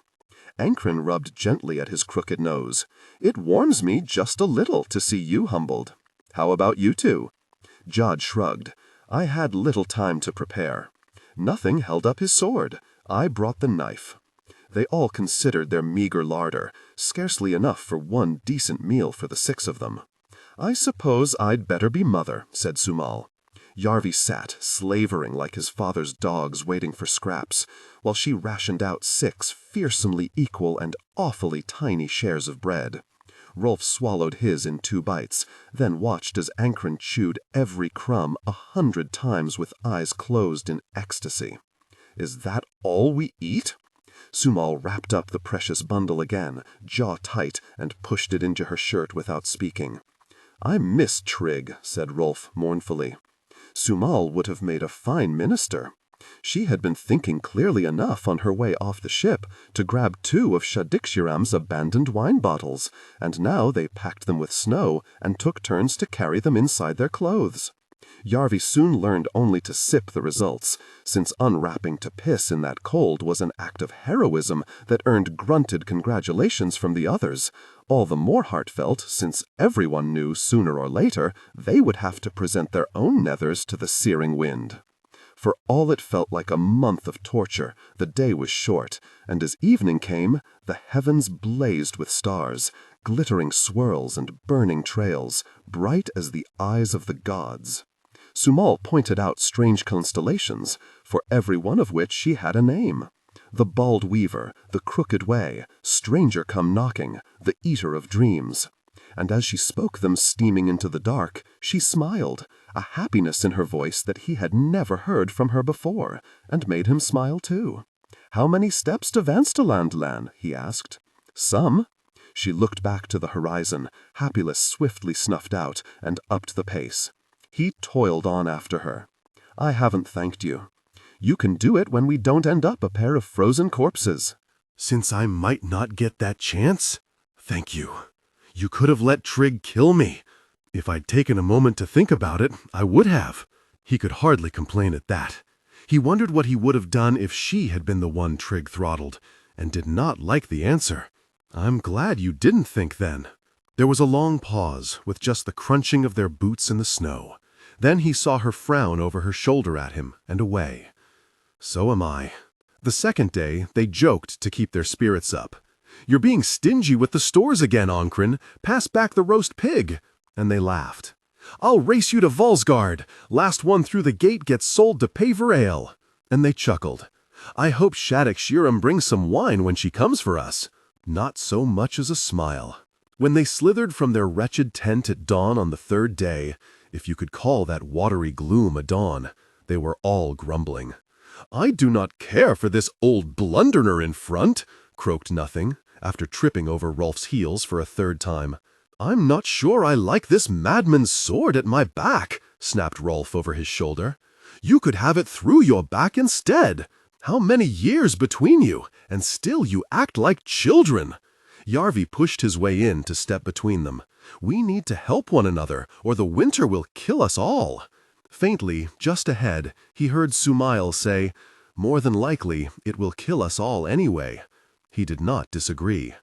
Ankren rubbed gently at his crooked nose. "It warms me just a little to see you humbled. How about you two?" Jod shrugged. "I had little time to prepare." Nothing held up his sword. I brought the knife. They all considered their meager larder, scarcely enough for one decent meal for the 6 of them. "I suppose I'd better be mother," said Sumal. Yarvi sat, slavering like his father's dogs waiting for scraps, while she rationed out 6 fearsomely equal and awfully tiny shares of bread. Rolf swallowed his in 2 bites, then watched as Ankren chewed every crumb 100 times with eyes closed in ecstasy. "Is that all we eat?" Sumal wrapped up the precious bundle again, jaw tight, and pushed it into her shirt without speaking. "I miss Trigg," said Rolf mournfully. Sumal would have made a fine minister. She had been thinking clearly enough on her way off the ship to grab 2 of Shadikshiram's abandoned wine bottles, and now they packed them with snow and took turns to carry them inside their clothes. Yarvi soon learned only to sip the results, since unwrapping to piss in that cold was an act of heroism that earned grunted congratulations from the others, all the more heartfelt since everyone knew sooner or later they would have to present their own nethers to the searing wind. For all it felt like a month of torture, the day was short, and as evening came, the heavens blazed with stars, glittering swirls and burning trails, bright as the eyes of the gods. Sumal pointed out strange constellations, for every one of which she had a name. The Bald Weaver, the Crooked Way, Stranger Come Knocking, the Eater of Dreams. And as she spoke them steaming into the dark, she smiled, a happiness in her voice that he had never heard from her before, and made him smile too. "How many steps to Vansteland, Lan?" he asked. "Some." She looked back to the horizon, happiness swiftly snuffed out, and upped the pace. He toiled on after her. "I haven't thanked you. You can do it when we don't end up a pair of frozen corpses."
"Since I might not get that chance? Thank you. You could have let Trigg kill me. If I'd taken a moment to think about it, I would have." He could hardly complain at that. He wondered what he would have done if she had been the one Trigg throttled, and did not like the answer. "I'm glad you didn't think then." There was a long pause, with just the crunching of their boots in the snow. Then he saw her frown over her shoulder at him, and away. "So am I." The second day, they joked to keep their spirits up. "You're being stingy with the stores again, Ankren. Pass back the roast pig." And they laughed. "I'll race you to Volsgard. Last one through the gate gets sold to pay for ale." And they chuckled. "I hope Shadikshiram brings some wine when she comes for us." Not so much as a smile. When they slithered from their wretched tent at dawn on the 3rd day, if you could call that watery gloom a dawn, they were all grumbling. "I do not care for this old blunderer in front," croaked Nothing, after tripping over Rolf's heels for a 3rd time. "I'm not sure I like this madman's sword at my back," snapped Rolf over his shoulder. "You could have it through your back instead. How many years between you, and still you act like children." Yarvi pushed his way in to step between them. "We need to help one another, or the winter will kill us all." Faintly, just ahead, he heard Sumail say, "More than likely, it will kill us all anyway." He did not disagree.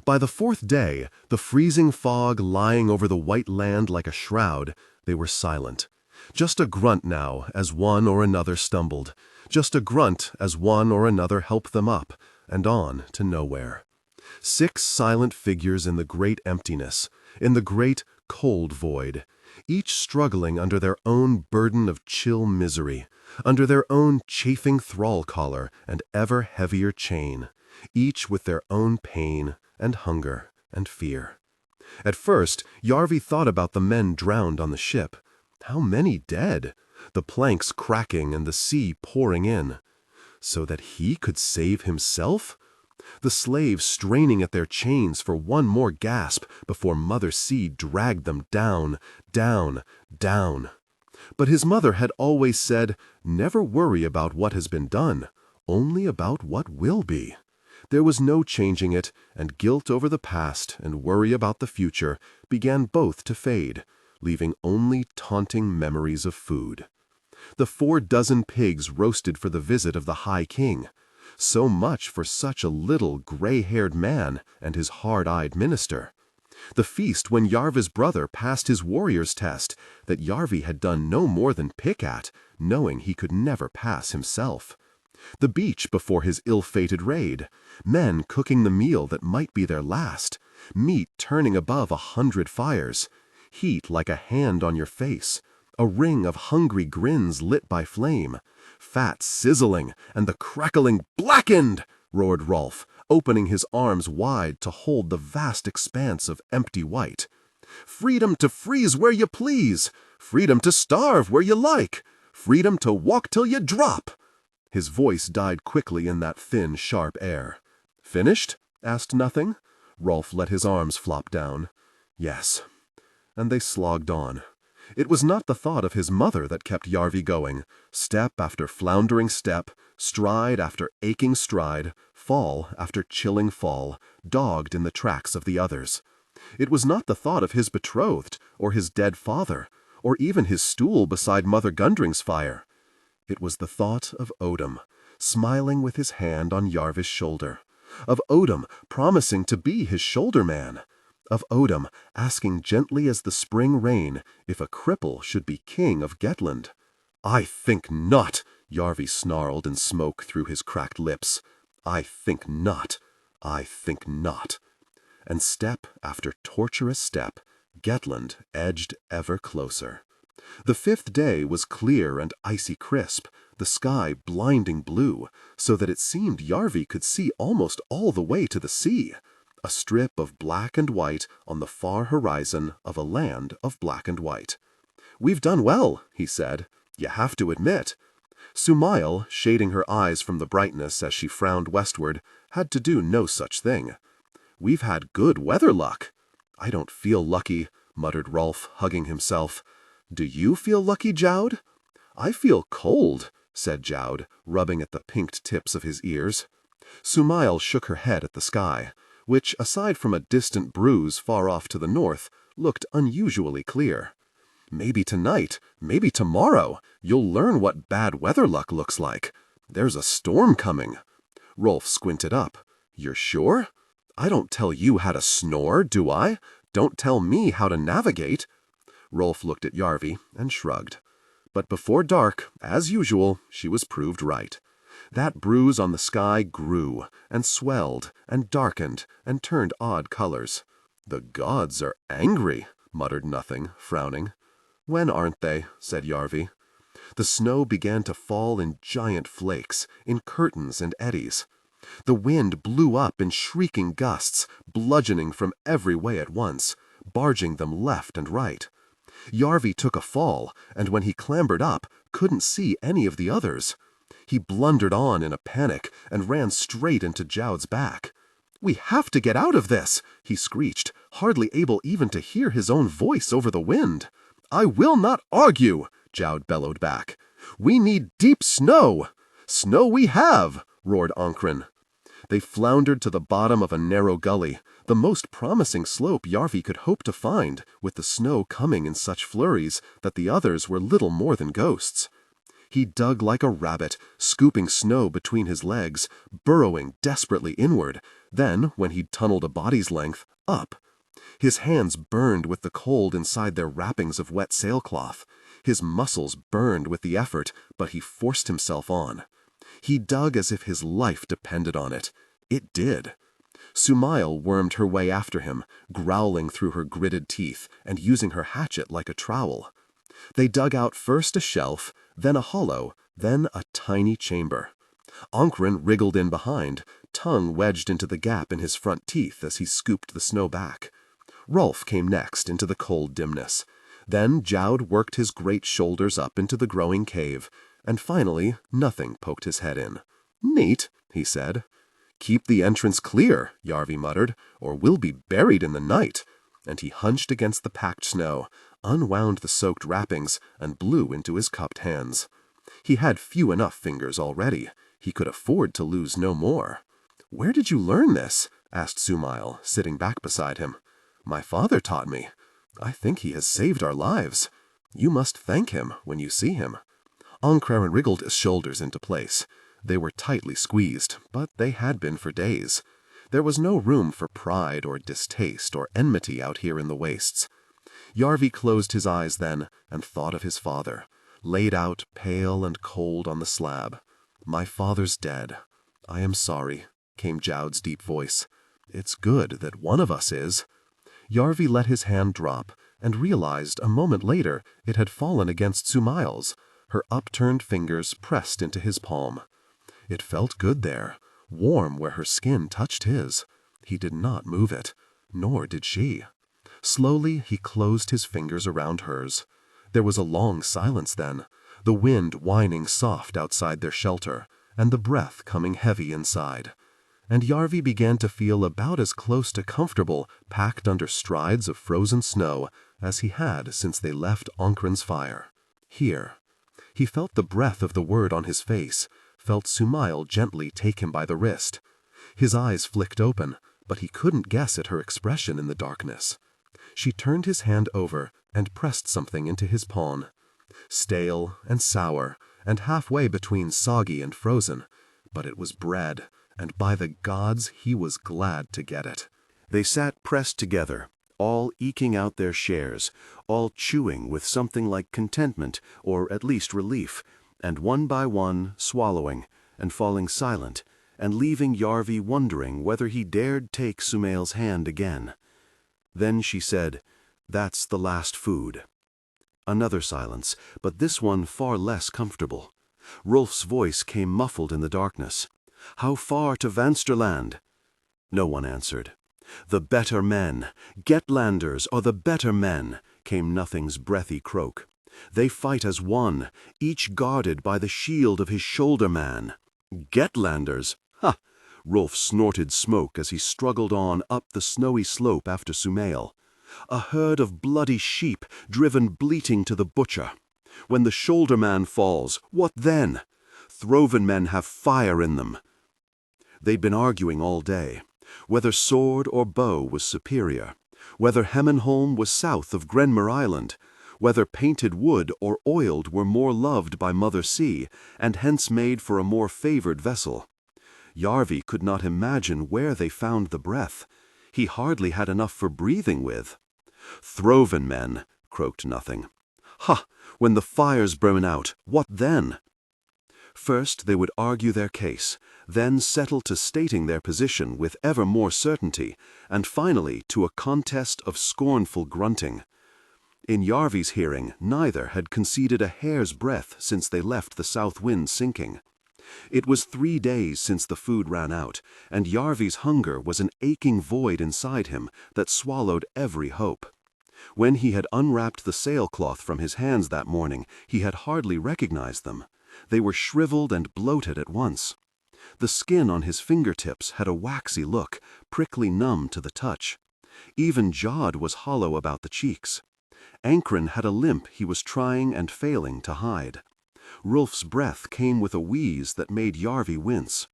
By the 4th day, the freezing fog lying over the white land like a shroud, they were silent. Just a grunt now as one or another stumbled. Just a grunt as one or another helped them up, and on to nowhere. 6 silent figures in the great emptiness, in the great cold void, each struggling under their own burden of chill misery, under their own chafing thrall collar and ever heavier chain, each with their own pain and hunger and fear. At first, Yarvi thought about the men drowned on the ship. How many dead? The planks cracking and the sea pouring in. So that he could save himself? The slaves straining at their chains for one more gasp before Mother Sea dragged them down, down, down. But his mother had always said, "Never worry about what has been done, only about what will be." There was no changing it, and guilt over the past and worry about the future began both to fade, leaving only taunting memories of food. The 4 dozen pigs roasted for the visit of the High King. So much for such a little gray-haired man and his hard-eyed minister. The feast when Yarvi's brother passed his warrior's test that Yarvi had done no more than pick at, knowing he could never pass himself. The beach before his ill-fated raid, men cooking the meal that might be their last, meat turning above 100 fires, heat like a hand on your face, a ring of hungry grins lit by flame, fat sizzling and the crackling blackened,
roared Rolf, opening his arms wide to hold the vast expanse of empty white. "Freedom to freeze where you please! Freedom to starve where you like! Freedom to walk till you drop!" His voice died quickly in that thin, sharp air. "Finished?" asked Nothing. Rolf let his arms flop down. "Yes." And they slogged on. It was not the thought of his mother that kept Yarvi going. Step after floundering step, stride after aching stride, fall after chilling fall, dogged in the tracks of the others. It was not the thought of his betrothed, or his dead father, or even his stool beside Mother Gundring's fire. It was the thought of Odom, smiling with his hand on Yarvi's shoulder, of Odom promising to be his shoulder man, of Odom asking gently as the spring rain if a cripple should be king of Gettland. "I think not," Yarvi snarled in smoke through his cracked lips. "I think not. I think not." And step after tortuous step, Gettland edged ever closer. The 5th day was clear and icy crisp, the sky blinding blue, so that it seemed Yarvi could see almost all the way to the sea, a strip of black and white on the far horizon of a land of black and white. "We've done well," he said. "You have to admit." Sumail, shading her eyes from the brightness as she frowned westward, had to do no such thing. "We've had good weather luck." "I don't feel lucky," muttered Rolf, hugging himself. "Do you feel lucky, Jowd?" "I feel cold," said Jowd, rubbing at the pinked tips of his ears. Sumail shook her head at the sky, which, aside from a distant bruise far off to the north, looked unusually clear. "Maybe tonight, maybe tomorrow, you'll learn what bad weather luck looks like. There's a storm coming." Rolf squinted up. "You're sure? I don't tell you how to snore, do I? Don't tell me how to navigate." Rolf looked at Yarvi and shrugged. But before dark, as usual, she was proved right. That bruise on the sky grew, and swelled, and darkened, and turned odd colors. "The gods are angry," muttered Nothing, frowning. "When aren't they?" said Yarvi. The snow began to fall in giant flakes, in curtains and eddies. The wind blew up in shrieking gusts, bludgeoning from every way at once, barging them left and right. Yarvi took a fall, and when he clambered up, couldn't see any of the others. He blundered on in a panic and ran straight into Jowd's back. "We have to get out of this," he screeched, hardly able even to hear his own voice over the wind. "I will not argue," Jowd bellowed back. "We need deep snow." "Snow we have," roared Ankren. They floundered to the bottom of a narrow gully, the most promising slope Yarvi could hope to find, with the snow coming in such flurries that the others were little more than ghosts. He dug like a rabbit, scooping snow between his legs, burrowing desperately inward, then, when he'd tunneled a body's length, up. His hands burned with the cold inside their wrappings of wet sailcloth. His muscles burned with the effort, but he forced himself on. He dug as if his life depended on it. It did. Sumail wormed her way after him, growling through her gritted teeth and using her hatchet like a trowel. They dug out first a shelf, then a hollow, then a tiny chamber. Ankren wriggled in behind, tongue wedged into the gap in his front teeth as he scooped the snow back. Rolf came next into the cold dimness. Then Jowd worked his great shoulders up into the growing cave, and finally Nothing poked his head in. "Neat," he said. "Keep the entrance clear," Yarvi muttered, "or we'll be buried in the night." And he hunched against the packed snow, unwound the soaked wrappings, and blew into his cupped hands. He had few enough fingers already. He could afford to lose no more. "Where did you learn this?" asked Sumail, sitting back beside him. "My father taught me. I think he has saved our lives. You must thank him when you see him." Ankren wriggled his shoulders into place. They were tightly squeezed, but they had been for days. There was no room for pride or distaste or enmity out here in the wastes. Yarvi closed his eyes then and thought of his father, laid out pale and cold on the slab. "My father's dead. I am sorry," came Jowd's deep voice. "It's good that one of us is." Yarvi let his hand drop and realized a moment later it had fallen against Sumail's, her upturned fingers pressed into his palm. It felt good there, warm where her skin touched his. He did not move it, nor did she. Slowly he closed his fingers around hers. There was a long silence then, the wind whining soft outside their shelter, and the breath coming heavy inside. And Yarvi began to feel about as close to comfortable, packed under strides of frozen snow, as he had since they left Onkren's fire. Here. He felt the breath of the word on his face, felt Sumail gently take him by the wrist. His eyes flicked open, but he couldn't guess at her expression in the darkness. She turned his hand over and pressed something into his palm. Stale and sour, and halfway between soggy and frozen, but it was bread, and by the gods he was glad to get it.
They sat pressed together, all eking out their shares, all chewing with something like contentment, or at least relief, and one by one swallowing, and falling silent, and leaving Yarvi wondering whether he dared take Sumail's hand again. Then she said, "That's the last food." Another silence, but this one far less comfortable. Rolf's voice came muffled in the darkness. "How far to Vansterland?" No one answered. "The better men, Gettlanders are the better men," came Nothing's breathy croak. "They fight as one, each guarded by the shield of his shoulder-man." "Gettlanders? Ha!" Rolf snorted smoke as he struggled on up the snowy slope after Sumail. "A herd of bloody sheep driven bleating to the butcher. When the shoulder-man falls, what then? Throven men have fire in them." They'd been arguing all day, whether sword or bow was superior, whether Hemmenholm was south of Grenmer Island, whether painted wood or oiled were more loved by Mother Sea, and hence made for a more favored vessel. Yarvi could not imagine where they found the breath. He hardly had enough for breathing with. "Throven men," croaked Nothing. "Ha! When the fires burn out, what then?" First they would argue their case, then settle to stating their position with ever more certainty, and finally to a contest of scornful grunting. In Yarvi's hearing, neither had conceded a hair's breadth since they left the south wind sinking. It was 3 days since the food ran out, and Yarvi's hunger was an aching void inside him that swallowed every hope. When he had unwrapped the sailcloth from his hands that morning, he had hardly recognized them. They were shriveled and bloated at once. The skin on his fingertips had a waxy look, prickly numb to the touch. Even Jod was hollow about the cheeks. Ankren had a limp he was trying and failing to hide. Rolf's breath came with a wheeze that made Yarvi wince.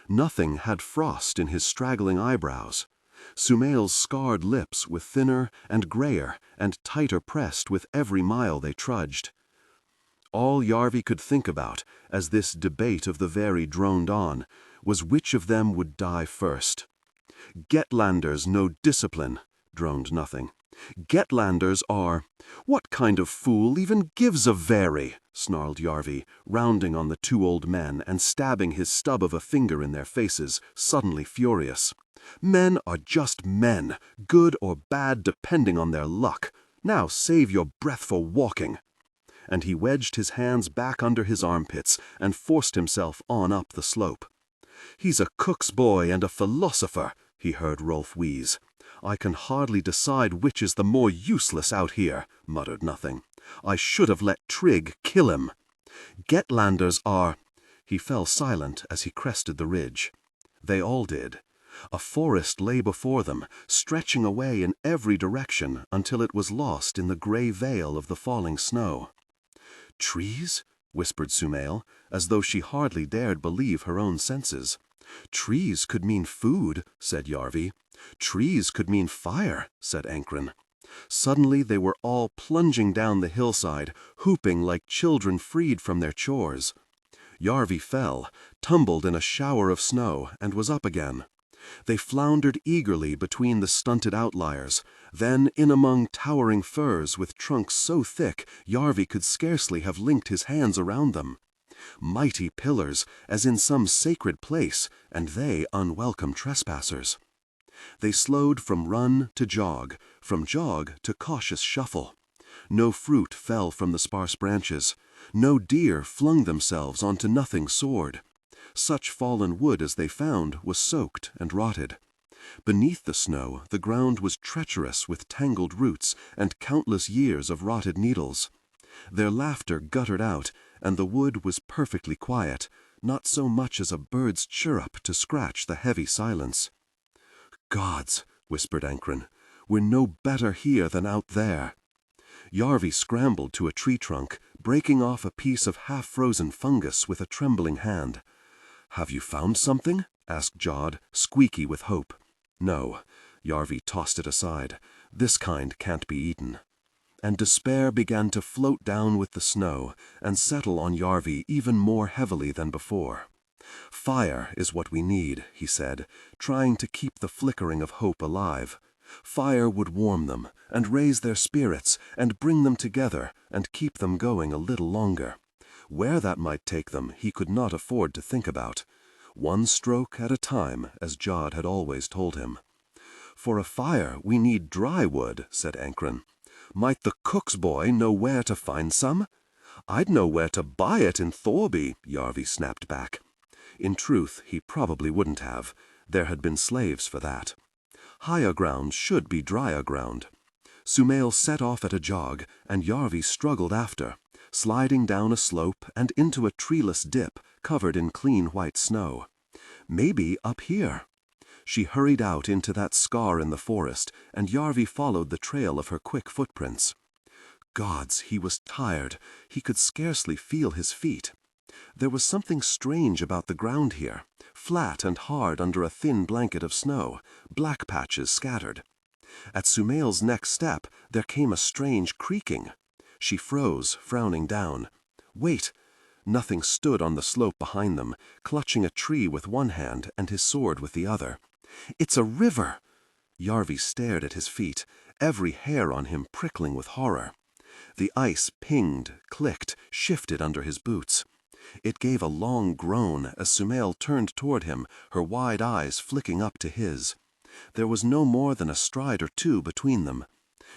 Nothing had frost in his straggling eyebrows. Sumail's scarred lips were thinner and grayer and tighter pressed with every mile they trudged. All Yarvi could think about, as this debate of the very droned on, was which of them would die first. "Gettlanders no discipline," droned Nothing. "Gettlanders are—" "What kind of fool even gives a vary?" snarled Yarvi, rounding on the 2 old men and stabbing his stub of a finger in their faces, suddenly furious. "Men are just men, good or bad depending on their luck. Now save your breath for walking." And he wedged his hands back under his armpits and forced himself on up the slope. "He's a cook's boy and a philosopher," he heard Rolf wheeze. "I can hardly decide which is the more useless out here," muttered Nothing. "I should have let Trigg kill him. Gettlanders are—" He fell silent as he crested the ridge. They all did. A forest lay before them, stretching away in every direction until it was lost in the gray veil of the falling snow. "Trees?" whispered Sumail, as though she hardly dared believe her own senses. "Trees could mean food," said Yarvi. "Trees could mean fire," said Ankren. Suddenly they were all plunging down the hillside, whooping like children freed from their chores. Yarvi fell, tumbled in a shower of snow, and was up again. They floundered eagerly between the stunted outliers, then in among towering firs with trunks so thick Yarvi could scarcely have linked his hands around them. Mighty pillars, as in some sacred place, and they unwelcome trespassers. They slowed from run to jog, from jog to cautious shuffle. No fruit fell from the sparse branches. No deer flung themselves onto Nothing's sword.
Such fallen wood as they found was soaked and rotted. Beneath the snow, the ground was treacherous with tangled roots and countless years of rotted needles. Their laughter guttered out, and the wood was perfectly quiet, not so much as a bird's chirrup to scratch the heavy silence. "Gods," whispered Ankren, "we're no better here than out there." Yarvi scrambled to a tree trunk, breaking off a piece of half-frozen fungus with a trembling hand. "Have you found something?" asked Jod, squeaky with hope. "No." Yarvi tossed it aside. "This kind can't be eaten." And despair began to float down with the snow and settle on Yarvi even more heavily than before. "Fire is what we need," he said, trying to keep the flickering of hope alive. Fire would warm them and raise their spirits and bring them together and keep them going a little longer. Where that might take them he could not afford to think about. One stroke at a time, as Jod had always told him. "For a fire we need dry wood," said Ankren. "Might the cook's boy know where to find some?" "I'd know where to buy it in Thorby," Yarvi snapped back. In truth, he probably wouldn't have. There had been slaves for that. Higher ground should be drier ground. Sumail set off at a jog, and Yarvi struggled after, sliding down a slope and into a treeless dip covered in clean white snow. Maybe up here. She hurried out into that scar in the forest, and Yarvi followed the trail of her quick footprints. Gods, he was tired. He could scarcely feel his feet. There was something strange about the ground here, flat and hard under a thin blanket of snow, black patches scattered. At Sumail's next step, there came a strange creaking. She froze, frowning down. Wait! Nothing stood on the slope behind them, clutching a tree with one hand and his sword with the other. "It's a river!" Yarvi stared at his feet, every hair on him prickling with horror. The ice pinged, clicked, shifted under his boots. It gave a long groan as Sumail turned toward him, her wide eyes flicking up to his. There was no more than a stride or two between them.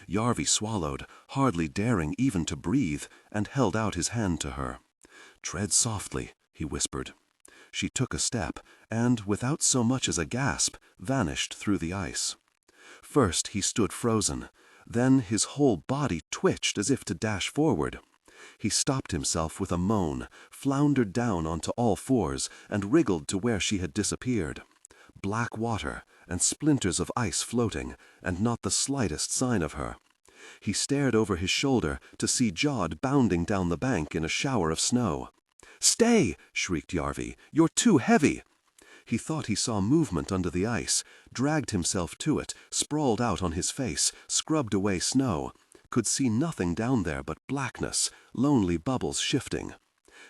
Yarvi swallowed, hardly daring even to breathe, and held out his hand to her. "Tread softly," he whispered. She took a step, and, without so much as a gasp, vanished through the ice. First he stood frozen. Then his whole body twitched as if to dash forward. He stopped himself with a moan, floundered down onto all fours, and wriggled to where she had disappeared. Black water, and splinters of ice floating, and not the slightest sign of her. He stared over his shoulder to see Jod bounding down the bank in a shower of snow. "Stay!" shrieked Yarvi. "You're too heavy!" He thought he saw movement under the ice, dragged himself to it, sprawled out on his face, scrubbed away snow. Could see nothing down there but blackness, lonely bubbles shifting.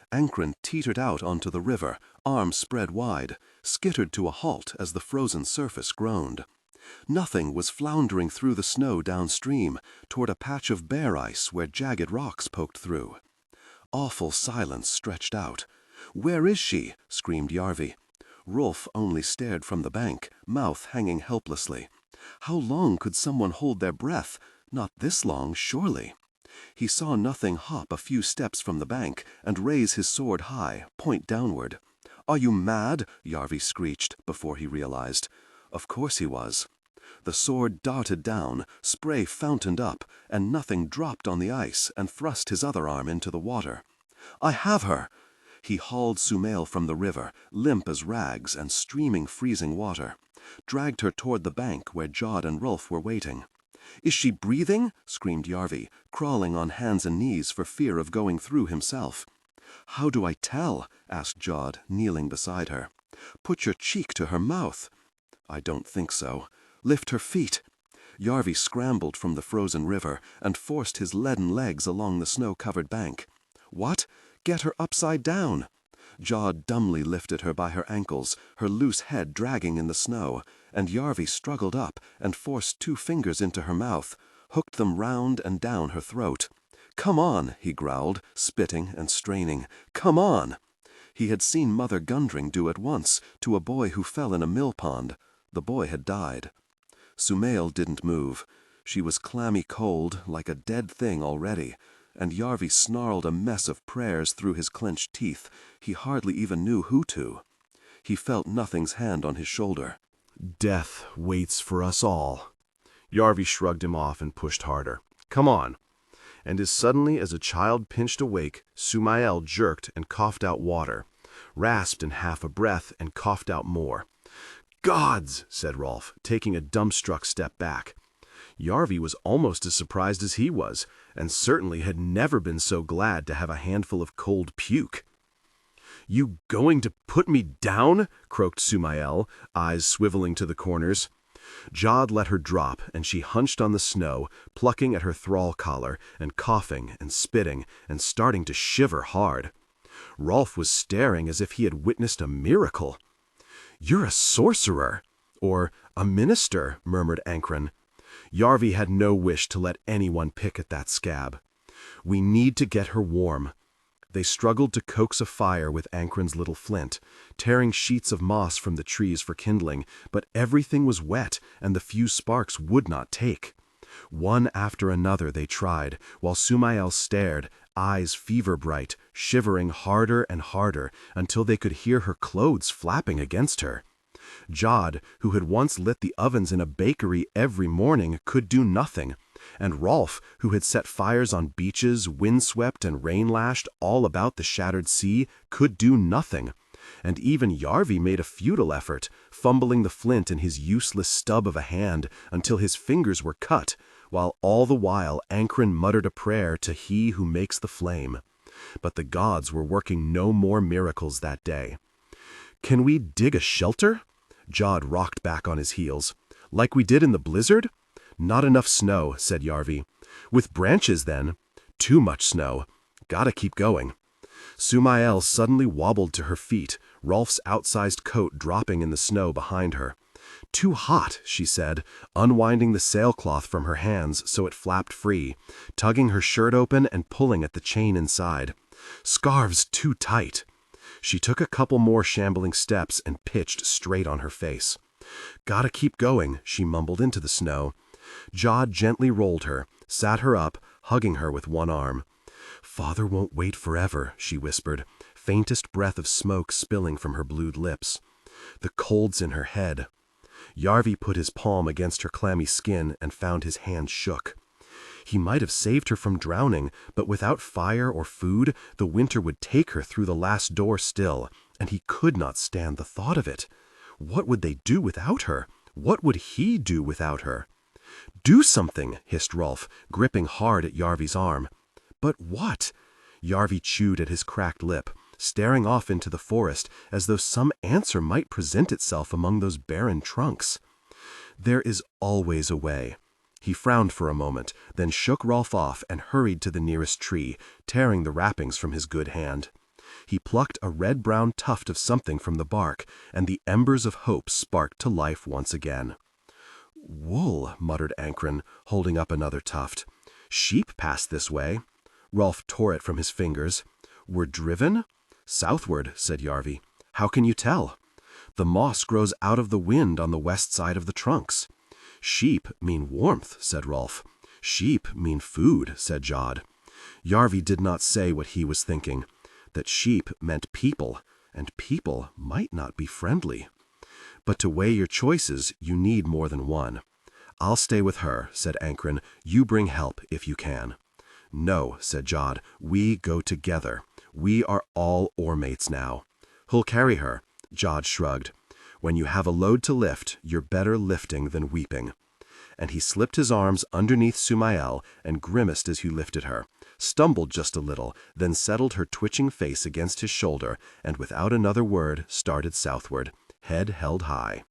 Ankren teetered out onto the river, arms spread wide, skittered to a halt as the frozen surface groaned. Nothing was floundering through the snow downstream, toward a patch of bare ice where jagged rocks poked through. Awful silence stretched out. "Where is she?" screamed Yarvi. Rolf only stared from the bank, mouth hanging helplessly. How long could someone hold their breath? Not this long, surely. He saw nothing hop a few steps from the bank and raise his sword high, point downward. "Are you mad?" Yarvi screeched before he realized. Of course he was. The sword darted down, spray fountained up, and nothing dropped on the ice and thrust his other arm into the water. "I have her!" He hauled Sumail from the river, limp as rags and streaming freezing water, dragged her toward the bank where Jod and Rolf were waiting. "Is she breathing?" screamed Yarvi, crawling on hands and knees for fear of going through himself. "How do I tell?" asked Jod, kneeling beside her. "Put your cheek to her mouth." "I don't think so. Lift her feet." Yarvi scrambled from the frozen river and forced his leaden legs along the snow-covered bank. "What? Get her upside down." Jod dumbly lifted her by her ankles, her loose head dragging in the snow, and Yarvi struggled up and forced 2 fingers into her mouth, hooked them round and down her throat. "Come on," he growled, spitting and straining. "Come on!" He had seen Mother Gundring do it once, to a boy who fell in a mill pond. The boy had died. Sumail didn't move. She was clammy cold, like a dead thing already, and Yarvi snarled a mess of prayers through his clenched teeth. He hardly even knew who to. He felt nothing's hand on his shoulder.
Death waits for us all. Yarvi shrugged him off and pushed harder. Come on. And as suddenly as a child pinched awake, Sumael jerked and coughed out water, rasped in half a breath and coughed out more. Gods, said Rolf, taking a dumbstruck step back. Yarvi was almost as surprised as he was, and certainly had never been so glad to have a handful of cold puke. You going to put me down? Croaked Sumael, eyes swiveling to the corners. Jod let her drop, and she hunched on the snow, plucking at her thrall collar, and coughing and spitting, and starting to shiver hard. Rolf was staring as if he had witnessed a miracle. You're a sorcerer, or a minister, murmured Ankren. Yarvi had no wish to let anyone pick at that scab. We need to get her warm. They struggled to coax a fire with Ankren's little flint, tearing sheets of moss from the trees for kindling, but everything was wet, and the few sparks would not take. One after another they tried, while Sumael stared, eyes fever-bright, shivering harder and harder, until they could hear her clothes flapping against her. Jod, who had once lit the ovens in a bakery every morning, could do nothing, and Rolf, who had set fires on beaches, windswept and rain-lashed all about the shattered sea, could do nothing. And even Yarvi made a futile effort, fumbling the flint in his useless stub of a hand until his fingers were cut, while all the while Ankren muttered a prayer to He who makes the flame. But the gods were working no more miracles that day. Can we dig a shelter? Jod rocked back on his heels. Like we did in the blizzard? Not enough snow, said Yarvi. With branches, then. Too much snow. Gotta keep going. Sumael suddenly wobbled to her feet, Rolf's outsized coat dropping in the snow behind her. Too hot, she said, unwinding the sailcloth from her hands so it flapped free, tugging her shirt open and pulling at the chain inside. Scarves too tight. She took a couple more shambling steps and pitched straight on her face. Gotta keep going, she mumbled into the snow. Jod gently rolled her, sat her up, hugging her with one arm. Father won't wait forever, she whispered, faintest breath of smoke spilling from her blued lips. The cold's in her head. Yarvi put his palm against her clammy skin and found his hand shook. He might have saved her from drowning, but without fire or food, the winter would take her through the last door still, and he could not stand the thought of it. What would they do without her? What would he do without her? Do something, hissed Rolf, gripping hard at Yarvi's arm. But what? Yarvi chewed at his cracked lip, staring off into the forest as though some answer might present itself among those barren trunks. There is always a way. He frowned for a moment, then shook Rolf off and hurried to the nearest tree, tearing the wrappings from his good hand. He plucked a red-brown tuft of something from the bark, and the embers of hope sparked to life once again. Wool, muttered Ankren, holding up another tuft. Sheep passed this way. Rolf tore it from his fingers. Were driven? Southward, said Yarvi. How can you tell? The moss grows out of the wind on the west side of the trunks. Sheep mean warmth, said Rolf. Sheep mean food, said Jod. Yarvi did not say what he was thinking, that sheep meant people, and people might not be friendly. But to weigh your choices, you need more than one. I'll stay with her, said Ankren. You bring help if you can. No, said Jod. We go together. We are all oarmates now. Who'll carry her? Jod shrugged. When you have a load to lift, you're better lifting than weeping. And he slipped his arms underneath Sumael and grimaced as he lifted her, stumbled just a little, then settled her twitching face against his shoulder, and without another word started southward, head held high.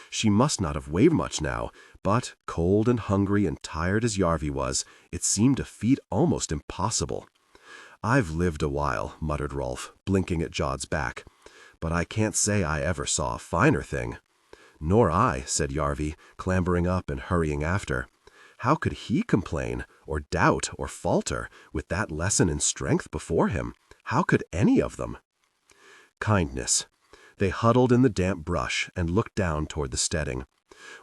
She must not have weighed much now, but, cold and hungry and tired as Yarvi was, it seemed a feat almost impossible. I've lived a while, muttered Rolf, blinking at Jod's back, but I can't say I ever saw a finer thing. Nor I, said Yarvi, clambering up and hurrying after. How could he complain, or doubt, or falter, with that lesson in strength before him? How could any of them? Kindness. They huddled in the damp brush and looked down toward the steading.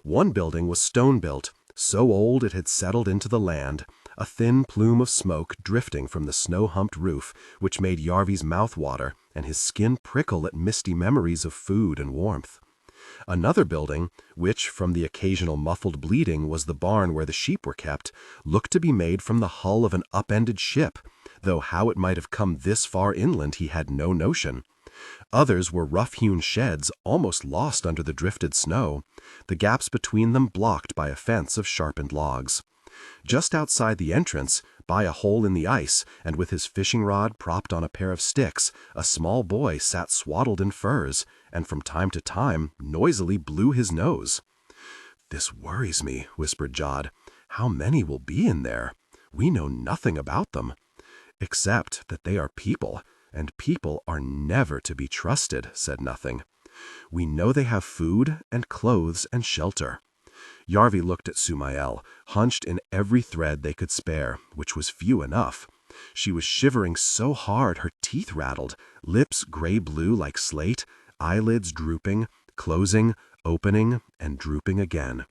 One building was stone-built, so old it had settled into the land, a thin plume of smoke drifting from the snow-humped roof, which made Yarvi's mouth water,
and his skin prickle at misty memories of food and warmth. Another building, which from the occasional muffled bleating was the barn where the sheep were kept, looked to be made from the hull of an upended ship, though how it might have come this far inland he had no notion. Others were rough-hewn sheds almost lost under the drifted snow, the gaps between them blocked by a fence of sharpened logs. Just outside the entrance, by a hole in the ice, and with his fishing rod propped on a pair of sticks, a small boy sat swaddled in furs, and from time to time noisily blew his nose. "This worries me," whispered Jod. "How many will be in there? We know nothing about them, except that they are people, and people are never to be trusted," said Nothing. "We know they have food and clothes and shelter." Yarvi looked at Sumael, hunched in every thread they could spare, which was few enough. She was shivering so hard her teeth rattled, lips gray-blue like slate, eyelids drooping, closing, opening, and drooping again.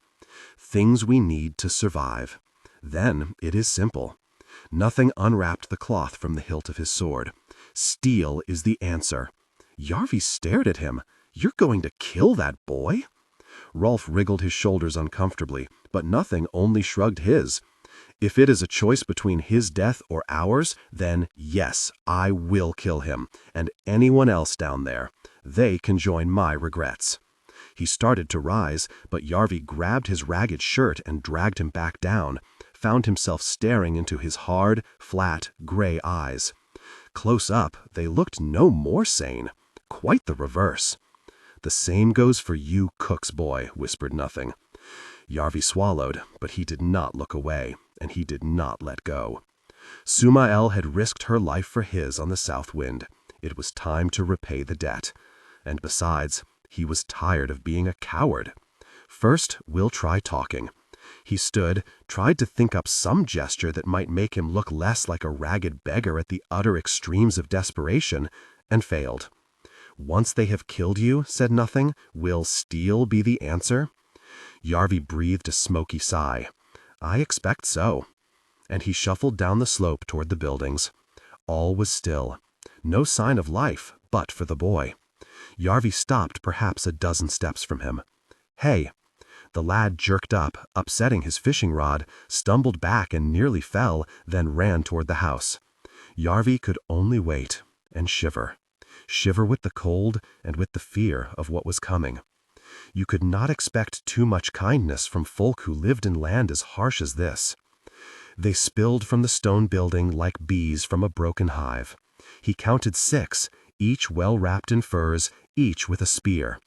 Things we need to survive. Then it is simple. Nothing unwrapped the cloth from the hilt of his sword. Steel is the answer. Yarvi stared at him. "You're going to kill that boy?" Rolf wriggled his shoulders uncomfortably, but Nothing only shrugged his. "If it is a choice between his death or ours, then yes, I will kill him, and anyone else down there. They can join my regrets." He started to rise, but Yarvi grabbed his ragged shirt and dragged him back down, found himself staring into his hard, flat, gray eyes. Close up, they looked no more sane. Quite the reverse. "The same goes for you, cook's boy," whispered Nothing. Yarvi swallowed, but he did not look away, and he did not let go. Sumael had risked her life for his on the south wind. It was time to repay the debt. And besides, he was tired of being a coward. "First, we'll try talking." He stood, tried to think up some gesture that might make him look less like a ragged beggar at the utter extremes of desperation, and failed. "Once they have killed you," said Nothing, "will steel be the answer?" Yarvi breathed a smoky sigh. "I expect so." And he shuffled down the slope toward the buildings. All was still. No sign of life, but for the boy. Yarvi stopped perhaps a dozen steps from him. "Hey!" The lad jerked up, upsetting his fishing rod, stumbled back and nearly fell, then ran toward the house. Yarvi could only wait and shiver. Shiver with the cold and with the fear of what was coming. You could not expect too much kindness from folk who lived in land as harsh as this. They spilled from the stone building like bees from a broken hive. He counted 6, each well wrapped in furs, each with a spear.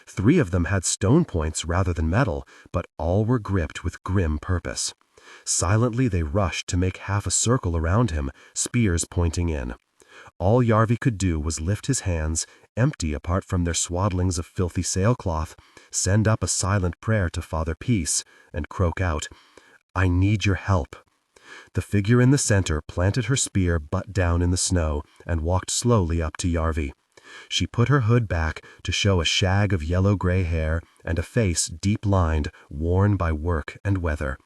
3 of them had stone points rather than metal, but all were gripped with grim purpose. Silently they rushed to make half a circle around him, spears pointing in. All Yarvi could do was lift his hands, empty apart from their swaddlings of filthy sailcloth, send up a silent prayer to Father Peace, and croak out, "I need your help." The figure in the center planted her spear butt down in the snow and walked slowly up to Yarvi. She put her hood back to show a shag of yellow-gray hair and a face deep-lined, worn by work and weather.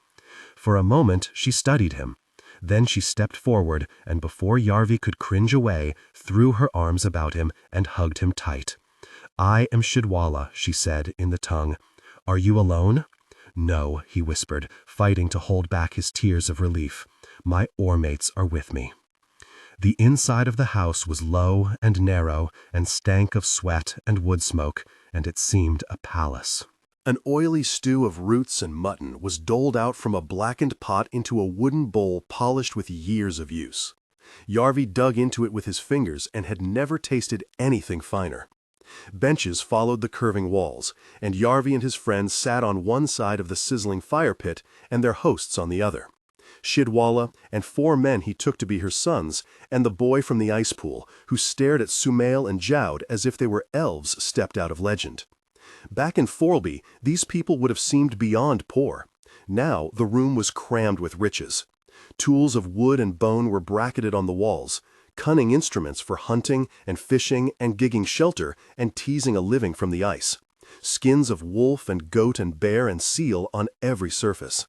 For a moment she studied him. Then she stepped forward, and before Yarvi could cringe away, threw her arms about him and hugged him tight. "I am Shidwala," she said in the tongue. "Are you alone?" "No," he whispered, fighting to hold back his tears of relief. "My oar-mates are with me." The inside of the house was low and narrow and stank of sweat and wood smoke, and it seemed a palace.
An oily stew of roots and mutton was doled out from a blackened pot into a wooden bowl polished with years of use. Yarvi dug into it with his fingers and had never tasted anything finer. Benches followed the curving walls, and Yarvi and his friends sat on one side of the sizzling fire pit and their hosts on the other. Shidwala and 4 men he took to be her sons, and the boy from the ice pool, who stared at Sumail and Jowd as if they were elves stepped out of legend. Back in Forlby, these people would have seemed beyond poor. Now the room was crammed with riches. Tools of wood and bone were bracketed on the walls, cunning instruments for hunting and fishing and gigging shelter and teasing a living from the ice. Skins of wolf and goat and bear and seal on every surface.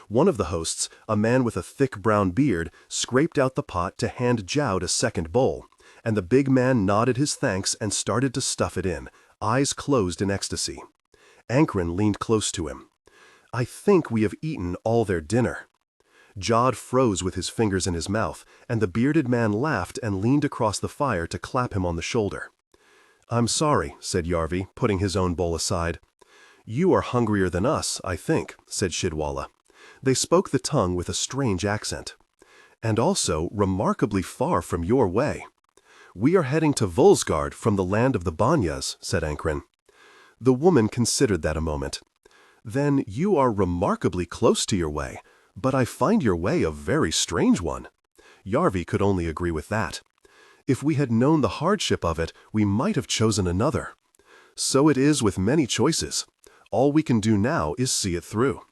One of the hosts, a man with a thick brown beard, scraped out the pot to hand Jowd a second bowl,
and the big man nodded his thanks and started to stuff it in, eyes closed in ecstasy. Ankren leaned close to him. "I think we have eaten all their dinner." Jod froze with his fingers in his mouth, and the bearded man laughed and leaned across the fire to clap him on the shoulder. "I'm sorry," said Yarvi, putting his own bowl aside. "You are hungrier than us, I think," said Shidwala. They spoke the tongue with a strange accent. "And also remarkably far from your way." "We are heading to Volsgard from the land of the Banyas," said Ankren. The woman considered that a moment. "Then you are remarkably close to your way, but I find your way a very strange one." Yarvi could only agree with that. "If we had known the hardship of it, we might have chosen another." "So it is with many choices. All we can do now is see it through."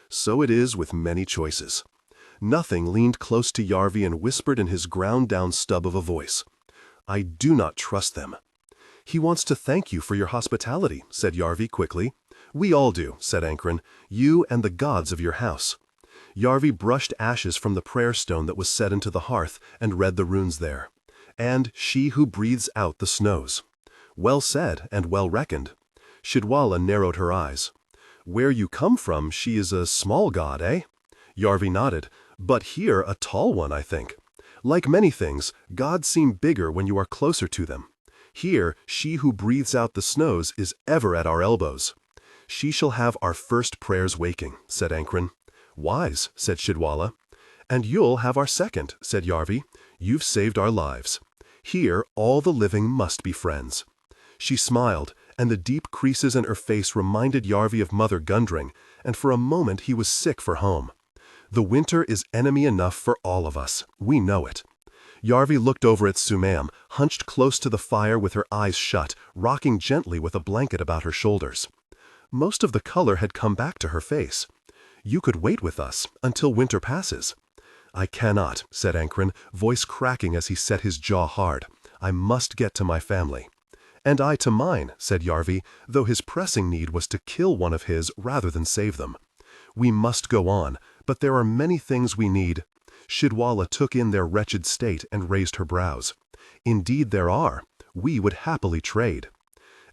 "So it is with many choices." Nothing leaned close to Yarvi and whispered in his ground-down stub of a voice, "I do not trust them." "He wants to thank you for your hospitality," said Yarvi quickly. "We all do," said Ankren, "you and the gods of your house." Yarvi brushed ashes from the prayer stone that was set into the hearth and read the runes there. "And she who breathes out the snows." Well said and well reckoned. Shidwala narrowed her eyes. "Where you come from, she is a small god, eh?" Yarvi nodded. "But here a tall one, I think. Like many things, gods seem bigger when you are closer to them. Here, she who breathes out the snows is ever at our elbows." "She shall have our first prayers waking," said Ankren. "Wise," said Shidwala. "And you'll have our second," said Yarvi. "You've saved our lives. Here, all the living must be friends." She smiled, and the deep creases in her face reminded Yarvi of Mother Gundring, and for a moment he was sick for home. "The winter is enemy enough for all of us. We know it." Yarvi looked over at Sumaim, hunched close to the fire with her eyes shut, rocking gently with a blanket about her shoulders. Most of the color had come back to her face. "You could wait with us until winter passes." "I cannot," said Ankren, voice cracking as he set his jaw hard. "I must get to my family." "And I to mine," said Yarvi, though his pressing need was to kill one of his rather than save them. "We must go on, but there are many things we need." Shidwala took in their wretched state and raised her brows. "Indeed there are. We would happily trade."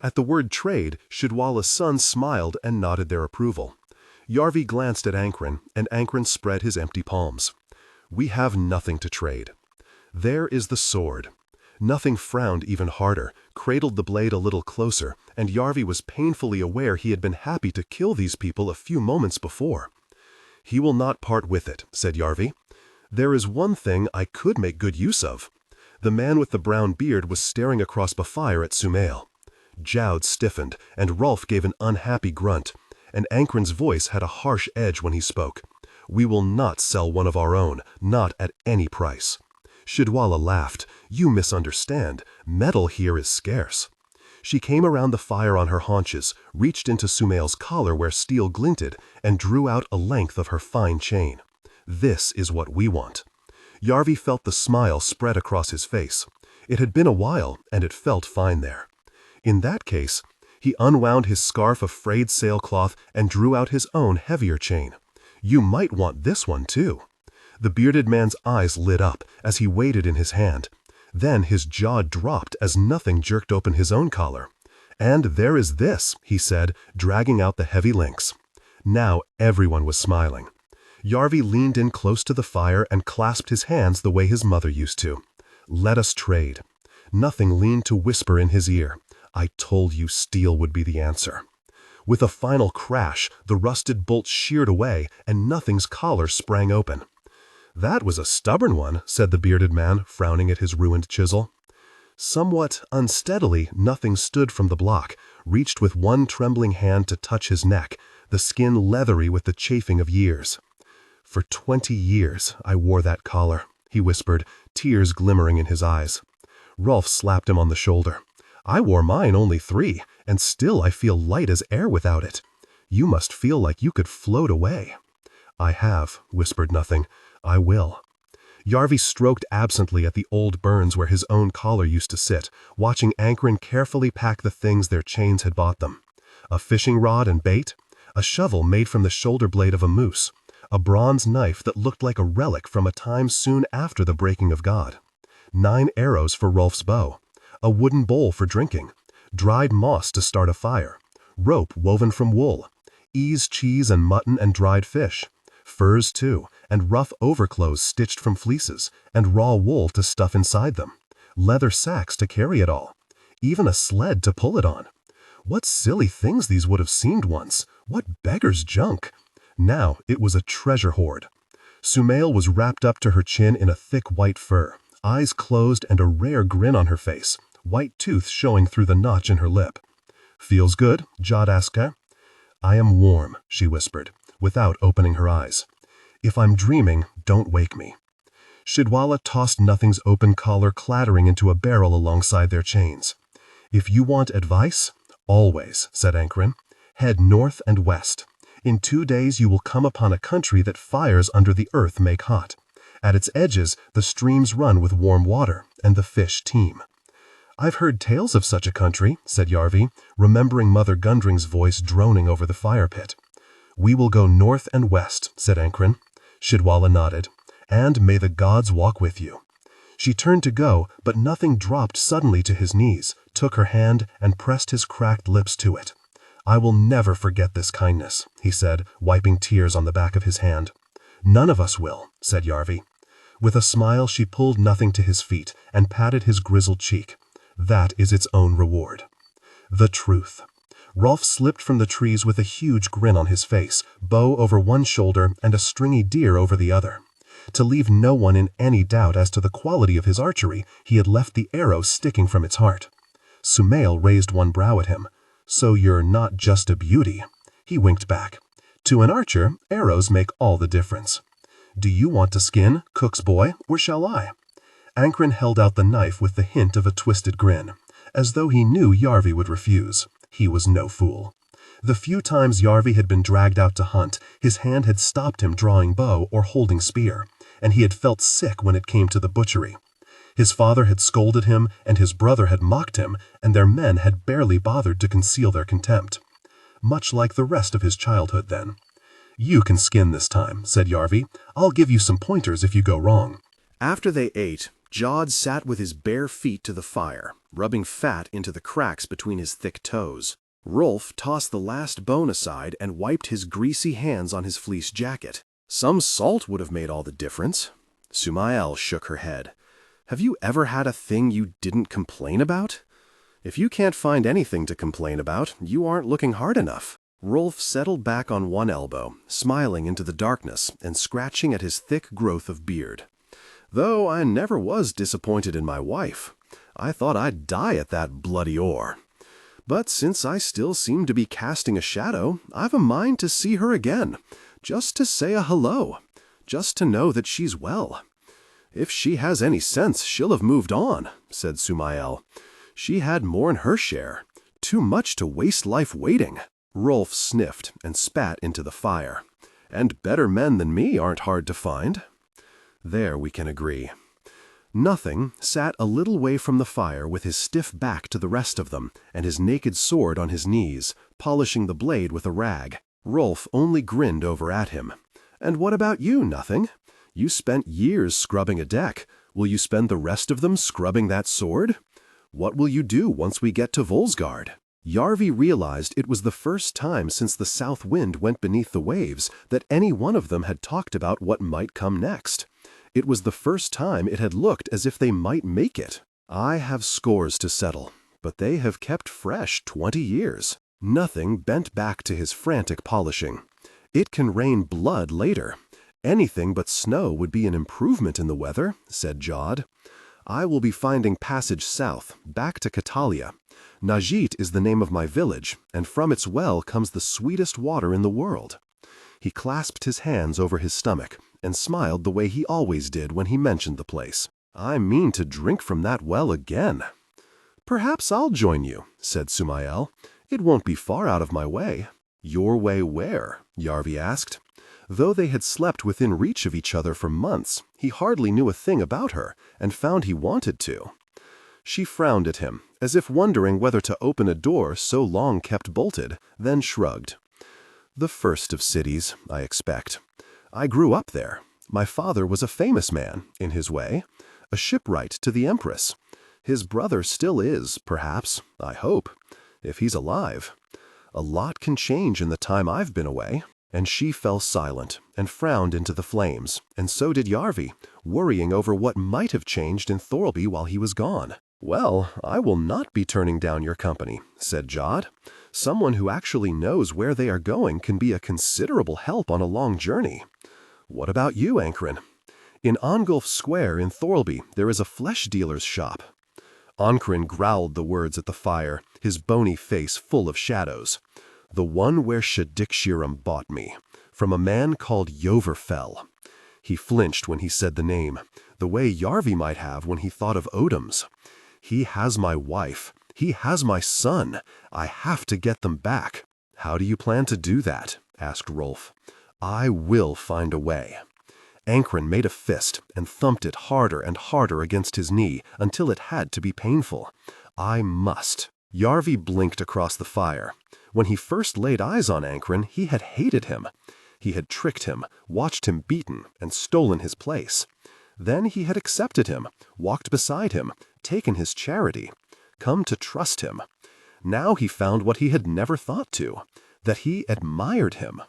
At the word trade, Shidwala's sons smiled and nodded their approval. Yarvi glanced at Ankren, and Ankren spread his empty palms. "We have nothing to trade." "There is the sword." Nothing frowned even harder, cradled the blade a little closer, and Yarvi was painfully aware he had been happy to kill these people a few moments before. "He will not part with it," said Yarvi. "There is one thing I could make good use of." The man with the brown beard was staring across the fire at Sumail. Jowd stiffened, and Rolf gave an unhappy grunt, and Ankren's voice had a harsh edge when he spoke. "We will not sell one of our own, not at any price." Shidwala laughed. "You misunderstand. Metal here is scarce." She came around the fire on her haunches, reached into Sumail's collar where steel glinted, and drew out a length of her fine chain. "This is what we want." Yarvi felt the smile spread across his face. It had been a while, and it felt fine there. In that case, he unwound his scarf of frayed sailcloth and drew out his own heavier chain. "You might want this one, too." The bearded man's eyes lit up as he weighed it in his hand. Then his jaw dropped as nothing jerked open his own collar. "And there is this," he said, dragging out the heavy links. Now everyone was smiling. Yarvi leaned in close to the fire and clasped his hands the way his mother used to. "Let us trade." Nothing leaned to whisper in his ear, "I told you steel would be the answer." With a final crash, the rusted bolt sheared away, and Nothing's collar sprang open. "That was a stubborn one," said the bearded man, frowning at his ruined chisel. Somewhat unsteadily, Nothing stood from the block, reached with one trembling hand to touch his neck, the skin leathery with the chafing of years. "For 20 years I wore that collar," he whispered, tears glimmering in his eyes. Rolf slapped him on the shoulder. "I wore mine only 3, and still I feel light as air without it. You must feel like you could float away." "I have," whispered Nothing. "I will." Yarvi stroked absently at the old burns where his own collar used to sit, watching Ankren carefully pack the things their chains had bought them. A fishing rod and bait, a shovel made from the shoulder blade of a moose, a bronze knife that looked like a relic from a time soon after the breaking of God.
9 arrows for Rolf's bow, a wooden bowl for drinking, dried moss to start a fire, rope woven from wool, ease cheese and mutton and dried fish, furs too, and rough overclothes stitched from fleeces, and raw wool to stuff inside them, leather sacks to carry it all, even a sled to pull it on. What silly things these would have seemed once, what beggar's junk! Now it was a treasure hoard. Sumail was wrapped up to her chin in a thick white fur, eyes closed and a rare grin on her face, white tooth showing through the notch in her lip. "Feels good?" Jod asked her. "I am warm," she whispered, without opening her eyes. "If I'm dreaming, don't wake me." Shidwala tossed Nothing's open collar clattering into a barrel alongside their chains. "If you want advice, always," said Ankren, "head north and west. In 2 days you will come upon a country that fires under the earth make hot. At its edges the streams run with warm water, and the fish teem." "I've heard tales of such a country," said Yarvi, remembering Mother Gundring's voice droning over the fire pit. "We will go north and west," said Ankren. Shidwala nodded. "And may the gods walk with you." She turned to go, but Nothing dropped suddenly to his knees, took her hand, and pressed his cracked lips to it. "I will never forget this kindness," he said, wiping tears on the back of his hand. "None of us will," said Yarvi. With a smile she pulled Nothing to his feet and patted his grizzled cheek. That is its own reward. The truth. Rolf slipped from the trees with a huge grin on his face, bow over one shoulder and a stringy deer over the other. To leave no one in any doubt as to the quality of his archery, he had left the arrow sticking from its heart. Sumail raised one brow at him. "So you're not just a beauty." He winked back. "To an archer, arrows make all the difference. Do you want to skin, cook's boy, or shall I?" Ankren held out the knife with the hint of a twisted grin, as though he knew Yarvi would refuse. He was no fool. The few times Yarvi had been dragged out to hunt, his hand had stopped him drawing bow or holding spear, and he had felt sick when it came to the butchery. His father had scolded him, and his brother had mocked him, and their men had barely bothered to conceal their contempt. Much like the rest of his childhood, then. "You can skin this time," said Yarvi. "I'll give you some pointers if you go wrong."
After they ate, Jod sat with his bare feet to the fire, rubbing fat into the cracks between his thick toes. Rolf tossed the last bone aside and wiped his greasy hands on his fleece jacket. Some salt would have made all the difference. Sumail shook her head. "Have you ever had a thing you didn't complain about? If you can't find anything to complain about, you aren't looking hard enough." Rolf settled back on one elbow, smiling into the darkness and scratching at his thick growth of beard. "Though I never was disappointed in my wife. I thought I'd die at that bloody oar. But since I still seem to be casting a shadow, I've a mind to see her again, just to say a hello, just to know that she's well. If she has any sense, she'll have moved on," said Sumail. "She had more'n her share. Too much to waste life waiting." Rolf sniffed and spat into the fire. "And better men than me aren't hard to find." There we can agree. Nothing sat a little way from the fire with his stiff back to the rest of them and his naked sword on his knees, polishing the blade with a rag. Rolf only grinned over at him. "And what about you, Nothing? You spent years scrubbing a deck. Will you spend the rest of them scrubbing that sword? What will you do once we get to Volsgard?" Yarvi realized it was the first time since the south wind went beneath the waves that any one of them had talked about what might come next. It was the first time it had looked as if they might make it. "I have scores to settle, but they have kept fresh 20 years. Nothing bent back to his frantic polishing. "It can rain blood later. Anything but snow would be an improvement in the weather," said Jod. "I will be finding passage south, back to Catalia. Najit is the name of my village, and from its well comes the sweetest water in the world." He clasped his hands over his stomach and smiled the way he always did when he mentioned the place. "I mean to drink from that well again." "Perhaps I'll join you," said Sumail. "It won't be far out of my way." "Your way where?" Yarvi asked. Though they had slept within reach of each other for months, he hardly knew a thing about her, and found he wanted to. She frowned at him, as if wondering whether to open a door so long kept bolted, then shrugged. "The first of cities, I expect. I grew up there. My father was a famous man, in his way.
a shipwright to the Empress. His brother still is, perhaps, I hope, if he's alive. A lot can change in the time I've been away." And she fell silent and frowned into the flames, and so did Yarvi, worrying over what might have changed in Thorlby while he was gone. "Well, I will not be turning down your company," said Jod. "Someone who actually knows where they are going can be a considerable help on a long journey. What about you, Ankren? In Ongulf Square in Thorlby there is a flesh dealer's shop." Ankren growled the words at the fire, his bony face full of shadows. "The one where Shadixhiram bought me, from a man called Yoverfell." He flinched when he said the name, the way Yarvi might have when he thought of Odams. "He has my wife. He has my son. I have to get them back." "How do you plan to do that?" asked Rolf. "I will find a way." Ankren made a fist and thumped it harder and harder against his knee until it had to be painful. "I must." Yarvi blinked across the fire. When he first laid eyes on Ankren, he had hated him. He had tricked him, watched him beaten, and stolen his place. Then he had accepted him, walked beside him, taken his charity, come to trust him. Now he found what he had never thought to, that he admired him.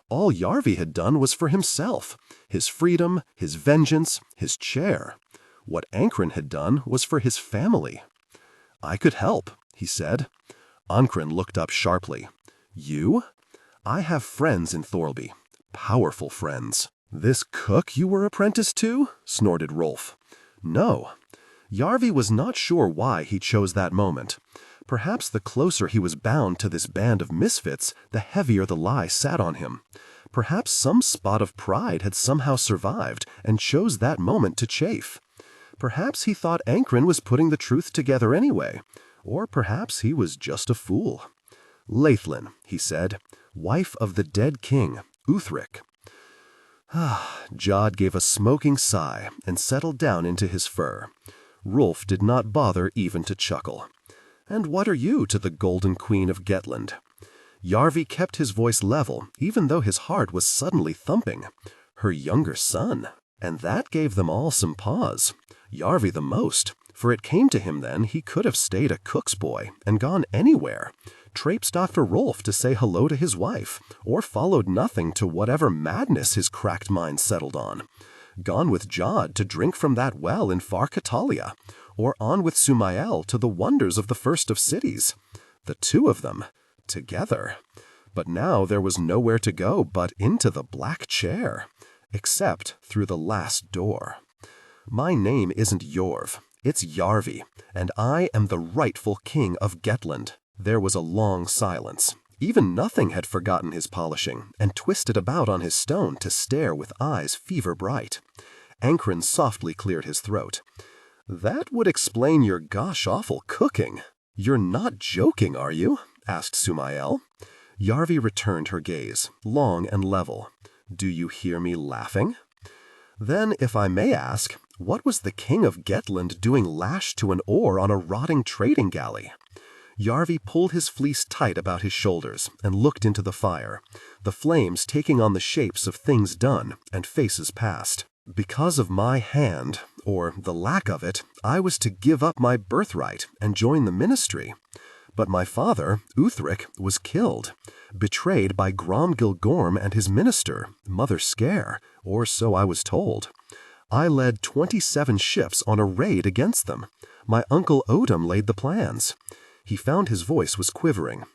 All Yarvi had done was for himself, his freedom, his vengeance, his chair. What Ankren had done was for his family. "I could help," he said. Ankren looked up sharply. "You?" "I have friends in Thorlby. Powerful friends." "This cook you were apprenticed to?" snorted Rolf. "No." Yarvi was not sure why he chose that moment. Perhaps the closer he was bound to this band of misfits, the heavier the lie sat on him. Perhaps some spot of pride had somehow survived and chose that moment to chafe. Perhaps he thought Ankren was putting the truth together anyway. Or perhaps he was just a fool. "Laithlin," he said, "wife of the dead king, Uthric." Jod gave a smoking sigh and settled down into his fur. Rolf did not bother even to chuckle. "And what are you to the Golden Queen of Gettland?" Yarvi kept his voice level, even though his heart was suddenly thumping. Her younger son. And that gave them all some pause. Yarvi the most, for it came to him then he could have stayed a cook's boy and gone anywhere, traipsed after Rolf to say hello to his wife, or followed nothing to whatever madness his cracked mind settled on. Gone with Jod to drink from that well in far Catalia, or on with Sumael to the wonders of the first of cities. The two of them, together. But now there was nowhere to go but into the Black Chair, except through the last door. "My name isn't Yorv, it's Yarvi, and I am the rightful king of Gettland." There was a long silence. Even Nothing had forgotten his polishing and twisted about on his stone to stare with eyes fever bright. Ankren softly cleared his throat. "That would explain your gosh-awful cooking. You're not joking, are you?" asked Sumael. Yarvi returned her gaze, long and level. "Do you hear me laughing?" "Then, if I may ask, what was the king of Gettland doing lashed to an oar on a rotting trading galley?" Yarvi pulled his fleece tight about his shoulders and looked into the fire, the flames taking on the shapes of things done and faces past. "Because of my hand, or the lack of it, I was to give up my birthright and join the ministry. But my father, Uthric, was killed, betrayed by Grom-Gilgorm and his minister, Mother Scare, or so I was told. I led 27 ships on a raid against them. My uncle Odom laid the plans." He found his voice was quivering.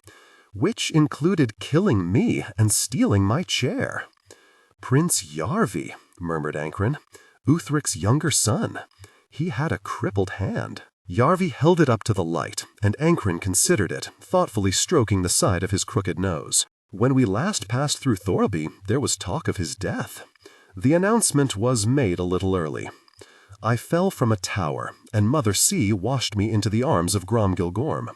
"Which included killing me and stealing my chair." "Prince Yarvi," murmured Ankren, "Uthric's younger son. He had a crippled hand." Yarvi held it up to the light, and Ankren considered it, thoughtfully stroking the side of his crooked nose. "When we last passed through Thorlby, there was talk of his death. The announcement was made a little early. I fell from a tower, and Mother Sea washed me into the arms of Grom-Gilgorm.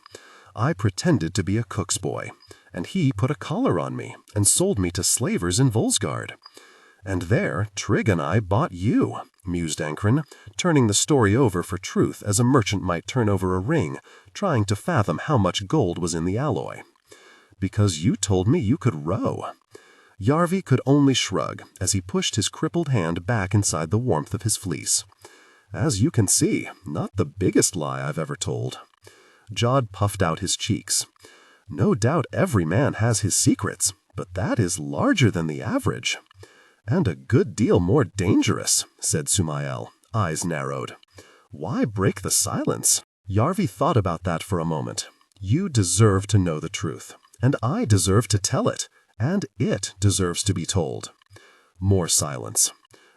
I pretended to be a cook's boy, and he put a collar on me and sold me to slavers in Volsgard. And there Trigg and I bought you," mused Ankren, turning the story over for truth as a merchant might turn over a ring, trying to fathom how much gold was in the alloy. "Because you told me you could row." Yarvi could only shrug as he pushed his crippled hand back inside the warmth of his fleece. As you can see, not the biggest lie I've ever told. Jod puffed out his cheeks. No doubt every man has his secrets, but that is larger than the average. And a good deal more dangerous, said Sumael, eyes narrowed. Why break the silence? Yarvi thought about that for a moment. You deserve to know the truth, and I deserve to tell it, and it deserves to be told. More silence.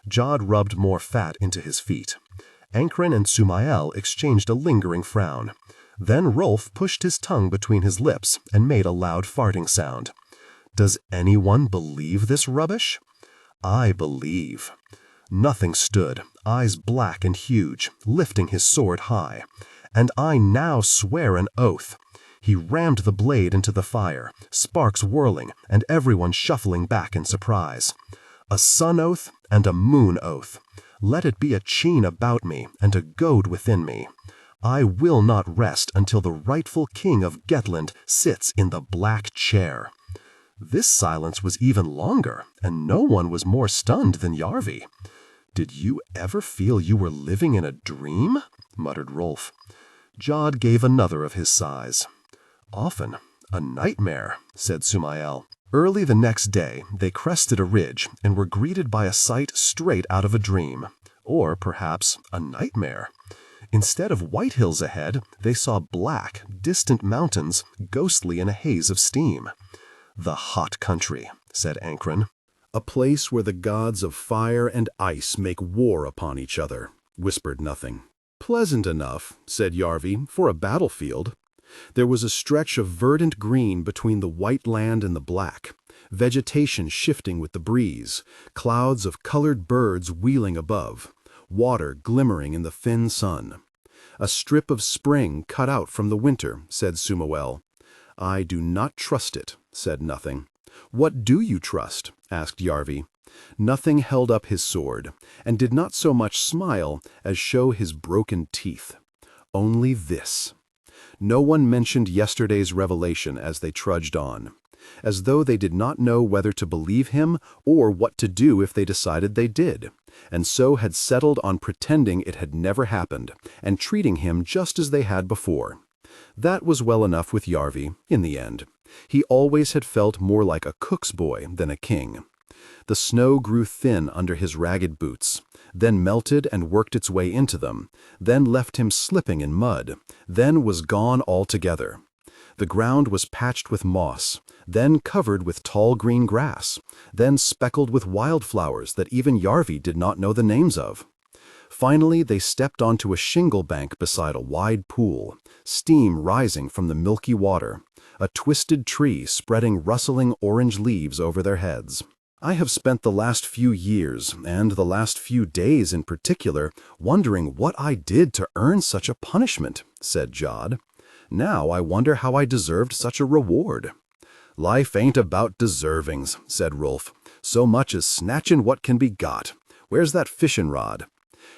Jod rubbed more fat into his feet. Ankren and Sumael exchanged a lingering frown. Then Rolf pushed his tongue between his lips and made a loud farting sound. Does anyone believe this rubbish? I believe. Nothing stood, eyes black and huge, lifting his sword high. And I now swear an oath. He rammed the blade into the fire, sparks whirling, and everyone shuffling back in surprise. A sun oath and a moon oath. Let it be a chain about me and a goad within me. I will not rest until the rightful king of Gettland sits in the Black Chair. This silence was even longer, and no one was more stunned than Yarvi. Did you ever feel you were living in a dream? Muttered Rolf. Jod gave another of his sighs. Often a nightmare, said Sumael. Early the next day, they crested a ridge and were greeted by a sight straight out of a dream, or perhaps a nightmare. Instead of white hills ahead, they saw black, distant mountains, ghostly in a haze of steam. The hot country, said Ankren.
A place where the gods of fire and ice make war upon each other, whispered Nothing. Pleasant enough, said Yarvi, for a battlefield. There was a stretch of verdant green between the white land and the black, vegetation shifting with the breeze, clouds of colored birds wheeling above, water glimmering in the thin sun. A strip of spring cut out from the winter, said Sumael. I do not trust it, said Nothing. What do you trust? Asked Yarvi. Nothing held up his sword, and did not so much smile as show his broken teeth. Only this. No one mentioned yesterday's revelation as they trudged on, as though they did not know whether to believe him or what to do if they decided they did, and so had settled on pretending it had never happened, and treating him just as they had before. That was well enough with Yarvi, in the end. He always had felt more like a cook's boy than a king. The snow grew thin under his ragged boots, then melted and worked its way into them, then left him slipping in mud, then was gone altogether. The ground was patched with moss, then covered with tall green grass, then speckled with wildflowers that even Yarvi did not know the names of. Finally, they stepped onto a shingle bank beside a wide pool, steam rising from the milky water, a twisted tree spreading rustling orange leaves over their heads. I have spent the last few years, and the last few days in particular, wondering what I did to earn such a punishment, said Jod. Now I wonder how I deserved such a reward. Life ain't about deservings, said Rolf, so much as snatchin' what can be got. Where's that fishin' rod?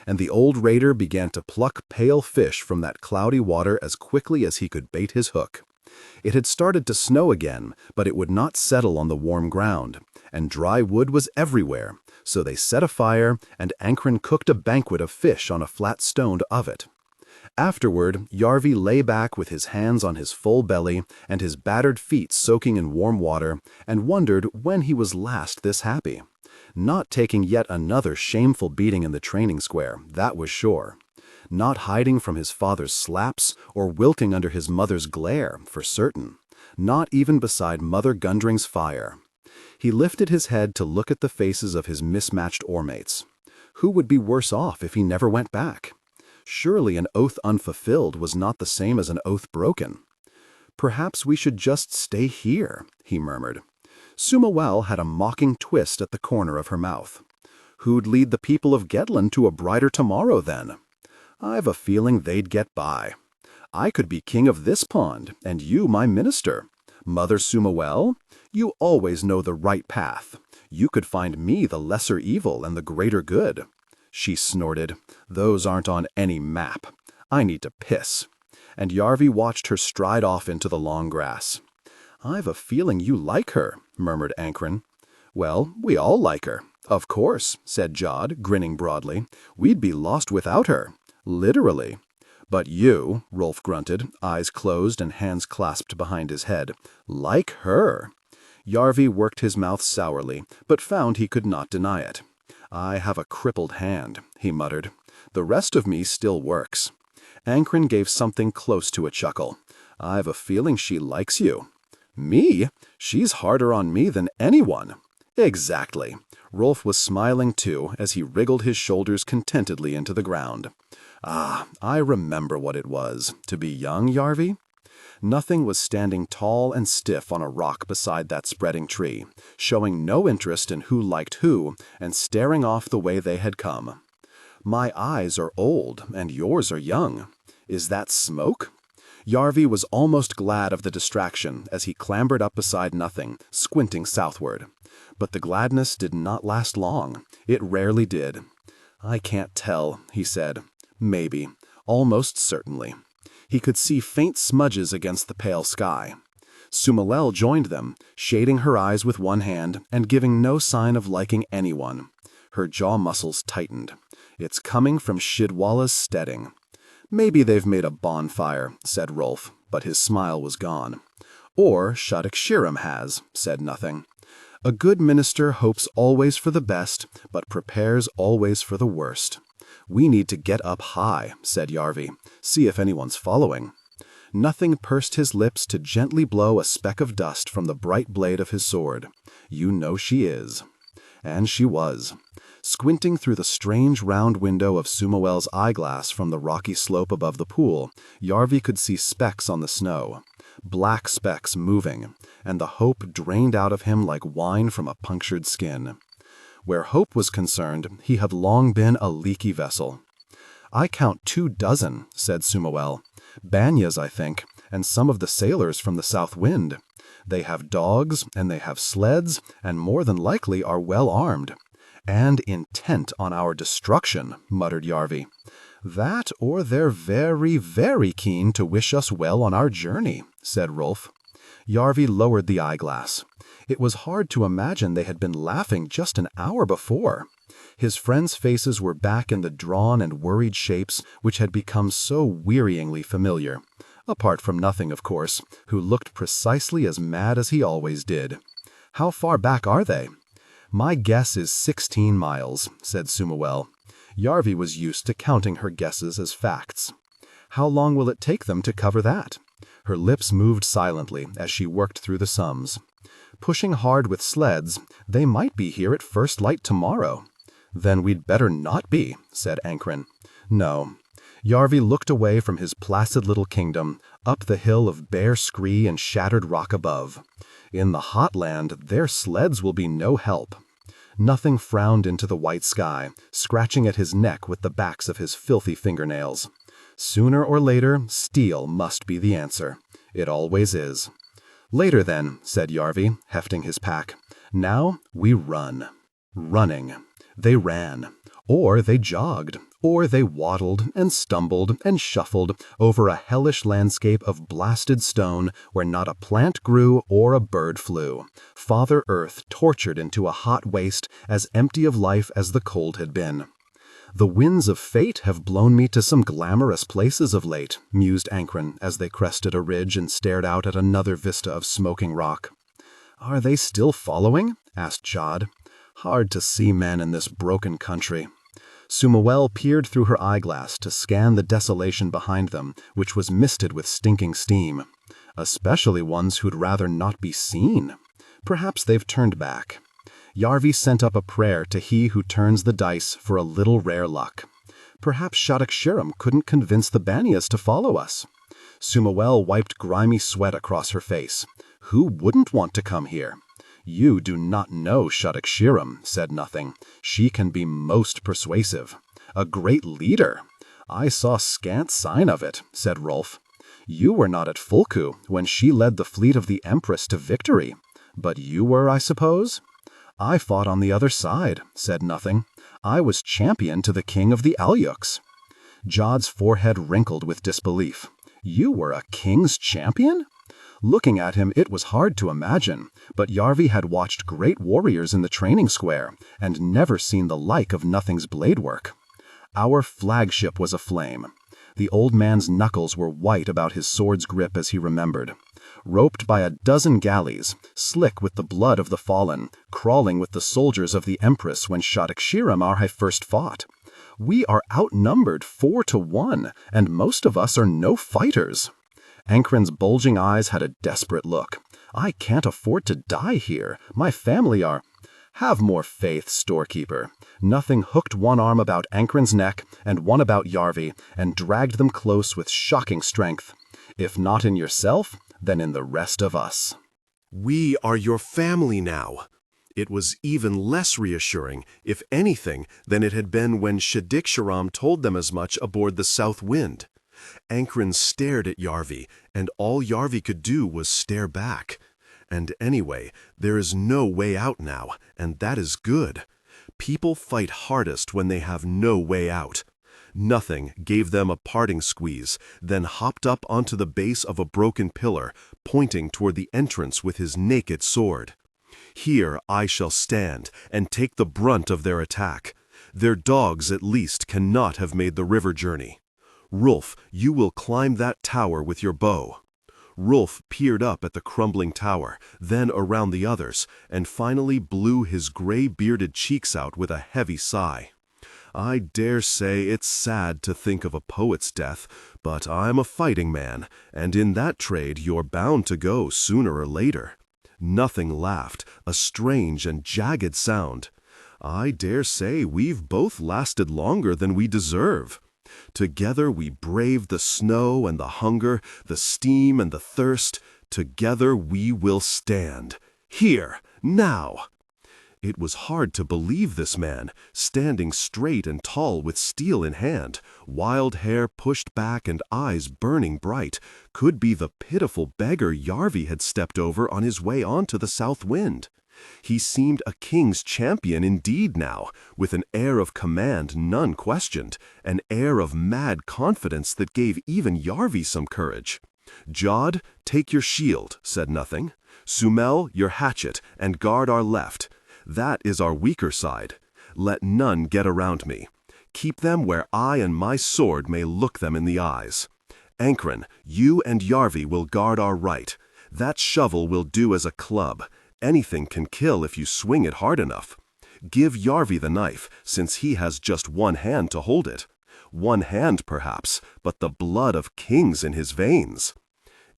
And the old raider began to pluck pale fish from that cloudy water as quickly as he could bait his hook. It had started to snow again, but it would not settle on the warm ground, and dry wood was everywhere, so they set a fire, and Ankren cooked a banquet of fish on a flat stone of it. Afterward, Yarvi lay back with his hands on his full belly and his battered feet soaking in warm water, and wondered when he was last this happy. Not taking yet another shameful beating in the training square, that was sure. Not hiding from his father's slaps or wilting under his mother's glare, for certain. Not even beside Mother Gundring's fire. He lifted his head to look at the faces of his mismatched oarmates. Who would be worse off if he never went back? Surely an oath unfulfilled was not the same as an oath broken. Perhaps we should just stay here, he murmured. Sumael had a mocking twist at the corner of her mouth. Who'd lead the people of Gettland to a brighter tomorrow, then? I've a feeling they'd get by. I could be king of this pond, and you my minister. Mother Sumael, you always know the right path. You could find me the lesser evil and the greater good. She snorted. Those aren't on any map. I need to piss. And Yarvi watched her stride off into the long grass. I've a feeling you like her, murmured Ankren. Well, we all like her.
Of course, said Jod, grinning broadly. We'd be lost without her. Literally. But you, Rolf grunted, eyes closed and hands clasped behind his head, like her. Yarvi worked his mouth sourly, but found he could not deny it. I have a crippled hand, he muttered. The rest of me still works. Ankren gave something close to a chuckle. I've a feeling she likes you. Me? She's harder on me than anyone. Exactly. Rolf was smiling too as he wriggled his shoulders contentedly into the ground. Ah, I remember what it was, to be young, Yarvi. Nothing was standing tall and stiff on a rock beside that spreading tree, showing no interest in who liked who, and staring off the way they had come. My eyes are old, and yours are young. Is that smoke? Yarvi was almost glad of the distraction as he clambered up beside Nothing, squinting southward. But the gladness did not last long. It rarely did. I can't tell, he said. Maybe. Almost certainly. He could see faint smudges against the pale sky. Sumalel joined them, shading her eyes with one hand and giving no sign of liking anyone. Her jaw muscles tightened. It's coming from Shidwalla's steading. Maybe they've made a bonfire, said Rolf, but his smile was gone. Or Shadok-Shiram has, said Nothing. A good minister hopes always for the best, but prepares always for the worst. We need to get up high, said Yarvi. See if anyone's following. Nothing pursed his lips to gently blow a speck of dust from the bright blade of his sword. You know she is. And she was. Squinting through the strange round window of Sumoel's eyeglass from the rocky slope above the pool, Yarvi could see specks on the snow. Black specks moving, and the hope drained out of him like wine from a punctured skin. Where hope was concerned, he had long been a leaky vessel. I count 24, said Sumoel. Banyas, I think, and some of the sailors from the south wind. They have dogs, and they have sleds, and more than likely are well armed. And intent on our destruction, muttered Yarvi. That or they're very, very keen to wish us well on our journey, said Rolf. Yarvi lowered the eyeglass. It was hard to imagine they had been laughing just an hour before. His friends' faces were back in the drawn and worried shapes which had become so wearyingly familiar. Apart from Nothing, of course, who looked precisely as mad as he always did. How far back are they? My guess is 16 miles, said Sumoel. Yarvi was used to counting her guesses as facts. How long will it take them to cover that? Her lips moved silently as she worked through the sums. Pushing hard with sleds, they might be here at first light tomorrow. Then we'd better not be, said Ankren. No. Yarvi looked away from his placid little kingdom, up the hill of bare scree and shattered rock above. In the hot land, their sleds will be no help. Nothing frowned into the white sky, scratching at his neck with the backs of his filthy fingernails. Sooner or later, steel must be the answer. It always is. Later then, said Yarvi, hefting his pack. Now we run. Running. They ran. Or they jogged. Or they waddled and stumbled and shuffled over a hellish landscape of blasted stone where not a plant grew or a bird flew. Father Earth tortured into a hot waste as empty of life as the cold had been. The winds of fate have blown me to some glamorous places of late, mused Ankren as they crested a ridge and stared out at another vista of smoking rock. Are they still following? Asked Jod. Hard to see men in this broken country. Sumoel peered through her eyeglass to scan the desolation behind them, which was misted with stinking steam. Especially ones who'd rather not be seen. Perhaps they've turned back. Yarvi sent up a prayer to he who turns the dice for a little rare luck. Perhaps Shadok-Shiram couldn't convince the Banyas to follow us. Sumoel wiped grimy sweat across her face. Who wouldn't want to come here? You do not know Shadok-Shiram, said Nothing. She can be most persuasive. A great leader. I saw scant sign of it, said Rolf. You were not at Fulku when she led the fleet of the Empress to victory. But you were, I suppose? I fought on the other side, said Nothing. I was champion to the king of the Alyuks. Jod's forehead wrinkled with disbelief. You were a king's champion? Looking at him, it was hard to imagine, but Yarvi had watched great warriors in the training square and never seen the like of Nothing's blade work. Our flagship was aflame. The old man's knuckles were white about his sword's grip as he remembered. Roped by a dozen galleys, slick with the blood of the fallen, crawling with the soldiers of the Empress when Shadok-Shiram first fought. We are outnumbered 4-1, and most of us are no fighters. Ankren's bulging eyes had a desperate look. I can't afford to die here. My family are... Have more faith, storekeeper. Nothing hooked one arm about Ankren's neck and one about Yarvi and dragged them close with shocking strength. If not in yourself, then in the rest of us.
We are your family now. It was even less reassuring, if anything, than it had been when Shadok-Shiram told them as much aboard the South Wind. Ankren stared at Yarvi, and all Yarvi could do was stare back. And anyway, there is no way out now, and that is good. People fight hardest when they have no way out. Nothing gave them a parting squeeze, then hopped up onto the base of a broken pillar, pointing toward the entrance with his naked sword. Here I shall stand and take the brunt of their attack. Their dogs at least cannot have made the river journey. Rolf, you will climb that tower with your bow. Rolf peered up at the crumbling tower, then around the others, and finally blew his gray-bearded cheeks out with a heavy sigh. I dare say it's sad to think of a poet's death, but I'm a fighting man, and in that trade you're bound to go sooner or later. Nothing laughed, a strange and jagged sound. I dare say we've both lasted longer than we deserve. Together we braved the snow and the hunger, the steam and the thirst. Together we will stand. Here, now. It was hard to believe this man, standing straight and tall with steel in hand, wild hair pushed back and eyes burning bright, could be the pitiful beggar Yarvi had stepped over on his way on to the South Wind. He seemed a king's champion indeed now, with an air of command none questioned, an air of mad confidence that gave even Yarvi some courage. Jod, take your shield, said Nothing. Sumel, your hatchet, and guard our left. That is our weaker side. Let none get around me. Keep them where I and my sword may look them in the eyes. Ankren, you and Yarvi will guard our right. That shovel will do as a club. Anything can kill if you swing it hard enough. Give Yarvi the knife, since he has just one hand to hold it. One hand, perhaps, but the blood of kings in his veins.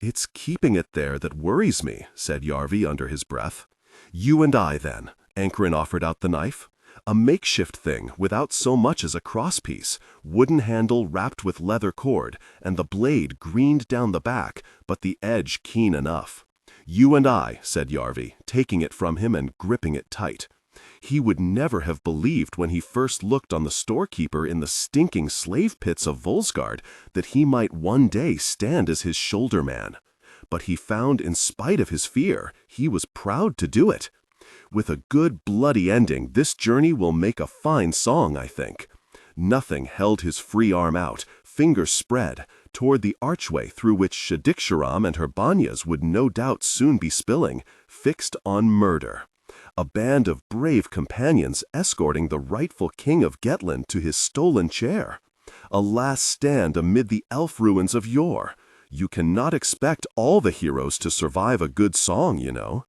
It's keeping it there that worries me, said Yarvi under his breath. You and I, then. Ankren offered out the knife. A makeshift thing without so much as a crosspiece, wooden handle wrapped with leather cord, and the blade greened down the back, but the edge keen enough. You and I, said Yarvi, taking it from him and gripping it tight. He would never have believed when he first looked on the storekeeper in the stinking slave pits of Volsgard that he might one day stand as his shoulder man. But he found, in spite of his fear, he was proud to do it. With a good bloody ending, this journey will make a fine song, I think. Nothing held his free arm out, fingers spread, toward the archway through which Shadok-Shiram and her banyas would no doubt soon be spilling, fixed on murder. A band of brave companions escorting the rightful king of Gettland to his stolen chair. A last stand amid the elf ruins of yore. You cannot expect all the heroes to survive a good song, you know.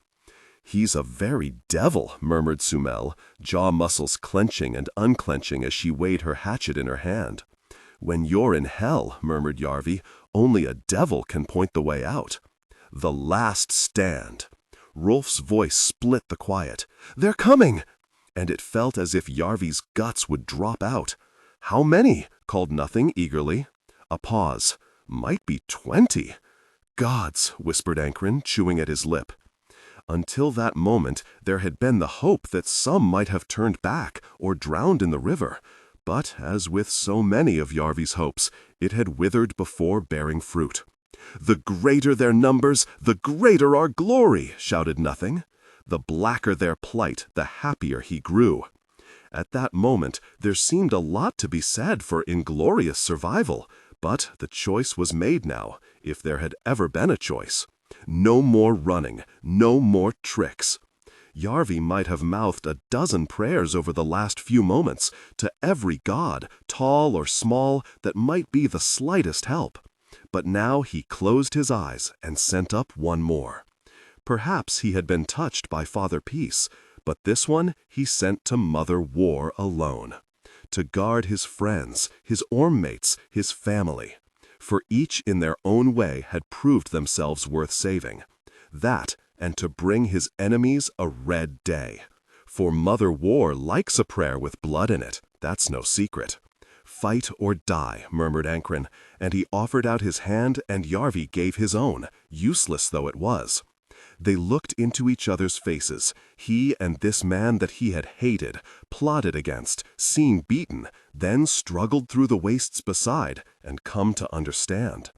He's a very devil, murmured Sumel, jaw muscles clenching and unclenching as she weighed her hatchet in her hand. When you're in hell, murmured Yarvi, only a devil can point the way out. The last stand. Rolf's voice split the quiet. They're coming! And it felt as if Yarvi's guts would drop out. How many? Called Nothing eagerly. A pause. Might be 20. Gods, whispered Ankren, chewing at his lip. Until that moment, there had been the hope that some might have turned back or drowned in the river. But, as with so many of Yarvi's hopes, it had withered before bearing fruit. The greater their numbers, the greater our glory, shouted Nothing. The blacker their plight, the happier he grew. At that moment, there seemed a lot to be said for inglorious survival, but the choice was made now, if there had ever been a choice.
No more running, no more tricks. Yarvi might have mouthed a dozen prayers over the last few moments to every god, tall or small, that might be the slightest help. But now he closed his eyes and sent up one more. Perhaps he had been touched by Father Peace, but this one he sent to Mother War alone, to guard his friends, his ormmates, his family. For each in their own way had proved themselves worth saving. That, and to bring his enemies a red day. For Mother War likes a prayer with blood in it, that's no secret. Fight or die, murmured Ankren, and he offered out his hand, and Yarvi gave his own, useless though it was. They looked into each other's faces, he and this man that he had hated, plotted against, seen beaten, then struggled through the wastes beside, and come to understand.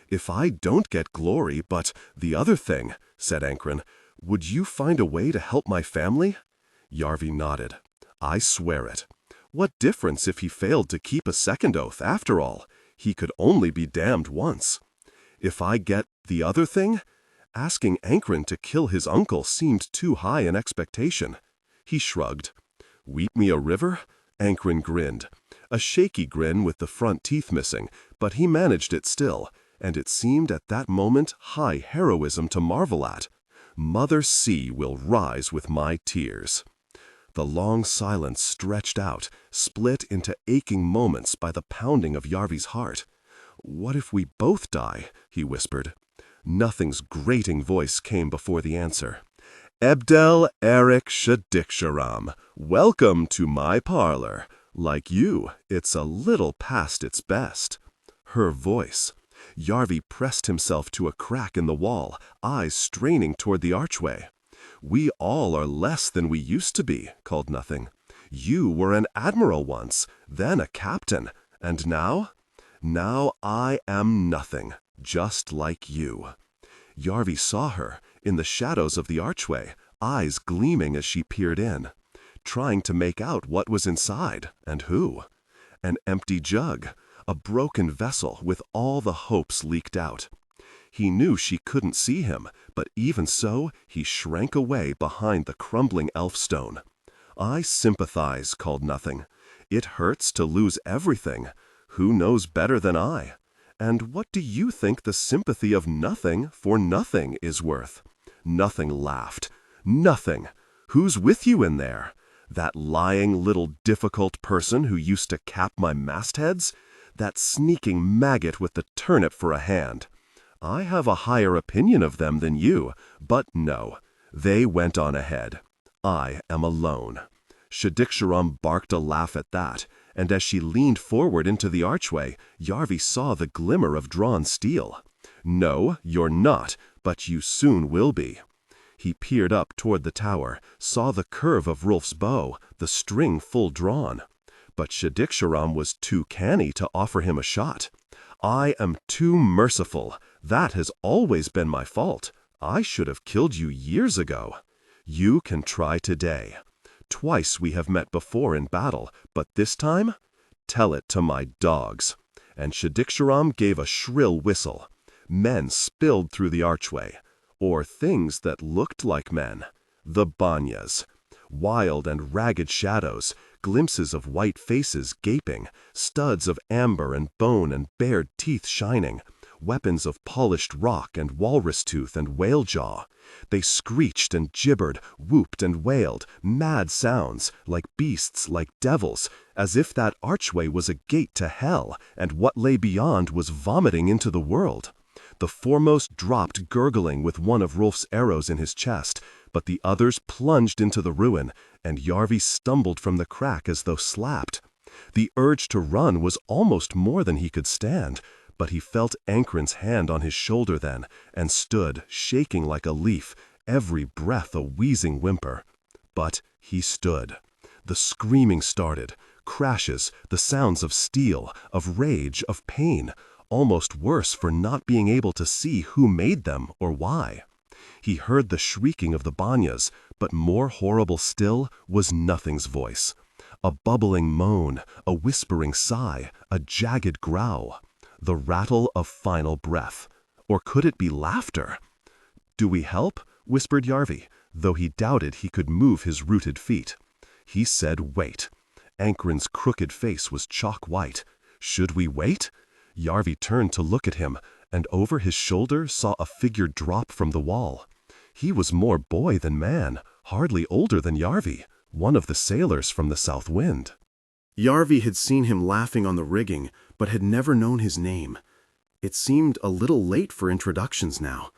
If I don't get glory, but the other thing, said Ankren, would you find a way to help my family? Yarvi nodded. I swear it. What difference if he failed to keep a second oath, after all? He could only be damned once. If I get the other thing? Asking Ankren to kill his uncle seemed too high an expectation. He shrugged. Weep me a river? Ankren grinned. A shaky grin with the front teeth missing, but he managed it still, and it seemed at that moment high heroism to marvel at. Mother Sea will rise with my tears. The long silence stretched out, split into aching moments by the pounding of Yarvi's heart. What if we both die? He whispered. Nothing's grating voice came before the answer. Ebdel Eric Shadiksharam, welcome to my parlor. Like you, it's a little past its best. Her voice. Yarvi pressed himself to a crack in the wall, eyes straining toward the archway. We all are less than we used to be, called Nothing. You were an admiral once, then a captain, and now? Now I am nothing, just like you. Yarvi saw her, in the shadows of the archway, eyes gleaming as she peered in, trying to make out what was inside, and who. An empty jug, a broken vessel with all the hopes leaked out. He knew she couldn't see him, but even so, he shrank away behind the crumbling elf stone. I sympathize, called Nothing. It hurts to lose everything. Who knows better than I? And what do you think the sympathy of Nothing for nothing is worth? Nothing laughed. Nothing! Who's with you in there? That lying little difficult person who used to cap my mastheads? That sneaking maggot with the turnip for a hand? I have a higher opinion of them than you, but no. They went on ahead. I am alone. Shadiksharam barked a laugh at that, and as she leaned forward into the archway, Yarvi saw the glimmer of drawn steel. No, you're not, but you soon will be. He peered up toward the tower, saw the curve of Rolf's bow, the string full drawn. But Shadiksharam was too canny to offer him a shot. I am too merciful. That has always been my fault. I should have killed you years ago. You can try today. Twice we have met before in battle, but this time? Tell it to my dogs. And Shadiksharam gave a shrill whistle. Men spilled through the archway. Or things that looked like men. The Banyas. Wild and ragged shadows, glimpses of white faces gaping, studs of amber and bone and bared teeth shining, weapons of polished rock and walrus tooth and whale jaw. They screeched and gibbered, whooped and wailed, mad sounds, like beasts, like devils, as if that archway was a gate to hell, and what lay beyond was vomiting into the world. The foremost dropped gurgling with one of Rolf's arrows in his chest, but the others plunged into the ruin, and Yarvi stumbled from the crack as though slapped. The urge to run was almost more than he could stand, but he felt Ankren's hand on his shoulder then, and stood, shaking like a leaf, every breath a wheezing whimper. But he stood. The screaming started, crashes, the sounds of steel, of rage, of pain, almost worse for not being able to see who made them or why. He heard the shrieking of the Banyas, but more horrible still was Nothing's voice. A bubbling moan, a whispering sigh, a jagged growl. The rattle of final breath. Or could it be laughter? "Do we help?" whispered Yarvi, though he doubted he could move his rooted feet. He said, "Wait." Ankren's crooked face was chalk white. "Should we wait?" Yarvi turned to look at him, and over his shoulder saw a figure drop from the wall. He was more boy than man, hardly older than Yarvi, one of the sailors from the south wind.
Yarvi had seen him laughing on the rigging, but had never known his name. It seemed a little late for introductions now.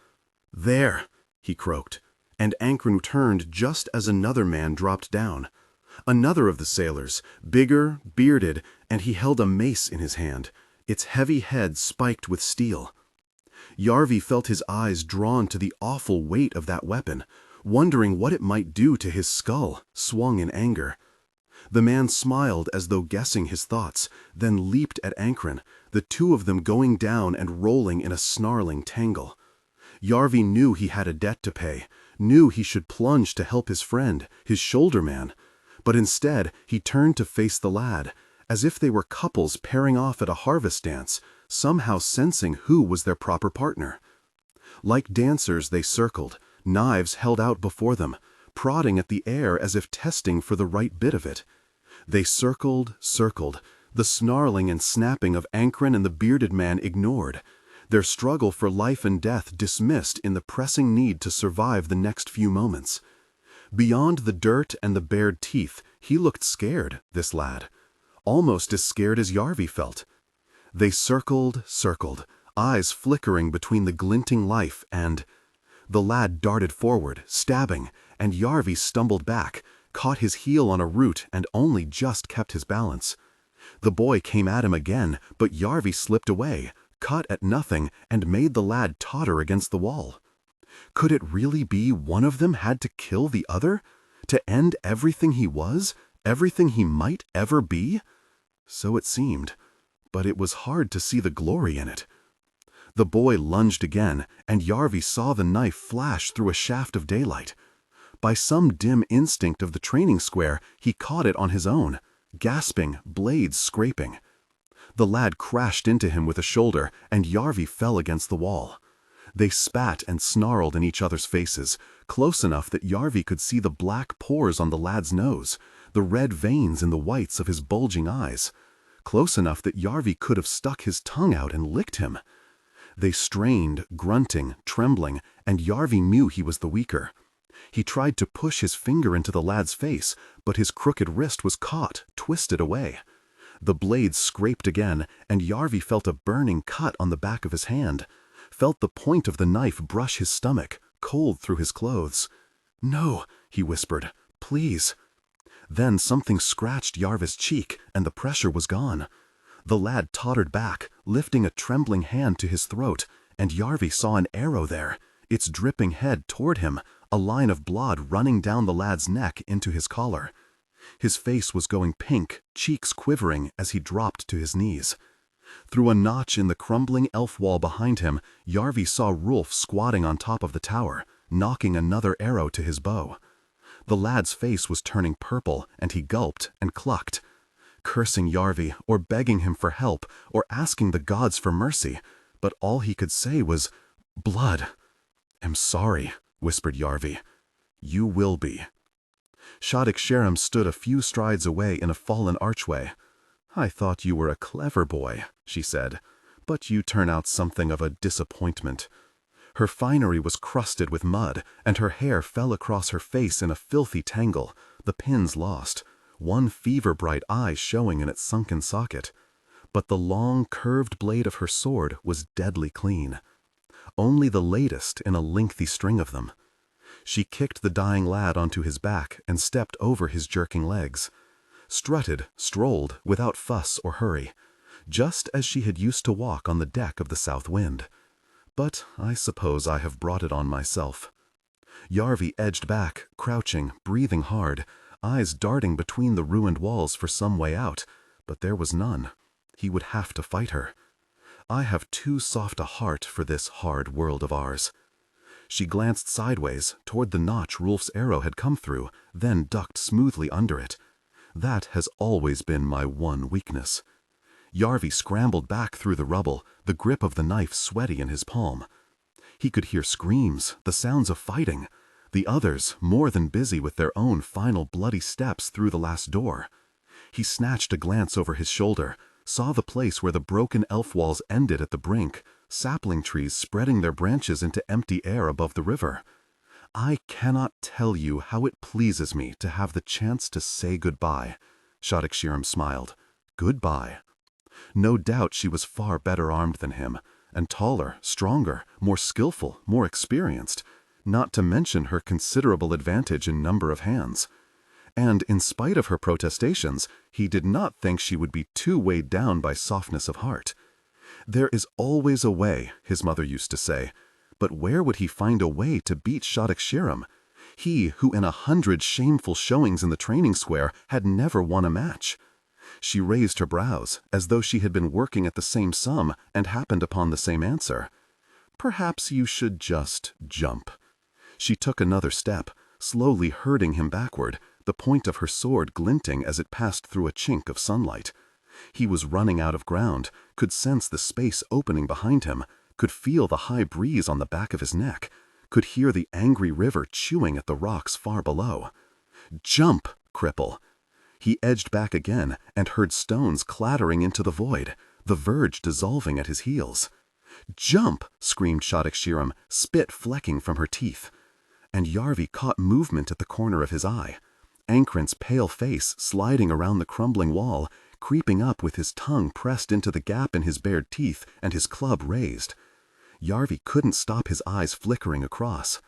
"There," he croaked, and Ankren turned just as another man dropped down. Another of the sailors, bigger, bearded, and he held a mace in his hand, its heavy head spiked with steel. Yarvi felt his eyes drawn to the awful weight of that weapon, wondering what it might do to his skull, swung in anger. The man smiled as though guessing his thoughts, then leaped at Ankren, the two of them going down and rolling in a snarling tangle. Yarvi knew he had a debt to pay, knew he should plunge to help his friend, his shoulder man, but instead he turned to face the lad, as if they were couples pairing off at a harvest dance, somehow sensing who was their proper partner. Like dancers they circled, knives held out before them, prodding at the air as if testing for the right bit of it. They circled, the snarling and snapping of Ankren and the bearded man ignored, their struggle for life and death dismissed in the pressing need to survive the next few moments. Beyond the dirt and the bared teeth, he looked scared, this lad, almost as scared as Yarvi felt. They circled, eyes flickering between the glinting life and... The lad darted forward, stabbing, and Yarvi stumbled back, caught his heel on a root and only just kept his balance. The boy came at him again, but Yarvi slipped away, cut at nothing, and made the lad totter against the wall. Could it really be one of them had to kill the other? To end everything he was, everything he might ever be? So it seemed, but it was hard to see the glory in it. The boy lunged again, and Yarvi saw the knife flash through a shaft of daylight. By some dim instinct of the training square, he caught it on his own, gasping, blades scraping. The lad crashed into him with a shoulder, and Yarvi fell against the wall. They spat and snarled in each other's faces, close enough that Yarvi could see the black pores on the lad's nose, the red veins in the whites of his bulging eyes, close enough that Yarvi could have stuck his tongue out and licked him. They strained, grunting, trembling, and Yarvi knew he was the weaker. He tried to push his finger into the lad's face, but his crooked wrist was caught, twisted away. The blade scraped again, and Yarvi felt a burning cut on the back of his hand, felt the point of the knife brush his stomach, cold through his clothes. "No," he whispered, "please." Then something scratched Yarvi's cheek, and the pressure was gone. The lad tottered back, lifting a trembling hand to his throat, and Yarvi saw an arrow there, its dripping head toward him, a line of blood running down the lad's neck into his collar. His face was going pink, cheeks quivering as he dropped to his knees. Through a notch in the crumbling elf wall behind him, Yarvi saw Rolf squatting on top of the tower, knocking another arrow to his bow. The lad's face was turning purple, and he gulped and clucked, cursing Yarvi, or begging him for help, or asking the gods for mercy, but all he could say was, "Blood." "I'm sorry," whispered Yarvi. "You will be." Shadik-Sharam stood a few strides away in a fallen archway. "I thought you were a clever boy," she said, "but you turn out something of a disappointment." Her finery was crusted with mud, and her hair fell across her face in a filthy tangle, the pins lost, one fever-bright eye showing in its sunken socket. But the long, curved blade of her sword was deadly clean. Only the latest in a lengthy string of them. She kicked the dying lad onto his back and stepped over his jerking legs. Strutted, strolled, without fuss or hurry, just as she had used to walk on the deck of the South Wind. But I suppose I have brought it on myself. Yarvi edged back, crouching, breathing hard, eyes darting between the ruined walls for some way out, but there was none. He would have to fight her. I have too soft a heart for this hard world of ours. She glanced sideways toward the notch Rolf's arrow had come through, then ducked smoothly under it. That has always been my one weakness. Yarvi scrambled back through the rubble, the grip of the knife sweaty in his palm.
He could hear screams, the sounds of fighting. The others, more than busy with their own final bloody steps through the last door. He snatched a glance over his shoulder, saw the place where the broken elf walls ended at the brink, sapling trees spreading their branches into empty air above the river. "I cannot tell you how it pleases me to have the chance to say goodbye," Shadok-Shirim smiled. Goodbye. No doubt she was far better armed than him, and taller, stronger, more skillful, more experienced, not to mention her considerable advantage in number of hands. And in spite of her protestations, he did not think she would be too weighed down by softness of heart. There is always a way, his mother used to say, but where would he find a way to beat Shadok-Shirim? He who in 100 shameful showings in the training square had never won a match. She raised her brows, as though she had been working at the same sum and happened upon the same answer. "Perhaps you should just jump." She took another step, slowly herding him backward, the point of her sword glinting as it passed through a chink of sunlight. He was running out of ground, could sense the space opening behind him, could feel the high breeze on the back of his neck, could hear the angry river chewing at the rocks far below. "Jump, cripple!" He edged back again and heard stones clattering into the void, the verge dissolving at his heels. "Jump!" screamed Shadok-Shirim, spit flecking from her teeth. And Yarvi caught movement at the corner of his eye. Ankrin's pale face sliding around the crumbling wall, creeping up with his tongue pressed into the gap in his bared teeth and his club raised. Yarvi couldn't stop his eyes flickering across.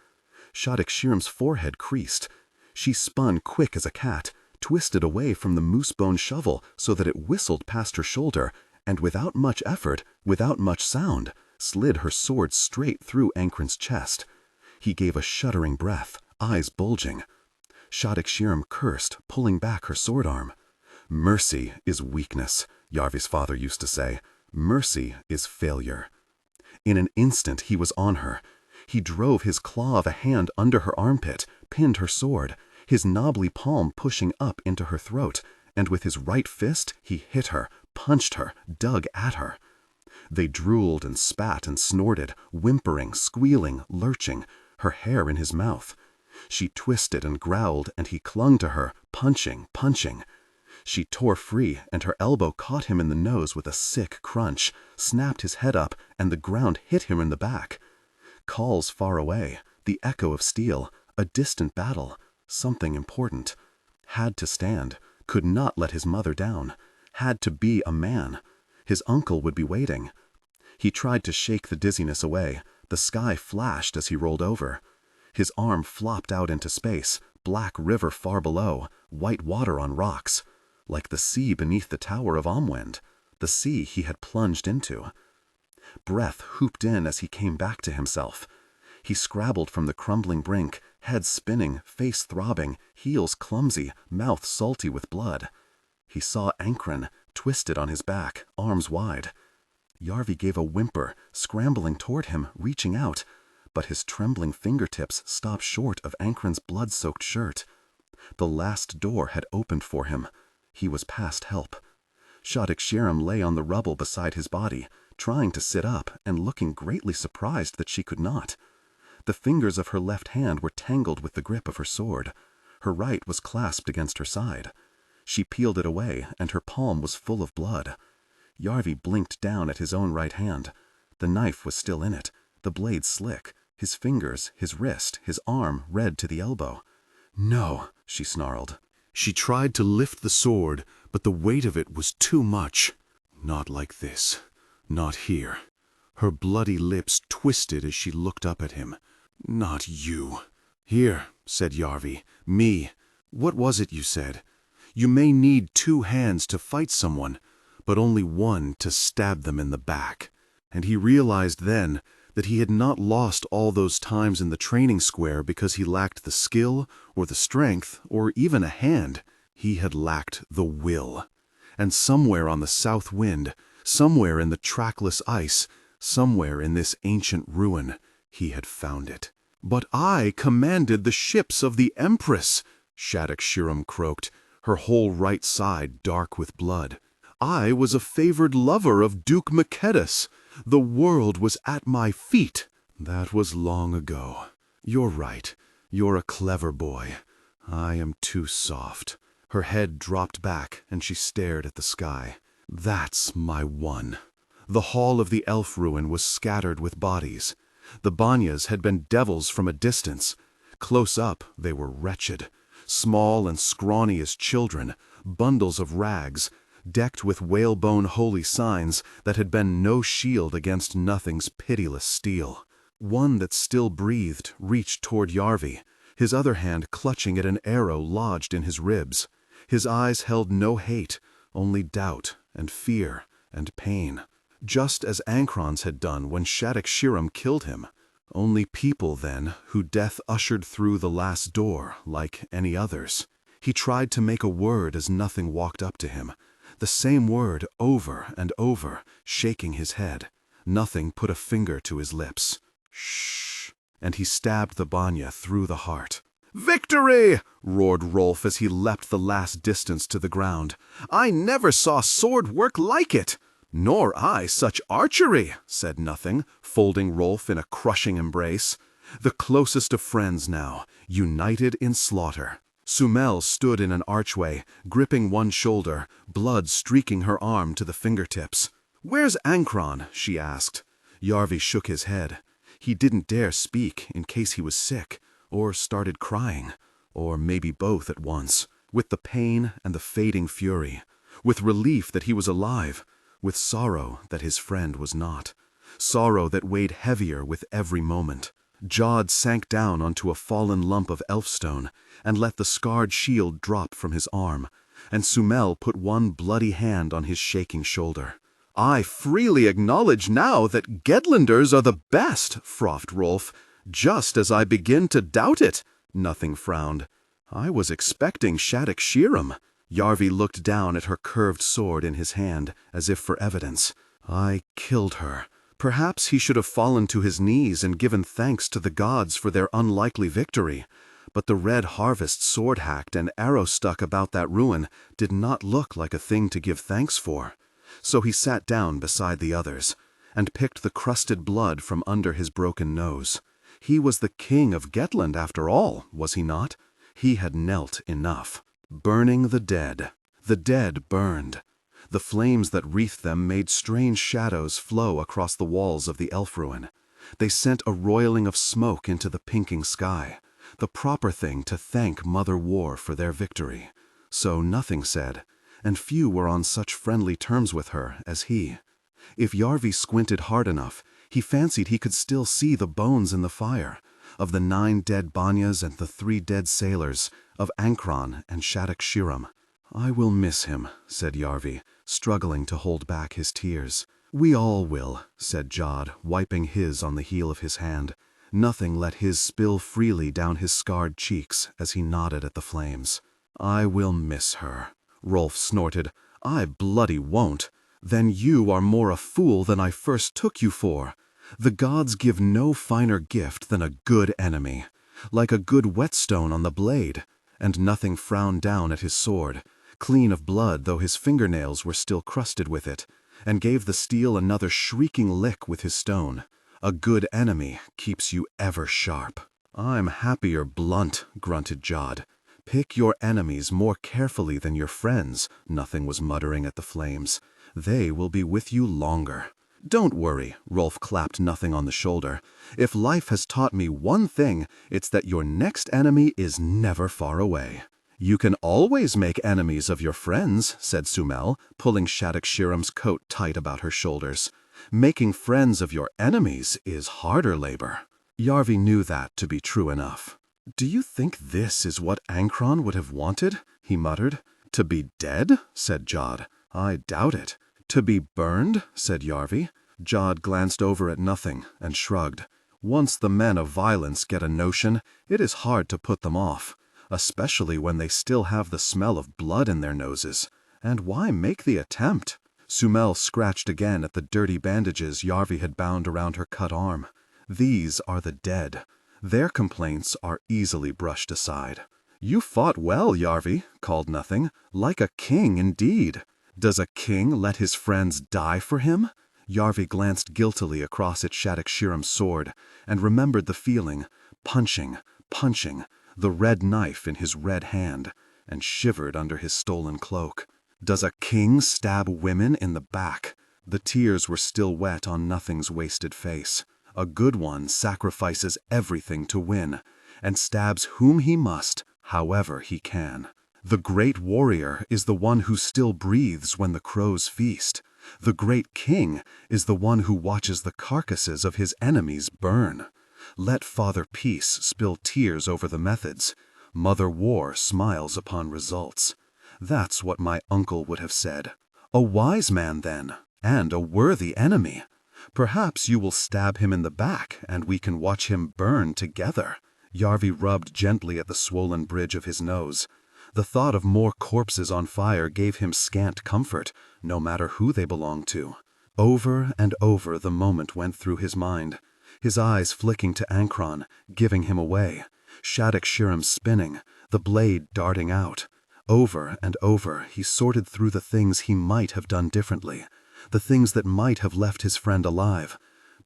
Shadok-Shirim's forehead creased. She spun quick as a cat, twisted away from the moose-bone shovel so that it whistled past her shoulder, and without much effort, without much sound, slid her sword straight through Ankrin's chest. He gave a shuddering breath, eyes bulging. Shadok-Shirim cursed, pulling back her sword arm. "Mercy is weakness," Yarvi's father used to say. "Mercy is failure." In an instant he was on her. He drove his claw of a hand under her armpit, pinned her sword, his knobbly palm pushing up into her throat, and with his right fist he hit her, punched her, dug at her. They drooled and spat and snorted, whimpering, squealing, lurching, her hair in his mouth. She twisted and growled, and he clung to her, punching, punching. She tore free, and her elbow caught him in the nose with a sick crunch, snapped his head up, and the ground hit him in the back. Calls far away, the echo of steel, a distant battle, something important. Had to stand, could not let his mother down, had to be a man. His uncle would be waiting. He tried to shake the dizziness away. The sky flashed as he rolled over. His arm flopped out into space, black river far below, white water on rocks, like the sea beneath the tower of Amwend, the sea he had plunged into. Breath hooped in as he came back to himself. He scrabbled from the crumbling brink, head spinning, face throbbing, heels clumsy, mouth salty with blood. He saw Ankrin, twisted on his back, arms wide. Yarvi gave a whimper, scrambling toward him, reaching out, but his trembling fingertips stopped short of Ankrin's blood-soaked shirt. The last door had opened for him. He was past help. Shadok-Shirim lay on the rubble beside his body, trying to sit up and looking greatly surprised that she could not. The fingers of her left hand were tangled with the grip of her sword. Her right was clasped against her side. She peeled it away, and her palm was full of blood. Yarvi blinked down at his own right hand. The knife was still in it, the blade slick, his fingers, his wrist, his arm red to the elbow. "No," she snarled.
She tried to lift the sword, but the weight of it was too much. "Not like this. Not here." Her bloody lips twisted as she looked up at him. "Not you." "Here," said Yarvi. "Me. What was it you said? You may need 2 hands to fight someone, but only one to stab them in the back." And he realized then that he had not lost all those times in the training square because he lacked the skill or the strength or even a hand. He had lacked the will. And somewhere on the south wind, somewhere in the trackless ice, somewhere in this ancient ruin, he had found it. "But I commanded the ships of the Empress," Shadok-Shirim croaked, her whole right side dark with blood. "I was a favored lover of Duke Makedus. The world was at my feet. That was long ago. You're right. You're a clever boy. I am too soft. Her head dropped back, and she stared at the sky. That's my one. The hall of the elf ruin was scattered with bodies. The Banyas had been devils from a distance. Close up, they were wretched. Small and scrawny as children, bundles of rags, decked with whalebone holy signs that had been no shield against nothing's pitiless steel. One that still breathed reached toward Yarvi, his other hand clutching at an arrow lodged in his ribs. His eyes held no hate, only doubt and fear and pain, just as Ankron's had done when Shadak-Shiram killed him. Only people, then, who death ushered through the last door, like any others. He tried to make a word as nothing walked up to him. The same word over and over, shaking his head. Nothing put a finger to his lips. Shh! And he stabbed the Banya through the heart. "Victory!" roared Rolf as he leapt the last distance to the ground. "I never saw sword work like it!" "Nor I such archery," said Nothing, folding Rolf in a crushing embrace. The closest of friends now, united in slaughter. Sumel stood in an archway, gripping one shoulder, blood streaking her arm to the fingertips. "Where's Ankron?" she asked. Yarvi shook his head. He didn't dare speak in case he was sick, or started crying, or maybe both at once, with the pain and the fading fury, with relief that he was alive, with sorrow that his friend was not, sorrow that weighed heavier with every moment. Jod sank down onto a fallen lump of elfstone and let the scarred shield drop from his arm, and Sumel put one bloody hand on his shaking shoulder. "I freely acknowledge now that Gettlanders are the best," frothed Rolf, "just as I begin to doubt it." Nothing frowned. "I was expecting Shadak-Shiram." Yarvi looked down at her curved sword in his hand, as if for evidence. "I killed her." Perhaps he should have fallen to his knees and given thanks to the gods for their unlikely victory. But the red harvest sword-hacked and arrow-stuck about that ruin did not look like a thing to give thanks for. So he sat down beside the others, and picked the crusted blood from under his broken nose. He was the king of Gettland after all, was he not? He had knelt enough. Burning the dead. The dead burned. The flames that wreathed them made strange shadows flow across the walls of the elf ruin. They sent a roiling of smoke into the pinking sky, the proper thing to thank Mother War for their victory. So Nothing said, and few were on such friendly terms with her as he. If Yarvi squinted hard enough, he fancied he could still see the bones in the fire, of the 9 dead Banyas and the 3 dead sailors, of Ankron and Shadak-Shiram. "I will miss him," said Yarvi, struggling to hold back his tears. "We all will," said Jod, wiping his on the heel of his hand. Nothing let his spill freely down his scarred cheeks as he nodded at the flames. "I will miss her." Rolf snorted. "I bloody won't. Then you are more a fool than I first took you for. The gods give no finer gift than a good enemy, like a good whetstone on the blade." And Nothing frowned down at his sword, clean of blood though his fingernails were still crusted with it, and gave the steel another shrieking lick with his stone. "A good enemy keeps you ever sharp." "I'm happier blunt," grunted Jod. "Pick your enemies more carefully than your friends," Nothing was muttering at the flames. "They will be with you longer." "Don't worry," Rolf clapped Nothing on the shoulder. "If life has taught me one thing, it's that your next enemy is never far away." "You can always make enemies of your friends," said Sumel, pulling Shadak-Shiram's coat tight about her shoulders. "Making friends of your enemies is harder labor." Yarvi knew that to be true enough. "Do you think this is what Ankron would have wanted?" he muttered. "To be dead?" said Jod. "I doubt it." "To be burned?" said Yarvi. Jod glanced over at Nothing and shrugged. Once the men of violence get a notion, it is hard to put them off, especially when they still have the smell of blood in their noses. And why make the attempt? Sumel scratched again at the dirty bandages Yarvi had bound around her cut arm. These are the dead. Their complaints are easily brushed aside. "You fought well, Yarvi," called Nothing. "Like a king indeed." "Does a king let his friends die for him?"
Yarvi glanced guiltily across at Shaddock-Shiram's sword, and remembered the feeling, punching, the red knife in his red hand, and shivered under his stolen cloak. Does a king stab women in the back? The tears were still wet on Nothing's wasted face. A good one sacrifices everything to win, and stabs whom he must, however he can. The great warrior is the one who still breathes when the crows feast. The great king is the one who watches the carcasses of his enemies burn. Let Father Peace spill tears over the methods. Mother War smiles upon results. That's what my uncle would have said. A wise man, then, and a worthy enemy. Perhaps you will stab him in the back, and we can watch him burn together. Yarvi rubbed gently at the swollen bridge of his nose. The thought of more corpses on fire gave him scant comfort, no matter who they belonged to. Over and over the moment went through his mind, his eyes flicking to Ankron, giving him away, Shaddock-Shiram spinning, the blade darting out. Over and over he sorted through the things he might have done differently, the things that might have left his friend alive,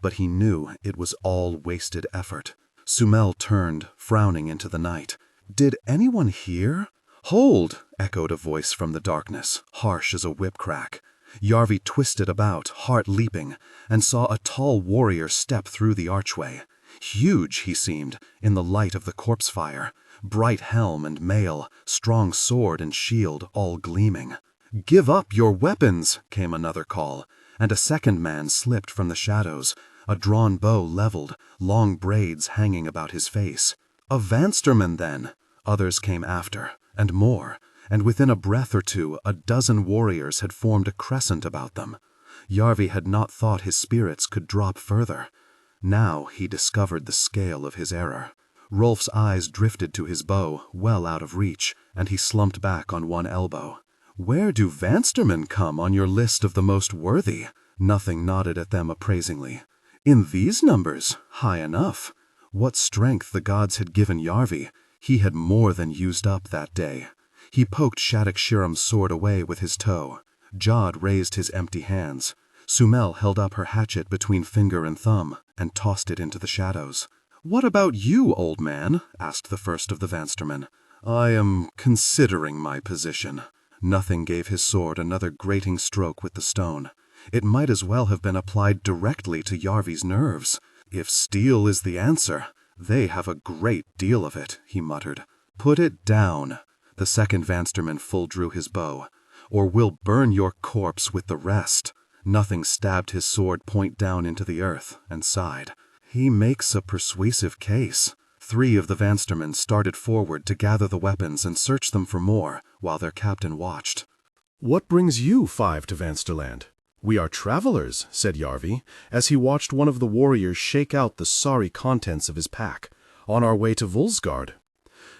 but he knew it was all wasted effort. Sumel turned, frowning into the night. Did anyone hear? "Hold!" echoed a voice from the darkness, harsh as a whip crack. Yarvi twisted about, heart leaping, and saw a tall warrior step through the archway. Huge, he seemed, in the light of the corpse fire, bright helm and mail, strong sword and shield all gleaming. "Give up your weapons!" came another call, and a second man slipped from the shadows, a drawn bow leveled, long braids hanging about his face. A Vansterman, then! Others came after, and more, and within a breath or two a dozen warriors had formed a crescent about them. Yarvi had not thought his spirits could drop further. Now he discovered the scale of his error. Rolf's eyes drifted to his bow, well out of reach, and he slumped back on one elbow. "Where do Vanstermen come on your list of the most worthy?" Nothing nodded at them appraisingly. "In these numbers, high enough." What strength the gods had given Yarvi, he had more than used up that day. He poked Shaddock-Shiram's sword away with his toe. Jod raised his empty hands. Sumel held up her hatchet between finger and thumb, and tossed it into the shadows. "What about you, old man?" asked the first of the Vanstermen. "I am considering my position." Nothing gave his sword another grating stroke with the stone. It might as well have been applied directly to Yarvi's nerves. "If steel is the answer, they have a great deal of it," he muttered. "Put it down." The second Vansterman full drew his bow. "Or we'll burn your corpse with the rest." Nothing stabbed his sword point down into the earth, and sighed. "He makes a persuasive case." 3 of the Vanstermen started forward to gather the weapons and search them for more, while their captain watched.
"What brings you 5 to Vansterland?" "We are travelers," said Yarvi, as he watched one of the warriors shake out the sorry contents of his pack, "on our way to Volsgard."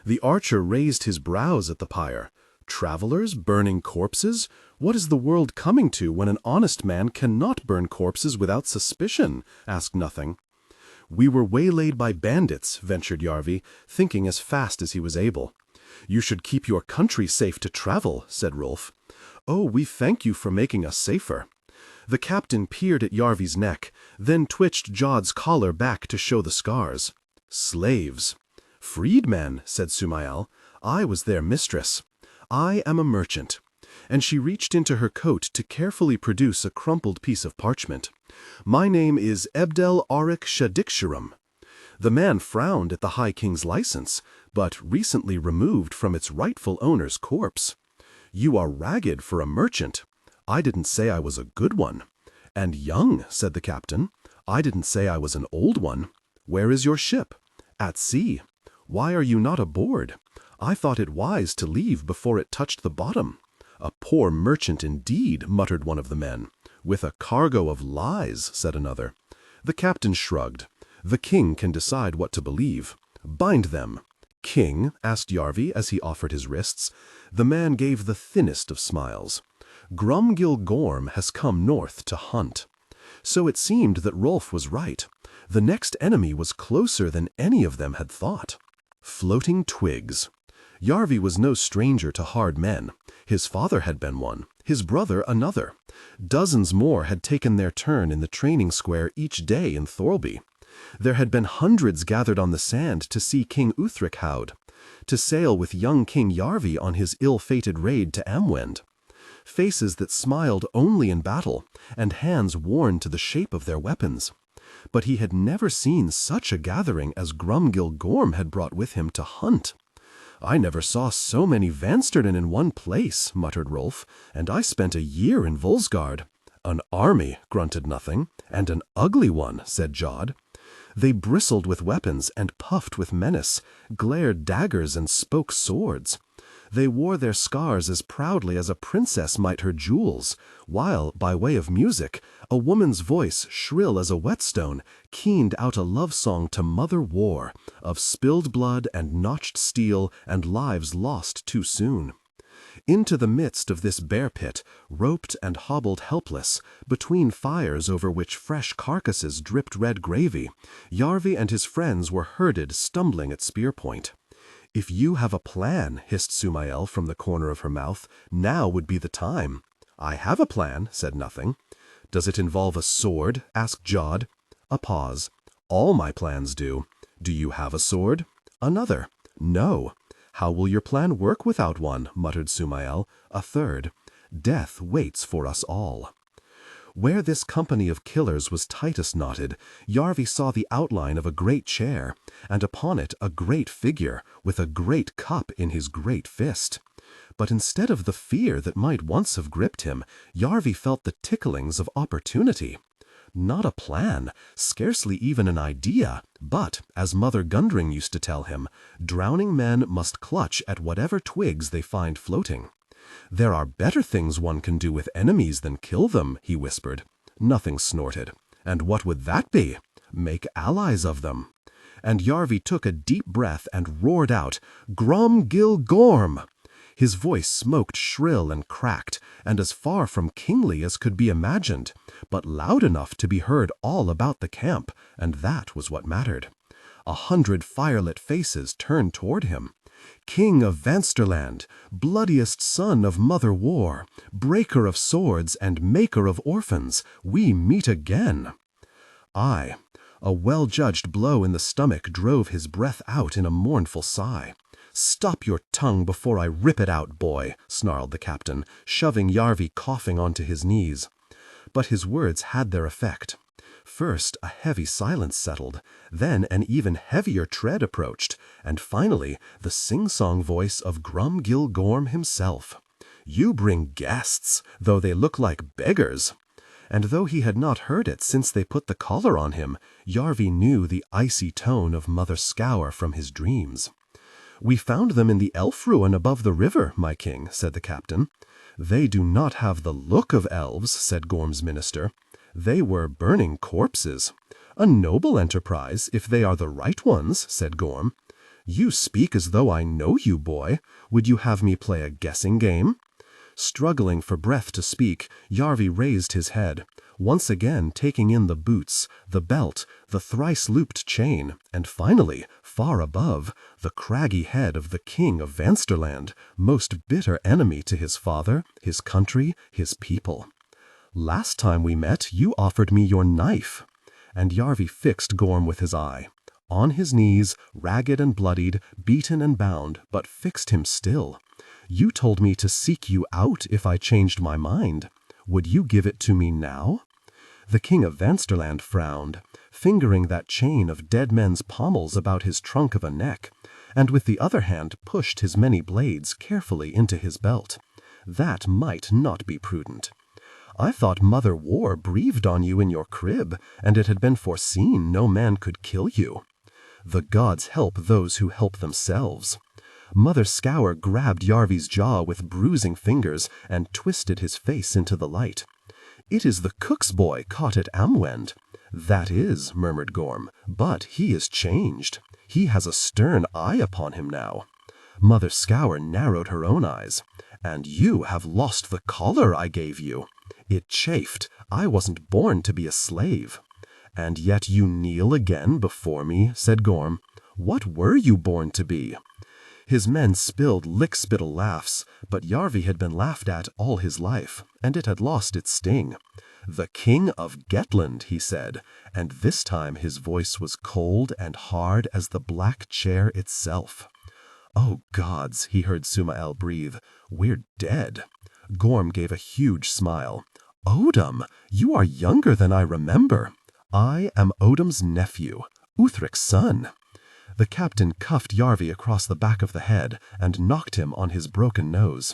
The archer raised his brows at the pyre. "Travelers burning corpses? What is the world coming to when an honest man cannot burn corpses without suspicion?" asked Nothing. "We were waylaid by bandits," ventured Yarvi, thinking as fast as he was able. "You should keep your country safe to travel," said Rolf. "Oh, we thank you for making us safer." The captain peered at Yarvi's neck, then twitched Jod's collar back to show the scars. "Slaves." "Freedmen," said Sumael. "I was their mistress. I am a merchant." And she reached into her coat to carefully produce a crumpled piece of parchment. "My name is Ebdel Arik Shaddick-Shiram." The man frowned at the High King's license, but recently removed from its rightful owner's corpse. "You are ragged for a merchant." "I didn't say I was a good one." "And young," said the captain. "I didn't say I was an old one." "Where is your ship?" "At sea." "Why are you not aboard?" "I thought it wise to leave before it touched the bottom." "A poor merchant indeed," muttered one of the men. "With a cargo of lies," said another. The captain shrugged. "The king can decide what to believe. Bind them." "King?" asked Yarvi as he offered his wrists. The man gave the thinnest of smiles. "Grumgil Gorm has come north to hunt." So it seemed that Rolf was right. The next enemy was closer than any of them had thought. Floating twigs. Yarvi was no stranger to hard men.
His father had been one, his brother another. Dozens more had taken their turn in the training square each day in Thorlby. There had been hundreds gathered on the sand to see King Uthrichaud, to sail with young King Yarvi on his ill-fated raid to Amwend. Faces that smiled only in battle, and hands worn to the shape of their weapons. But he had never seen such a gathering as Grumgil Gorm had brought with him to hunt. "I never saw so many Vansterden in one place," muttered Rolf, "and I spent a year in Volsgard." "An army," grunted Nothing. "And an ugly one," said Jod. They bristled with weapons and puffed with menace, glared daggers and spoke swords. They wore their scars as proudly as a princess might her jewels, while, by way of music, a woman's voice, shrill as a whetstone, keened out a love song to Mother War, of spilled blood and notched steel and lives lost too soon. Into the midst of this bear pit, roped and hobbled helpless, between fires over which fresh carcasses dripped red gravy, Yarvi and his friends were herded stumbling at spear point. "If you have a plan," hissed Sumael from the corner of her mouth, "now would be the time." "I have a plan," said Nothing. "Does it involve a sword?" asked Jod. A pause. "All my plans do." "Do you have a sword?" Another. "No." "How will your plan work without one?" muttered Sumael. A third. "Death waits for us all." Where this company of killers was tightest knotted, Yarvi saw the outline of a great chair, and upon it a great figure, with a great cup in his great fist. But instead of the fear that might once have gripped him, Yarvi felt the ticklings of opportunity. Not a plan, scarcely even an idea, but, as Mother Gundring used to tell him, drowning men must clutch at whatever twigs they find floating. "There are better things one can do with enemies than kill them," he whispered. Nothing snorted. "And what would that be?" "Make allies of them." And Yarvi took a deep breath and roared out, "Grumgil Gorm!" His voice smoked shrill and cracked, and as far from kingly as could be imagined, but loud enough to be heard all about the camp, and that was what mattered. 100 firelit faces turned toward him. "King of Vansterland, bloodiest son of Mother War, breaker of swords and maker of orphans, we meet again." Aye, a well-judged blow in the stomach drove his breath out in a mournful sigh. "Stop your tongue before I rip it out, boy," snarled the captain, shoving Yarvi coughing onto his knees. But his words had their effect. First a heavy silence settled, then an even heavier tread approached, and finally the sing-song voice of Grumgil Gorm himself. "You bring guests, though they look like beggars." And though he had not heard it since they put the collar on him, Yarvi knew the icy tone of Mother Scour from his dreams. "We found them in the elf ruin above the river, my king," said the captain. "They do not have the look of elves," said Gorm's minister. "They were burning corpses." "A noble enterprise, if they are the right ones," said Gorm. "You speak as though I know you, boy. Would you have me play a guessing game?" Struggling for breath to speak, Yarvi raised his head, once again taking in the boots, the belt, the thrice-looped chain, and finally, far above, the craggy head of the king of Vansterland, most bitter enemy to his father, his country, his people. "Last time we met, you offered me your knife." And Yarvi fixed Gorm with his eye. On his knees, ragged and bloodied, beaten and bound, but fixed him still. "You told me to seek you out if I changed my mind. Would you give it to me now?" The king of Vansterland frowned, fingering that chain of dead men's pommels about his trunk of a neck, and with the other hand pushed his many blades carefully into his belt. That might not be prudent. "I thought Mother War breathed on you in your crib, and it had been foreseen no man could kill you." "The gods help those who help themselves." Mother Scour grabbed Yarvi's jaw with bruising fingers and twisted his face into the light. "It is the cook's boy caught at Amwend." "That is," murmured Gorm, "but he is changed. He has a stern eye upon him now." Mother Scour narrowed her own eyes. "And you have lost the collar I gave you." It chafed. "I wasn't born to be a slave." "And yet you kneel again before me," said Gorm. "What were you born to be?" His men spilled lick-spittle laughs, but Yarvi had been laughed at all his life, and it had lost its sting. "The King of Gettland," he said, and this time his voice was cold and hard as the Black Chair itself. "Oh gods," he heard Sumael breathe, "we're dead." Gorm gave a huge smile. "Odom, you are younger than I remember. I am Odom's nephew, Uthric's son." The captain cuffed Yarvi across the back of the head and knocked him on his broken nose,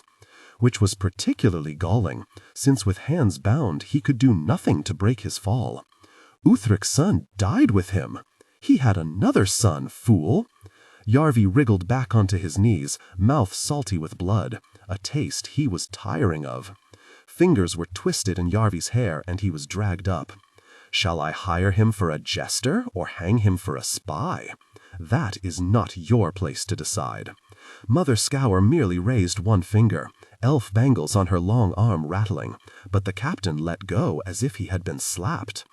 which was particularly galling, since with hands bound he could do nothing to break his fall. Uthric's son died with him. He had another son, fool. Yarvi wriggled back onto his knees, mouth salty with blood, a taste he was tiring of. Fingers were twisted in Yarvi's hair and he was dragged up. Shall I hire him for a jester or hang him for a spy? That is not your place to decide. Mother Scour merely raised one finger, elf bangles on her long arm rattling, but the captain let go as if he had been slapped.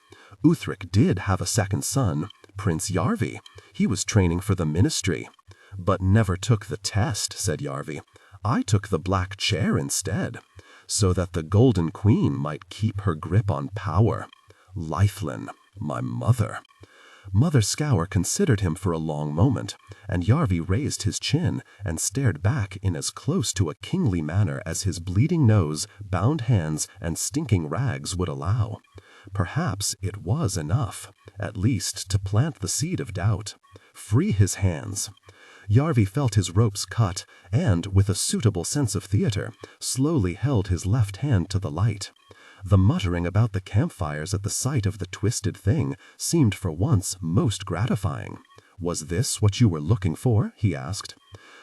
Uthric did have a second son, Prince Yarvi. He was training for the ministry. "But never took the test," said Yarvi. "I took the Black Chair instead, so that the Golden Queen might keep her grip on power. Lithlin, my mother." Mother Scour considered him for a long moment, and Yarvi raised his chin and stared back in as close to a kingly manner as his bleeding nose, bound hands, and stinking rags would allow. Perhaps it was enough, at least to plant the seed of doubt. Free his hands. Yarvi felt his ropes cut and, with a suitable sense of theater, slowly held his left hand to the light. The muttering about the campfires at the sight of the twisted thing seemed for once most gratifying. "Was this what you were looking for?" he asked.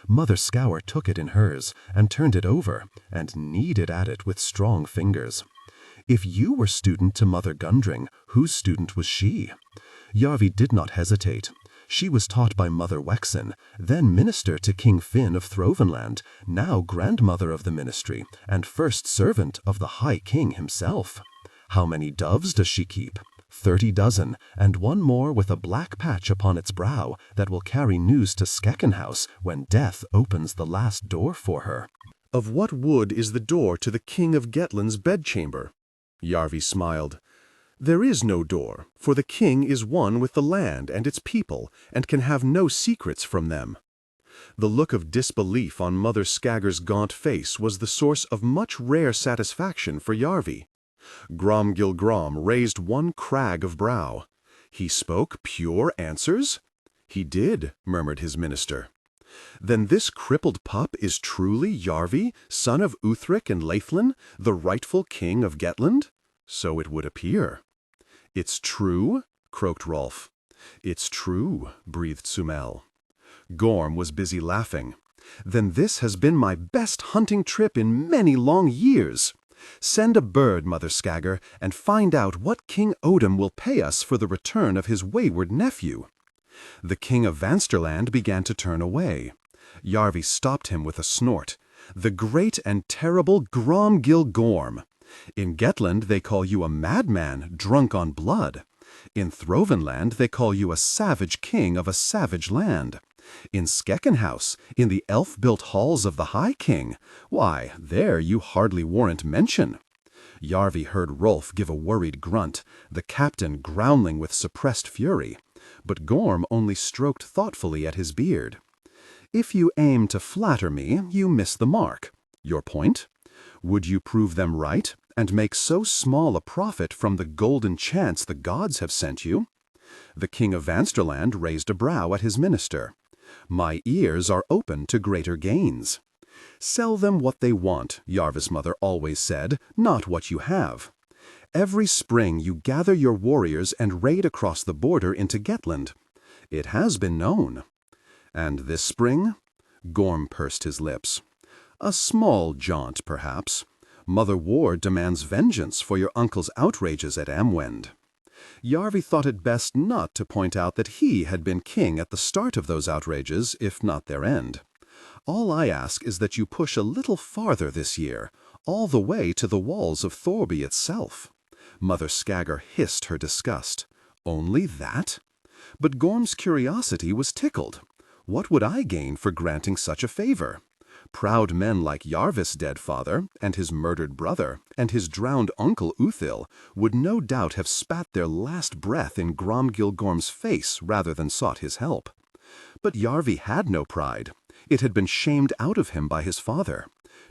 Mother Scour took it in hers and turned it over and kneaded at it with strong fingers. "If you were student to Mother Gundring, whose student was she?" Yarvi did not hesitate. She was taught by Mother Wexen, then minister to King Finn of Throvenland, now grandmother of the ministry, and first servant of the High King himself. "How many doves does she keep?" 30 dozen, and one more with a black patch upon its brow that will carry news to Skeckenhouse when death opens the last door for her.
"Of what wood is the door to the King of Gettland's bedchamber?" Yarvi smiled. "There is no door, for the king is one with the land and its people, and can have no secrets from them." The look of disbelief on Mother Skagger's gaunt face was the source of much rare satisfaction for Yarvi. Grom raised one crag of brow. "He spoke pure answers?" "He did," murmured his minister. "Then this crippled pup is truly Yarvi, son of Uthric and Lithlin, the rightful king of Gettland?" "So it would appear." "It's true?" croaked Rolf. "It's true," breathed Sumel. Gorm was busy laughing. "Then this has been my best hunting trip in many long years. Send a bird, Mother Skagger, and find out what King Odom will pay us for the return of his wayward nephew." The King of Vansterland began to turn away. Yarvi stopped him with a snort. "The great and terrible Gromgil Gorm. In Gettland they call you a madman, drunk on blood. In Throvenland they call you a savage king of a savage land. In Skeckenhouse, in the elf-built halls of the High King, why, there you hardly warrant mention." Yarvi heard Rolf give a worried grunt, the captain growling with suppressed fury, but Gorm only stroked thoughtfully at his beard. "If you aim to flatter me, you miss the mark. Your point? Would you prove them right, and make so small a profit from the golden chance the gods have sent you?" The King of Vansterland raised a brow at his minister. "My ears are open to greater gains." "Sell them what they want," Yarvi's mother always said, "not what you have. Every spring you gather your warriors and raid across the border into Gettland. It has been known." "And this spring?" Gorm pursed his lips. "A small jaunt, perhaps. Mother War demands vengeance for your uncle's outrages at Amwend." Yarvi thought it best not to point out that he had been king at the start of those outrages, if not their end. "All I ask is that you push a little farther this year, all the way to the walls of Thorby itself." Mother Skagger hissed her disgust. "Only that?" But Gorm's curiosity was tickled.
What would I gain for granting such a favor? Proud men like Yarvis' dead father, and his murdered brother, and his drowned uncle Uthil would no doubt have spat their last breath in Gromgilgorm's face rather than sought his help. But Yarvi had no pride. It had been shamed out of him by his father,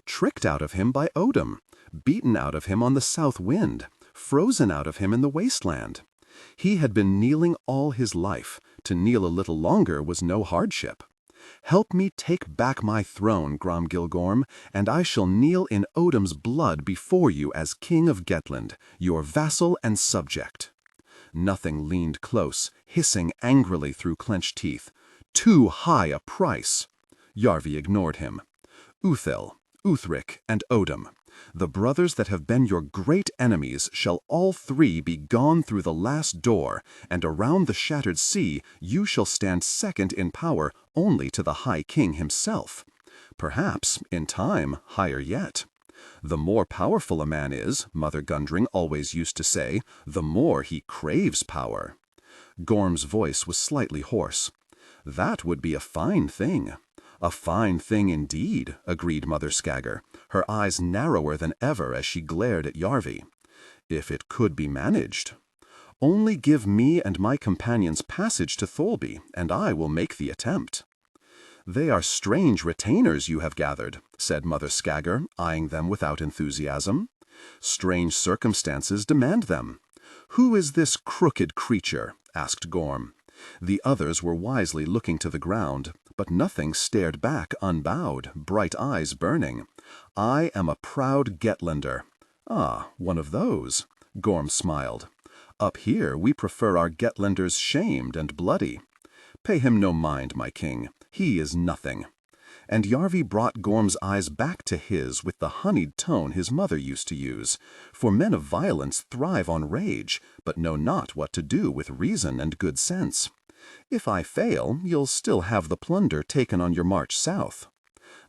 tricked out of him by Odin, beaten out of him on the south wind, frozen out of him in the wasteland. He had been kneeling all his life. To kneel a little longer was no hardship. Help me take back my throne, Gromgilgorm, and I shall kneel in Odin's blood before you as King of Gettland, your vassal and subject. Nothing leaned close, hissing angrily through clenched teeth. Too high a price! Yarvi ignored him. Uthil, Uthrik, and Odin, the brothers that have been your great enemies, shall all three be gone through the last door, and around the shattered sea you shall stand second in power only to the High King himself. Perhaps, in time, higher yet. The more powerful a man is, Mother Gundring always used to say, the more he craves power. Gorm's voice was slightly hoarse. That would be a fine thing. A fine thing indeed, agreed Mother Skagger, her eyes narrower than ever as she glared at Yarvi. If it could be managed. Only give me and my companions passage to Tholby, and I will make the attempt. They are strange retainers you have gathered, said Mother Skagger, eyeing them without enthusiasm. Strange circumstances demand them. Who is this crooked creature? Asked Gorm. The others were wisely looking to the ground, but nothing stared back unbowed, bright eyes burning. I am a proud Gettlander. Ah, one of those. Gorm smiled. Up here we prefer our Gettlanders shamed and bloody. Pay him no mind, my king. He is nothing. And Yarvi brought Gorm's eyes back to his with the honeyed tone his mother used to use, for men of violence thrive on rage, but know not what to do with reason and good sense. If I fail, you'll still have the plunder taken on your march south.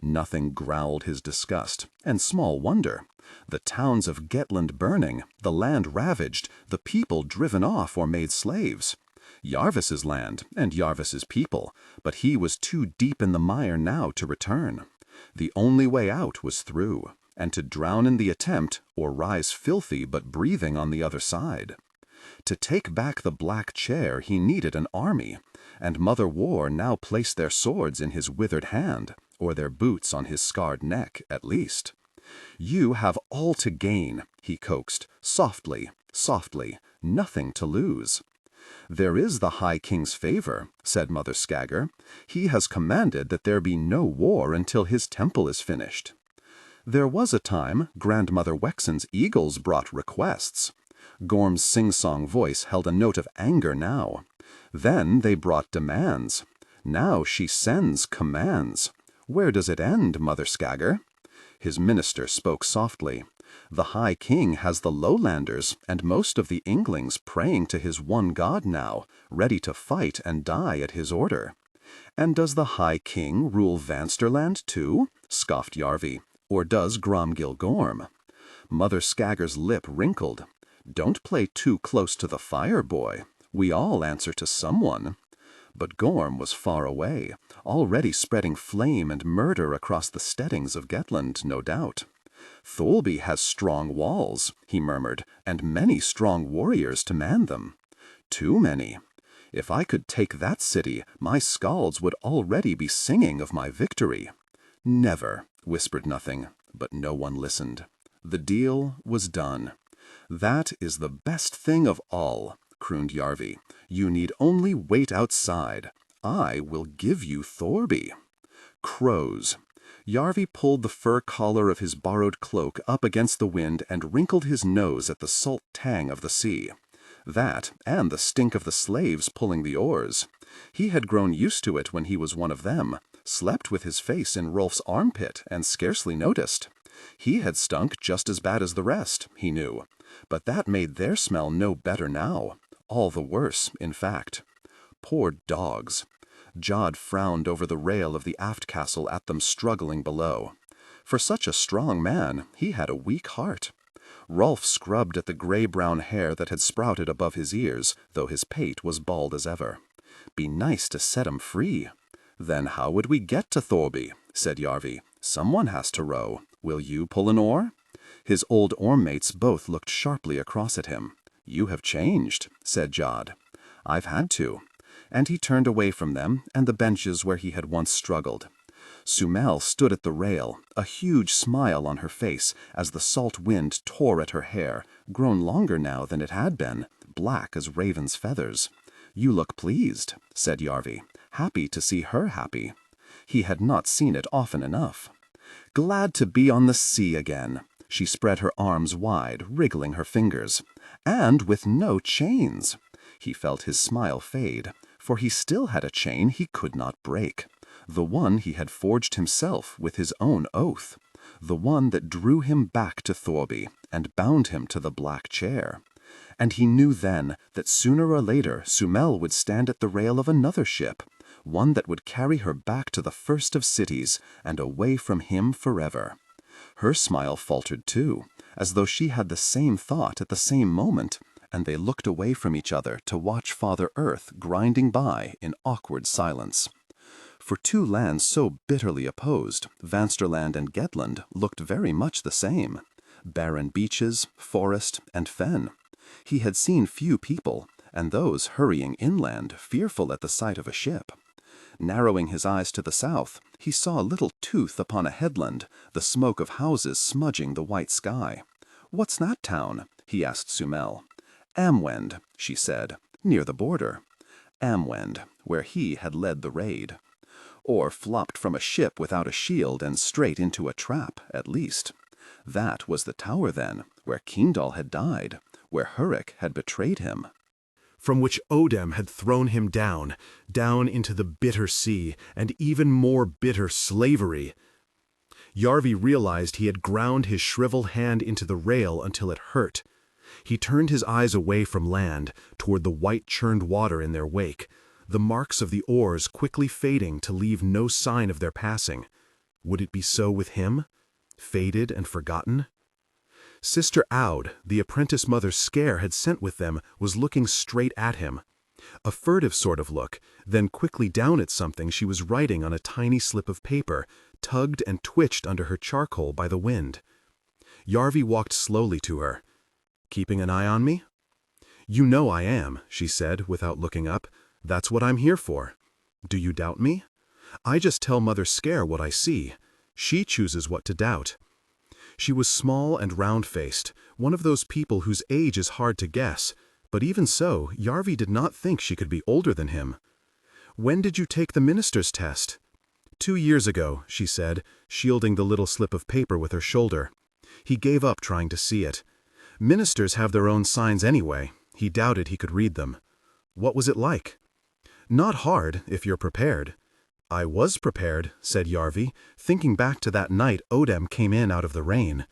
Nothing growled his disgust, and small wonder. The towns of Gettland burning, the land ravaged, the people driven off or made slaves. Yarvis's land and Yarvis's people, but he was too deep in the mire now to return. The only way out was through, and to drown in the attempt or rise filthy but breathing on the other side. To take back the Black Chair he needed an army, and Mother War now placed their swords in his withered hand, or their boots on his scarred neck, at least. You have all to gain, he coaxed, softly, softly, nothing to lose. There is the High King's favor, said Mother Skagger. He has commanded that there be no war until his temple is finished. There was a time Grandmother Wexen's eagles brought requests. Gorm's sing-song voice held a note of anger now. Then they brought demands. Now she sends commands. Where does it end, Mother Skagger? His minister spoke softly. The High King has the lowlanders and most of the Inglings praying to his one god now, ready to fight and die at his order. And does the High King rule Vansterland too? Scoffed Yarvi. Or does Gromgilgorm? Mother Skagger's lip wrinkled. Don't play too close to the fire, boy. We all answer to someone. But Gorm was far away, already spreading flame and murder across the steadings of Gettland, no doubt. Tholby has strong walls, he murmured, and many strong warriors to man them. Too many. If I could take that city, my skalds would already be singing of my victory. Never, whispered Nothing, but no one listened. The deal was done. That is the best thing of all, crooned Yarvi. You need only wait outside. I will give you Thorby. Crows. Yarvi pulled the fur collar of his borrowed cloak up against the wind and wrinkled his nose at the salt tang of the sea. That, and the stink of the slaves pulling the oars. He had grown used to it when he was one of them, slept with his face in Rolf's armpit and scarcely noticed. He had stunk just as bad as the rest, he knew, but that made their smell no better now. All the worse, in fact. Poor dogs. Jod frowned over the rail of the aft castle at them struggling below. For such a strong man, he had a weak heart. Rolf scrubbed at the gray-brown hair that had sprouted above his ears, though his pate was bald as ever. Be nice to set 'em free. "Then how would we get to Thorby?" said Yarvi. "Someone has to row. Will you pull an oar?" His old oar-mates both looked sharply across at him. "You have changed," said Jod. "I've had to." And he turned away from them and the benches where he had once struggled. Sumel stood at the rail, a huge smile on her face as the salt wind tore at her hair, grown longer now than it had been, black as raven's feathers. "You look pleased," said Yarvi, happy to see her happy. He had not seen it often enough. "Glad to be on the sea again." She spread her arms wide, wriggling her fingers. "And with no chains." He felt his smile fade, for he still had a chain he could not break. The one he had forged himself with his own oath. The one that drew him back to Thorby and bound him to the Black Chair. And he knew then that sooner or later Sumel would stand at the rail of another ship, one that would carry her back to the first of cities and away from him forever. Her smile faltered too, as though she had the same thought at the same moment, and they looked away from each other to watch Father Earth grinding by in awkward silence. For two lands so bitterly opposed, Vansterland and Gettland looked very much the same. Barren beaches, forest, and fen. He had seen few people, and those hurrying inland, fearful at the sight of a ship. Narrowing his eyes to the south, he saw a little tooth upon a headland, the smoke of houses smudging the white sky. "What's that town?" he asked Sumel. "Amwend," she said, "near the border." Amwend, where he had led the raid. Or flopped from a ship without a shield and straight into a trap, at least. That was the tower, then, where Keendal had died, where Hurrick had betrayed him.
From which Odem had thrown him down into the bitter sea, and even more bitter slavery. Yarvi realized he had ground his shriveled hand into the rail until it hurt. He turned his eyes away from land, toward the white churned water in their wake, the marks of the oars quickly fading to leave no sign of their passing. Would it be so with him? Faded and forgotten? Sister Aud, the apprentice mother Scare had sent with them, was looking straight at him. A furtive sort of look, then quickly down at something she was writing on a tiny slip of paper, tugged and twitched under her charcoal by the wind. Yarvi walked slowly to her. "Keeping an eye on me?" "You know I am," she said, without looking up. "That's what I'm here for. Do you doubt me? I just tell Mother Scare what I see. She chooses what to doubt." She was small and round-faced, one of those people whose age is hard to guess, but even so, Yarvi did not think she could be older than him. "When did you take the minister's test?" 2 years ago, she said, shielding the little slip of paper with her shoulder. He gave up trying to see it. Ministers have their own signs anyway. He doubted he could read them. "What was it like?" "Not hard, if you're prepared." "I was prepared," said Yarvi, thinking back to that night Odem came in out of the rain.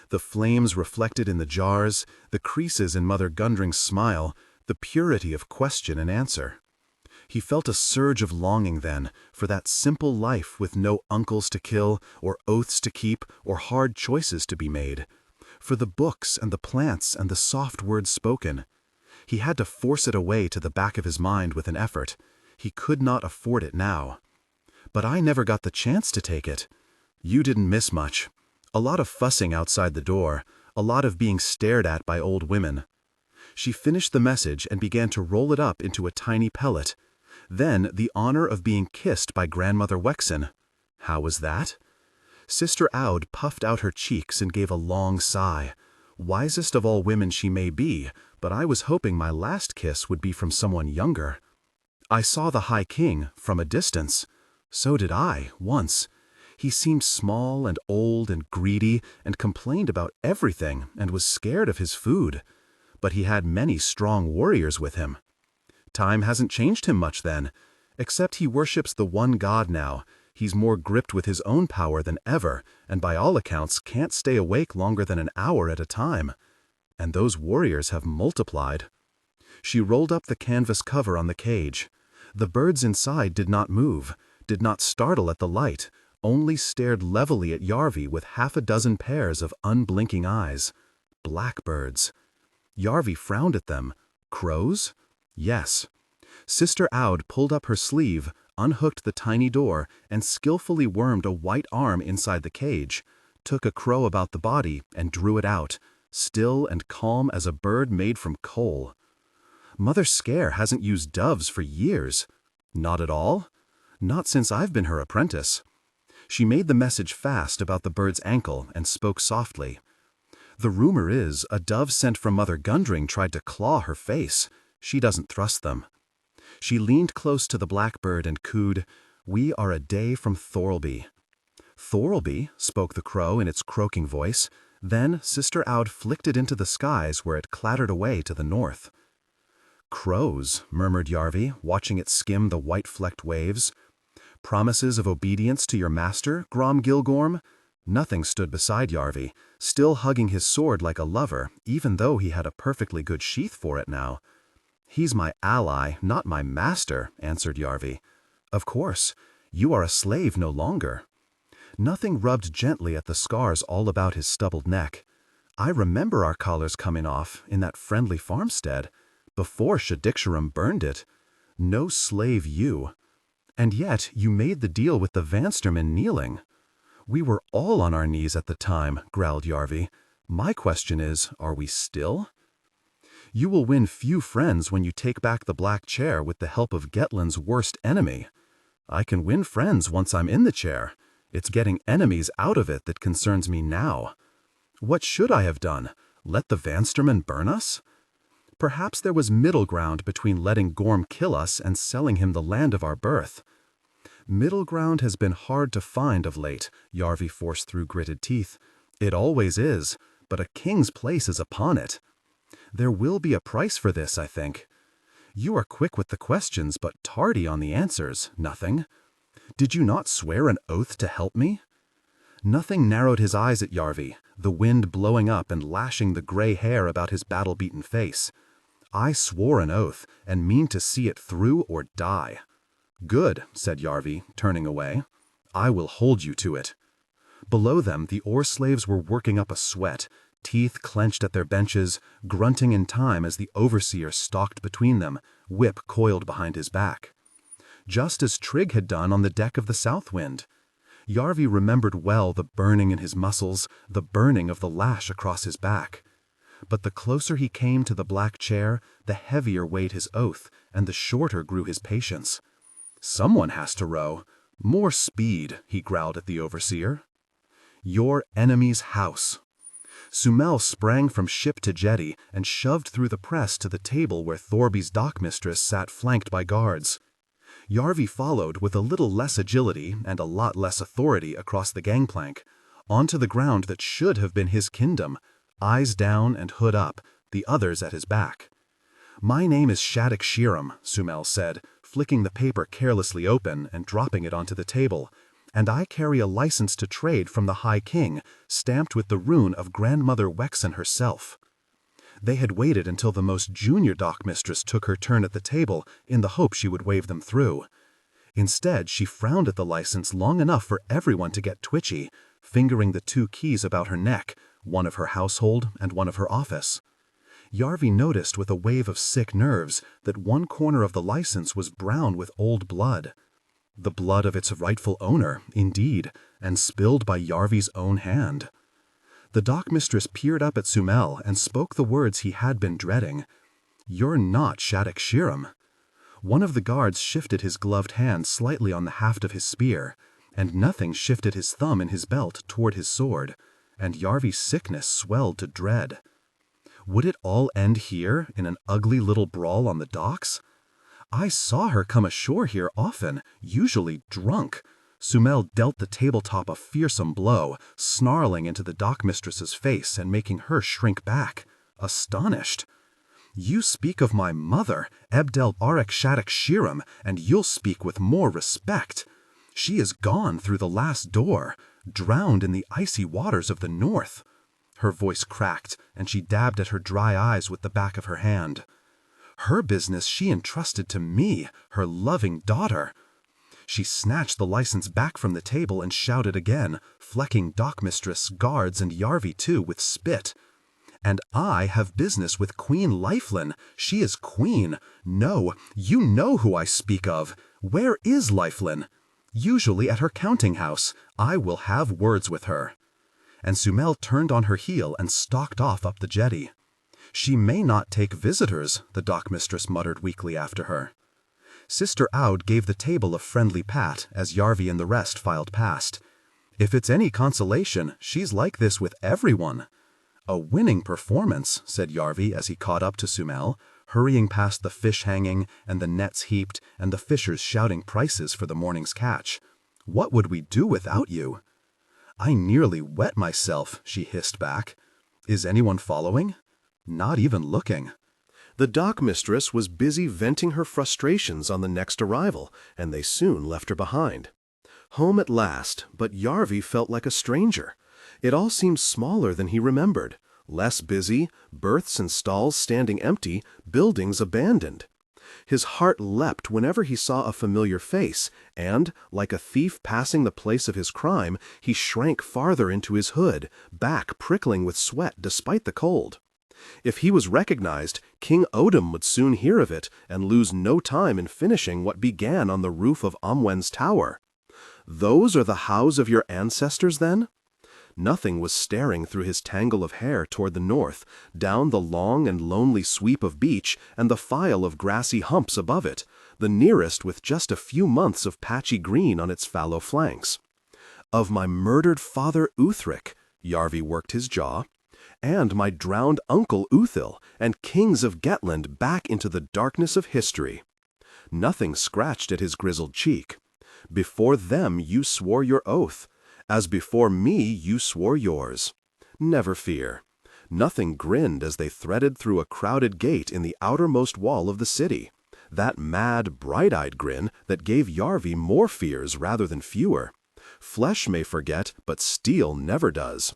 The flames reflected in the jars, the creases in Mother Gundring's smile, the purity of question and answer. He felt a surge of longing then, for that simple life with no uncles to kill, or oaths to keep, or hard choices to be made. For the books and the plants and the soft words spoken. He had to force it away to the back of his mind with an effort. He could not afford it now. "But I never got the chance to take it." "You didn't miss much. A lot of fussing outside the door, a lot of being stared at by old women." She finished the message and began to roll it up into a tiny pellet. Then the honor of being kissed by Grandmother Wexen. How was that? Sister Aud puffed out her cheeks and gave a long sigh. Wisest of all women she may be, but I was hoping my last kiss would be from someone younger. "I saw the High King, from a distance." "So did I, once. He seemed small and old and greedy and complained about everything and was scared of his food. But he had many strong warriors with him." "Time hasn't changed him much then. Except he worships the one God now. He's more gripped with his own power than ever, and by all accounts can't stay awake longer than an hour at a time. And those warriors have multiplied." She rolled up the canvas cover on the cage. The birds inside did not move, did not startle at the light, only stared levelly at Yarvi with 6 pairs of unblinking eyes. Blackbirds. Yarvi frowned at them. Crows? Yes. Sister Aud pulled up her sleeve,
unhooked the tiny door and skillfully wormed a white arm inside the cage, took a crow about the body and drew it out, still and calm as a bird made from coal. Mother Scare hasn't used doves for years. Not at all. Not since I've been her apprentice. She made the message fast about the bird's ankle and spoke softly. The rumor is a dove sent from Mother Gundring tried to claw her face. She doesn't trust them. She leaned close to the blackbird and cooed, "We are a day from Thorlby." "Thorlby," spoke the crow in its croaking voice. Then Sister Aud flicked it into the skies where it clattered away to the north. "Crows," murmured Yarvi, watching it skim the white-flecked waves. "Promises of obedience to your master, Grom Gilgorm?" Nothing stood beside Yarvi, still hugging his sword like a lover, even though he had a perfectly good sheath for it now. "He's my ally, not my master," answered Yarvi. "Of course. You are a slave no longer." Nothing rubbed gently at the scars all about his stubbled neck. "I remember our collars coming off in that friendly farmstead, before Shadixharum burned it. No slave you. And yet you made the deal with the Vanstermen kneeling." "We were all on our knees at the time," growled Yarvi. "My question is, are we still?" "You will win few friends when you take back the Black Chair with the help of Gettland's worst enemy." "I can win friends once I'm in the chair. It's getting enemies out of it that concerns me now." "What should I have done? Let the Vanstermen burn us?" "Perhaps there was middle ground between letting Gorm kill us and selling him the land of our birth." "Middle ground has been hard to find of late," Yarvi forced through gritted teeth. "It always is, but a king's place is upon it." "There will be a price for this, I think." "You are quick with the questions, but tardy on the answers, Nothing. Did you not swear an oath to help me?" Nothing narrowed his eyes at Yarvi, the wind blowing up and lashing the gray hair about his battle-beaten face. "I swore an oath, and mean to see it through or die." "Good," said Yarvi, turning away. "I will hold you to it." Below them, the oar slaves were working up a sweat, teeth clenched at their benches, grunting in time as the overseer stalked between them, whip coiled behind his back. Just as Trigg had done on the deck of the Southwind. Yarvi remembered well the burning in his muscles, the burning of the lash across his back. But the closer he came to the Black Chair, the heavier weighed his oath, and the shorter grew his patience. "Someone has to row. More speed," he growled at the overseer. "Your enemy's house." Sumel sprang from ship to jetty and shoved through the press to the table where Thorby's dockmistress sat flanked by guards. Yarvi followed with a little less agility and a lot less authority across the gangplank, onto the ground that should have been his kingdom, eyes down and hood up, the others at his back. "My name is Shadixharum," Sumel said, flicking the paper carelessly open and dropping it onto the table, "and I carry a license to trade from the High King, stamped with the rune of Grandmother Wexen herself." They had waited until the most junior dockmistress took her turn at the table in the hope she would wave them through. Instead, she frowned at the license long enough for everyone to get twitchy, fingering the two keys about her neck, one of her household and one of her office. Yarvi noticed with a wave of sick nerves that one corner of the license was brown with old blood. The blood of its rightful owner, indeed, and spilled by Yarvi's own hand. The dockmistress peered up at Sumel and spoke the words he had been dreading. "You're not Shadixharum." One of the guards shifted his gloved hand slightly on the haft of his spear, and Nothing shifted his thumb in his belt toward his sword, and Yarvi's sickness swelled to dread. Would it all end here, in an ugly little brawl on the docks? I saw her come ashore here often, usually drunk. Sumel dealt the tabletop a fearsome blow, snarling into the dockmistress's face and making her shrink back, astonished. "You speak of my mother, Ebdel Arek Shadixharum, and you'll speak with more respect. She is gone through the last door, drowned in the icy waters of the north." Her voice cracked, and she dabbed at her dry eyes with the back of her hand. "Her business she entrusted to me, her loving daughter." She snatched the license back from the table and shouted again, flecking dockmistress, guards, and Yarvi too with spit. "And I have business with Queen Lifelin. She is queen. No, you know who I speak of. Where is Lifelin? Usually at her counting house. I will have words with her." And Sumel turned on her heel and stalked off up the jetty. "She may not take visitors," the dock mistress muttered weakly after her. Sister Aud gave the table a friendly pat as Yarvi and the rest filed past. "If it's any consolation, she's like this with everyone." "A winning performance," said Yarvi as he caught up to Sumel, hurrying past the fish hanging and the nets heaped and the fishers shouting prices for the morning's catch. "What would we do without you?" "I nearly wet myself," she hissed back. "Is anyone following?" "Not even looking."
The dock mistress was busy venting her frustrations on the next arrival, and they soon left her behind. Home at last, but Yarvi felt like a stranger. It all seemed smaller than he remembered, less busy, berths and stalls standing empty, buildings abandoned. His heart leapt whenever he saw a familiar face, and, like a thief passing the place of his crime, he shrank farther into his hood, back prickling with sweat despite the cold. If he was recognized, King Odin would soon hear of it and lose no time in finishing what began on the roof of Amwen's tower. Those are the hows of your ancestors, then? Nothing was staring through his tangle of hair toward the north, down the long and lonely sweep of beach and the file of grassy humps above it, the nearest with just a few months of patchy green on its fallow flanks. Of my murdered father Uthric, Yarvi worked his jaw, and my drowned uncle Uthil, and kings of Gettland back into the darkness of history. Nothing scratched at his grizzled cheek. Before them you swore your oath. As before me you swore yours. Never fear. Nothing grinned as they threaded through a crowded gate in the outermost wall of the city. That mad, bright-eyed grin that gave Yarvi more fears rather than fewer. Flesh may forget, but steel never does.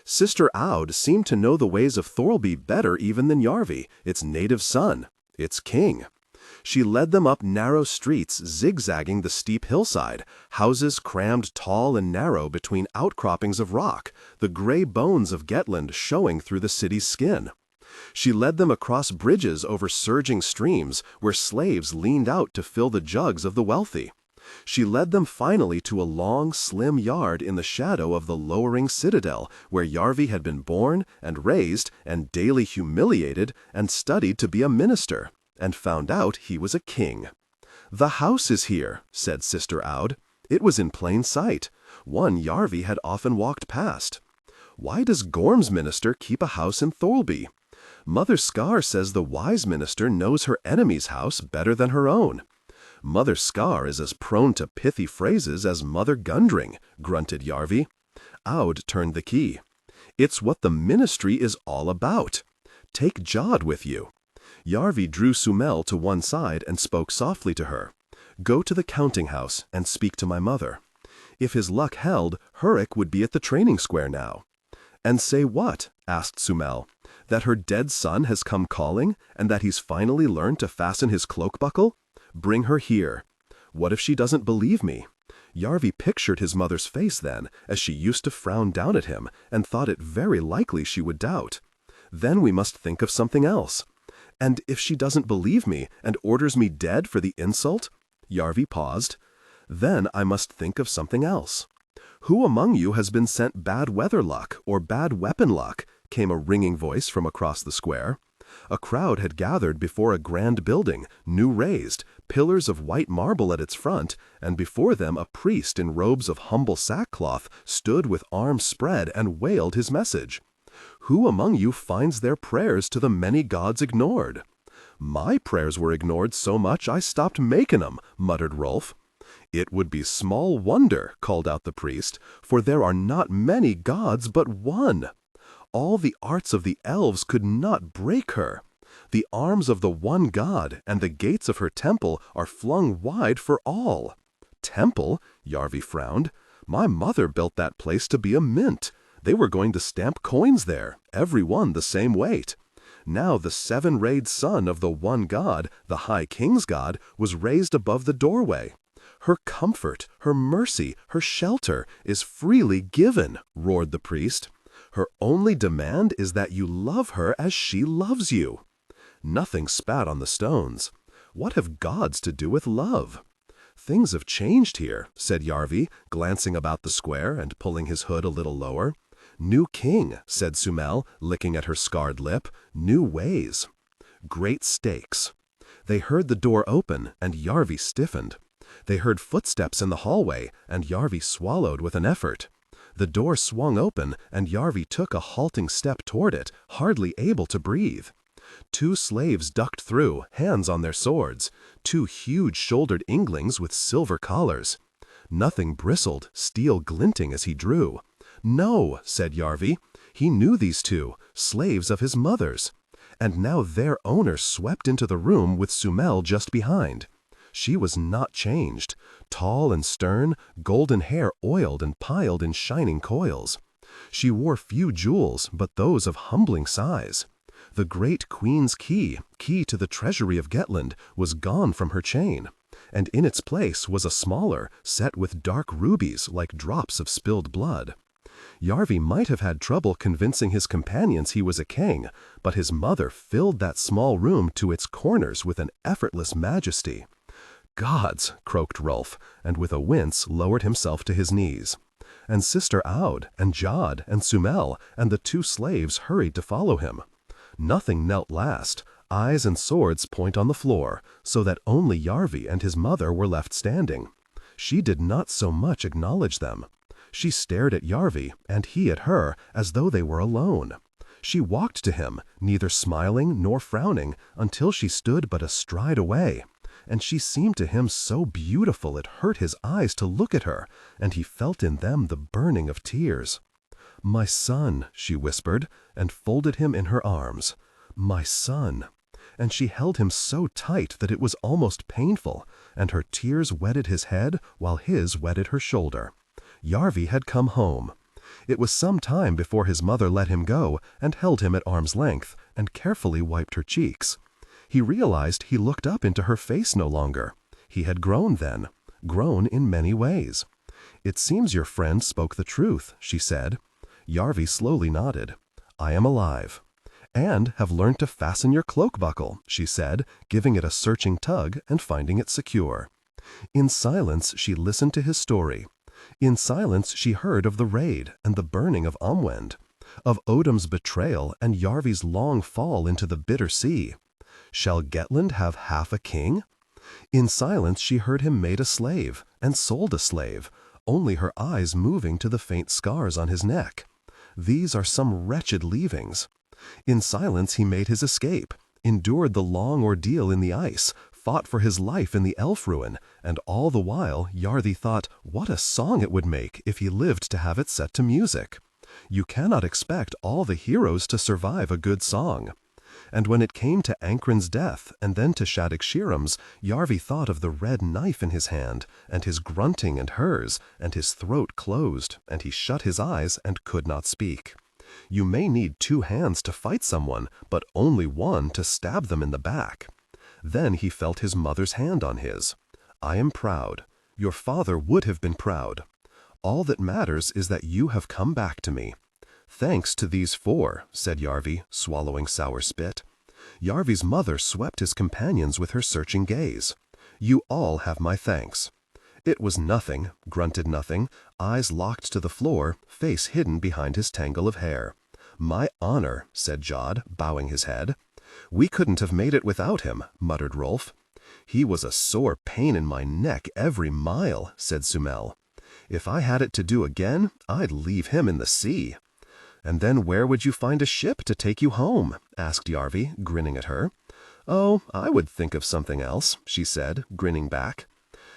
Sister Aud seemed to know the ways of Thorlby better even than Yarvi, its native son, its king. She led them up narrow streets zigzagging the steep hillside, houses crammed tall and narrow between outcroppings of rock, the gray bones of Gettland showing through the city's skin. She led them across bridges over surging streams where slaves leaned out to fill the jugs of the wealthy. She led them finally to a long, slim yard in the shadow of the lowering citadel where Yarvi had been born and raised and daily humiliated and studied to be a minister, and found out he was a king. "The house is here," said Sister Aud. It was in plain sight, one Yarvi had often walked past. Why does Gorm's minister keep a house in Thorlby? Mother Scar says the wise minister knows her enemy's house better than her own. Mother Scar is as prone to pithy phrases as Mother Gundring, grunted Yarvi. Aud turned the key. It's what the ministry is all about. Take Jod with you. Yarvi drew Sumel to one side and spoke softly to her. Go to the counting house and speak to my mother. If his luck held, Hurrick would be at the training square now. And say what? Asked Sumel. That her dead son has come calling, and that he's finally learned to fasten his cloak buckle? Bring her here. What if she doesn't believe me? Yarvi pictured his mother's face then, as she used to frown down at him, and thought it very likely she would doubt. Then we must think of something else. And if she doesn't believe me, and orders me dead for the insult? Yarvi paused. Then I must think of something else. Who among you has been sent bad weather luck, or bad weapon luck? Came a ringing voice from across the square. A crowd had gathered before a grand building, new raised, pillars of white marble at its front, and before them a priest in robes of humble sackcloth stood with arms spread and wailed his message. Who among you finds their prayers to the many gods ignored? My prayers were ignored so much I stopped making 'em, muttered Rolf. It would be small wonder, called out the priest, for there are not many gods but one. All the arts of the elves could not break her. The arms of the one god and the gates of her temple are flung wide for all. Temple? Yarvi frowned. My mother built that place to be a mint. They were going to stamp coins there, every one the same weight. Now the seven-rayed son of the one god, the High King's god, was raised above the doorway. Her comfort, her mercy, her shelter is freely given, roared the priest. Her only demand is that you love her as she loves you. Nothing spat on the stones. What have gods to do with love?
"Things have changed here," said Yarvi, glancing about the square and pulling his hood a little lower. "New king," said Sumel, licking at her scarred lip. "New ways." Great stakes. They heard the door open, and Yarvi stiffened. They heard footsteps in the hallway, and Yarvi swallowed with an effort. The door swung open, and Yarvi took a halting step toward it, hardly able to breathe. 2 slaves ducked through, hands on their swords, 2 huge-shouldered Inglings with silver collars. Nothing bristled, steel glinting as he drew. "No," said Yarvi. He knew these 2, slaves of his mother's. And now their owner swept into the room with Sumel just behind. She was not changed. Tall and stern, golden hair oiled and piled in shining coils. She wore few jewels, but those of humbling size. The great queen's key to the treasury of Gettland, was gone from her chain, and in its place was a smaller, set with dark rubies like drops of spilled blood. Yarvi might have had trouble convincing his companions he was a king, but his mother filled that small room to its corners with an effortless majesty. "Gods," croaked Rolf, and with a wince lowered himself to his knees. And Sister Aud, and Jod, and Sumel, and the 2 slaves hurried to follow him. Nothing knelt last. Eyes and swords point on the floor, so that only Yarvi and his mother were left standing. She did not so much acknowledge them. She stared at Yarvi, and he at her, as though they were alone. She walked to him, neither smiling nor frowning, until she stood but a stride away. And she seemed to him so beautiful it hurt his eyes to look at her, and he felt in them the burning of tears. "My son," she whispered, and folded him in her arms. "My son." And she held him so tight that it was almost painful, and her tears wetted his head while his wetted her shoulder. Yarvi had come home. It was some time before his mother let him go and held him at arm's length, and carefully wiped her cheeks. He realized he looked up into her face no longer. He had grown then, grown in many ways. "It seems your friend spoke the truth," she said. Yarvi slowly nodded. "I am alive." "And have learned to fasten your cloak buckle," she said, giving it a searching tug and finding it secure. In silence she listened to his story. In silence she heard of the raid and the burning of Amwend, of Odam's betrayal and Yarvi's long fall into the bitter sea. Shall Gettland have half a king? In silence she heard him made a slave, and sold a slave, only her eyes moving to the faint scars on his neck. These are some wretched leavings. In silence he made his escape, endured the long ordeal in the ice, fought for his life in the elf ruin, and all the while Yarvi thought what a song it would make if he lived to have it set to music. You cannot expect all the heroes to survive a good song. And when it came to Ankrin's death, and then to Shadig-Shiram's, Yarvi thought of the red knife in his hand, and his grunting and hers, and his throat closed, and he shut his eyes and could not speak. You may need 2 hands to fight someone, but only one to stab them in the back. Then he felt his mother's hand on his. "I am proud. Your father would have been proud. All that matters is that you have come back to me." "Thanks to these 4, said Yarvi, swallowing sour spit. Yarvi's mother swept his companions with her searching gaze. "You all have my thanks." "It was nothing," grunted Nothing, eyes locked to the floor, face hidden behind his tangle of hair. "My honor," said Jod, bowing his head. "We couldn't have made it without him," muttered Rolf. "He was a sore pain in my neck every mile," said Sumel. "If I had it to do again, I'd leave him in the sea." "And then where would you find a ship to take you home?" asked Yarvi, grinning at her. "Oh, I would think of something else," she said, grinning back.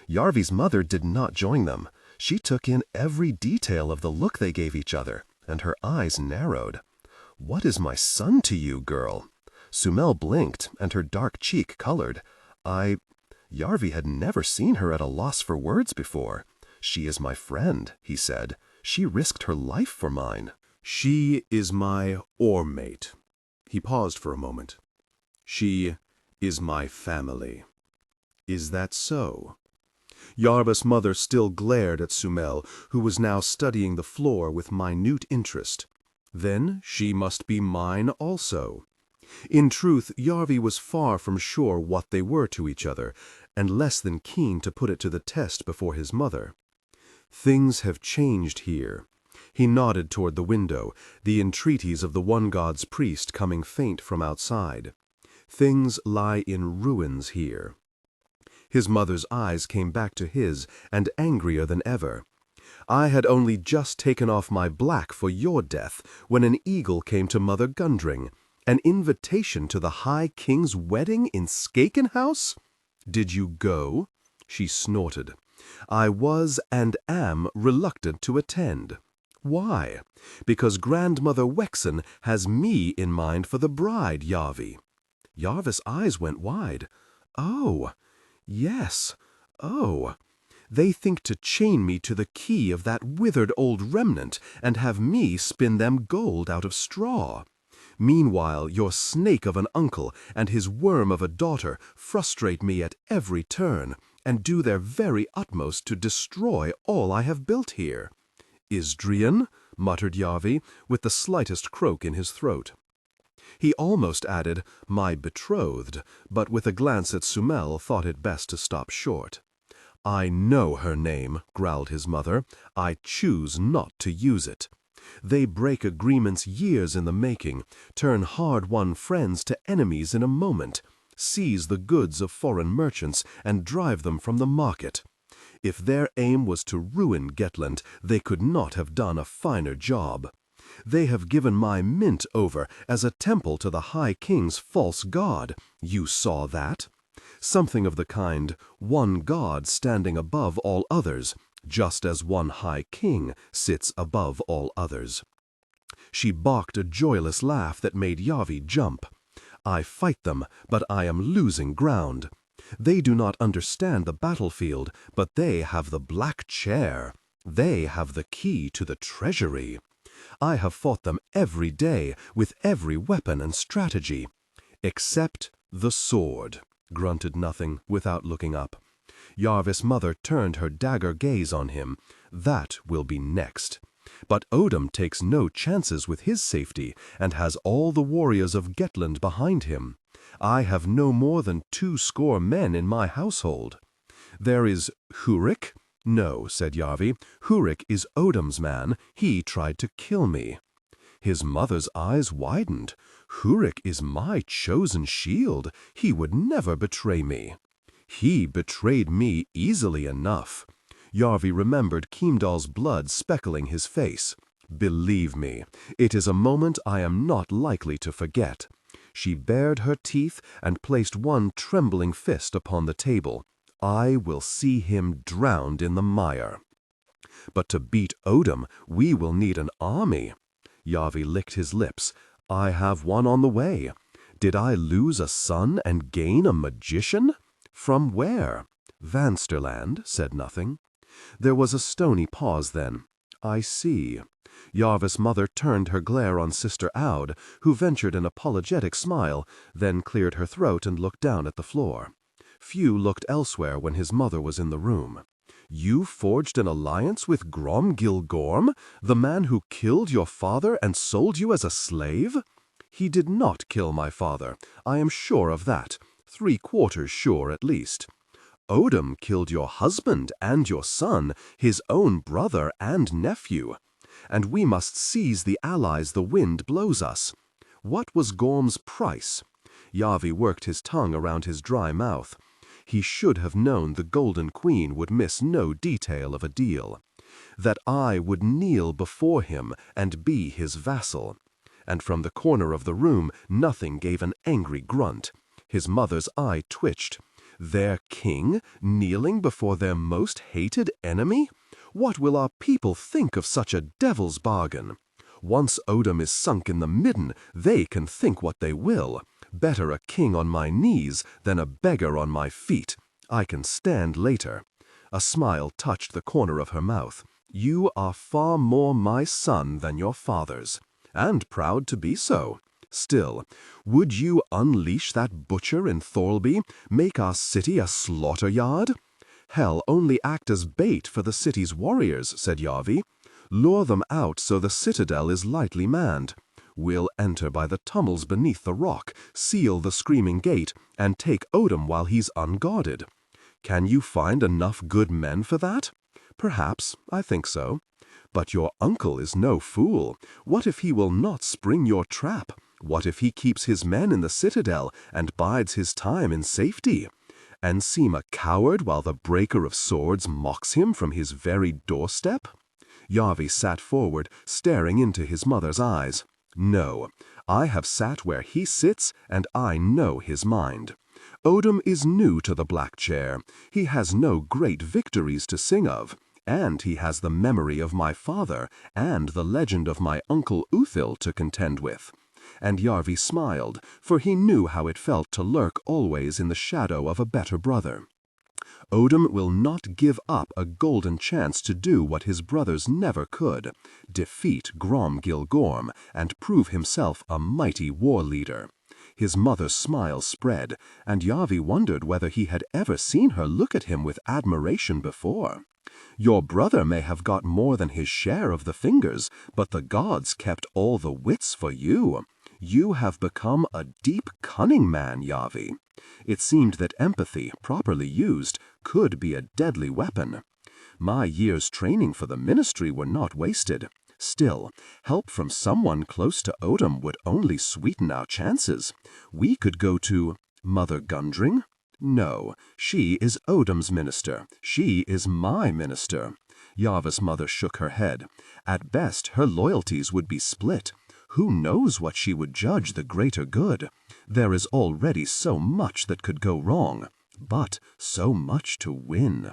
Yarvi's mother did not join them. She took in every detail of the look they gave each other, and her eyes narrowed. "What is my son to you, girl?" Sumel blinked, and her dark cheek colored. Yarvi had never seen her at a loss for words before. "She is my friend," he said. "She risked her life for mine."
"She is my oar-mate." He paused for a moment. "She is my family." "Is that so?" Yarba's mother still glared at Sumel, who was now studying the floor with minute interest. "Then she must be mine also." In truth, Yarvi was far from sure what they were to each other, and less than keen to put it to the test before his mother. Things have changed here. He nodded toward the window, the entreaties of the one god's priest coming faint from outside. Things lie in ruins here. His mother's eyes came back to his, and angrier than ever. I had only just taken off my black for your death when an eagle came to Mother Gundring. An invitation to the High King's wedding in Skaken House? Did you go? She snorted. I was and am reluctant to attend. Why? Because Grandmother Wexen has me in mind for the bride, Yarvi. Yarvis' eyes went wide. Oh, yes, oh. They think to chain me to the key of that withered old remnant and have me spin them gold out of straw. Meanwhile, your snake of an uncle and his worm of a daughter frustrate me at every turn and do their very utmost to destroy all I have built here. Isdrian, muttered Yarvi, with the slightest croak in his throat. He almost added, my betrothed, but with a glance at Sumel thought it best to stop short. I know her name, growled his mother. I choose not to use it. They break agreements years in the making, turn hard-won friends to enemies in a moment, seize the goods of foreign merchants and drive them from the market. If their aim was to ruin Gettland, they could not have done a finer job. They have given my mint over as a temple to the High King's false god. You saw that? Something of the kind, one god standing above all others, just as one High King sits above all others. She barked a joyless laugh that made Yarvi jump. I fight them, but I am losing ground. They do not understand the battlefield, but they have the Black Chair. They have the key to the treasury. I have fought them every day with every weapon and strategy. Except the sword, grunted Nothing without looking up. Yarvis' mother turned her dagger gaze on him. That will be next. But Odom takes no chances with his safety and has all the warriors of Gettland behind him. I have no more than 20 men in my household. There is Hurik? No, said Yarvi. Hurik is Odom's man. He tried to kill me. His mother's eyes widened. Hurik is my chosen shield. He would never betray me. He betrayed me easily enough. Yarvi remembered Keemdall's blood speckling his face. Believe me, it is a moment I am not likely to forget. She bared her teeth and placed one trembling fist upon the table. I will see him drowned in the mire. But to beat Odom, we will need an army. Yarvi licked his lips. I have one on the way. Did I lose a son and gain a magician? From where? Vansterland, said Nothing. There was a stony pause then. I see. Yarvis' mother turned her glare on Sister Aud, who ventured an apologetic smile, then cleared her throat and looked down at the floor. Few looked elsewhere when his mother was in the room. You forged an alliance with Gromgil Gorm, the man who killed your father and sold you as a slave? He did not kill my father. I am sure of that. 3/4 sure at least. Odom killed your husband and your son, his own brother and nephew. And we must seize the allies the wind blows us. What was Gorm's price? Yarvi worked his tongue around his dry mouth. He should have known the Golden Queen would miss no detail of a deal. That I would kneel before him and be his vassal. And from the corner of the room Nothing gave an angry grunt. His mother's eye twitched. Their king kneeling before their most hated enemy? What will our people think of such a devil's bargain? Once Odom is sunk in the midden, they can think what they will. Better a king on my knees than a beggar on my feet. I can stand later. A smile touched the corner of her mouth. You are far more my son than your father's, and proud to be so. Still, would you unleash that butcher in Thorlby, make our city a slaughter yard? Hell, only act as bait for the city's warriors, said Yarvi. Lure them out so the citadel is lightly manned. We'll enter by the tunnels beneath the rock, seal the screaming gate, and take Odom while he's unguarded.
Can you find enough good men for that? Perhaps, I think so. But your uncle is no fool. What if he will not spring your trap? What if he keeps his men in the citadel and bides his time in safety? And seem a coward while the breaker of swords mocks him from his very doorstep? Yarvi sat forward, staring into his mother's eyes. No, I have sat where he sits, and I know his mind. Odom is new to the Black Chair. He has no great victories to sing of, and he has the memory of my father and the legend of my uncle Uthil to contend with. And Yarvi smiled, for he knew how it felt to lurk always in the shadow of a better brother. Odom will not give up a golden chance to do what his brothers never could, defeat Grom Gilgorm and prove himself a mighty war leader. His mother's smile spread, and Yarvi wondered whether he had ever seen her look at him with admiration before. Your brother may have got more than his share of the fingers, but the gods kept all the wits for you. You have become a deep, cunning man, Yarvi. It seemed that empathy, properly used, could be a deadly weapon. My years' training for the ministry were not wasted. Still, help from someone close to Odom would only sweeten our chances. We could go to Mother Gundring? No, she is Odom's minister. She is my minister. Yarva's mother shook her head. At best, her loyalties would be split. Who knows what she would judge the greater good? There is already so much that could go wrong, but so much to win.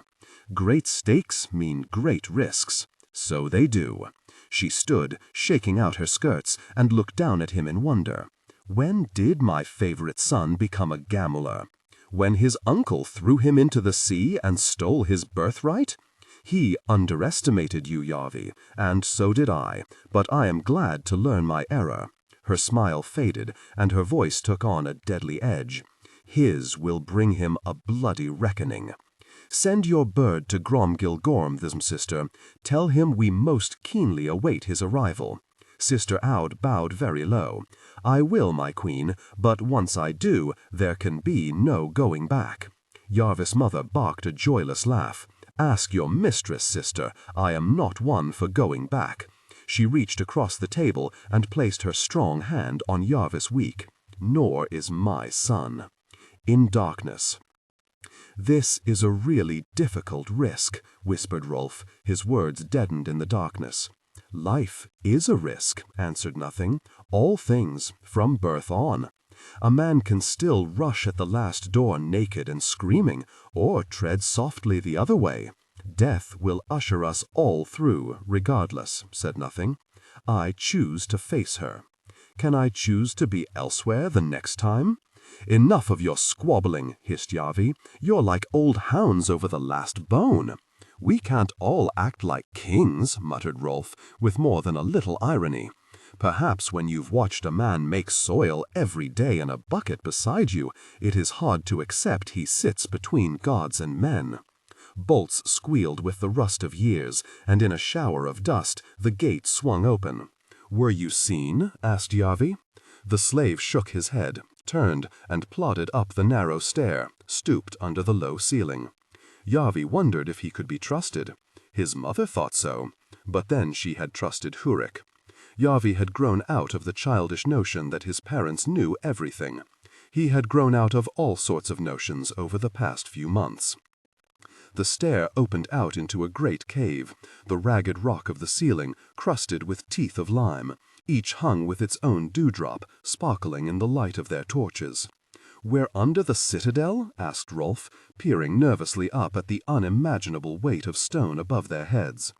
Great stakes mean great risks. So they do. She stood, shaking out her skirts, and looked down at him in wonder. When did my favorite son become a gambler? When his uncle threw him into the sea and stole his birthright? He underestimated you, Yarvi, and so did I, but I am glad to learn my error. Her smile faded, and her voice took on a deadly edge. His will bring him a bloody reckoning. Send your bird to Grom Gilgorm, sister. Tell him we most keenly await his arrival. Sister Aud bowed very low. I will, my queen, but once I do, there can be no going back. Yarvis' mother barked a joyless laugh. Ask your mistress, sister. I am not one for going back. She reached across the table and placed her strong hand on Yarvis' weak. Nor is my son. In darkness. This is a really difficult risk, whispered Rolf, his words deadened in the darkness. Life is a risk, answered Nothing. All things, from birth on. A man can still rush at the last door naked and screaming, or tread softly the other way. Death will usher us all through, regardless, said Nothing. I choose to face her. Can I choose to be elsewhere the next time? Enough of your squabbling, hissed Yarvi. You're like old hounds over the last bone. We can't all act like kings, muttered Rolf, with more than a little irony. Perhaps when you've watched a man make soil every day in a bucket beside you, it is hard to accept he sits between gods and men. Bolts squealed with the rust of years, and in a shower of dust the gate swung open. Were you seen? asked Yarvi. The slave shook his head, turned, and plodded up the narrow stair, stooped under the low ceiling. Yarvi wondered if he could be trusted. His mother thought so, but then she had trusted Hurik. Yarvi had grown out of the childish notion that his parents knew everything. He had grown out of all sorts of notions over the past few months. The stair opened out into a great cave, the ragged rock of the ceiling crusted with teeth of lime, each hung with its own dewdrop, sparkling in the light of their torches. "We're under the citadel?" asked Rolf, peering nervously up at the unimaginable weight of stone above their heads.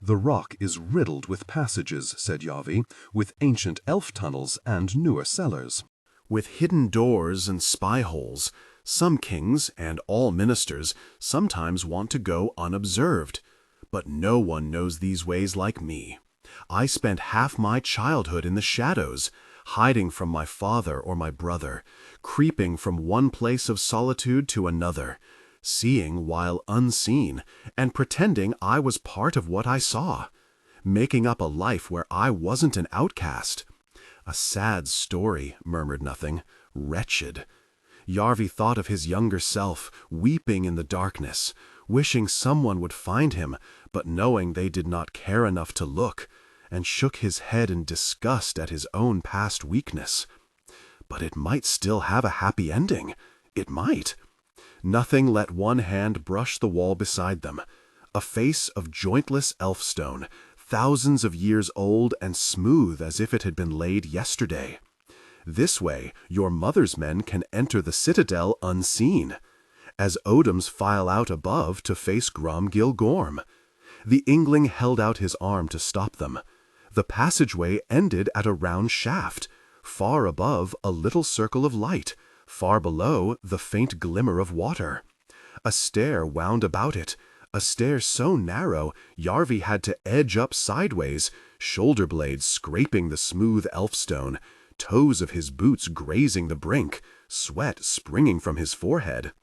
"The rock is riddled with passages," said Yarvi, "with ancient elf tunnels and newer cellars."
With hidden doors and spy holes, some kings, and all ministers, sometimes want to go unobserved. But no one knows these ways like me. I spent half my childhood in the shadows, hiding from my father or my brother, creeping from one place of solitude to another, seeing while unseen, and pretending I was part of what I saw, making up a life where I wasn't an outcast. A sad story, murmured Nothing. Wretched. Yarvi thought of his younger self, weeping in the darkness, wishing someone would find him, but knowing they did not care enough to look, and shook his head in disgust at his own past weakness. But it might still have a happy ending. It might. Nothing let one hand brush the wall beside them. A face of jointless elfstone, thousands of years old and smooth as if it had been laid yesterday. This way, your mother's men can enter the citadel unseen, as Odoms file out above to face Grom Gilgorm. The Yngling held out his arm to stop them. The passageway ended at a round shaft, far above a little circle of light, far below the faint glimmer of water. A stair wound about it, a stair so narrow Yarvi had to edge up sideways, shoulder blades scraping the smooth elfstone, toes of his boots grazing the brink, sweat springing from his forehead.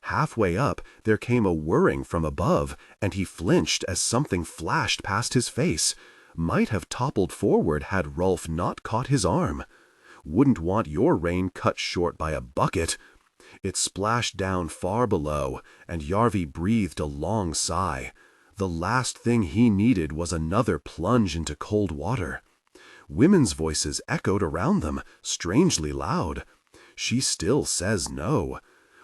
Halfway up there came a whirring from above, and he flinched as something flashed past his face. Might have toppled forward had Rolf not caught his arm. Wouldn't want your rein cut short by a bucket. It splashed down far below, and Yarvi breathed a long sigh. The last thing he needed was another plunge into cold water. Women's voices echoed around them, strangely loud. She still says no.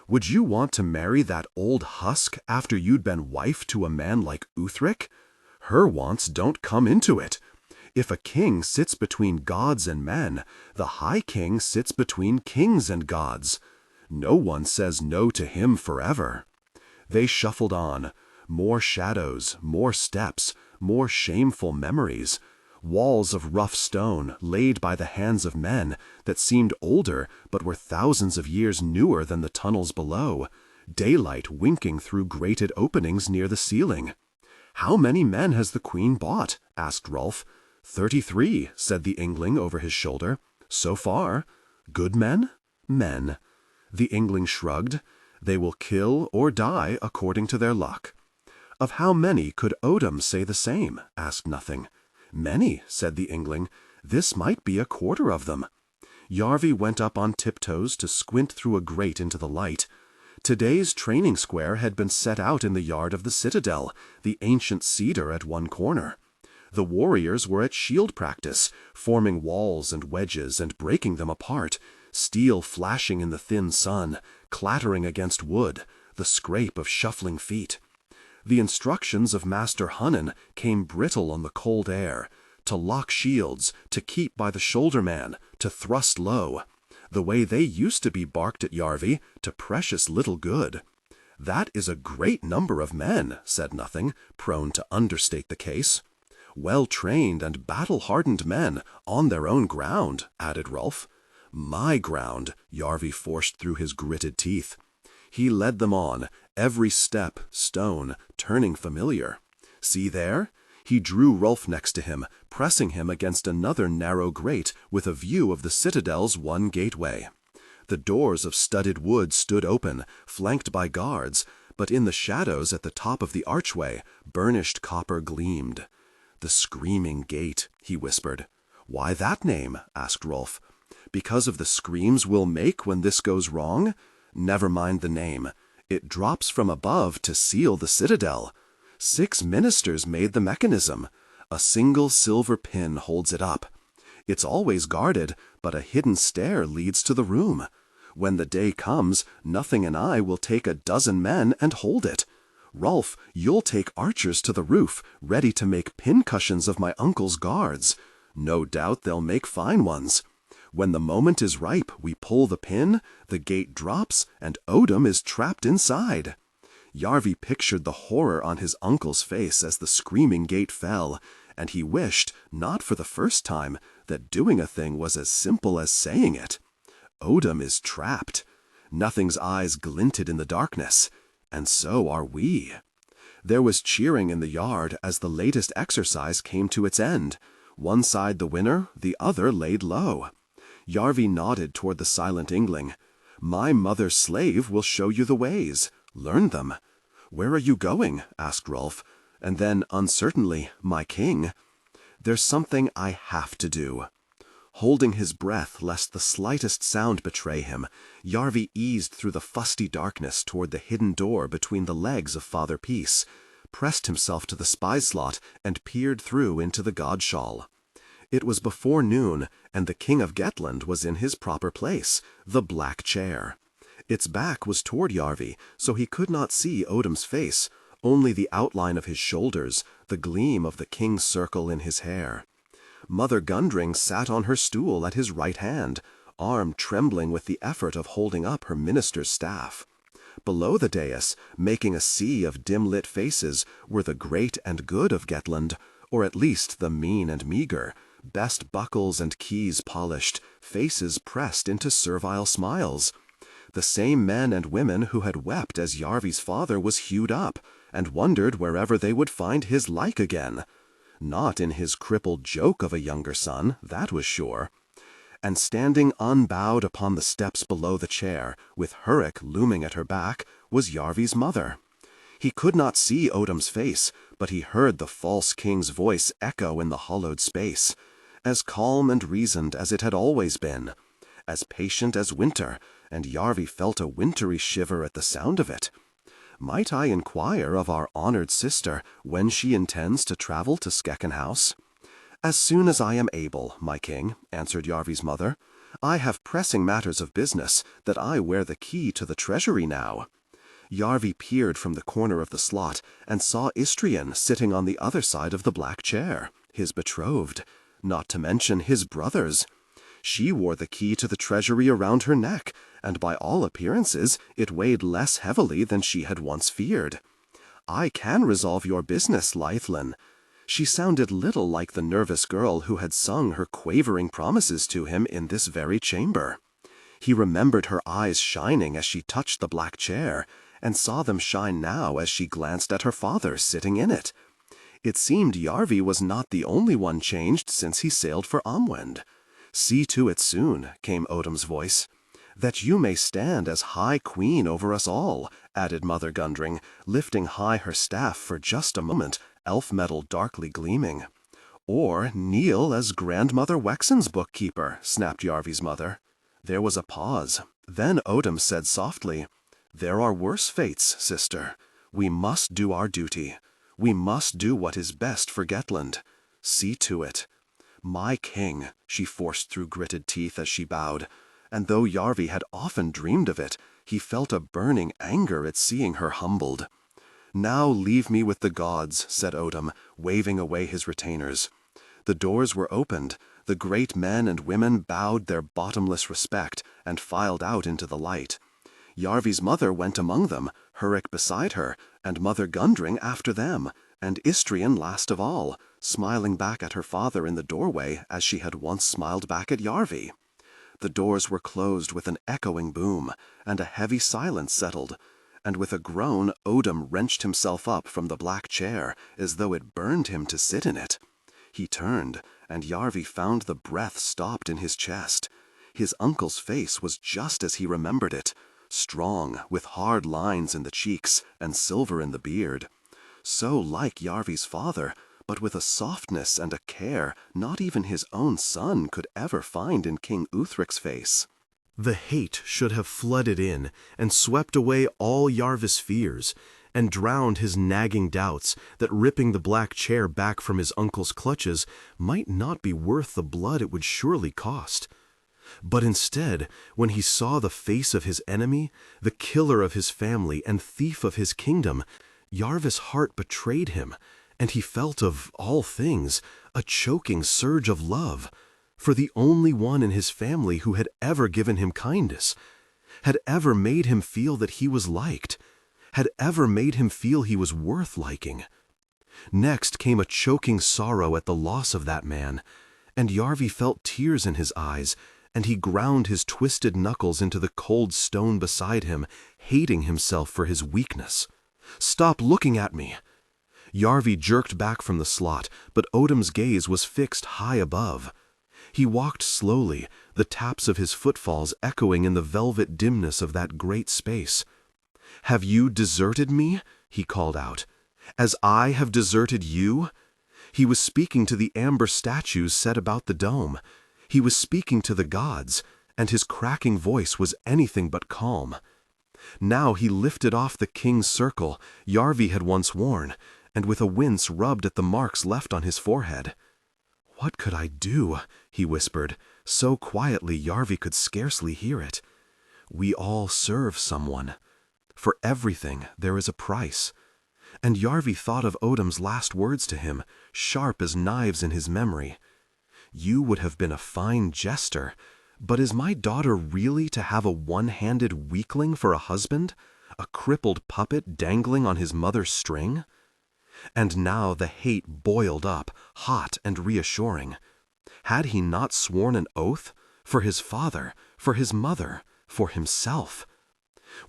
Would you want to marry that old husk after you'd been wife to a man like Uthric? Her wants don't come into it. If a king sits between gods and men, the High King sits between kings and gods. No one says no to him forever. They shuffled on. More shadows, more steps, more shameful memories. Walls of rough stone laid by the hands of men that seemed older but were thousands of years newer than the tunnels below. Daylight winking through grated openings near the ceiling. "How many men has the queen bought?" asked Rolf. 33, said the Yngling over his shoulder. "So far." "Good men?" "Men." The Yngling shrugged. "They will kill or die according to their luck." "Of how many could Odom say the same?" asked Nothing. "Many," said the Yngling. "This might be a quarter of them." Yarvi went up on tiptoes to squint through a grate into the light. Today's training square had been set out in the yard of the citadel, the ancient cedar at one corner. The warriors were at shield practice, forming walls and wedges and breaking them apart, steel flashing in the thin sun, clattering against wood, the scrape of shuffling feet. The instructions of Master Hunnan came brittle on the cold air, to lock shields, to keep by the shoulder man, to thrust low. The way they used to be barked at Yarvi, to precious little good. "That is a great number of men," said Nothing, prone to understate the case. "Well-trained and battle-hardened men, on their own ground," added Rolf. "My ground," Yarvi forced through his gritted teeth. He led them on, every step stone, turning familiar. "See there?" He drew Rolf next to him, pressing him against another narrow grate with a view of the citadel's one gateway. The doors of studded wood stood open, flanked by guards, but in the shadows at the top of the archway, burnished copper gleamed. "The Screaming Gate," he whispered. "Why that name?" asked Rolf. "Because of the screams we'll make when this goes wrong? Never mind the name. It drops from above to seal the citadel. 6 ministers made the mechanism. A single silver pin holds it up. It's always guarded, but a hidden stair leads to the room. When the day comes, Nothing and I will take 12 men and hold it. Rolf, you'll take archers to the roof, ready to make pincushions of my uncle's guards. No doubt they'll make fine ones. When the moment is ripe, we pull the pin, the gate drops, and Odom is trapped inside." Yarvi pictured the horror on his uncle's face as the Screaming Gate fell, and he wished, not for the first time, that doing a thing was as simple as saying it. Odom is trapped. Nothing's eyes glinted in the darkness. And so are we. There was cheering in the yard as the latest exercise came to its end. One side the winner, the other laid low. Yarvi nodded toward the silent Yngling. "My mother's slave will show you the ways. Learn them." "Where are you going?" asked Rolf. And then, uncertainly, "My king." "There's something I have to do." Holding his breath lest the slightest sound betray him, Yarvi eased through the fusty darkness toward the hidden door between the legs of Father Peace, pressed himself to the spy slot, and peered through into the godshall. It was before noon, and the King of Gettland was in his proper place, the Black Chair. Its back was toward Yarvi, so he could not see Odom's face, only the outline of his shoulders, the gleam of the king's circle in his hair. Mother Gundring sat on her stool at his right hand, arm trembling with the effort of holding up her minister's staff. Below the dais, making a sea of dim-lit faces, were the great and good of Gettland, or at least the mean and meager, best buckles and keys polished, faces pressed into servile smiles. The same men and women who had wept as Yarvi's father was hewed up, and wondered wherever they would find his like again. Not in his crippled joke of a younger son, that was sure. And standing unbowed upon the steps below the chair, with Hurrick looming at her back, was Yarvi's mother. He could not see Odom's face, but he heard the false king's voice echo in the hollowed space, as calm and reasoned as it had always been, as patient as winter, and Yarvi felt a wintry shiver at the sound of it. Might I inquire of our honored sister when she intends to travel to Skeckenhouse? House? As soon as I am able, my king, answered Yarvi's mother. I have pressing matters of business, that I wear the key to the treasury now. Yarvi peered from the corner of the slot, and saw Istrian sitting on the other side of the Black Chair, his betrothed, not to mention his brothers. She wore the key to the treasury around her neck, and by all appearances it weighed less heavily than she had once feared. I can resolve your business, Lythlin. She sounded little like the nervous girl who had sung her quavering promises to him in this very chamber. He remembered her eyes shining as she touched the Black Chair, and saw them shine now as she glanced at her father sitting in it. It seemed Yarvi was not the only one changed since he sailed for Amwend. See to it soon, came Odom's voice. That you may stand as High Queen over us all, added Mother Gundring, lifting high her staff for just a moment, elf metal darkly gleaming. Or kneel as Grandmother Wexen's bookkeeper, snapped Yarvi's mother. There was a pause. Then Odom said softly, There are worse fates, sister. We must do our duty. We must do what is best for Gettland. See to it. My king, she forced through gritted teeth as she bowed, and though Yarvi had often dreamed of it, he felt a burning anger at seeing her humbled. Now leave me with the gods, said Odom, waving away his retainers. The doors were opened, the great men and women bowed their bottomless respect, and filed out into the light. Yarvi's mother went among them, Hurrick beside her, and Mother Gundring after them, and Istrian last of all, smiling back at her father in the doorway as she had once smiled back at Yarvi. The doors were closed with an echoing boom, and a heavy silence settled, and with a groan Odom wrenched himself up from the Black Chair as though it burned him to sit in it. He turned, and Yarvi found the breath stopped in his chest. His uncle's face was just as he remembered it, strong, with hard lines in the cheeks and silver in the beard. So like Yarvi's father, but with a softness and a care not even his own son could ever find in King Uthric's face.
The hate should have flooded in and swept away all Yarvis' fears, and drowned his nagging doubts that ripping the Black Chair back from his uncle's clutches might not be worth the blood it would surely cost. But instead, when he saw the face of his enemy, the killer of his family and thief of his kingdom, Yarvis' heart betrayed him, and he felt of all things a choking surge of love for the only one in his family who had ever given him kindness, had ever made him feel that he was liked, had ever made him feel he was worth liking. Next came a choking sorrow at the loss of that man, and Yarvi felt tears in his eyes, and he ground his twisted knuckles into the cold stone beside him, hating himself for his weakness. "Stop looking at me!" Yarvi jerked back from the slot, but Odom's gaze was fixed high above. He walked slowly, the taps of his footfalls echoing in the velvet dimness of that great space. "Have you deserted me?" he called out. "As I have deserted you?" He was speaking to the amber statues set about the dome.
He was speaking to the gods, and his cracking voice was anything but calm. Now he lifted off the king's circle Yarvi had once worn, and with a wince rubbed at the marks left on his forehead. "What could I do?" he whispered, so quietly Yarvi could scarcely hear it. "We all serve someone. For everything there is a price." And Yarvi thought of Odum's last words to him, sharp as knives in his memory. "You would have been a fine jester, but is my daughter really to have a one-handed weakling for a husband, a crippled puppet dangling on his mother's string?" And now the hate boiled up, hot and reassuring. Had he not sworn an oath? For his father, for his mother, for himself.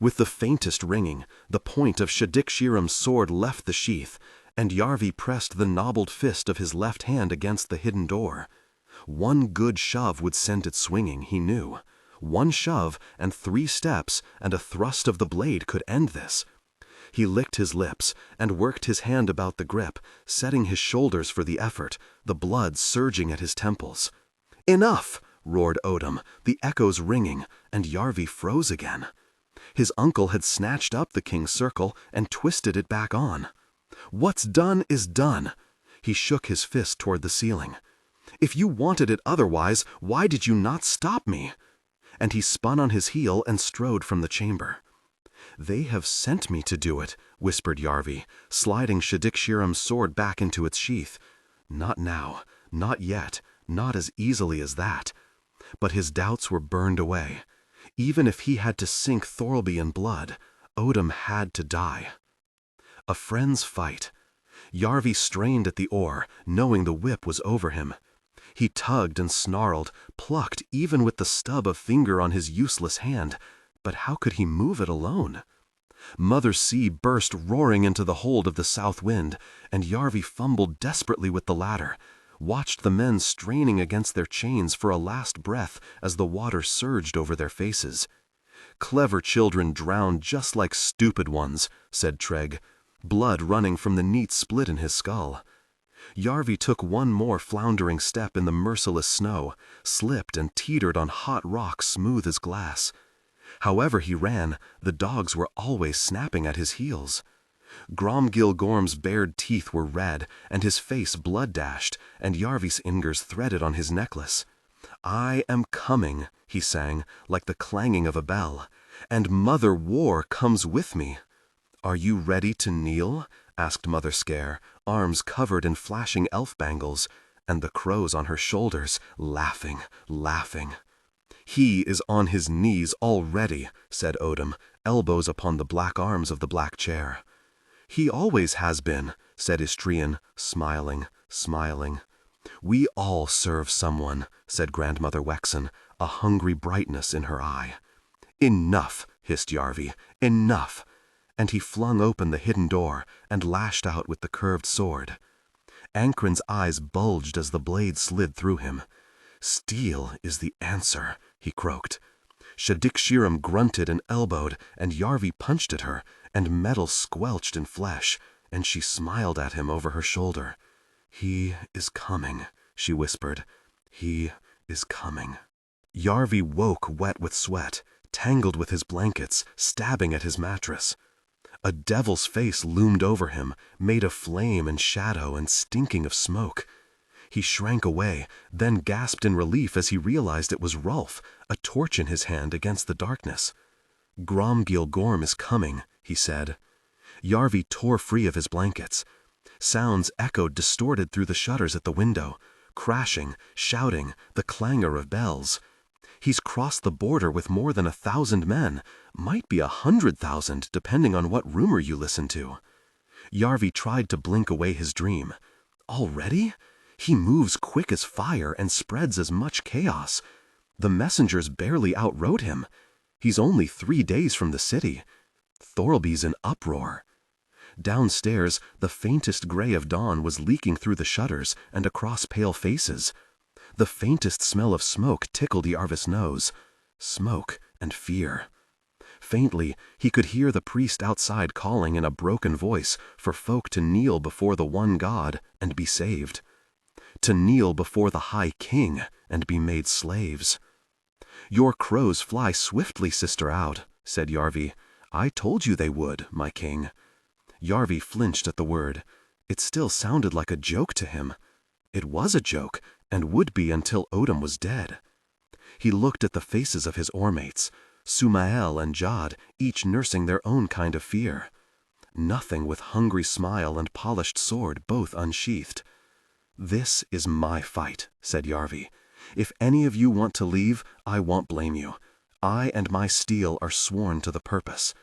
With the faintest ringing, the point of Shadikshirum's sword left the sheath, and Yarvi pressed the knobbled fist of his left hand against the hidden door. One good shove would send it swinging, he knew. One shove, and 3 steps, and a thrust of the blade could end this. He licked his lips, and worked his hand about the grip, setting his shoulders for the effort, the blood surging at his temples. "Enough!" roared Odum, the echoes ringing, and Yarvi froze again. His uncle had snatched up the king's circle and twisted it back on. "What's done is done." He shook his fist toward the ceiling. "If you wanted it otherwise, why did you not stop me?" And he spun on his heel and strode from the chamber. "They have sent me to do it," whispered Yarvi, sliding Shadikshirum's sword back into its sheath. Not now, not yet, not as easily as that. But his doubts were burned away. Even if he had to sink Thorlby in blood, Odum had to die. A friend's fight. Yarvi strained at the oar, knowing the whip was over him. He tugged and snarled, plucked even with the stub of finger on his useless hand, but how could he move it alone? Mother Sea burst roaring into the hold of the south wind, and Yarvi fumbled desperately with the ladder, watched the men straining against their chains for a last breath as the water surged over their faces. "Clever children drown just like stupid ones," said Treg, blood running from the neat split in his skull. Yarvi took one more floundering step in the merciless snow, slipped and teetered on hot rock smooth as glass. However he ran, the dogs were always snapping at his heels. Gromgil Gorm's bared teeth were red, and his face blood-dashed, and Yarvi's fingers threaded on his necklace. "I am coming," he sang, like the clanging of a bell, "and Mother War comes with me." "Are you ready to kneel?" asked Mother Scare, arms covered in flashing elf bangles, and the crows on her shoulders, laughing, laughing. "He is on his knees already," said Odum, elbows upon the black arms of the Black Chair. "He always has been," said Istrian, smiling, smiling. "We all serve someone," said Grandmother Wexen, a hungry brightness in her eye. "Enough," hissed Yarvi, "enough!" And he flung open the hidden door and lashed out with the curved sword. Ankren's eyes bulged as the blade slid through him. "Steel is the answer," he croaked. Shadikshirem grunted and elbowed, and Yarvi punched at her, and metal squelched in flesh, and she smiled at him over her shoulder. "He is coming," she whispered. "He is coming." Yarvi woke wet with sweat, tangled with his blankets, stabbing at his mattress. A devil's face loomed over him, made of flame and shadow and stinking of smoke. He shrank away, then gasped in relief as he realized it was Rolf, a torch in his hand against the darkness. "Gromgil Gorm is coming," he said. Yarvi tore free of his blankets. Sounds echoed distorted through the shutters at the window, crashing, shouting, the clangor of bells. "He's crossed the border with more than 1,000 men, might be 100,000 depending on what rumor you listen to." Yarvi tried to blink away his dream. "Already? He moves quick as fire and spreads as much chaos. The messengers barely outrode him. He's only 3 days from the city. Thorlby's in uproar." Downstairs, the faintest gray of dawn was leaking through the shutters and across pale faces. The faintest smell of smoke tickled Yarvis' nose. Smoke and fear. Faintly, he could hear the priest outside calling in a broken voice for folk to kneel before the one God and be saved. To kneel before the High King
and be made slaves. "Your crows fly swiftly, Sister Aud," said Yarvi. "I told you they would, my king." Yarvi flinched at the word. It still sounded like a joke to him. It was a joke, and would be until Odom was dead. He looked at the faces of his oar-mates, Sumael and Jod, each nursing their own kind of fear. Nothing with hungry smile and polished sword, both unsheathed. "This is my fight," said Yarvi. "If any of you want to leave, I won't blame you. I and my steel are sworn to the purpose."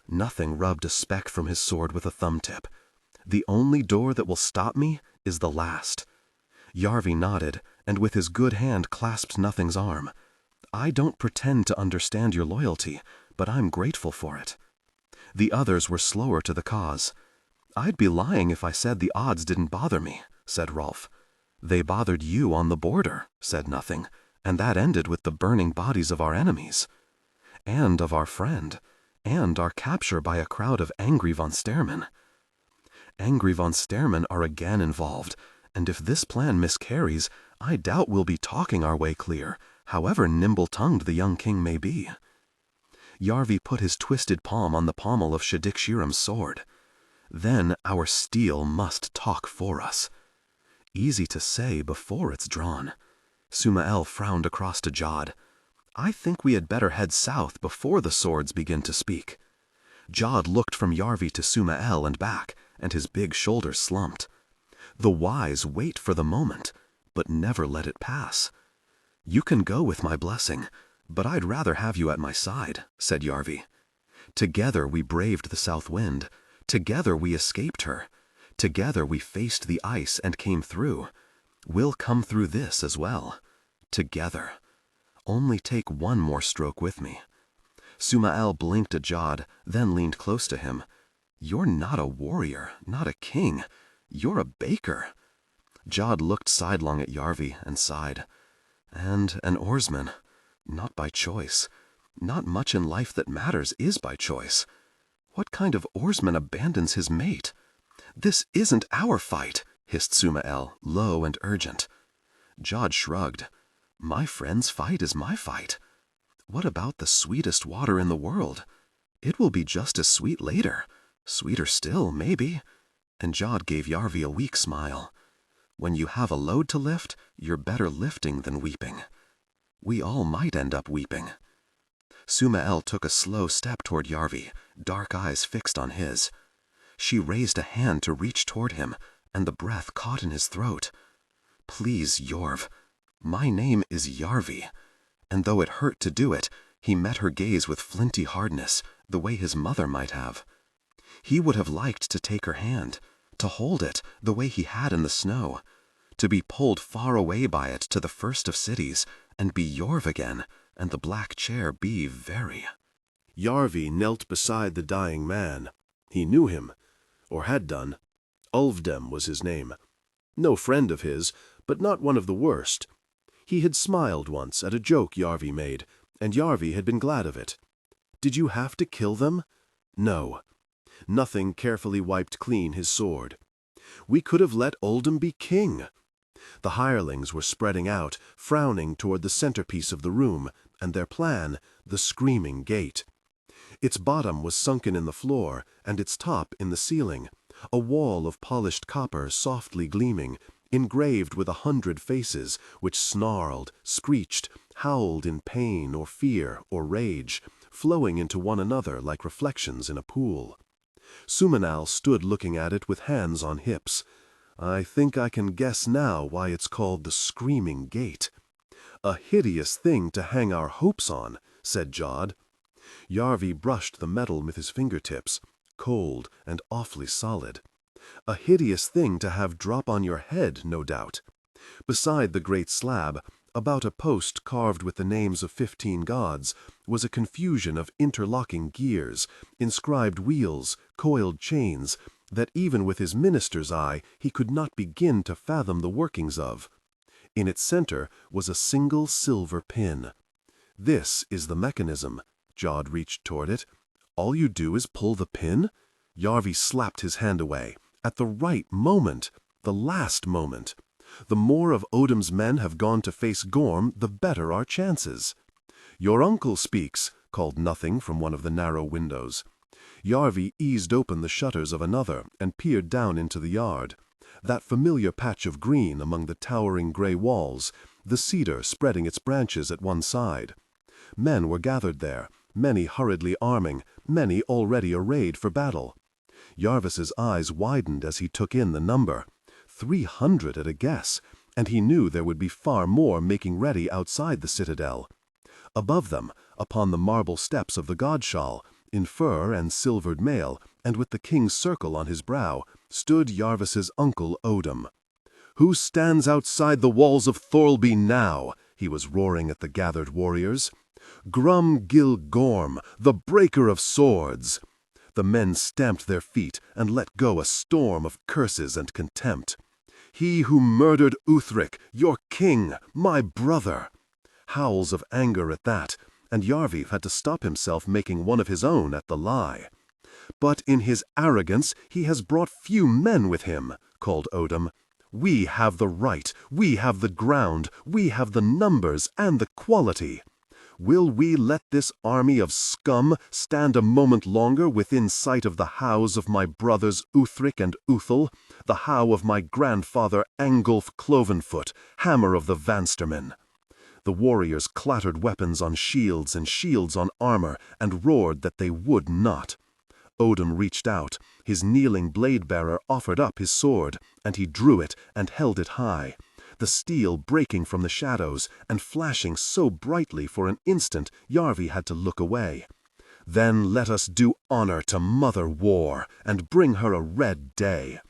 Nothing rubbed a speck from his sword with a thumb tip. "The only door that will stop me is the last." Yarvi nodded, and with his good hand clasped Nothing's arm. "I don't pretend to understand your loyalty, but I'm grateful for it." The others were slower to the cause. "I'd be lying if I said the odds didn't bother me," said Rolf. "They bothered you on the border," said Nothing, "and that ended with the burning bodies of our enemies. And of our friend, and our capture by a crowd of angry von Sterman. Angry von Sterman are again involved, and if this plan miscarries, I doubt we'll be talking our way clear, however nimble-tongued the young king may be." Yarvi put his twisted palm on the pommel of Shadix-Shiram's sword. "Then our steel must talk for us." Easy to say before it's drawn. Sumael frowned across to Jod. "I think we had better head south before the swords begin to speak." Jod looked from Yarvi to Sumael and back, and his big shoulders slumped. The wise wait for the moment, but never let it pass. "You can go with my blessing, but I'd rather have you at my side," said Yarvi. "Together we braved the south wind. Together we escaped her. Together we faced the ice and came through. We'll come through this as well. Together. Only take one more stroke with me." Sumael blinked at Jod, then leaned close to him. "You're not a warrior, not a king. You're a baker." Jod looked sidelong at Yarvi and sighed. "And an oarsman. Not by choice. Not much in life that matters is by choice. What kind of oarsman abandons his mate?" "This isn't our fight," hissed Sumael, low and urgent. Jod shrugged. "My friend's fight is my fight. What about the sweetest water in the world? It will be just as sweet later. Sweeter still, maybe." And Jod gave Yarvi a weak smile. "When you have a load to lift, you're better lifting than weeping. We all might end up weeping." Sumael took a slow step toward Yarvi, dark eyes fixed on his. She raised a hand to reach toward him, and the breath caught in his throat. "Please, Yorv. My name is Yarvi." And though it hurt to do it, he met her gaze with flinty hardness, the way his mother might have. He would have liked to take her hand, to hold it the way he had in the snow, to be pulled far away by it to the first of cities, and be Yorv again, and the Black Chair be very.
Yarvi knelt beside the dying man. He knew him, or had done. Ulvdem was his name. No friend of his, but not one of the worst. He had smiled once at a joke Yarvi made, and Yarvi had been glad of it. "Did you have to kill them?" "No." Nothing carefully wiped clean his sword. "We could have let Oldham be king." The hirelings were spreading out, frowning toward the centerpiece of the room, and their plan, the screaming gate. Its bottom was sunken in the floor, and its top in the ceiling, a wall of polished copper softly gleaming, engraved with 100 faces, which snarled, screeched, howled in pain or fear or rage, flowing into one another like reflections in a pool. Sumanal stood looking at it with hands on hips. "I think I can guess now why it's called the Screaming Gate." "A hideous thing to hang our hopes on," said Jod. Yarvi brushed the metal with his fingertips, cold and awfully solid. "A hideous thing to have drop on your head, no doubt." Beside the great slab, about a post carved with the names of 15 gods, was a confusion of interlocking gears, inscribed wheels, coiled chains, that even with his minister's eye he could not begin to fathom the workings of. In its center was a single silver pin. "This is the mechanism." Jod reached toward it. "All you do is pull the pin?" Yarvi slapped his hand away. At the right moment, the last moment.
The more of Odom's men have gone to face Gorm, the better our chances." "Your uncle speaks," called Nothing from one of the narrow windows. Yarvi eased open the shutters of another and peered down into the yard. That familiar patch of green among the towering gray walls, the cedar spreading its branches at one side. Men were gathered there, many hurriedly arming, many already arrayed for battle. Yarvis's eyes widened as he took in the number. 300 at a guess, and he knew there would be far more making ready outside the citadel. Above them, upon the marble steps of the Godshall, in fur and silvered mail, and with the king's circle on his brow, stood Yarvis's uncle Odom. "Who stands outside the walls of Thorlby now?" he was roaring at the gathered warriors. "Grum Gil Gorm, the breaker of swords!" The men stamped their feet and let go a storm of curses and contempt. "He who murdered Uthric, your king, my brother!" Howls of anger at that, and Yarvi had to stop himself making one of his own at the lie. "But in his arrogance he has brought few men with him," called Odom. "We have the right, we have the ground, we have the numbers and the quality. Will we let this army of scum stand a moment longer within sight of the hows of my brothers Uthric and Uthal, the howe of my grandfather Angulf Clovenfoot, hammer of the Vanstermen?" The warriors clattered weapons on shields and shields on armor, and roared that they would not. Odom reached out. His kneeling blade-bearer offered up his sword, and he drew it and held it high, the steel breaking from the shadows and flashing so brightly for an instant Yarvi had to look away. "Then let us do honor to Mother War, and bring her a red day.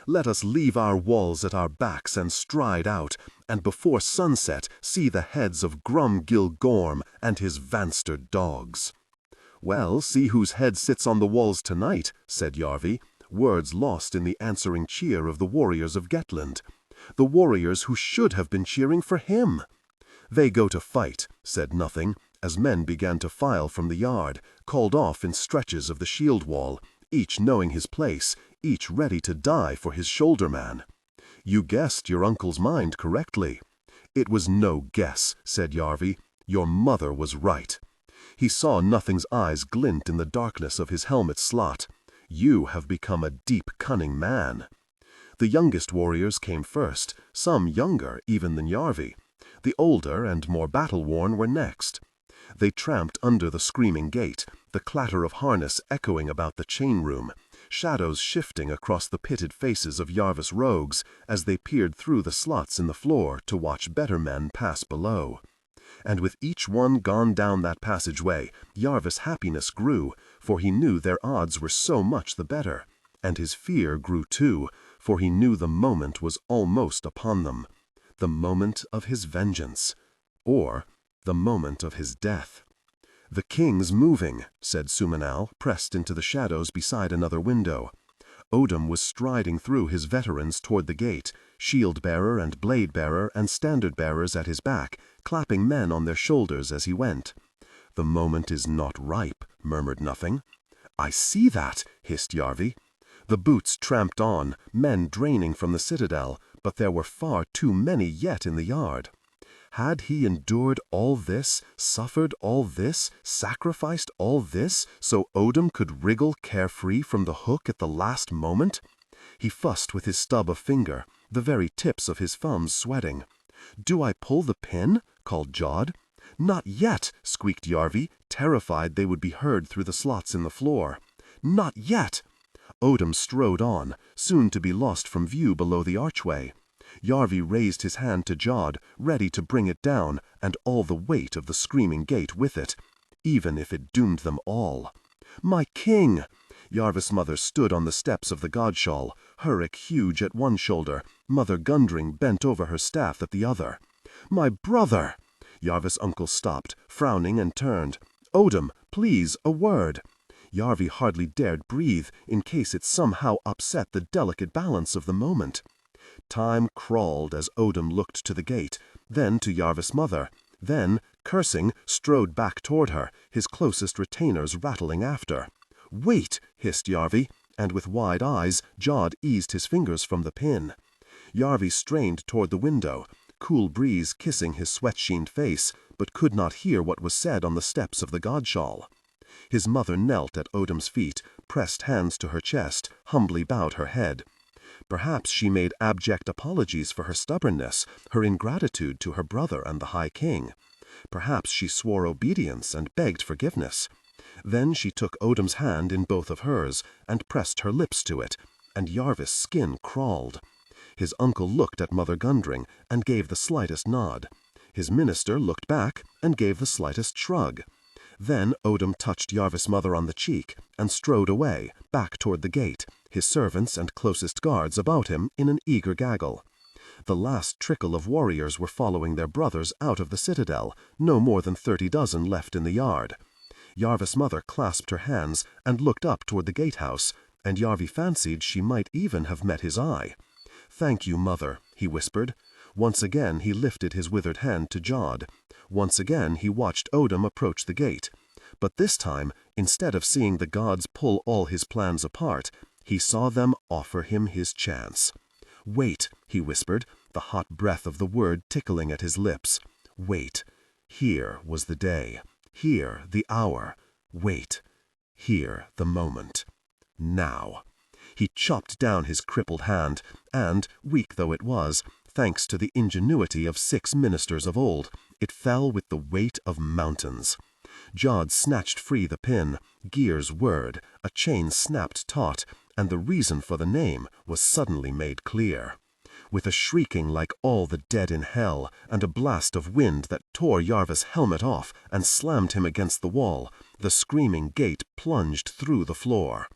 Let us leave our walls at our backs and stride out, and before sunset see the heads of Grum Gil Gorm and his Vanster dogs." "Well, see whose head sits on the walls tonight," said Yarvi, words lost in the answering cheer of the warriors of Gettland. The warriors who should have been cheering for him. "They go to fight," said Nothing, as men began to file from the yard, called off in stretches of the shield wall, each knowing his place, each ready to die for his shoulder-man. "You guessed your uncle's mind correctly." "It was no guess," said Yarvi. "Your mother was right." He saw Nothing's eyes glint in the darkness of his helmet slot. "You have become a deep, cunning man." The youngest warriors came first, some younger even than Yarvi. The older and more battle-worn were next. They tramped under the screaming gate, the clatter of harness echoing about the chain-room, shadows shifting across the pitted faces of Yarvis rogues as they peered through the slots in the floor to watch better men pass below. And with each one gone down that passageway, Yarvis' happiness grew, for he knew their odds were so much the better. And his fear grew too, for he knew the moment was almost upon them. The moment of his vengeance. Or the moment of his death. "The king's moving," said Sumanal, pressed into the shadows beside another window. Odom was striding through his veterans toward the gate, shield-bearer and blade-bearer and standard-bearers at his back, clapping men on their shoulders as he went. "The moment is not ripe," murmured Nothing. "I see that," hissed Yarvi. The boots tramped on, men draining from the citadel, but there were far too many yet in the yard. Had he endured all this, suffered all this, sacrificed all this, so Odom could wriggle carefree from the hook at the last moment? He fussed with his stub of finger, the very tips of his thumbs sweating. "Do I pull the pin?" called Jod. "Not yet," squeaked Yarvi, terrified they would be heard through the slots in the floor. "Not yet!" Odom strode on, soon to be lost from view below the archway. Yarvi raised his hand to Jod, ready to bring it down, and all the weight of the screaming gate with it, even if it doomed them all. "My king!" Yarvis' mother stood on the steps of the Godshall, Hurrick huge at one shoulder, Mother Gundring bent over her staff at the other. "My brother!" Yarvis' uncle stopped, frowning, and turned. "Odom, please, a word." Yarvi hardly dared breathe, in case it somehow upset the delicate balance of the moment. Time crawled as Odom looked to the gate, then to Yarvis' mother, then, cursing, strode back toward her, his closest retainers rattling after. "Wait!" hissed Yarvi, and with wide eyes, Jod eased his fingers from the pin. Yarvi strained toward the window, cool breeze kissing his sweat-sheened face, but could not hear what was said on the steps of the godshall. His mother knelt at Odom's feet, pressed hands to her chest, humbly bowed her head. Perhaps she made abject apologies for her stubbornness, her ingratitude to her brother and the High King. Perhaps she swore obedience and begged forgiveness. Then she took Odom's hand in both of hers and pressed her lips to it, and Yarvis' skin crawled. His uncle looked at Mother Gundring and gave the slightest nod. His minister looked back and gave the slightest shrug. Then Odom touched Yarvis' mother on the cheek and strode away, back toward the gate, his servants and closest guards about him in an eager gaggle. The last trickle of warriors were following their brothers out of the citadel, no more than 30 dozen left in the yard. Yarvis' mother clasped her hands and looked up toward the gatehouse, and Yarvi fancied she might even have met his eye. "Thank you, mother," he whispered. Once again he lifted his withered hand to Jod. Once again he watched Odom approach the gate. But this time, instead of seeing the gods pull all his plans apart, he saw them offer him his chance. "Wait," he whispered, the hot breath of the word tickling at his lips. Wait. Here was the day. Here the hour. Wait. Here the moment. Now. He chopped down his crippled hand, and, weak though it was, thanks to the ingenuity of 6 ministers of old, it fell with the weight of mountains. Jod snatched free the pin, Gear's word, a chain snapped taut, and the reason for the name was suddenly made clear. With a shrieking like all the dead in hell, and a blast of wind that tore Yarvis' helmet off and slammed him against the wall, the screaming gate plunged through the floor.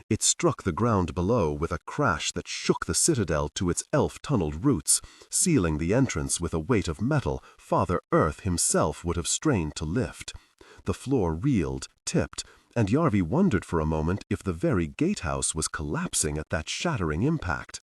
It struck the ground below with a crash that shook the citadel to its elf-tunneled roots, sealing the entrance with a weight of metal Father Earth himself would have strained to lift. The floor reeled, tipped, and Yarvi wondered for a moment if the very gatehouse was collapsing at that shattering impact.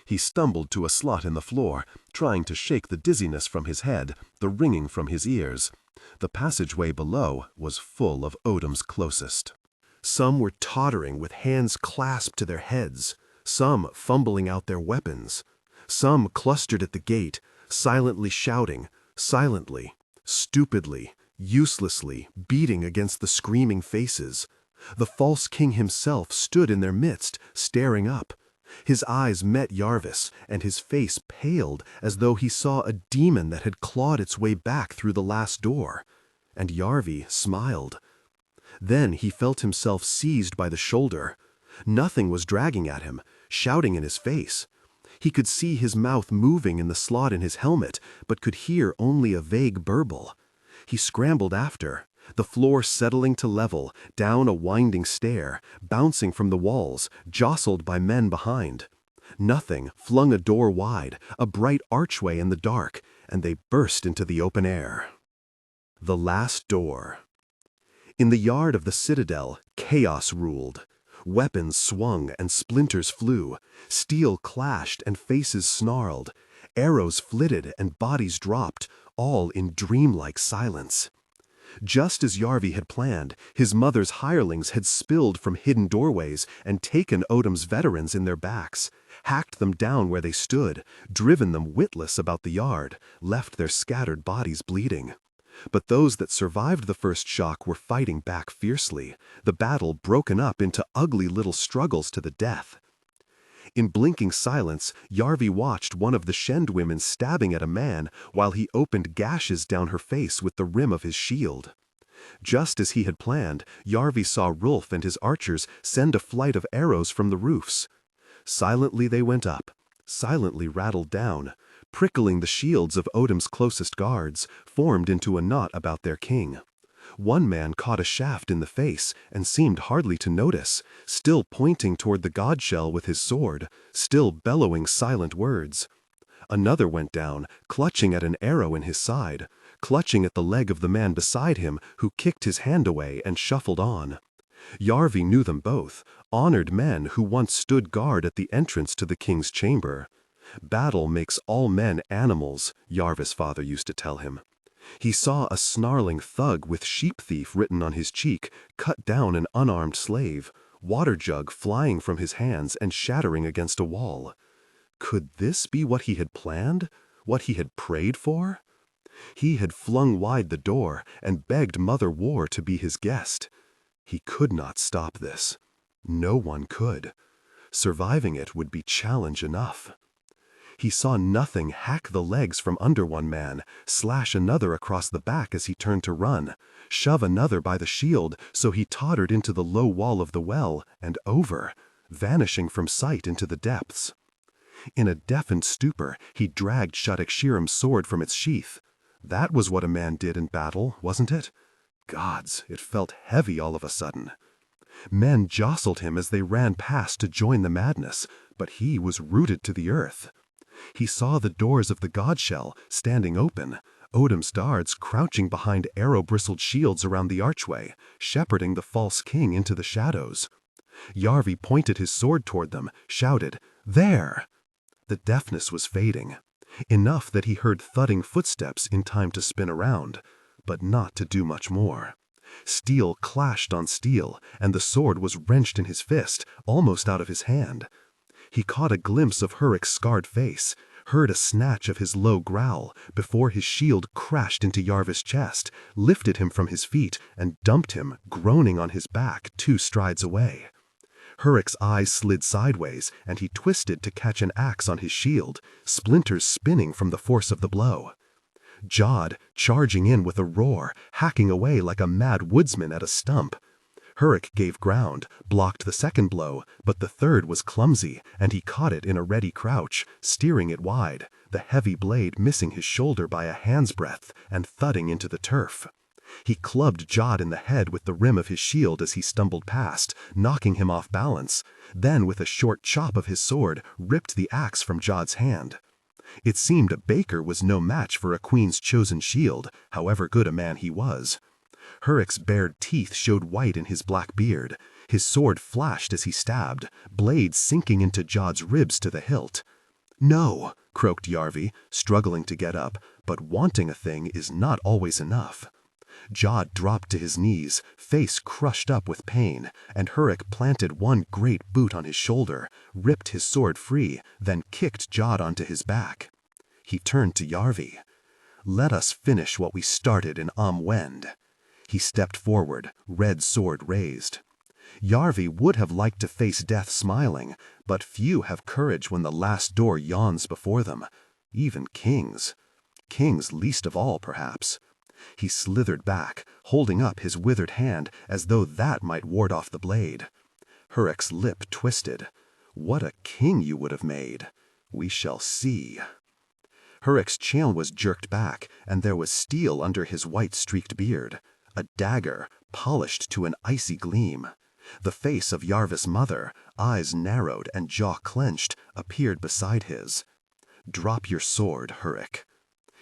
He stumbled to a slot in the floor, trying to shake the dizziness from his head, the ringing from his ears. The passageway below was full of Odom's closest. Some were tottering with hands clasped to their heads, some fumbling out their weapons, some clustered at the gate, silently shouting, silently, stupidly, uselessly, beating against the screaming faces. The false king himself stood in their midst, staring up. His eyes met Yarvis, and his face paled as though he saw a demon that had clawed its way back through the last door. And Yarvi smiled. Then he felt himself seized by the shoulder. Nothing was dragging at him, shouting in his face. He could see his mouth moving in the slot in his helmet, but could hear only a vague burble. He scrambled after, the floor settling to level, down a winding stair, bouncing from the walls, jostled by men behind. Nothing flung a door wide, a bright archway in the dark, and they burst into the open air. The last door. In the yard of the citadel, chaos ruled. Weapons swung and splinters flew, steel clashed and faces snarled, arrows flitted and bodies dropped, all in dreamlike silence. Just as Yarvi had planned, his mother's hirelings had spilled from hidden doorways and taken Odom's veterans in their backs, hacked them down where they stood, driven them witless about the yard, left their scattered bodies bleeding. But those that survived the first shock were fighting back fiercely, the battle broken up into ugly little struggles to the death. In blinking silence, Yarvi watched one of the Shend women stabbing at a man while he opened gashes down her face with the rim of his shield. Just as he had planned, Yarvi saw Rolf and his archers send a flight of arrows from the roofs. Silently they went up, silently rattled down, prickling the shields of Odom's closest guards, formed into a knot about their king. One man caught a shaft in the face and seemed hardly to notice, still pointing toward the godshell with his sword, still bellowing silent words. Another went down, clutching at an arrow in his side, clutching at the leg of the man beside him who kicked his hand away and shuffled on. Yarvi knew them both, honored men who once stood guard at the entrance to the king's chamber. Battle makes all men animals, Yarvis' father used to tell him. He saw a snarling thug with sheep thief written on his cheek cut down an unarmed slave, water jug flying from his hands and shattering against a wall. Could this be what he had planned? What he had prayed for? He had flung wide the door and begged Mother War to be his guest. He could not stop this. No one could. Surviving it would be challenge enough. He saw nothing hack the legs from under one man, slash another across the back as he turned to run, shove another by the shield so he tottered into the low wall of the well and over, vanishing from sight into the depths. In a deafened stupor, he dragged THIS sword from its sheath. That was what a man did in battle, wasn't it? Gods, it felt heavy all of a sudden. Men jostled him as they ran past to join the madness, but he was rooted to the earth. He saw the doors of the godshell standing open, Odin's guards crouching behind arrow-bristled shields around the archway, shepherding the false king into the shadows. Yarvi pointed his sword toward them, shouted, "There!" The deafness was fading, enough that he heard thudding footsteps in time to spin around, but not to do much more. Steel clashed on steel, and the sword was wrenched in his fist, almost out of his hand. He caught a glimpse of Hurrick's scarred face, heard a snatch of his low growl, before his shield crashed into Yarvi's chest, lifted him from his feet, and dumped him, groaning on his back, 2 strides away. Hurrick's eyes slid sideways, and he twisted to catch an axe on his shield, splinters spinning from the force of the blow. Jod, charging in with a roar, hacking away like a mad woodsman at a stump. Hurrick gave ground, blocked the second blow, but the third was clumsy, and he caught it in a ready crouch, steering it wide, the heavy blade missing his shoulder by a hand's breadth and thudding into the turf. He clubbed Jod in the head with the rim of his shield as he stumbled past, knocking him off balance, then with a short chop of his sword ripped the axe from Jod's hand. It seemed a baker was no match for a queen's chosen shield, however good a man he was. Hurrick's bared teeth showed white in his black beard. His sword flashed as he stabbed, blade sinking into Jod's ribs to the hilt. "No," croaked Yarvi, struggling to get up, but wanting a thing is not always enough. Jod dropped to his knees, face crushed up with pain, and Hurrick planted one great boot on his shoulder, ripped his sword free, then kicked Jod onto his back. He turned to Yarvi. "Let us finish what we started in Wend." He stepped forward, red sword raised. Yarvi would have liked to face death smiling, but few have courage when the last door yawns before them. Even kings. Kings least of all, perhaps. He slithered back, holding up his withered hand as though that might ward off the blade. Hurrick's lip twisted. What a king you would have made. We shall see. Hurrick's chin was jerked back, and there was steel under his white-streaked beard. A dagger, polished to an icy gleam. The face of Yarvi's mother, eyes narrowed and jaw clenched, appeared beside his. "Drop your sword, Hurrick."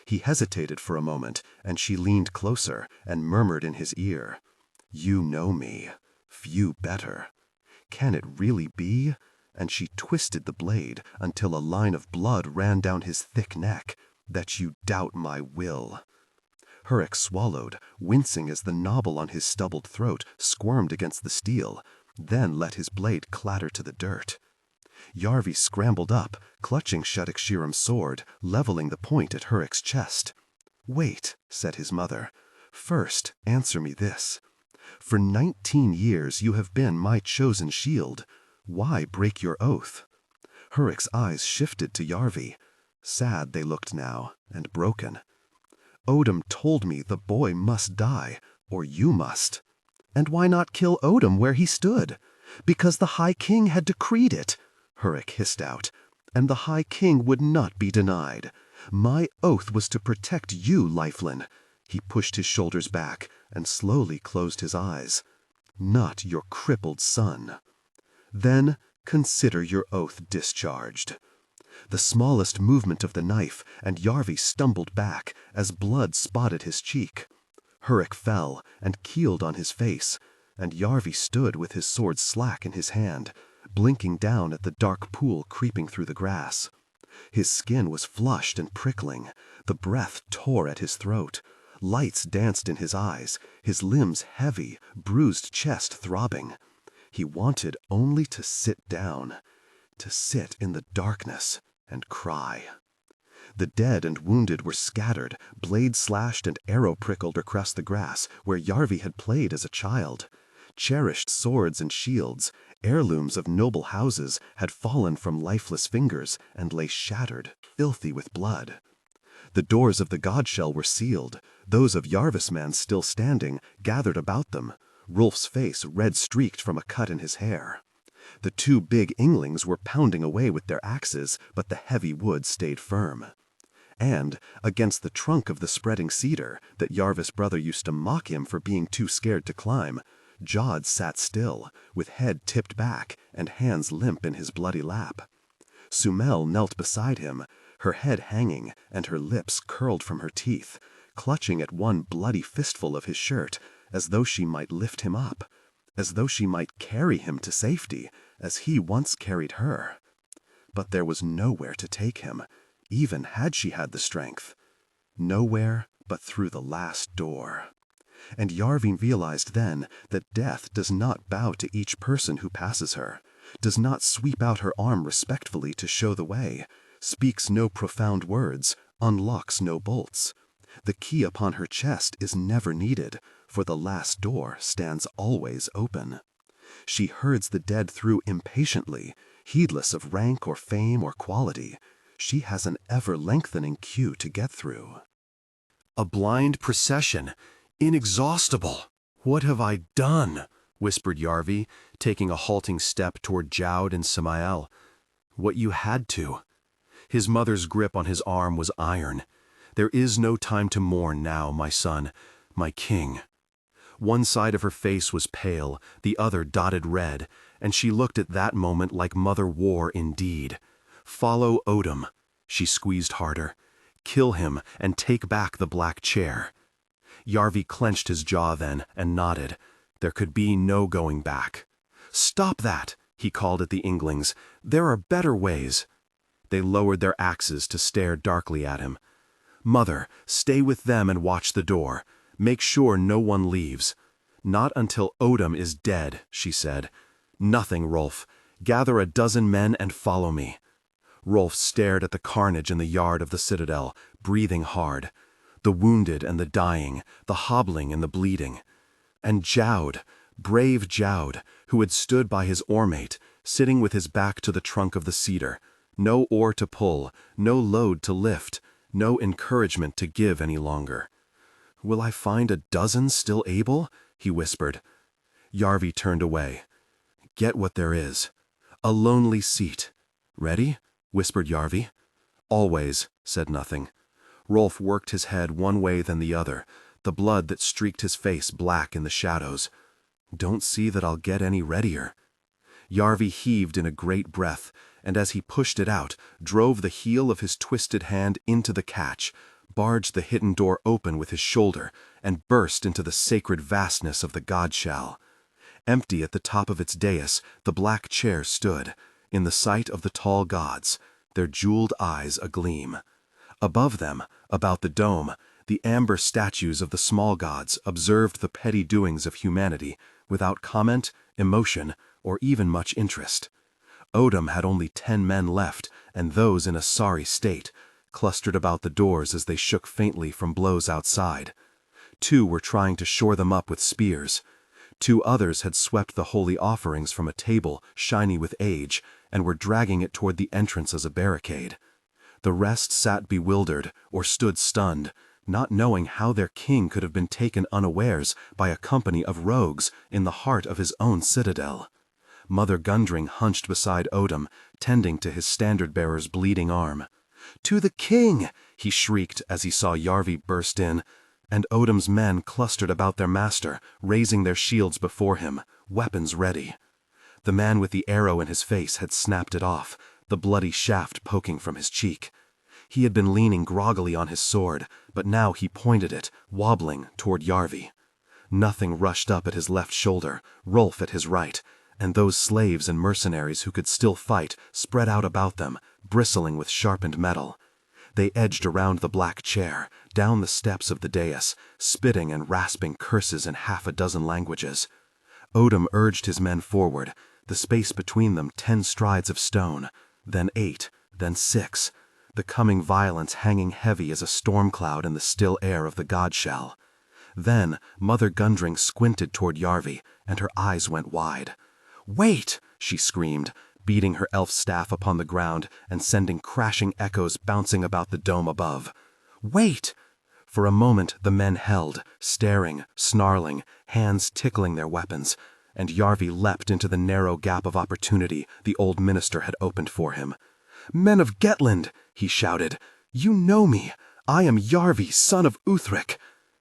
He hesitated for a moment, and she leaned closer and murmured in his ear, "You know me. Few better. Can it really be?" And she twisted the blade until a line of blood ran down his thick neck. "That you doubt my will." Hurrick swallowed, wincing as the knobble on his stubbled throat squirmed against the steel, then let his blade clatter to the dirt. Yarvi scrambled up, clutching THIS sword, leveling the point at Hurrick's chest. "Wait," said his mother. "First, answer me this. For 19 years you have been my chosen shield. Why break your oath?" Hurrick's eyes shifted to Yarvi. Sad they looked now, and broken. "Odin told me the boy must die, or you must." "And why not kill Odin where he stood?" "Because the High King had decreed it," Hurrick hissed out, "and the High King would not be denied. My oath was to protect you, Lifelin." He pushed his shoulders back and slowly closed his eyes. "Not your crippled son. Then consider your oath discharged." The smallest movement of the knife, and Yarvi stumbled back as blood spotted his cheek. Hurrick fell and keeled on his face, and Yarvi stood with his sword slack in his hand, blinking down at the dark pool creeping through the grass. His skin was flushed and prickling, the breath tore at his throat, lights danced in his eyes, his limbs heavy, bruised chest throbbing. He wanted only to sit down, to sit in the darkness and cry. The dead and wounded were scattered, blade slashed and arrow prickled across the grass where Yarvi had played as a child. Cherished swords and shields, heirlooms of noble houses, had fallen from lifeless fingers and lay shattered, filthy with blood. The doors of the godshell were sealed, those of Yarvis man still standing, gathered about them, Rolf's face red-streaked from a cut in his hair. The two big Inglings were pounding away with their axes, but the heavy wood stayed firm. And, against the trunk of the spreading cedar that Yarvis' brother used to mock him for being too scared to climb, Jod sat still, with head tipped back and hands limp in his bloody lap. Sumel knelt beside him, her head hanging and her lips curled from her teeth, clutching at one bloody fistful of his shirt, as though she might lift him up, as though she might carry him to safety, as he once carried her. But there was nowhere to take him, even had she had the strength. Nowhere but through the last door. And Yarvi realized then that death does not bow to each person who passes her, does not sweep out her arm respectfully to show the way, speaks no profound words, unlocks no bolts. The key upon her chest is never needed, for the last door stands always open. She herds the dead through impatiently, heedless of rank or fame or quality. She has an ever-lengthening queue to get through.
A blind procession, inexhaustible. What have I done? Whispered Yarvi, taking a halting step toward Jowd and Samael. What you had to. His mother's grip on his arm was iron. There is no time to mourn now, my son, my king. One side of her face was pale, the other dotted red, and she looked at that moment like Mother War indeed. Follow Odom, she squeezed harder. Kill him and take back the Black Chair. Yarvi clenched his jaw then and nodded. There could be no going back. Stop that, he called at the Inglings. There are better ways. They lowered their axes to stare darkly at him. Mother, stay with them and watch the door. Make sure no one leaves. Not until Odom is dead, she said. Nothing, Rolf. Gather a dozen men and follow me. Rolf stared at the carnage in the yard of the citadel, breathing hard. The wounded and the dying, the hobbling and the bleeding. And Jowd, brave Jowd, who had stood by his oar-mate, sitting with his back to the trunk of the cedar. No oar to pull, no load to lift, no encouragement to give any longer. Will I find a dozen still able? He whispered. Yarvi turned away. Get what there is. A lonely seat. Ready? Whispered Yarvi. Always, said nothing. Rolf worked his head one way then the other, the blood that streaked his face black in the shadows. Don't see that I'll get any readier. Yarvi heaved in a great breath, and as he pushed it out, drove the heel of his twisted hand into the catch, barged the hidden door open with his shoulder, and burst into the sacred vastness of the godshell. Empty at the top of its dais, the Black Chair stood, in the sight of the tall gods, their jeweled eyes agleam. Above them, about the dome, the amber statues of the small gods observed the petty doings of humanity without comment, emotion, or even much interest. Odom had only 10 men left, and those in a sorry state, clustered about the doors as they shook faintly from blows outside. 2 were trying to shore them up with spears. 2 others had swept the holy offerings from a table shiny with age and were dragging it toward the entrance as a barricade. The rest sat bewildered or stood stunned, not knowing how their king could have been taken unawares by a company of rogues in the heart of his own citadel. Mother Gundring hunched beside Odom, tending to his standard-bearer's bleeding arm. "To the king!" he shrieked as he saw Yarvi burst in, and Odom's men clustered about their master, raising their shields before him, weapons ready. The man with the arrow in his face had snapped it off, the bloody shaft poking from his cheek. He had been leaning groggily on his sword, but now he pointed it, wobbling, toward Yarvi. Nothing rushed up at his left shoulder, Rolf at his right, and those slaves and mercenaries who could still fight spread out about them, bristling with sharpened metal. They edged around the Black Chair, down the steps of the dais, spitting and rasping curses in half a dozen languages. Odom urged his men forward, the space between them 10 strides of stone, then 8,
then 6, the coming violence hanging heavy as a storm cloud in the still air of the godshell. Then Mother Gundring squinted toward Yarvi, and her eyes went wide. "Wait!" she screamed, beating her elf staff upon the ground and sending crashing echoes bouncing about the dome above. "Wait!" For a moment the men held, staring, snarling, hands tickling their weapons, and Yarvi leapt into the narrow gap of opportunity the old minister had opened for him. "Men of Gettland," he shouted, "you know me. I am Yarvi, son of Uthric."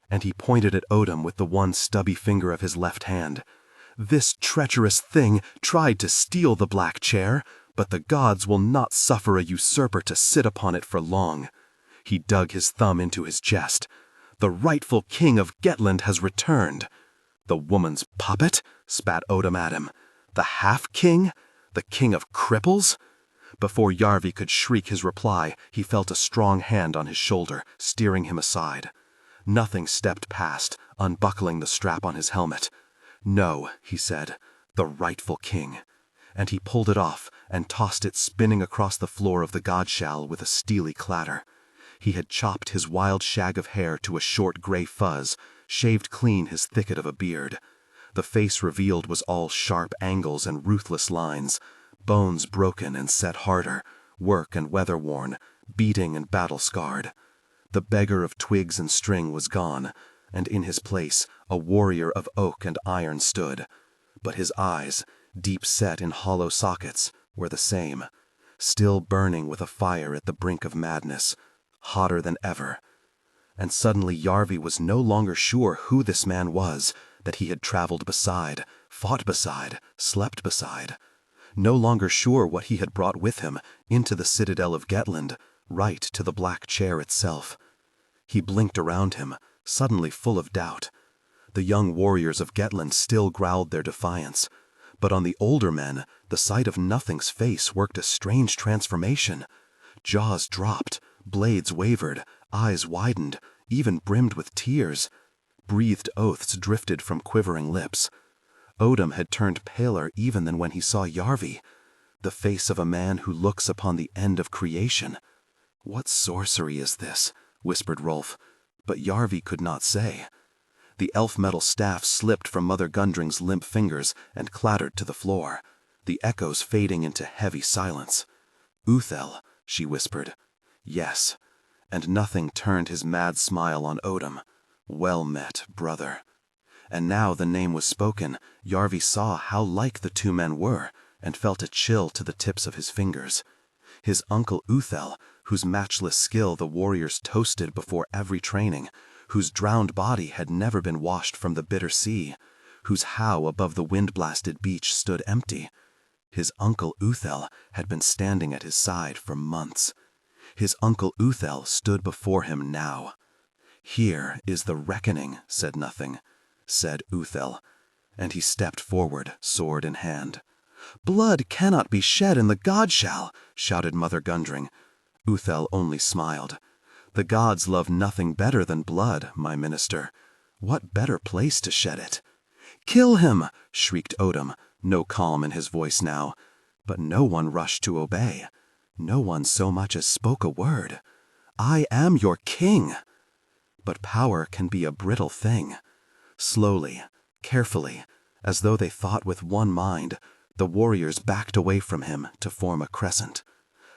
And he pointed at Odom with the one stubby finger of his left hand. "This treacherous thing tried to steal the Black Chair, but the gods will not suffer a usurper to sit upon it for long." He dug his thumb into his chest. "The rightful king of Gettland has returned." "The woman's puppet?" spat Odom at him. "The half-king? The king of cripples?" Before Yarvi could shriek his reply, he felt a strong hand on his shoulder, steering him aside. Nothing stepped past, unbuckling the strap on his helmet. "No," he said, "the rightful king." And he pulled it off and tossed it spinning across the floor of the godshell with a steely clatter. He had chopped his wild shag of hair to a short gray fuzz, shaved clean his thicket of a beard. The face revealed was all sharp angles and ruthless lines, bones broken and set harder, work and weather-worn, beating and battle-scarred. The beggar of twigs and string was gone, and in his place a warrior of oak and iron stood. But his eyes, deep set in hollow sockets, were the same, still burning with a fire at the brink of madness, hotter than ever. And suddenly Yarvi was no longer sure who this man was that he had traveled beside, fought beside, slept beside. No longer sure what he had brought with him into the citadel of Gettland, right to the Black Chair itself. He blinked around him, suddenly full of doubt. The young warriors of Gettland still growled their defiance, but on the older men the sight of Nothing's face worked a strange transformation. Jaws dropped, blades wavered, eyes widened, even brimmed with tears. Breathed oaths drifted from quivering lips. Odom had turned paler even than when he saw Yarvi, the face of a man who looks upon the end of creation. "What sorcery is this?" whispered Rolf, but Yarvi could not say. The elf metal staff slipped from Mother Gundring's limp fingers and clattered to the floor, the echoes fading into heavy silence. "Uthel," she whispered. "Yes." And Nothing turned his mad smile on Odom. "Well met, brother." And now the name was spoken, Yarvi saw how like the two men were, and felt a chill to the tips of his fingers. His uncle Uthel, whose matchless skill the warriors toasted before every training, whose drowned body had never been washed from the bitter sea, whose howe above the wind-blasted beach stood empty. His uncle Uthel had been standing at his side for months. His uncle Uthel stood before him now. "Here is the reckoning," said Nothing, said Uthel, and he stepped forward, sword in hand. "Blood cannot be shed in the godshell," shouted Mother Gundring. Uthel only smiled. "The gods love nothing better than blood, my minister. What better place to shed it?" "Kill him!" shrieked Odom, no calm in his voice now. But no one rushed to obey. No one so much as spoke a word. "I am your king!" But power can be a brittle thing. Slowly, carefully, as though they thought with one mind, the warriors backed away from him to form a crescent.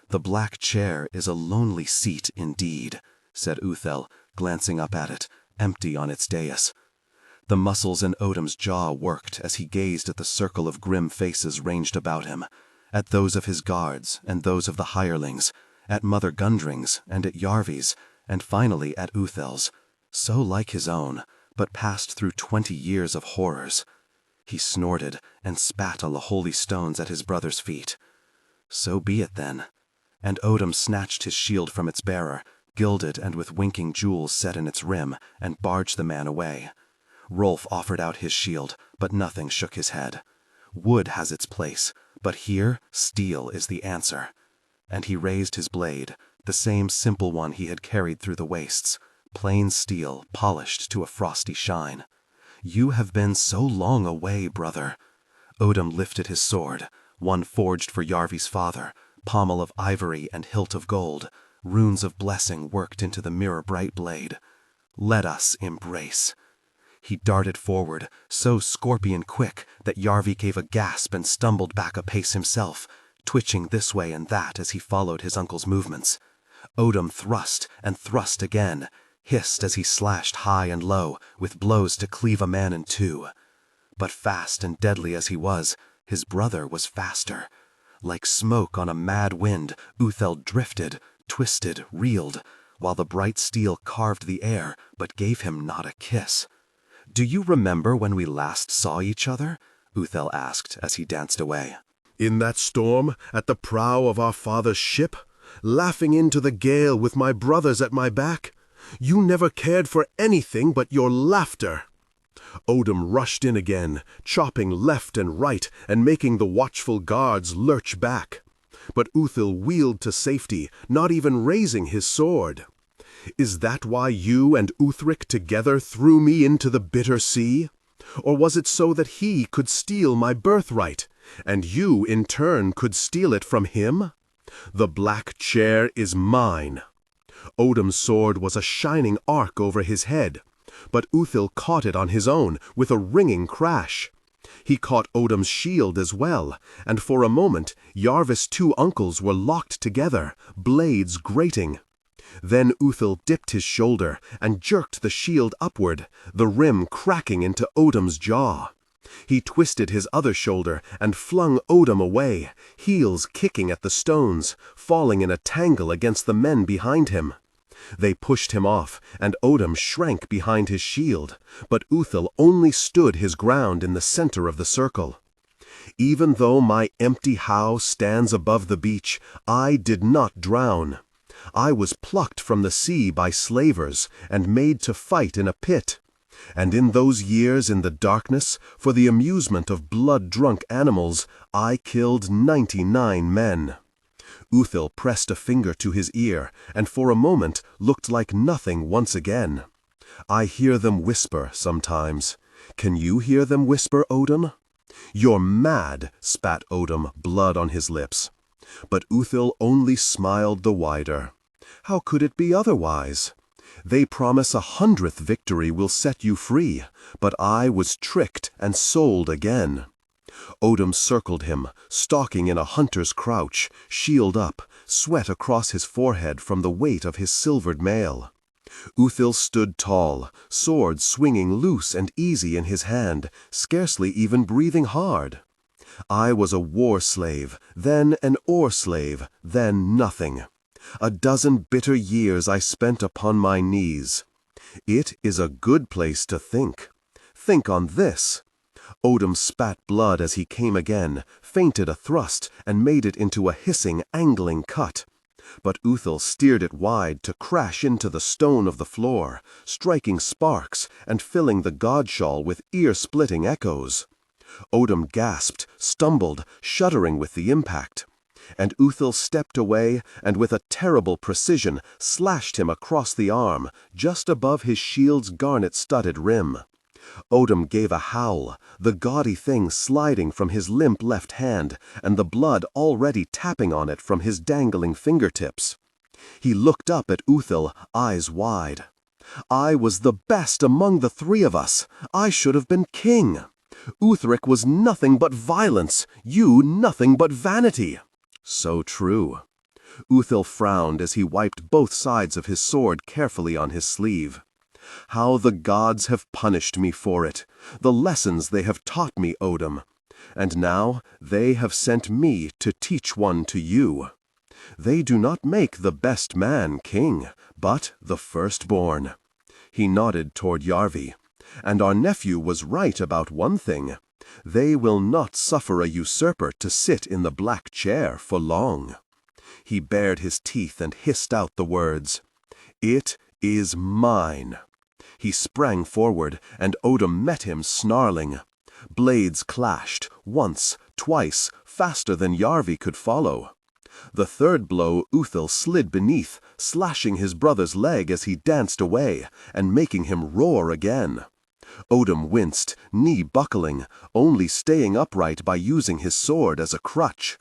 "The Black Chair is a lonely seat indeed," said Uthel, glancing up at it, empty on its dais. The muscles in Odom's jaw worked as he gazed at the circle of grim faces ranged about him, at those of his guards and those of the hirelings, at Mother Gundring's and at Yarvi's, and finally at Uthel's, so like his own, but passed through 20 years of horrors. He snorted and spat on the holy stones at his brother's feet. "So be it then." And Odom snatched his shield from its bearer, gilded and with winking jewels set in its rim, and barged the man away. Rolf offered out his shield, but Nothing shook his head. "Wood has its place, but here steel is the answer." And he raised his blade, the same simple one he had carried through the wastes, plain steel polished to a frosty shine. "You have been so long away, brother." Odom lifted his sword, one forged for Yarvi's father, pommel of ivory and hilt of gold, runes of blessing worked into the mirror-bright blade. Let us embrace. He darted forward, so scorpion-quick that Yarvi gave a gasp and stumbled back a pace himself, twitching this way and that as he followed his uncle's movements. Odom thrust and thrust again, hissed as he slashed high and low, with blows to cleave a man in two. But fast and deadly as he was, his brother was faster. Like smoke on a mad wind, Uthel drifted, twisted, reeled, while the bright steel carved the air, but gave him not a kiss. "Do you remember when we last saw each other?" Uthel asked as he danced away.
In that storm, at the prow of our father's ship, laughing into the gale with my brothers at my back, you never cared for anything but your laughter. Odom rushed in again, chopping left and right and making the watchful guards lurch back. But Uthel wheeled to safety, not even raising his sword. Is that why you and Uthric together threw me into the bitter sea? Or was it so that he could steal my birthright, and you in turn could steal it from him? The Black Chair is mine. Odom's sword was a shining arc over his head, but Uthil caught it on his own with a ringing crash. He caught Odom's shield as well, and for a moment Yarvis' two uncles were locked together, blades grating. Then Uthil dipped his shoulder and jerked the shield upward, the rim cracking into Odom's jaw. He twisted his other shoulder and flung Odom away, heels kicking at the stones, falling in a tangle against the men behind him. They pushed him off, and Odom shrank behind his shield, but Uthil only stood his ground in the center of the circle. Even though my empty howe stands above the beach, I did not drown. I was plucked from the sea by slavers and made to fight in a pit. And in those years in the darkness, for the amusement of blood-drunk animals, I killed 99 men. Uthil pressed a finger to his ear, and for a moment looked like nothing once again. I hear them whisper sometimes. Can you hear them whisper, Odom? You're mad, spat Odom, blood on his lips. But Uthil only smiled the wider. How could it be otherwise? They promise 100th victory will set you free, but I was tricked and sold again. Odom circled him, stalking in a hunter's crouch, shield up, sweat across his forehead from the weight of his silvered mail. Uthil stood tall, sword swinging loose and easy in his hand, scarcely even breathing hard. I was a war slave, then an ore slave, then nothing. A dozen bitter years I spent upon my knees. It is a good place to think. Think on this. Odom spat blood as he came again, feinted a thrust, and made it into a hissing, angling cut. But Uthil steered it wide to crash into the stone of the floor, striking sparks and filling the godshawl with ear-splitting echoes. Odom gasped, stumbled, shuddering with the impact. And Uthil stepped away and with a terrible precision slashed him across the arm, just above his shield's garnet-studded rim. Odom gave a howl, the gaudy thing sliding from his limp left hand, and the blood already tapping on it from his dangling fingertips. He looked up at Uthil, eyes wide. I was the best among the three of us. I should have been king. Uthric was nothing but violence, you nothing but vanity. So true. Uthil frowned as he wiped both sides of his sword carefully on his sleeve. How the gods have punished me for it, the lessons they have taught me, Odom. And now they have sent me to teach one to you. They do not make the best man king, but the firstborn. He nodded toward Yarvi. And our nephew was right about one thing. They will not suffer a usurper to sit in the Black Chair for long. He bared his teeth and hissed out the words, "It is mine." He sprang forward, and Odom met him snarling. Blades clashed, once, twice, faster than Yarvi could follow. The third blow Uthil slid beneath, slashing his brother's leg as he danced away, and making him roar again. Odom winced, knee buckling, only staying upright by using his sword as a crutch.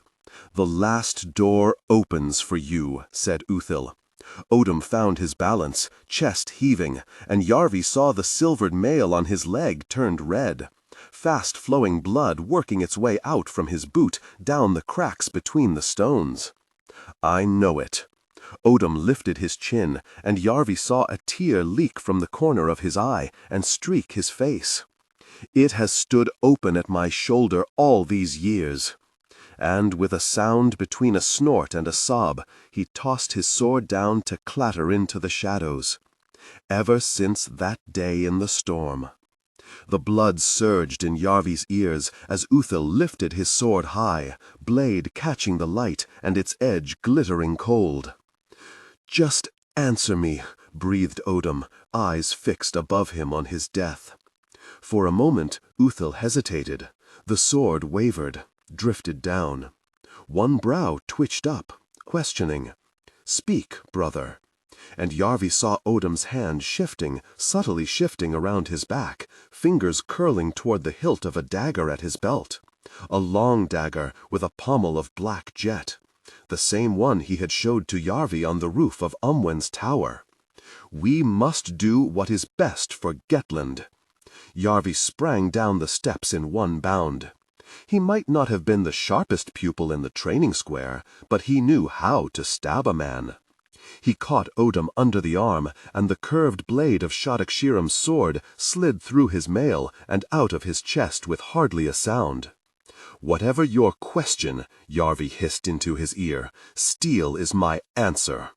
"The last door opens for you," said Uthil. Odom found his balance, chest heaving, and Yarvi saw the silvered mail on his leg turned red. Fast-flowing blood working its way out from his boot, down the cracks between the stones. "I know it." Odom lifted his chin, and Yarvi saw a tear leak from the corner of his eye and streak his face. "It has stood open at my shoulder all these years." And with a sound between a snort and a sob, he tossed his sword down to clatter into the shadows. Ever since that day in the storm. The blood surged in Yarvi's ears as Uthil lifted his sword high, blade catching the light and its edge glittering cold. "Just answer me," breathed Odom, eyes fixed above him on his death. For a moment Uthil hesitated. The sword wavered, drifted down. One brow twitched up, questioning. "Speak, brother." And Yarvi saw Odom's hand shifting, subtly shifting around his back, fingers curling toward the hilt of a dagger at his belt. A long dagger with a pommel of black jet. The same one he had showed to Yarvi on the roof of Umwen's tower. "We must do what is best for Gettland." Yarvi sprang down the steps in one bound. He might not have been the sharpest pupil in the training square, but he knew how to stab a man. He caught Odom under the arm, and the curved blade of Shadok-Shiram's sword slid through his mail and out of his chest with hardly a sound. "Whatever your question," Yarvi hissed into his ear, "steel is my answer."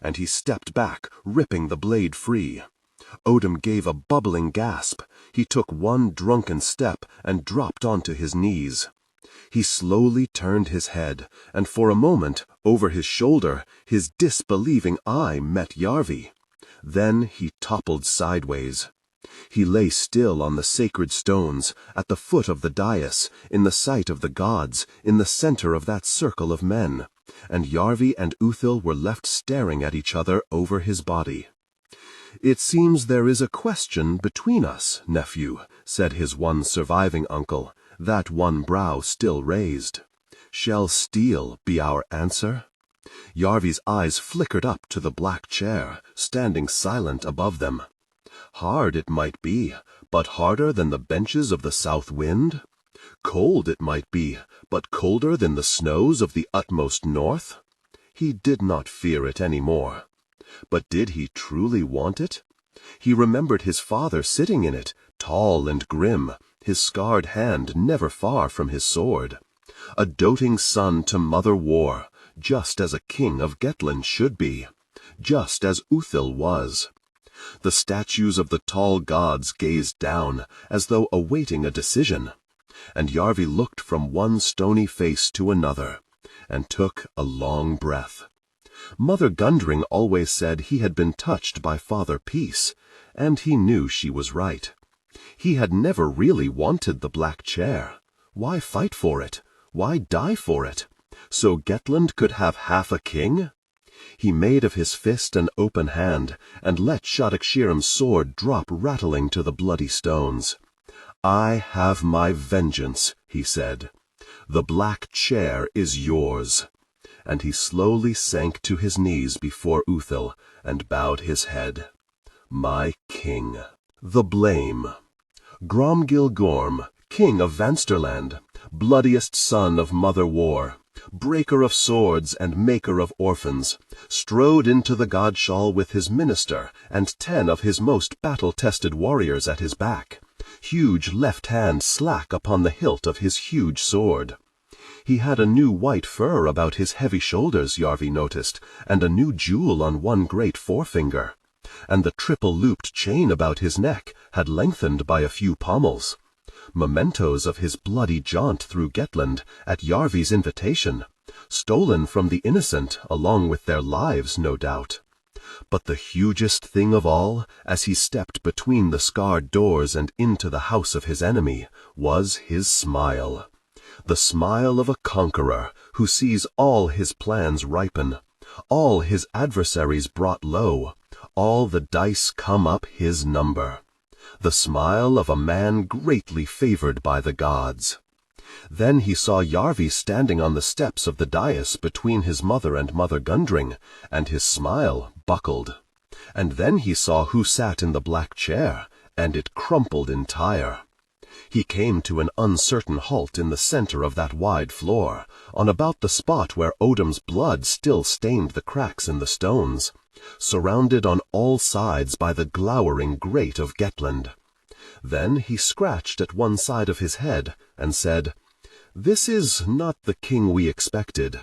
And he stepped back, ripping the blade free. Odom gave a bubbling gasp. He took one drunken step and dropped onto his knees. He slowly turned his head, and for a moment, over his shoulder, his disbelieving eye met Yarvi. Then he toppled sideways. He lay still on the sacred stones, at the foot of the dais, in the sight of the gods, in the center of that circle of men, and Yarvi and Uthil were left staring at each other over his body. "It seems there is a question between us, nephew," said his one surviving uncle, that one brow still raised. "Shall steel be our answer?" Yarvi's eyes flickered up to the black chair, standing silent above them. Hard it might be, but harder than the benches of the south wind? Cold it might be, but colder than the snows of the utmost north? He did not fear it any more. But did he truly want it? He remembered his father sitting in it, tall and grim, his scarred hand never far from his sword. A doting son to Mother War, just as a king of Gettland should be, just as Uthil was. The statues of the tall gods gazed down, as though awaiting a decision, and Yarvi looked from one stony face to another, and took a long breath. Mother Gundring always said he had been touched by Father Peace, and he knew she was right. He had never really wanted the Black Chair. Why fight for it? Why die for it? So Gettland could have half a king? He made of his fist an open hand, and let Shadok-Shiram's sword drop rattling to the bloody stones. "I have my vengeance," he said. "The Black Chair is yours." And he slowly sank to his knees before Uthil and bowed his head. "My king." The blame. Gromgil Gorm, king of Vansterland, bloodiest son of Mother War, breaker of swords and maker of orphans, strode into the godshall with his minister and 10 of his most battle-tested warriors at his back, huge left hand slack upon the hilt of his huge sword. He had a new white fur about his heavy shoulders, Yarvi noticed, and a new jewel on one great forefinger. And the triple-looped chain about his neck had lengthened by a few pommels. Mementos of his bloody jaunt through Gettland, at Yarvi's invitation, stolen from the innocent along with their lives, no doubt. But the hugest thing of all, as he stepped between the scarred doors and into the house of his enemy, was his smile. The smile of a conqueror who sees all his plans ripen, all his adversaries brought low, all the dice come up his number. The smile of a man greatly favored by the gods. Then he saw Yarvi standing on the steps of the dais between his mother and Mother Gundring, and his smile buckled. And then he saw who sat in the black chair, and it crumpled entire. He came to an uncertain halt in the center of that wide floor, on about the spot where Odam's blood still stained the cracks in the stones, surrounded on all sides by the glowering grate of Gettland. Then he scratched at one side of his head, and said, "This is not the king we expected."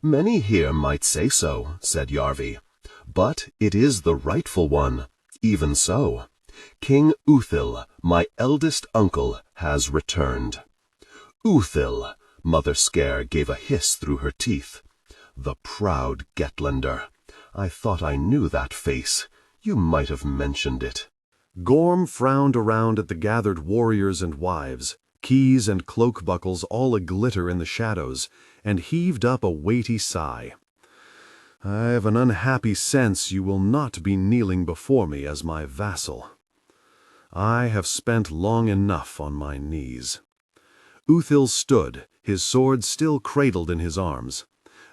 "Many here might say so," said Yarvi, "but it is the rightful one. Even so, King Uthil, my eldest uncle, has returned." "Uthil!" Mother Scare gave a hiss through her teeth. "The proud Gettlander. I thought I knew that face. You might have mentioned it."
Gorm frowned around at the gathered warriors and wives, keys and cloak buckles all a-glitter in the shadows, and heaved up a weighty sigh. "I have an unhappy sense you will not be kneeling before me as my vassal. I have spent long enough on my knees." Uthil stood, his sword still cradled in his arms.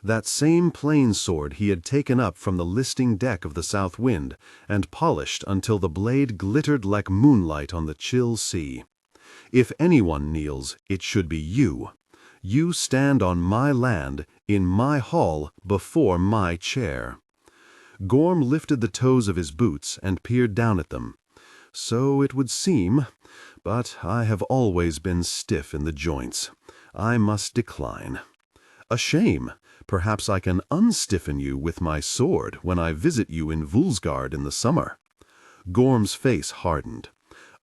That same plain sword he had taken up from the listing deck of the South Wind and polished until the blade glittered like moonlight on the chill sea. "If anyone kneels, it should be you. You stand on my land, in my hall, before my chair." Gorm lifted the toes of his boots and peered down at them. "So it would seem, but I have always been stiff in the joints. I must decline." "A shame. Perhaps I can unstiffen you with my sword when I visit you in Vulsgard in the summer." Gorm's face hardened.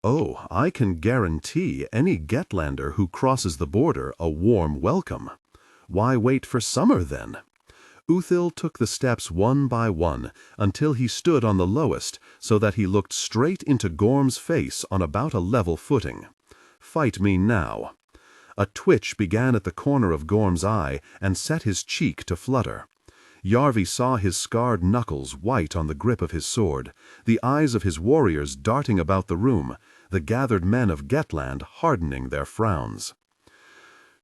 "Oh, I can guarantee any Gettlander who crosses the border a warm welcome. Why wait for summer, then?" Uthil took the steps one by one until he stood on the lowest, so that he looked straight into Gorm's face on about a level footing. "Fight me now." A twitch began at the corner of Gorm's eye and set his cheek to flutter. Yarvi saw his scarred knuckles white on the grip of his sword, the eyes of his warriors darting about the room, the gathered men of Gettland hardening their frowns.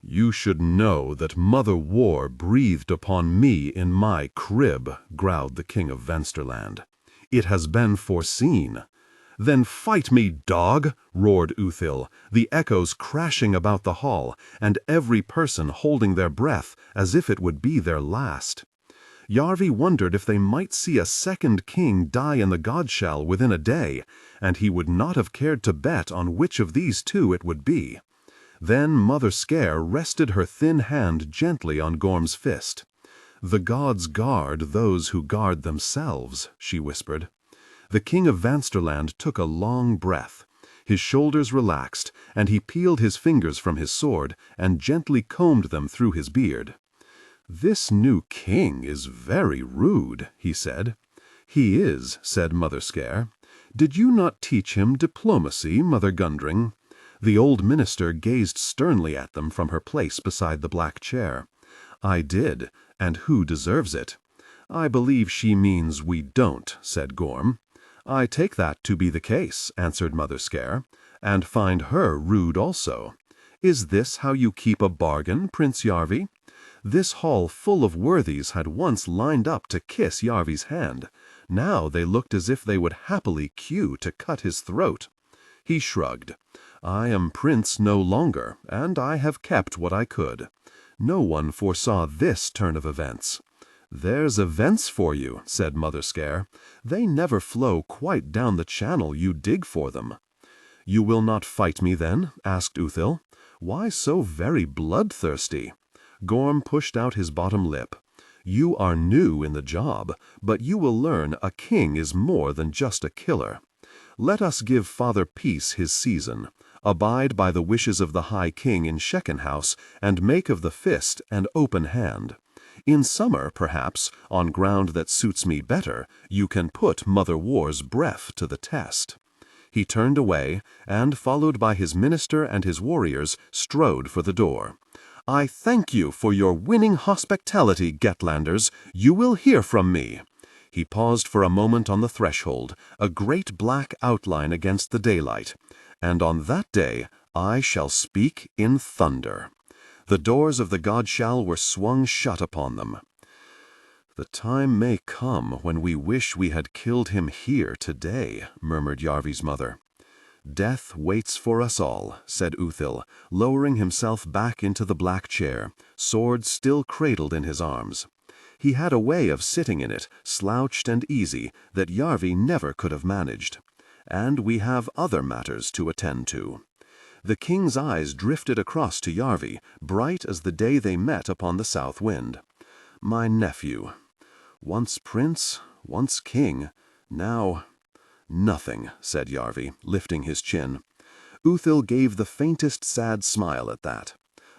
"You should know that Mother War breathed upon me in my crib," growled the king of Vensterland. "It has been foreseen." "Then fight me, dog!" roared Uthil, the echoes crashing about the hall, and every person holding their breath as if it would be their last. Yarvi wondered if they might see a second king die in the godshell within a day, and he would not have cared to bet on which of these two it would be. Then Mother Scare rested her thin hand gently on Gorm's fist. "The gods guard those who guard themselves," she whispered. The king of Vansterland took a long breath. His shoulders relaxed, and he peeled his fingers from his sword and gently combed them through his beard. "This new king is very rude," he said. "He is," said Mother Scare. "Did you not teach him diplomacy, Mother Gundring?" The old minister gazed sternly at them from her place beside the black chair. "I did, and who deserves it?" "I believe she means we don't," said Gorm. "I take that to be the case," answered Mother Scare, "and find her rude also. Is this how you keep a bargain, Prince Yarvi?" This hall full of worthies had once lined up to kiss Yarvi's hand. Now they looked as if they would happily queue to cut his throat. He shrugged. "I am prince no longer, and I have kept what I could. No one foresaw this turn of events." "There's events for you," said Mother Scare. "They never flow quite down the channel you dig for them." "You will not fight me, then?" asked Uthil. "Why so very bloodthirsty?" Gorm pushed out his bottom lip. "You are new in the job, but you will learn a king is more than just a killer. Let us give Father Peace his season, abide by the wishes of the High King in Sheckenhouse, and make of the fist an open hand. In summer, perhaps, on ground that suits me better, you can put Mother War's breath to the test." He turned away, and, followed by his minister and his warriors, strode for the door. "I thank you for your winning hospitality, Gettlanders. You will hear from me." He paused for a moment on the threshold, a great black outline against the daylight. "And on that day I shall speak in thunder."
The doors of the godshall were swung shut upon them. "The time may come when we wish we had killed him here today," murmured Yarvi's mother. "Death waits for us all," said Uthil, lowering himself back into the black chair, sword still cradled in his arms. He had a way of sitting in it, slouched and easy, that Yarvi never could have managed. "And we have other matters to attend to." The king's eyes drifted across to Yarvi, bright as the day they met upon the south wind. "My nephew. Once prince, once king, now—" "Nothing," said Yarvi, lifting his chin. Uthil gave the faintest sad smile at that.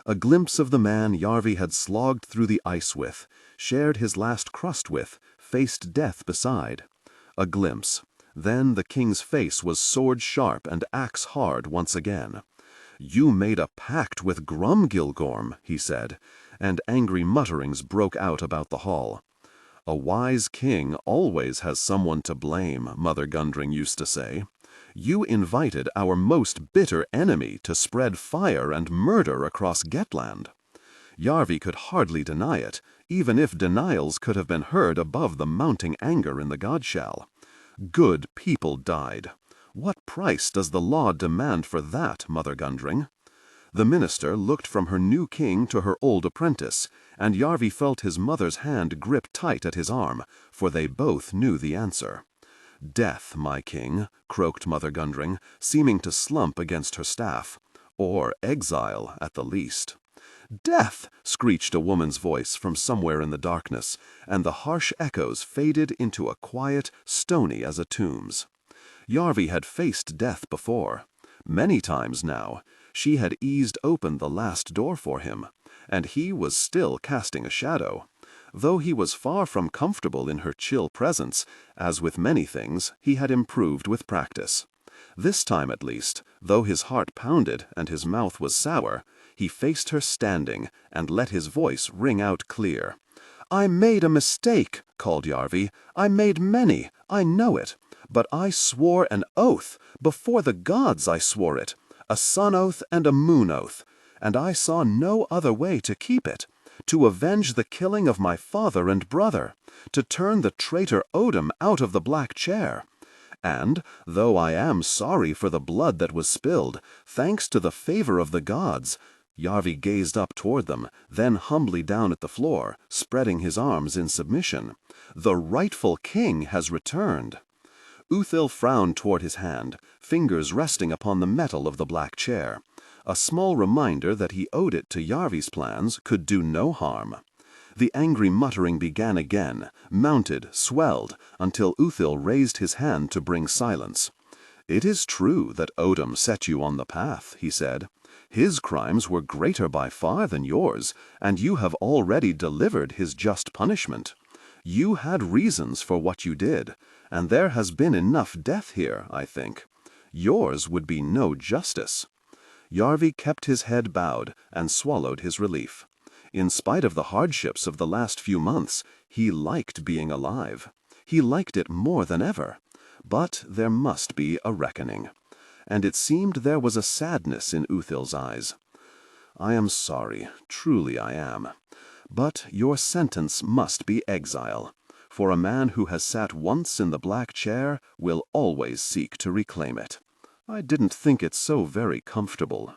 A glimpse of the man Yarvi had slogged through the ice with, shared his last crust with, faced death beside. A glimpse. Then the king's face was sword-sharp and axe-hard once again. "You made a pact with Grumgilgorm," he said, and angry mutterings broke out about the hall. "A wise king always has someone to blame," Mother Gundring used to say. "You invited our most bitter enemy to spread fire and murder across Gettland." Yarvi could hardly deny it, even if denials could have been heard above the mounting anger in the godshall. Good people died. What price does the law demand for that, Mother Gundring? The minister looked from her new king to her old apprentice, and Yarvi felt his mother's hand grip tight at his arm, for they both knew the answer. "Death, my king," croaked Mother Gundring, seeming to slump against her staff. "Or exile, at the least." "Death!" screeched a woman's voice from somewhere in the darkness, and the harsh echoes faded into a quiet, stony as a tomb's. Yarvi had faced death before. Many times now. She had eased open the last door for him, and he was still casting a shadow. Though he was far from comfortable in her chill presence, as with many things, he had improved with practice. This time at least, though his heart pounded and his mouth was sour, he faced her standing and let his voice ring out clear. "I made a mistake," called Yarvi. "I made many, I know it. But I swore an oath, before the gods I swore it, a sun oath and a moon oath, and I saw no other way to keep it, to avenge the killing of my father and brother, to turn the traitor Odom out of the Black Chair. And, though I am sorry for the blood that was spilled, thanks to the favor of the gods—" Yarvi gazed up toward them, then humbly down at the floor, spreading his arms in submission. "The rightful king has returned." Uthil frowned toward his hand, fingers resting upon the metal of the black chair. A small reminder that he owed it to Yarvi's plans could do no harm. The angry muttering began again, mounted, swelled, until Uthil raised his hand to bring silence. "It is true that Odom set you on the path," he said. "His crimes were greater by far than yours, and you have already delivered his just punishment. You had reasons for what you did, and there has been enough death here, I think. Yours would be no justice." Yarvi kept his head bowed and swallowed his relief. In spite of the hardships of the last few months, he liked being alive. He liked it more than ever. But there must be a reckoning. And it seemed there was a sadness in Uthil's eyes. "I am sorry, truly I am. But your sentence must be exile, for a man who has sat once in the black chair will always seek to reclaim it. I didn't think it so very comfortable."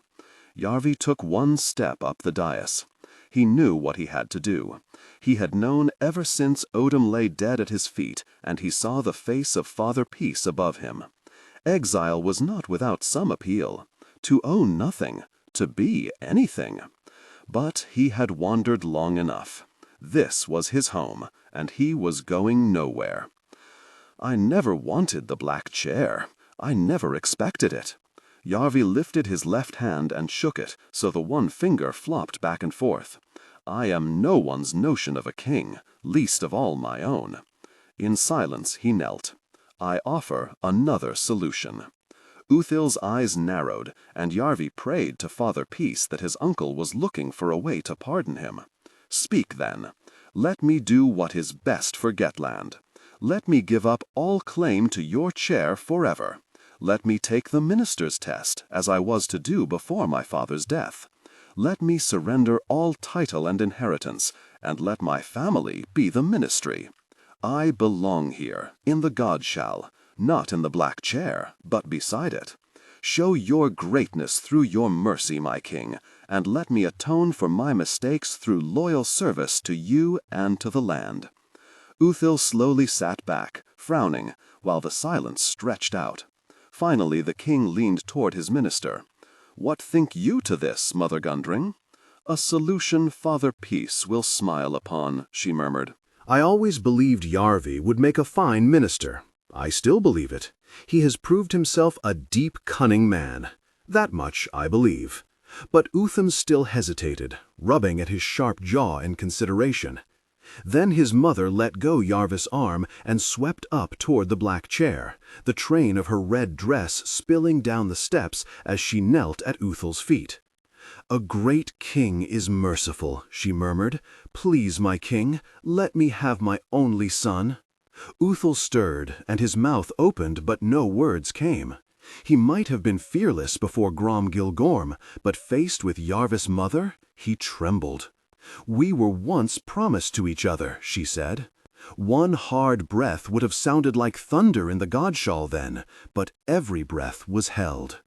Yarvi took one step up the dais. He knew what he had to do. He had known ever since Odom lay dead at his feet, and he saw the face of Father Peace above him. Exile was not without some appeal. To own nothing, to be anything. But he had wandered long enough. This was his home, and he was going nowhere. "I never wanted the black chair. I never expected it." Yarvi lifted his left hand and shook it, so the one finger flopped back and forth. "I am no one's notion of a king, least of all my own." In silence he knelt. "I offer another solution." Uthil's eyes narrowed, and Yarvi prayed to Father Peace that his uncle was looking for a way to pardon him. "Speak, then. Let me do what is best for Gettland. Let me give up all claim to your chair forever. Let me take the minister's test, as I was to do before my father's death. Let me surrender all title and inheritance, and let my family be the ministry. I belong here, in the godshall, not in the black chair, but beside it. Show your greatness through your mercy, my king, and let me atone for my mistakes through loyal service to you and to the land." Uthil slowly sat back, frowning, while the silence stretched out. Finally the king leaned toward his minister. "What think you to this, Mother Gundring?" "A solution Father Peace will smile upon," she murmured.
"I always believed Yarvi would make a fine minister. I still believe it. He has proved himself a deep, cunning man. That much I believe." But Utham still hesitated, rubbing at his sharp jaw in consideration. Then his mother let go Yarvis' arm and swept up toward the black chair, the train of her red dress spilling down the steps as she knelt at Uthil's feet. "A great king is merciful," she murmured. "Please, my king, let me have my only son." Uthil stirred, and his mouth opened, but no words came. He might have been fearless before Grom Gilgorm, but faced with Yarvis' mother, he trembled. "We were once promised to each other," she said. "One hard breath would have sounded like thunder in the godshall then, but every breath was held.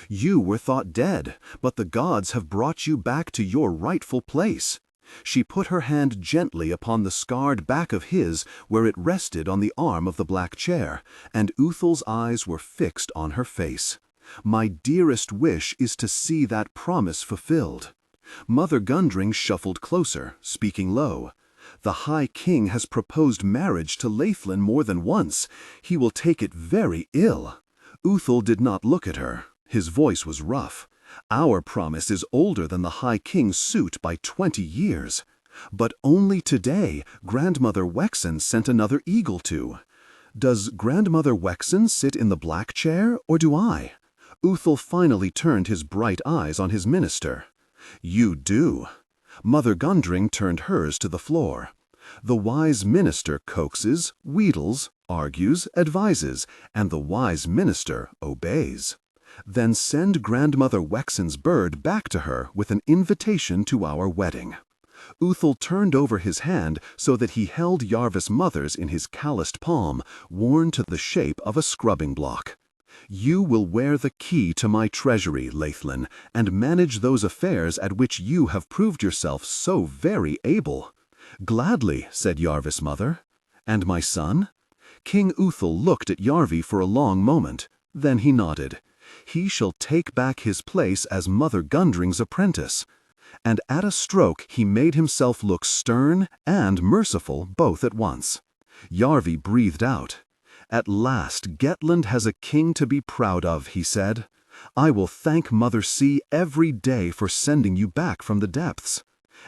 You were thought dead, but the gods have brought you back to your rightful place." She put her hand gently upon the scarred back of his where it rested on the arm of the black chair, and Uthil's eyes were fixed on her face. "My dearest wish is to see that promise fulfilled." Mother Gundring shuffled closer, speaking low. "The High King has proposed marriage to Laithlin more than once. He will take it very ill." Uthil did not look at her. His voice was rough. "Our promise is older than the High King's suit by 20 years. But only today Grandmother Wexen sent another eagle to." "Does Grandmother Wexen sit in the black chair, or do I?" Uthil finally turned his bright eyes on his minister. "You do." Mother Gundring turned hers to the floor. "The wise minister coaxes, wheedles, argues, advises, and the wise minister obeys." "Then send Grandmother Wexen's bird back to her with an invitation to our wedding." Uthil turned over his hand so that he held Yarvis' mother's in his calloused palm, worn to the shape of a scrubbing block. "You will wear the key to my treasury, Laithlin, and manage those affairs at which you have proved yourself so very able." "Gladly," said Yarvis' mother. "And my son?" King Uthil looked at Yarvi for a long moment. Then he nodded. "He shall take back his place as Mother Gundring's apprentice." And at a stroke he made himself look stern and merciful both at once. Yarvi breathed out. "At last Gettland has a king to be proud of," he said. "I will thank Mother Sea every day for sending you back from the depths."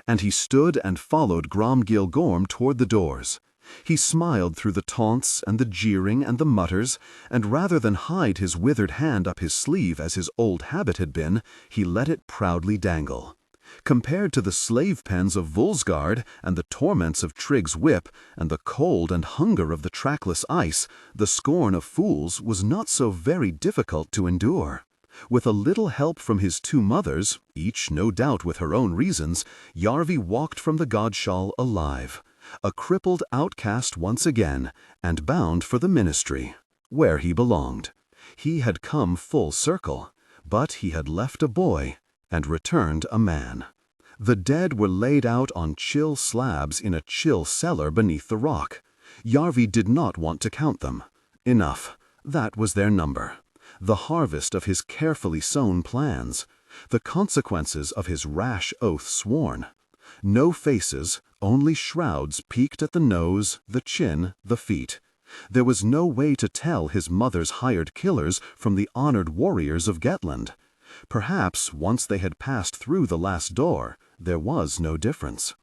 And he stood and followed Grom Gilgorm toward the doors. He smiled through the taunts and the jeering and the mutters, and rather than hide his withered hand up his sleeve as his old habit had been, he let it proudly dangle. Compared to the slave pens of Volsgard and the torments of Trigg's whip and the cold and hunger of the trackless ice, the scorn of fools was not so very difficult to endure. With a little help from his two mothers, each no doubt with her own reasons, Yarvi walked from the godshall alive, a crippled outcast once again, and bound for the ministry, where he belonged. He had come full circle, but he had left a boy and returned a man. The dead were laid out on chill slabs in a chill cellar beneath the rock. Yarvi did not want to count them. Enough. That was their number. The harvest of his carefully sown plans. The consequences of his rash oath sworn. No faces, only shrouds peaked at the nose, the chin, the feet. There was no way to tell his mother's hired killers from the honored warriors of Gettland. Perhaps once they had passed through the last door, there was no difference.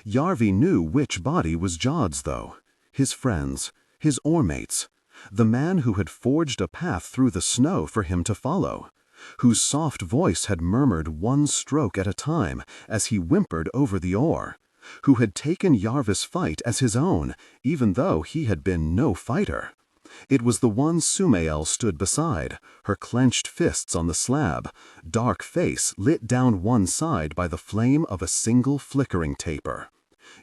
Yarvi knew which body was Jod's, though. His friends, his oarmates, the man who had forged a path through the snow for him to follow, whose soft voice had murmured one stroke at a time as he whimpered over the oar, who had taken Yarvis' fight as his own, even though he had been no fighter.
It was the one Sumael stood beside, her clenched fists on the slab, dark face lit down one side by the flame of a single flickering taper.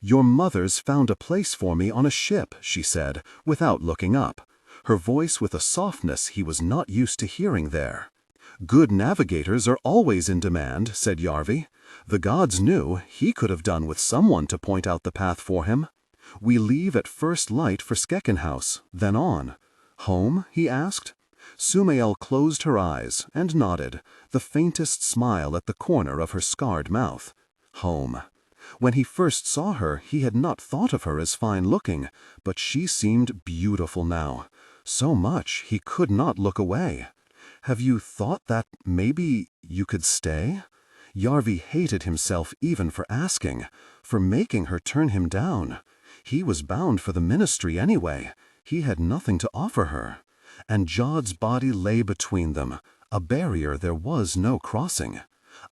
"Your mother's found a place for me on a ship," she said, without looking up, her voice with a softness he was not used to hearing there. "Good navigators are always in demand," said Yarvi. "The gods knew he could have done with someone to point out the path for him. We leave at first light for Skeckenhouse, then on." "Home?" he asked. Sumael closed her eyes and nodded, the faintest smile at the corner of her scarred mouth. Home. When he first saw her, he had not thought of her as fine-looking, but she seemed beautiful now. So much he could not look away. "Have you thought that maybe you could stay?" Yarvi hated himself even for asking, for making her turn him down. He was bound for the ministry anyway. He had nothing to offer her. And Jod's body lay between them, a barrier there was no crossing.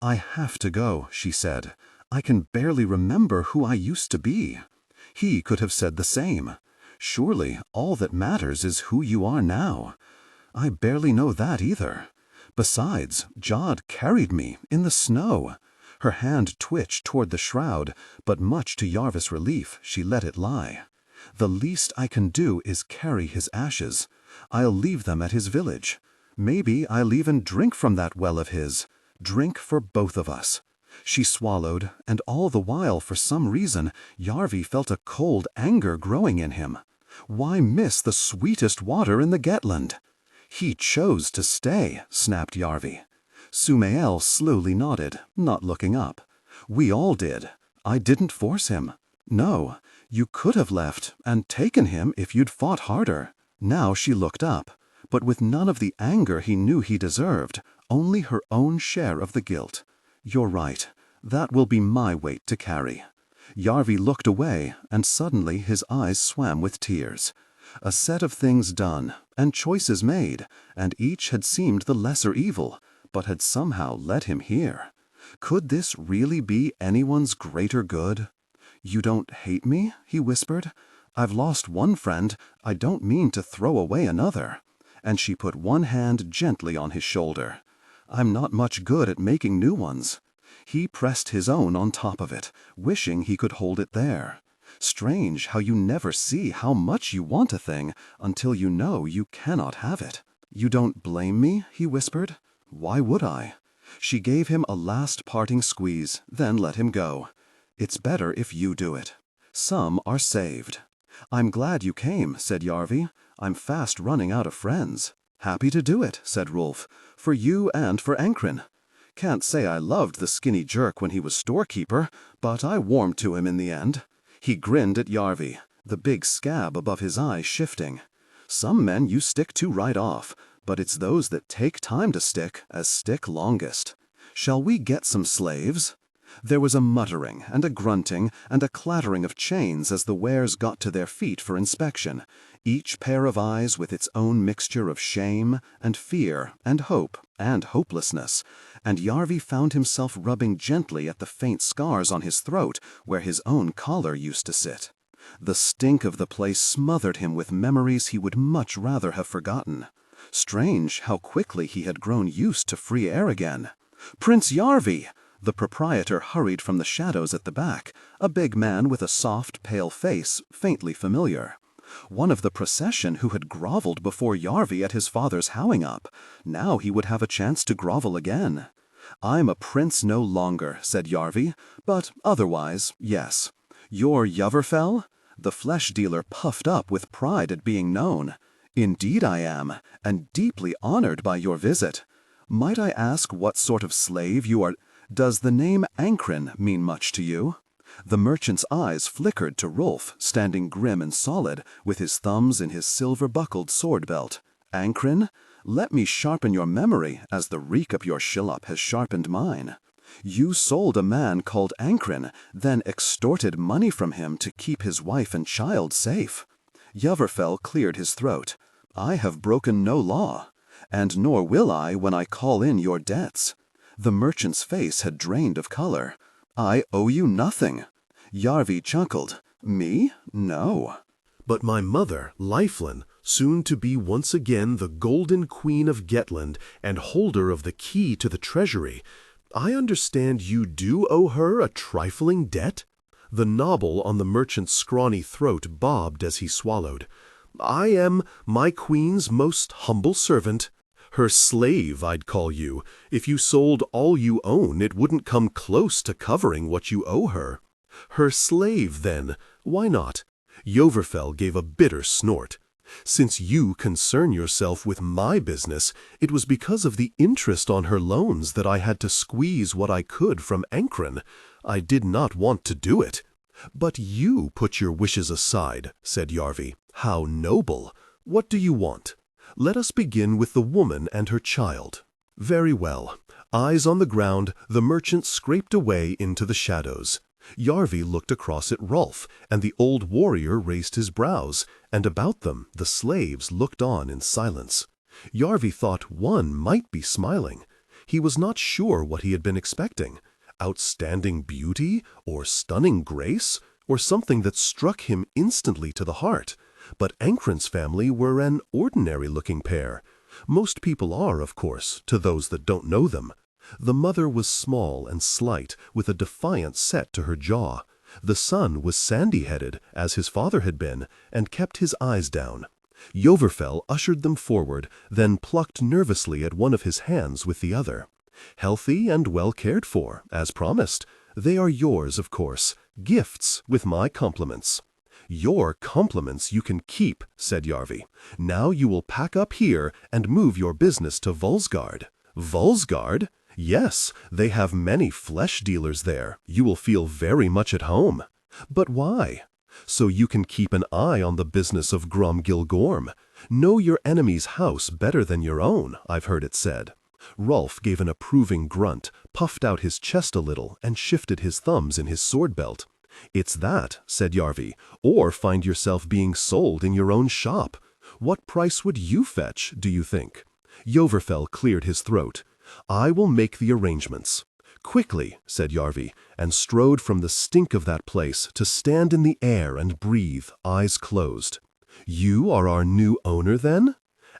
"I have to go," she said. "I can barely remember who I used to be." He could have said the same. "Surely all that matters is who you are now." "I barely know that either. Besides, Jod carried me in the snow." Her hand twitched toward the shroud, but much to Yarvis' relief, she let it lie. "The least I can do is carry his ashes. I'll leave them at his village. Maybe I'll even drink from that well of his. Drink for both of us." She swallowed, and all the while, for some reason, Yarvi felt a cold anger growing in him. Why miss the sweetest water in the Gettland? "He chose to stay," snapped Yarvi. Sumael slowly nodded, not looking up. "We all did. I didn't force him. No, you could have left and taken him if you'd fought harder." Now she looked up, but with none of the anger he knew he deserved, only her own share of the guilt. "You're right. That will be my weight to carry." Yarvi looked away, and suddenly his eyes swam with tears. A set of things done, and choices made, and each had seemed the lesser evil, but had somehow led him here. Could this really be anyone's greater good? "You don't hate me?" he whispered. "I've lost one friend. I don't mean to throw away another." And she put one hand gently on his shoulder. "I'm not much good at making new ones." He pressed his own on top of it, wishing he could hold it there. Strange how you never see how much you want a thing until you know you cannot have it. "You don't blame me?" he whispered. "Why would I?" She gave him a last parting squeeze, then let him go. "It's better if you do it. Some are saved." "I'm glad you came," said Yarvi. "I'm fast running out of friends." "Happy to do it," said Rolf, "for you and for Ankren. Can't say I loved the skinny jerk when he was storekeeper, but I warmed to him in the end." He grinned at Yarvi, the big scab above his eye shifting. "Some men you stick to right off, but it's those that take time to stick as stick longest. Shall we get some slaves?" There was a muttering and a grunting and a clattering of chains as the wares got to their feet for inspection, each pair of eyes with its own mixture of shame and fear and hope and hopelessness, and Yarvi found himself rubbing gently at the faint scars on his throat where his own collar used to sit. The stink of the place smothered him with memories he would much rather have forgotten. Strange how quickly he had grown used to free air again. "Prince Yarvi!" The proprietor hurried from the shadows at the back, a big man with a soft, pale face, faintly familiar. One of the procession who had groveled before Yarvi at his father's howing up. Now he would have a chance to grovel again. "I'm a prince no longer," said Yarvi, "but otherwise, yes." "You're Yverfell?" The flesh dealer puffed up with pride at being known. "Indeed I am, and deeply honored by your visit. Might I ask what sort of slave you are? Does the name Ankren mean much to you?" The merchant's eyes flickered to Rolf, standing grim and solid, with his thumbs in his silver-buckled sword belt. "Ankren? Let me sharpen your memory, as the reek of your shillop has sharpened mine. You sold a man called Ankren, then extorted money from him to keep his wife and child safe." Yverfell cleared his throat. "I have broken no law, and nor will I when I call in your debts." The merchant's face had drained of color. "I owe you nothing." Yarvi chuckled. "Me? No."
But my mother, Lifelin, soon to be once again the golden queen of Gettland and holder of the key to the treasury, I understand you do owe her a trifling debt?" The knobble on the merchant's scrawny throat bobbed as he swallowed. "I am my queen's most humble servant. Her slave, I'd call you. If you sold all you own, it wouldn't come close to covering what you owe her." "Her slave, then. Why not?" Joverfell gave a bitter snort. "Since you concern yourself with my business, it was because of the interest on her loans that I had to squeeze what I could from Ankren. I did not want to do it." "But you put your wishes aside," said Yarvi. "How noble! What do you want? Let us begin with the woman and her child." "Very well." Eyes on the ground, the merchant scraped away into the shadows. Yarvi looked across at Rolf, and the old warrior raised his brows, and about them the slaves looked on in silence. Yarvi thought one might be smiling. He was not sure what he had been expecting. Outstanding beauty, or stunning grace, or something that struck him instantly to the heart. But Ankren's family were an ordinary-looking pair. Most people are, of course, to those that don't know them. The mother was small and slight, with a defiant set to her jaw. The son was sandy-headed, as his father had been, and kept his eyes down. Joverfell ushered them forward, then plucked nervously at one of his hands with the other. "Healthy and well cared for, as promised. They are yours, of course. Gifts, with my compliments." "Your compliments you can keep," said Yarvi. "Now you will pack up here and move your business to Volsgard." "Volsgard?" "Yes, they have many flesh dealers there. You will feel very much at home." "But why?" "So you can keep an eye on the business of Grom-Gilgorm. Know your enemy's house better than your own, I've heard it said." Rolf gave an approving grunt, puffed out his chest a little, and shifted his thumbs in his sword belt. "It's that," said Yarvi, "or find yourself being sold in your own shop. What price would you fetch, do you think?" Joverfell cleared his throat. "I will make the arrangements." "Quickly," said Yarvi, and strode from the stink of that place to stand in the air and breathe, eyes closed. "You are our new owner, then?"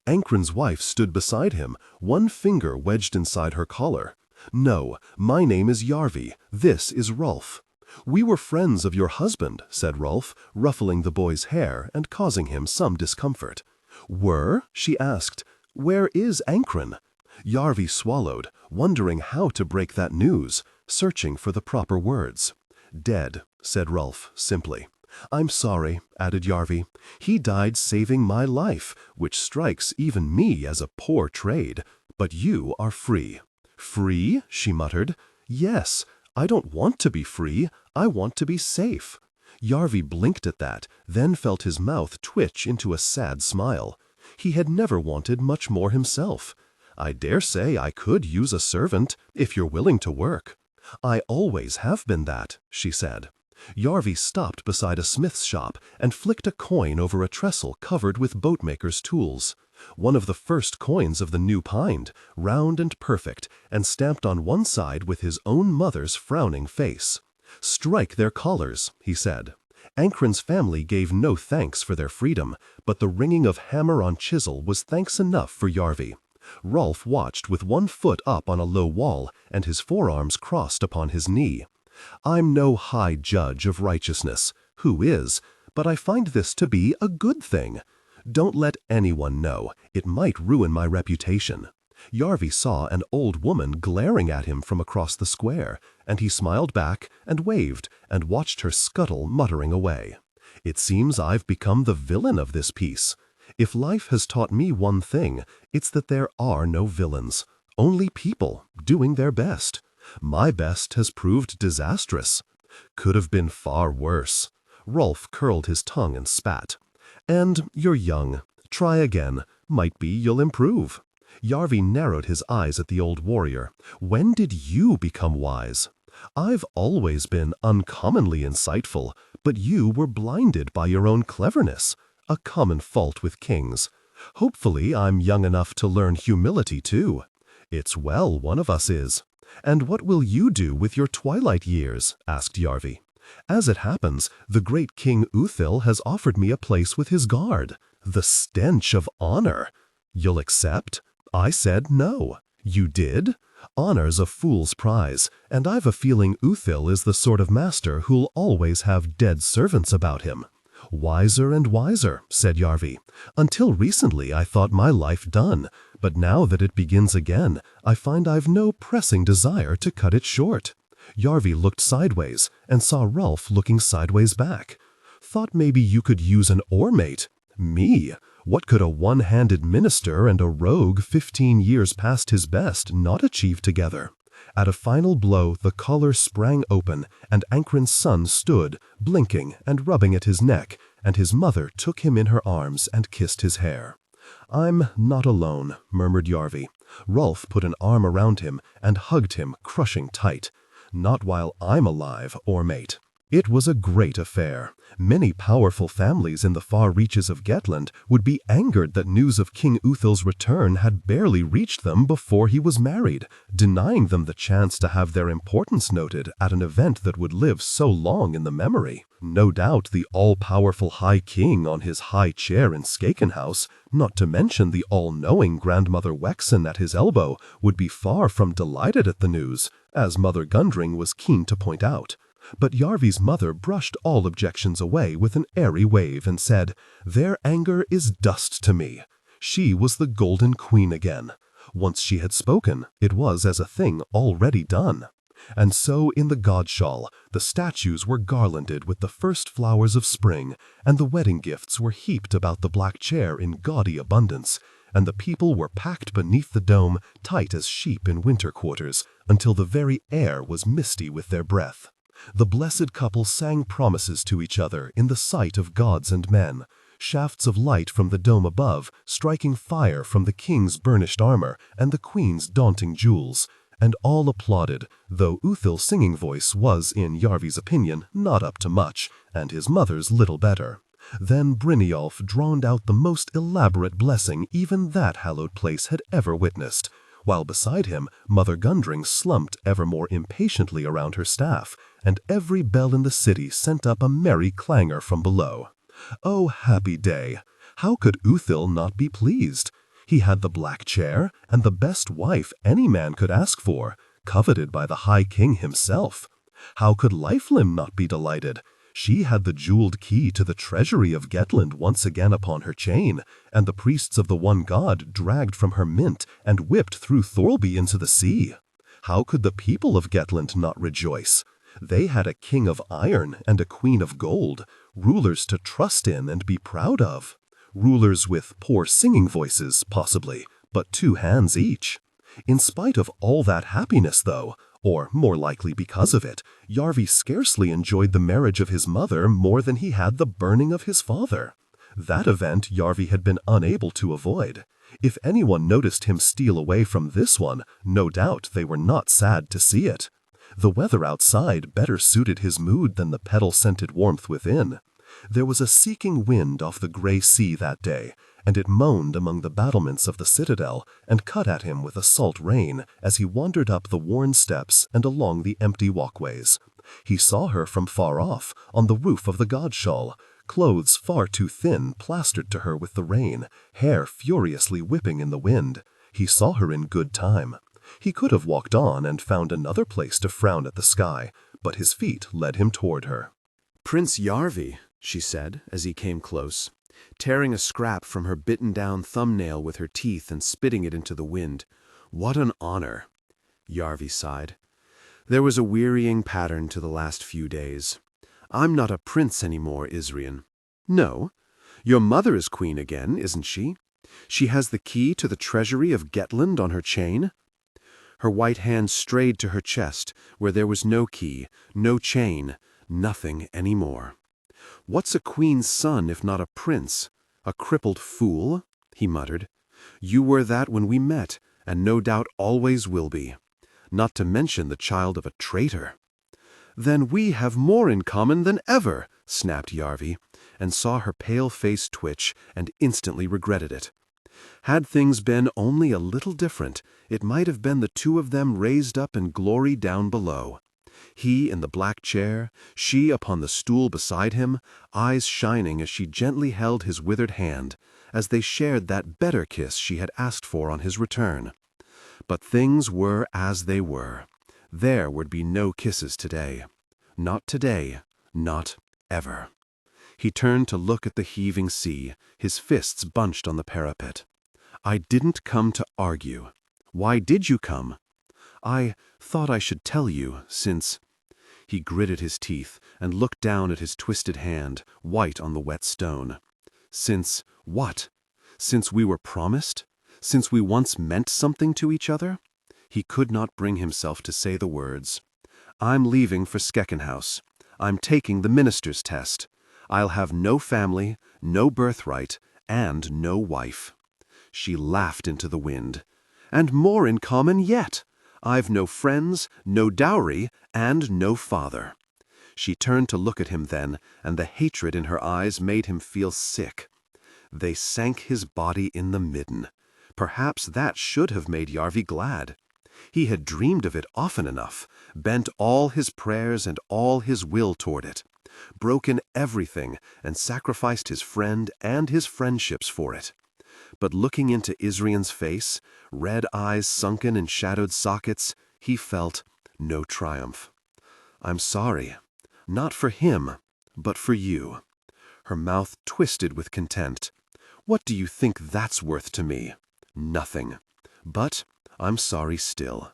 Ankren's wife stood beside him, one finger wedged inside her collar. "No, my name is Yarvi. This is Rolf." "We were friends of your husband," said Rolf, ruffling the boy's hair and causing him some discomfort. "Were?" she asked. "Where is Ankren?" Yarvi swallowed, wondering how to break that news, searching for the proper words. "Dead," said Rolf simply. "I'm sorry," added Yarvi. "He died saving my life, which strikes even me as a poor trade. But you are free." "Free?" she muttered. "Yes, I don't want to be free. I want to be safe." Yarvi blinked at that, then felt his mouth twitch into a sad smile. He had never wanted much more himself. "I dare say I could use a servant, if you're willing to work." "I always have been that," she said. Yarvi stopped beside a smith's shop and flicked a coin over a trestle covered with boatmaker's tools. One of the first coins of the new kind, round and perfect, and stamped on one side with his own mother's frowning face. "Strike their collars," he said. Ankren's family gave no thanks for their freedom, but the ringing of hammer on chisel was thanks enough for Yarvi. Rolf watched with one foot up on a low wall and his forearms crossed upon his knee. "I'm no high judge of righteousness. Who is? But I find this to be a good thing. Don't let anyone know. It might ruin my reputation." Yarvi saw an old woman glaring at him from across the square, and he smiled back and waved and watched her scuttle muttering away. "It seems I've become the villain of this piece. If life has taught me one thing, it's that there are no villains, only people doing their best. My best has proved disastrous. Could have been far worse." Rolf curled his tongue and spat. "And you're young. Try again. Might be you'll improve." Yarvi narrowed his eyes at the old warrior. "When did you become wise?" "I've always been uncommonly insightful, but you were blinded by your own cleverness. A common fault with kings. Hopefully I'm young enough to learn humility too. It's well one of us is." "And what will you do with your twilight years?" asked Yarvi.
As it happens, the great King Uthil has offered me a place with his guard. The stench of honor. You'll accept? I said no. You did? Honor's a fool's prize, and I've a feeling Uthil is the sort of master who'll always have dead servants about him. Wiser and wiser, said Yarvi. Until recently I thought my life done, but now that it begins again, I find I've no pressing desire to cut it short. Yarvi looked sideways and saw Rolf looking sideways back. Thought maybe you could use an oar-mate. Me? What could a one-handed minister and a rogue 15 years past his best not achieve together? At a final blow, the collar sprang open, and Ankrin's son stood, blinking and rubbing at his neck, and his mother took him in her arms and kissed his hair. I'm not alone, murmured Yarvi. Rolf put an arm around him and hugged him, crushing tight. Not while I'm alive, or mate. It was a great affair. Many powerful families in the far reaches of Gettland would be angered that news of King Uthil's return had barely reached them before he was married, denying them the chance to have their importance noted at an event that would live so long in the memory. No doubt the all-powerful High King on his high chair in Skaken House, not to mention the all-knowing Grandmother Wexen at his elbow, would be far from delighted at the news, as Mother Gundring was keen to point out. But Yarvi's mother brushed all objections away with an airy wave and said, "Their anger is dust to me." She was the Golden Queen again. Once she had spoken, it was as a thing already done. And so in the Godshall, the statues were garlanded with the first flowers of spring, and the wedding gifts were heaped about the black chair in gaudy abundance, and the people were packed beneath the dome, tight as sheep in winter quarters, until the very air was misty with their breath. The blessed couple sang promises to each other in the sight of gods and men, shafts of light from the dome above striking fire from the king's burnished armor and the queen's daunting jewels, and all applauded, though Uthil's singing voice was, in Yarvi's opinion, not up to much, and his mother's little better. Then Brynjolf droned out the most elaborate blessing even that hallowed place had ever witnessed, while beside him Mother Gundring slumped ever more impatiently around her staff, and every bell in the city sent up a merry clangor from below. Oh, happy day! How could Uthil not be pleased? He had the black chair, and the best wife any man could ask for, coveted by the High King himself. How could Lifelim not be delighted? She had the jeweled key to the treasury of Gettland once again upon her chain, and the priests of the one god dragged from her mint and whipped through Thorlby into the sea. How could the people of Gettland not rejoice? They had a king of iron and a queen of gold, rulers to trust in and be proud of. Rulers with poor singing voices, possibly, but 2 hands each. In spite of all that happiness, though, or more likely because of it, Yarvi scarcely enjoyed the marriage of his mother more than he had the burning of his father. That event Yarvi had been unable to avoid. If anyone noticed him steal away from this one, no doubt they were not sad to see it. The weather outside better suited his mood than the petal-scented warmth within. There was a seeking wind off the grey sea that day, and it moaned among the battlements of the citadel and cut at him with a salt rain as he wandered up the worn steps and along the empty walkways. He saw her from far off, on the roof of the Godshall, clothes far too thin plastered to her with the rain, hair furiously whipping in the wind. He saw her in good time. He could have walked on and found another place to frown at the sky, but his feet led him toward her.
"Prince Yarvi," she said as he came close, tearing a scrap from her bitten-down thumbnail with her teeth and spitting it into the wind. "What an honor!" Yarvi sighed. There was a wearying pattern to the last few days. "I'm not a prince anymore, Isrian." "No? Your mother is queen again, isn't she? She has the key to the treasury of Gettland on her chain?" Her white hand strayed to her chest, where there was no key, no chain, nothing any more. "What's a queen's son if not a prince? A crippled fool?" he muttered. "You were that when we met, and no doubt always will be. Not to mention the child of a traitor." "Then we have more in common than ever," snapped Yarvi, and saw her pale face twitch, and instantly regretted it. Had things been only a little different, it might have been the 2 of them raised up in glory down below.
He in the black chair, she upon the stool beside him, eyes shining as she gently held his withered hand, as they shared that better kiss she had asked for on his return. But things were as they were. There would be no kisses today. Not today, not ever. He turned to look at the heaving sea, his fists bunched on the parapet. "I didn't come to argue. Why did you come?" "I thought I should tell you, since—" He gritted his teeth and looked down at his twisted hand, white on the wet stone. "Since what? Since we were promised? Since we once meant something to each other?" He could not bring himself to say the words. "I'm leaving for Skeckenhouse. I'm taking the minister's test. I'll have no family, no birthright, and no wife." She laughed into the wind. "And more in common yet. I've no friends, no dowry, and no father." She turned to look at him then, and the hatred in her eyes made him feel sick. They sank his body in the midden. Perhaps that should have made Yarvi glad. He had dreamed of it often enough, bent all his prayers and all his will toward it, broken everything and sacrificed his friend and his friendships for it. But looking into Isrian's face, red eyes sunken in shadowed sockets, he felt no triumph. "I'm sorry. Not for him, but for you." Her mouth twisted with contempt. "What do you think that's worth to me? Nothing. But I'm sorry still."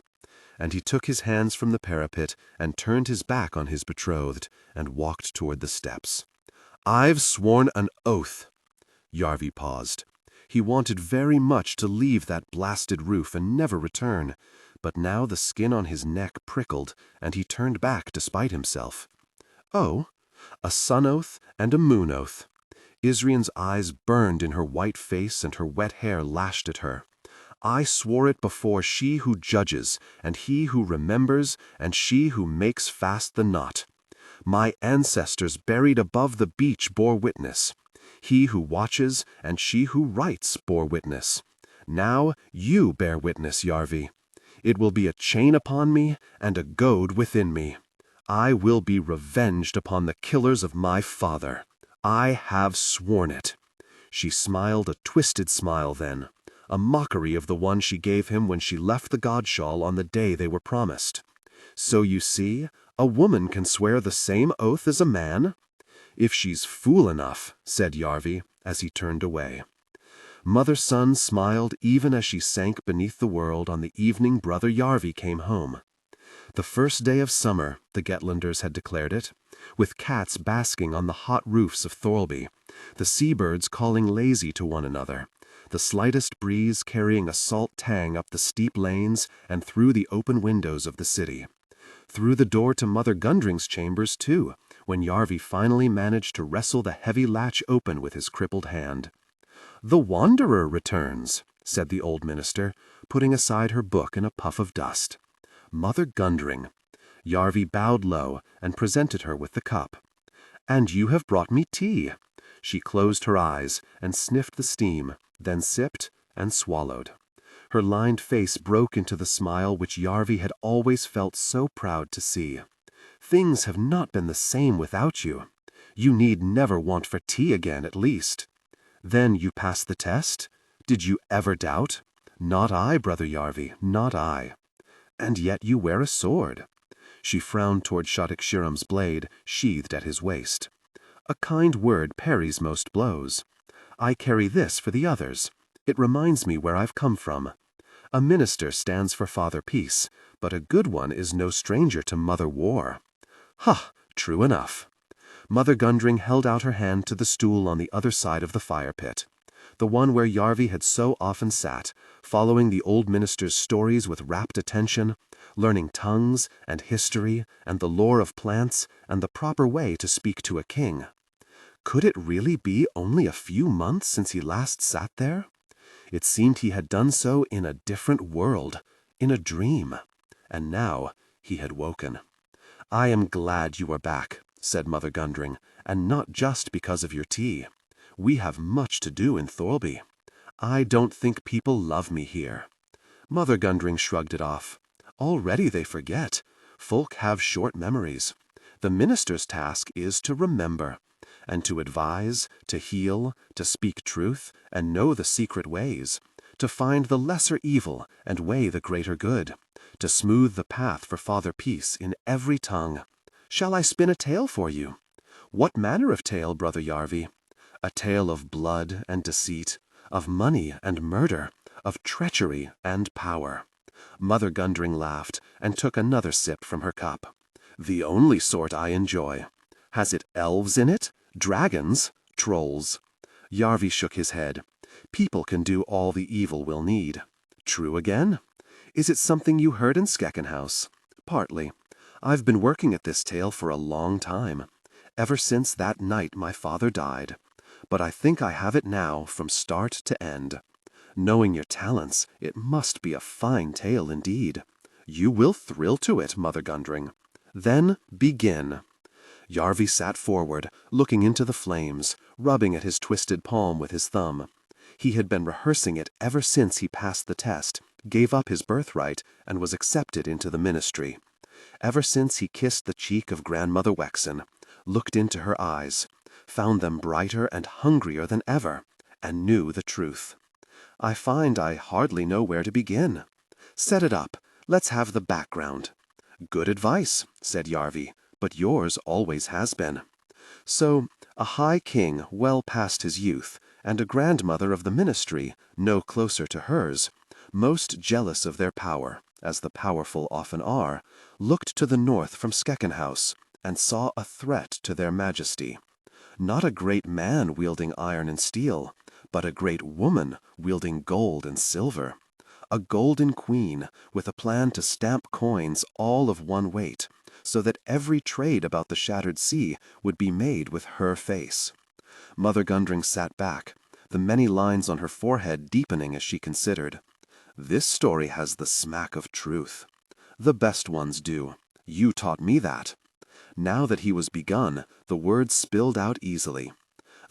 And he took his hands from the parapet and turned his back on his betrothed and walked toward the steps. "I've sworn an oath." Yarvi paused. He wanted very much to leave that blasted roof and never return, but now the skin on his neck prickled, and he turned back despite himself. "Oh, a sun oath and a moon oath." Isrian's eyes burned in her white face and her wet hair lashed at her. "I swore it before she who judges, and he who remembers, and she who makes fast the knot. My ancestors buried above the beach bore witness. He who watches and she who writes bore witness. Now you bear witness, Yarvi. It will be a chain upon me and a goad within me. I will be revenged upon the killers of my father. I have sworn it." She smiled a twisted smile then, a mockery of the one she gave him when she left the godshawl on the day they were promised. "So you see, a woman can swear the same oath as a man?" "If she's fool enough," said Yarvi, as he turned away. Mother-son smiled even as she sank beneath the world on the evening brother Yarvi came home. The first day of summer, the Gettlanders had declared it, with cats basking on the hot roofs of Thorlby, the seabirds calling lazy to one another, the slightest breeze carrying a salt tang up the steep lanes and through the open windows of the city. Through the door to Mother Gundring's chambers, too, when Yarvi finally managed to wrestle the heavy latch open with his crippled hand. "The Wanderer returns," said the old minister, putting aside her book in a puff of dust. "Mother Gundring." Yarvi bowed low and presented her with the cup. "And you have brought me tea." She closed her eyes and sniffed the steam, then sipped and swallowed. Her lined face broke into the smile which Yarvi had always felt so proud to see. "Things have not been the same without you. You need never want for tea again, at least. Then you passed the test? Did you ever doubt? Not I, brother Yarvi, not I. And yet you wear a sword." She frowned toward Shattuck Shirham's blade, sheathed at his waist. "A kind word parries most blows. I carry this for the others. It reminds me where I've come from. A minister stands for Father Peace, but a good one is no stranger to Mother War." "Ha! True enough." Mother Gundring held out her hand to the stool on the other side of the fire pit, the one where Yarvi had so often sat, following the old minister's stories with rapt attention, learning tongues and history and the lore of plants and the proper way to speak to a king. Could it really be only a few months since he last sat there? It seemed he had done so in a different world, in a dream, and now he had woken. "I am glad you are back," said Mother Gundring, "and not just because of your tea. We have much to do in Thorlby. I don't think people love me here." Mother Gundring shrugged it off. "Already they forget. Folk have short memories. The minister's task is to remember, and to advise, to heal, to speak truth, and know the secret ways, to find the lesser evil and weigh the greater good, to smooth the path for Father Peace in every tongue. Shall I spin a tale for you? What manner of tale, Brother Yarvi? A tale of blood and deceit, of money and murder, of treachery and power. Mother Gundring laughed and took another sip from her cup. The only sort I enjoy. Has it elves in it? Dragons? Trolls? Yarvi shook his head. People can do all the evil we'll need. True again? Is it something you heard in Skeckenhouse? Partly. I've been working at this tale for a long time, ever since that night my father died. But I think I have it now from start to end. Knowing your talents, it must be a fine tale indeed. You will thrill to it, Mother Gundring. Then begin. Yarvi sat forward, looking into the flames, rubbing at his twisted palm with his thumb. He had been rehearsing it ever since he passed the test, gave up his birthright, and was accepted into the ministry. Ever since he kissed the cheek of Grandmother Wexen, looked into her eyes, found them brighter and hungrier than ever, and knew the truth. I find I hardly know where to begin. Set it up. Let's have the background. Good advice, said Yarvi, but yours always has been. So, a high king well past his youth, and a grandmother of the ministry, no closer to hers, most jealous of their power, as the powerful often are, looked to the north from Skeckenhouse, and saw a threat to their majesty. Not a great man wielding iron and steel, but a great woman wielding gold and silver. A golden queen, with a plan to stamp coins all of one weight, so that every trade about the shattered sea would be made with her face. Mother Gundring sat back, the many lines on her forehead deepening as she considered. This story has the smack of truth. The best ones do. You taught me that. Now that he was begun, the words spilled out easily.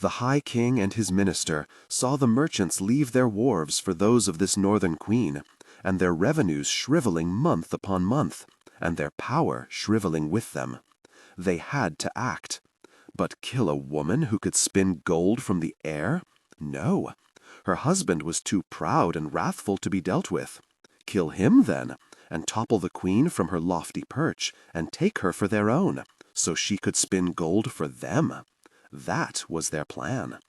The High King and his minister saw the merchants leave their wharves for those of this northern queen, and their revenues shriveling month upon month, and their power shriveling with them. They had to act. But kill a woman who could spin gold from the air? No. Her husband was too proud and wrathful to be dealt with. Kill him, then, and topple the queen from her lofty perch, and take her for their own, so she could spin gold for them. That was their plan.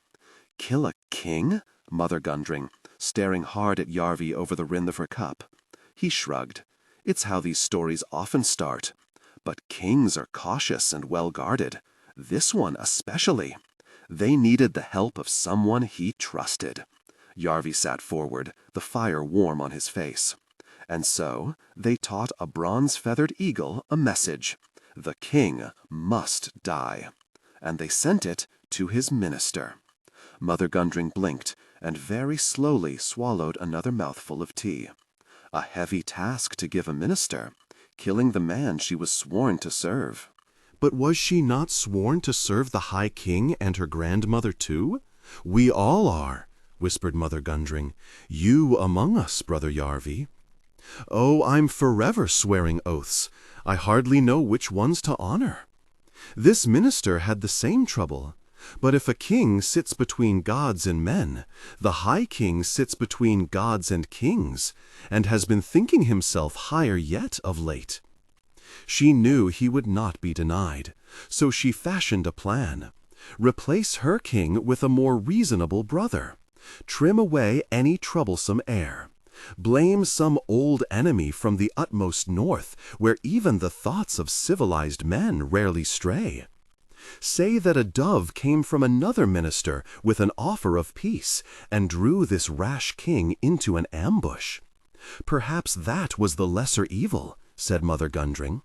Kill a king? Mother Gundring, staring hard at Yarvi over the rim of her cup. He shrugged. It's how these stories often start. But kings are cautious and well guarded. This one especially. They needed the help of someone he trusted. Yarvi sat forward, the fire warm on his face. And so they taught a bronze-feathered eagle a message. The king must die. And they sent it to his minister. Mother Gundring blinked and very slowly swallowed another mouthful of tea. A heavy task to give a minister, killing the man she was sworn to serve.
But was she not sworn to serve the High King and her grandmother too? We all are, whispered Mother Gundring. You among us, Brother Yarvi. Oh, I'm forever swearing oaths. I hardly know which ones to honor. This minister had the same trouble. But if a king sits between gods and men, the High King sits between gods and kings, and has been thinking himself higher yet of late. She knew he would not be denied, so she fashioned a plan. Replace her king with a more reasonable brother. Trim away any troublesome heir. Blame some old enemy from the utmost north, where even the thoughts of civilized men rarely stray. Say that a dove came from another minister with an offer of peace, and drew this rash king into an ambush. Perhaps that was the lesser evil, said Mother Gundring.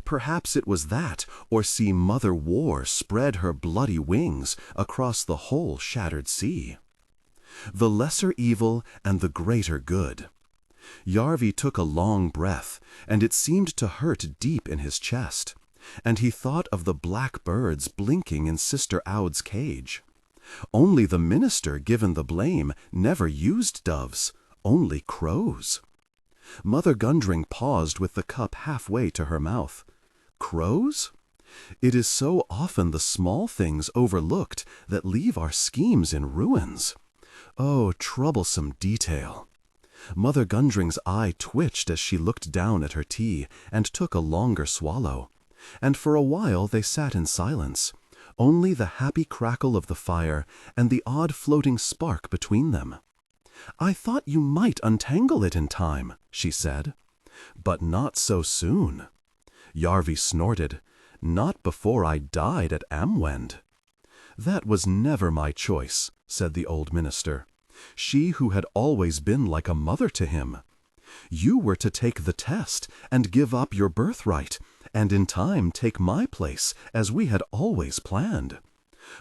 Perhaps it was that, or see Mother War spread her bloody wings across the whole shattered sea. The lesser evil and the greater good. Yarvi took a long breath, and it seemed to hurt deep in his chest, and he thought of the black birds blinking in Sister Aud's cage. Only the minister given the blame never used doves, only crows.
Mother Gundring paused with the cup halfway to her mouth. Crows? It is so often the small things overlooked that leave our schemes in ruins. Oh, troublesome detail. Mother Gundring's eye twitched as she looked down at her tea and took a longer swallow. And for a while they sat in silence, only the happy crackle of the fire and the odd floating spark between them. "I thought you might untangle it in time," she said. "But not so soon." Yarvi snorted. "Not before I died at Amwend." "That was never my choice," said the old minister. "She who had always been like a mother to him. You were to take the test and give up your birthright, and in time take my place, as we had always planned.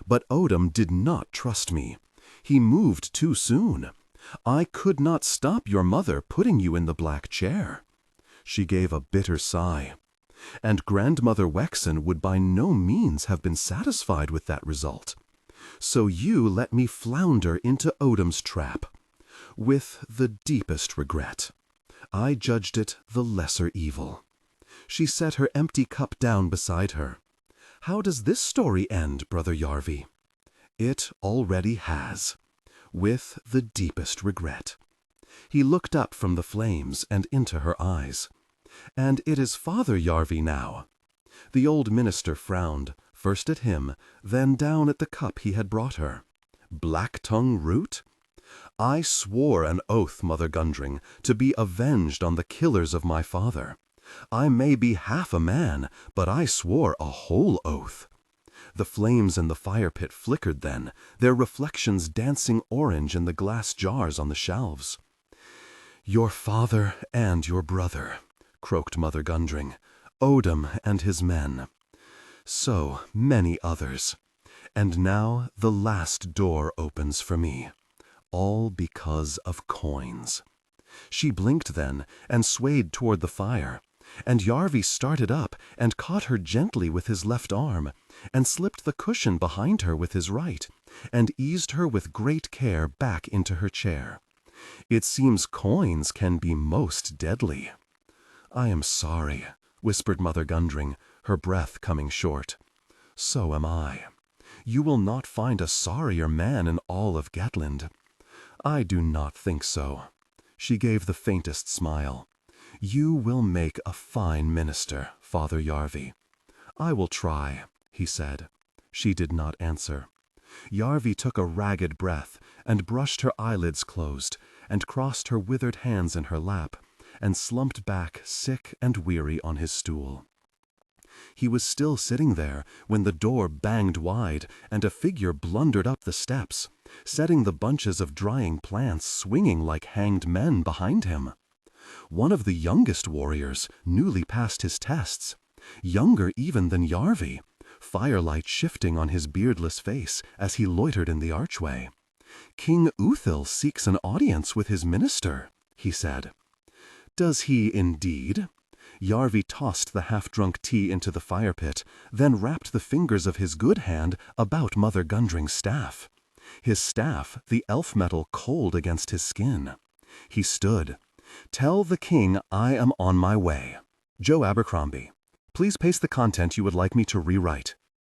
But Odom did not trust me. He moved too soon. I could not stop your mother putting you in the black chair." She gave a bitter sigh. "And Grandmother Wexen would by no means have been satisfied with that result. So you let me flounder into Odom's trap. With the deepest regret. I judged it the lesser evil." She set her empty cup down beside her. "How does this story end, Brother Yarvi?" "It already has. With the deepest regret." He looked up from the flames and into her eyes. "And it is Father Yarvi now." The old minister frowned, first at him, then down at the cup he had brought her. "Black-tongue root? I swore an oath, Mother Gundring, to be avenged on the killers of my father. I may be half a man, but I swore a whole oath." The flames in the fire pit flickered then, their reflections dancing orange in the glass jars on the shelves. "Your father and your brother," croaked Mother Gundring. "Odom and his men. So many others. And now the last door opens for me. All because of coins." She blinked then, and swayed toward the fire. And Yarvi started up and caught her gently with his left arm, and slipped the cushion behind her with his right, and eased her with great care back into her chair. "It seems coins can be most deadly." "I am sorry," whispered Mother Gundring, her breath coming short. "So am I. You will not find a sorrier man in all of Gettland." "I do not think so." She gave the faintest smile. "You will make a fine minister, Father Yarvi." "I will try," he said. She did not answer. Yarvi took a ragged breath, and brushed her eyelids closed, and crossed her withered hands in her lap, and slumped back sick and weary on his stool. He was still sitting there when the door banged wide, and a figure blundered up the steps, setting the bunches of drying plants swinging like hanged men behind him. One of the youngest warriors, newly past his tests, younger even than Yarvi, firelight shifting on his beardless face as he loitered in the archway. "King Uthil seeks an audience with his minister," he said. "Does he indeed?" Yarvi tossed the half-drunk tea into the fire pit, then wrapped the fingers of his good hand about Mother Gundring's staff. His staff, the elf metal cold against his skin. He stood. "Tell the king I am on my way. Joe Abercrombie. Please paste the content you would like me to rewrite."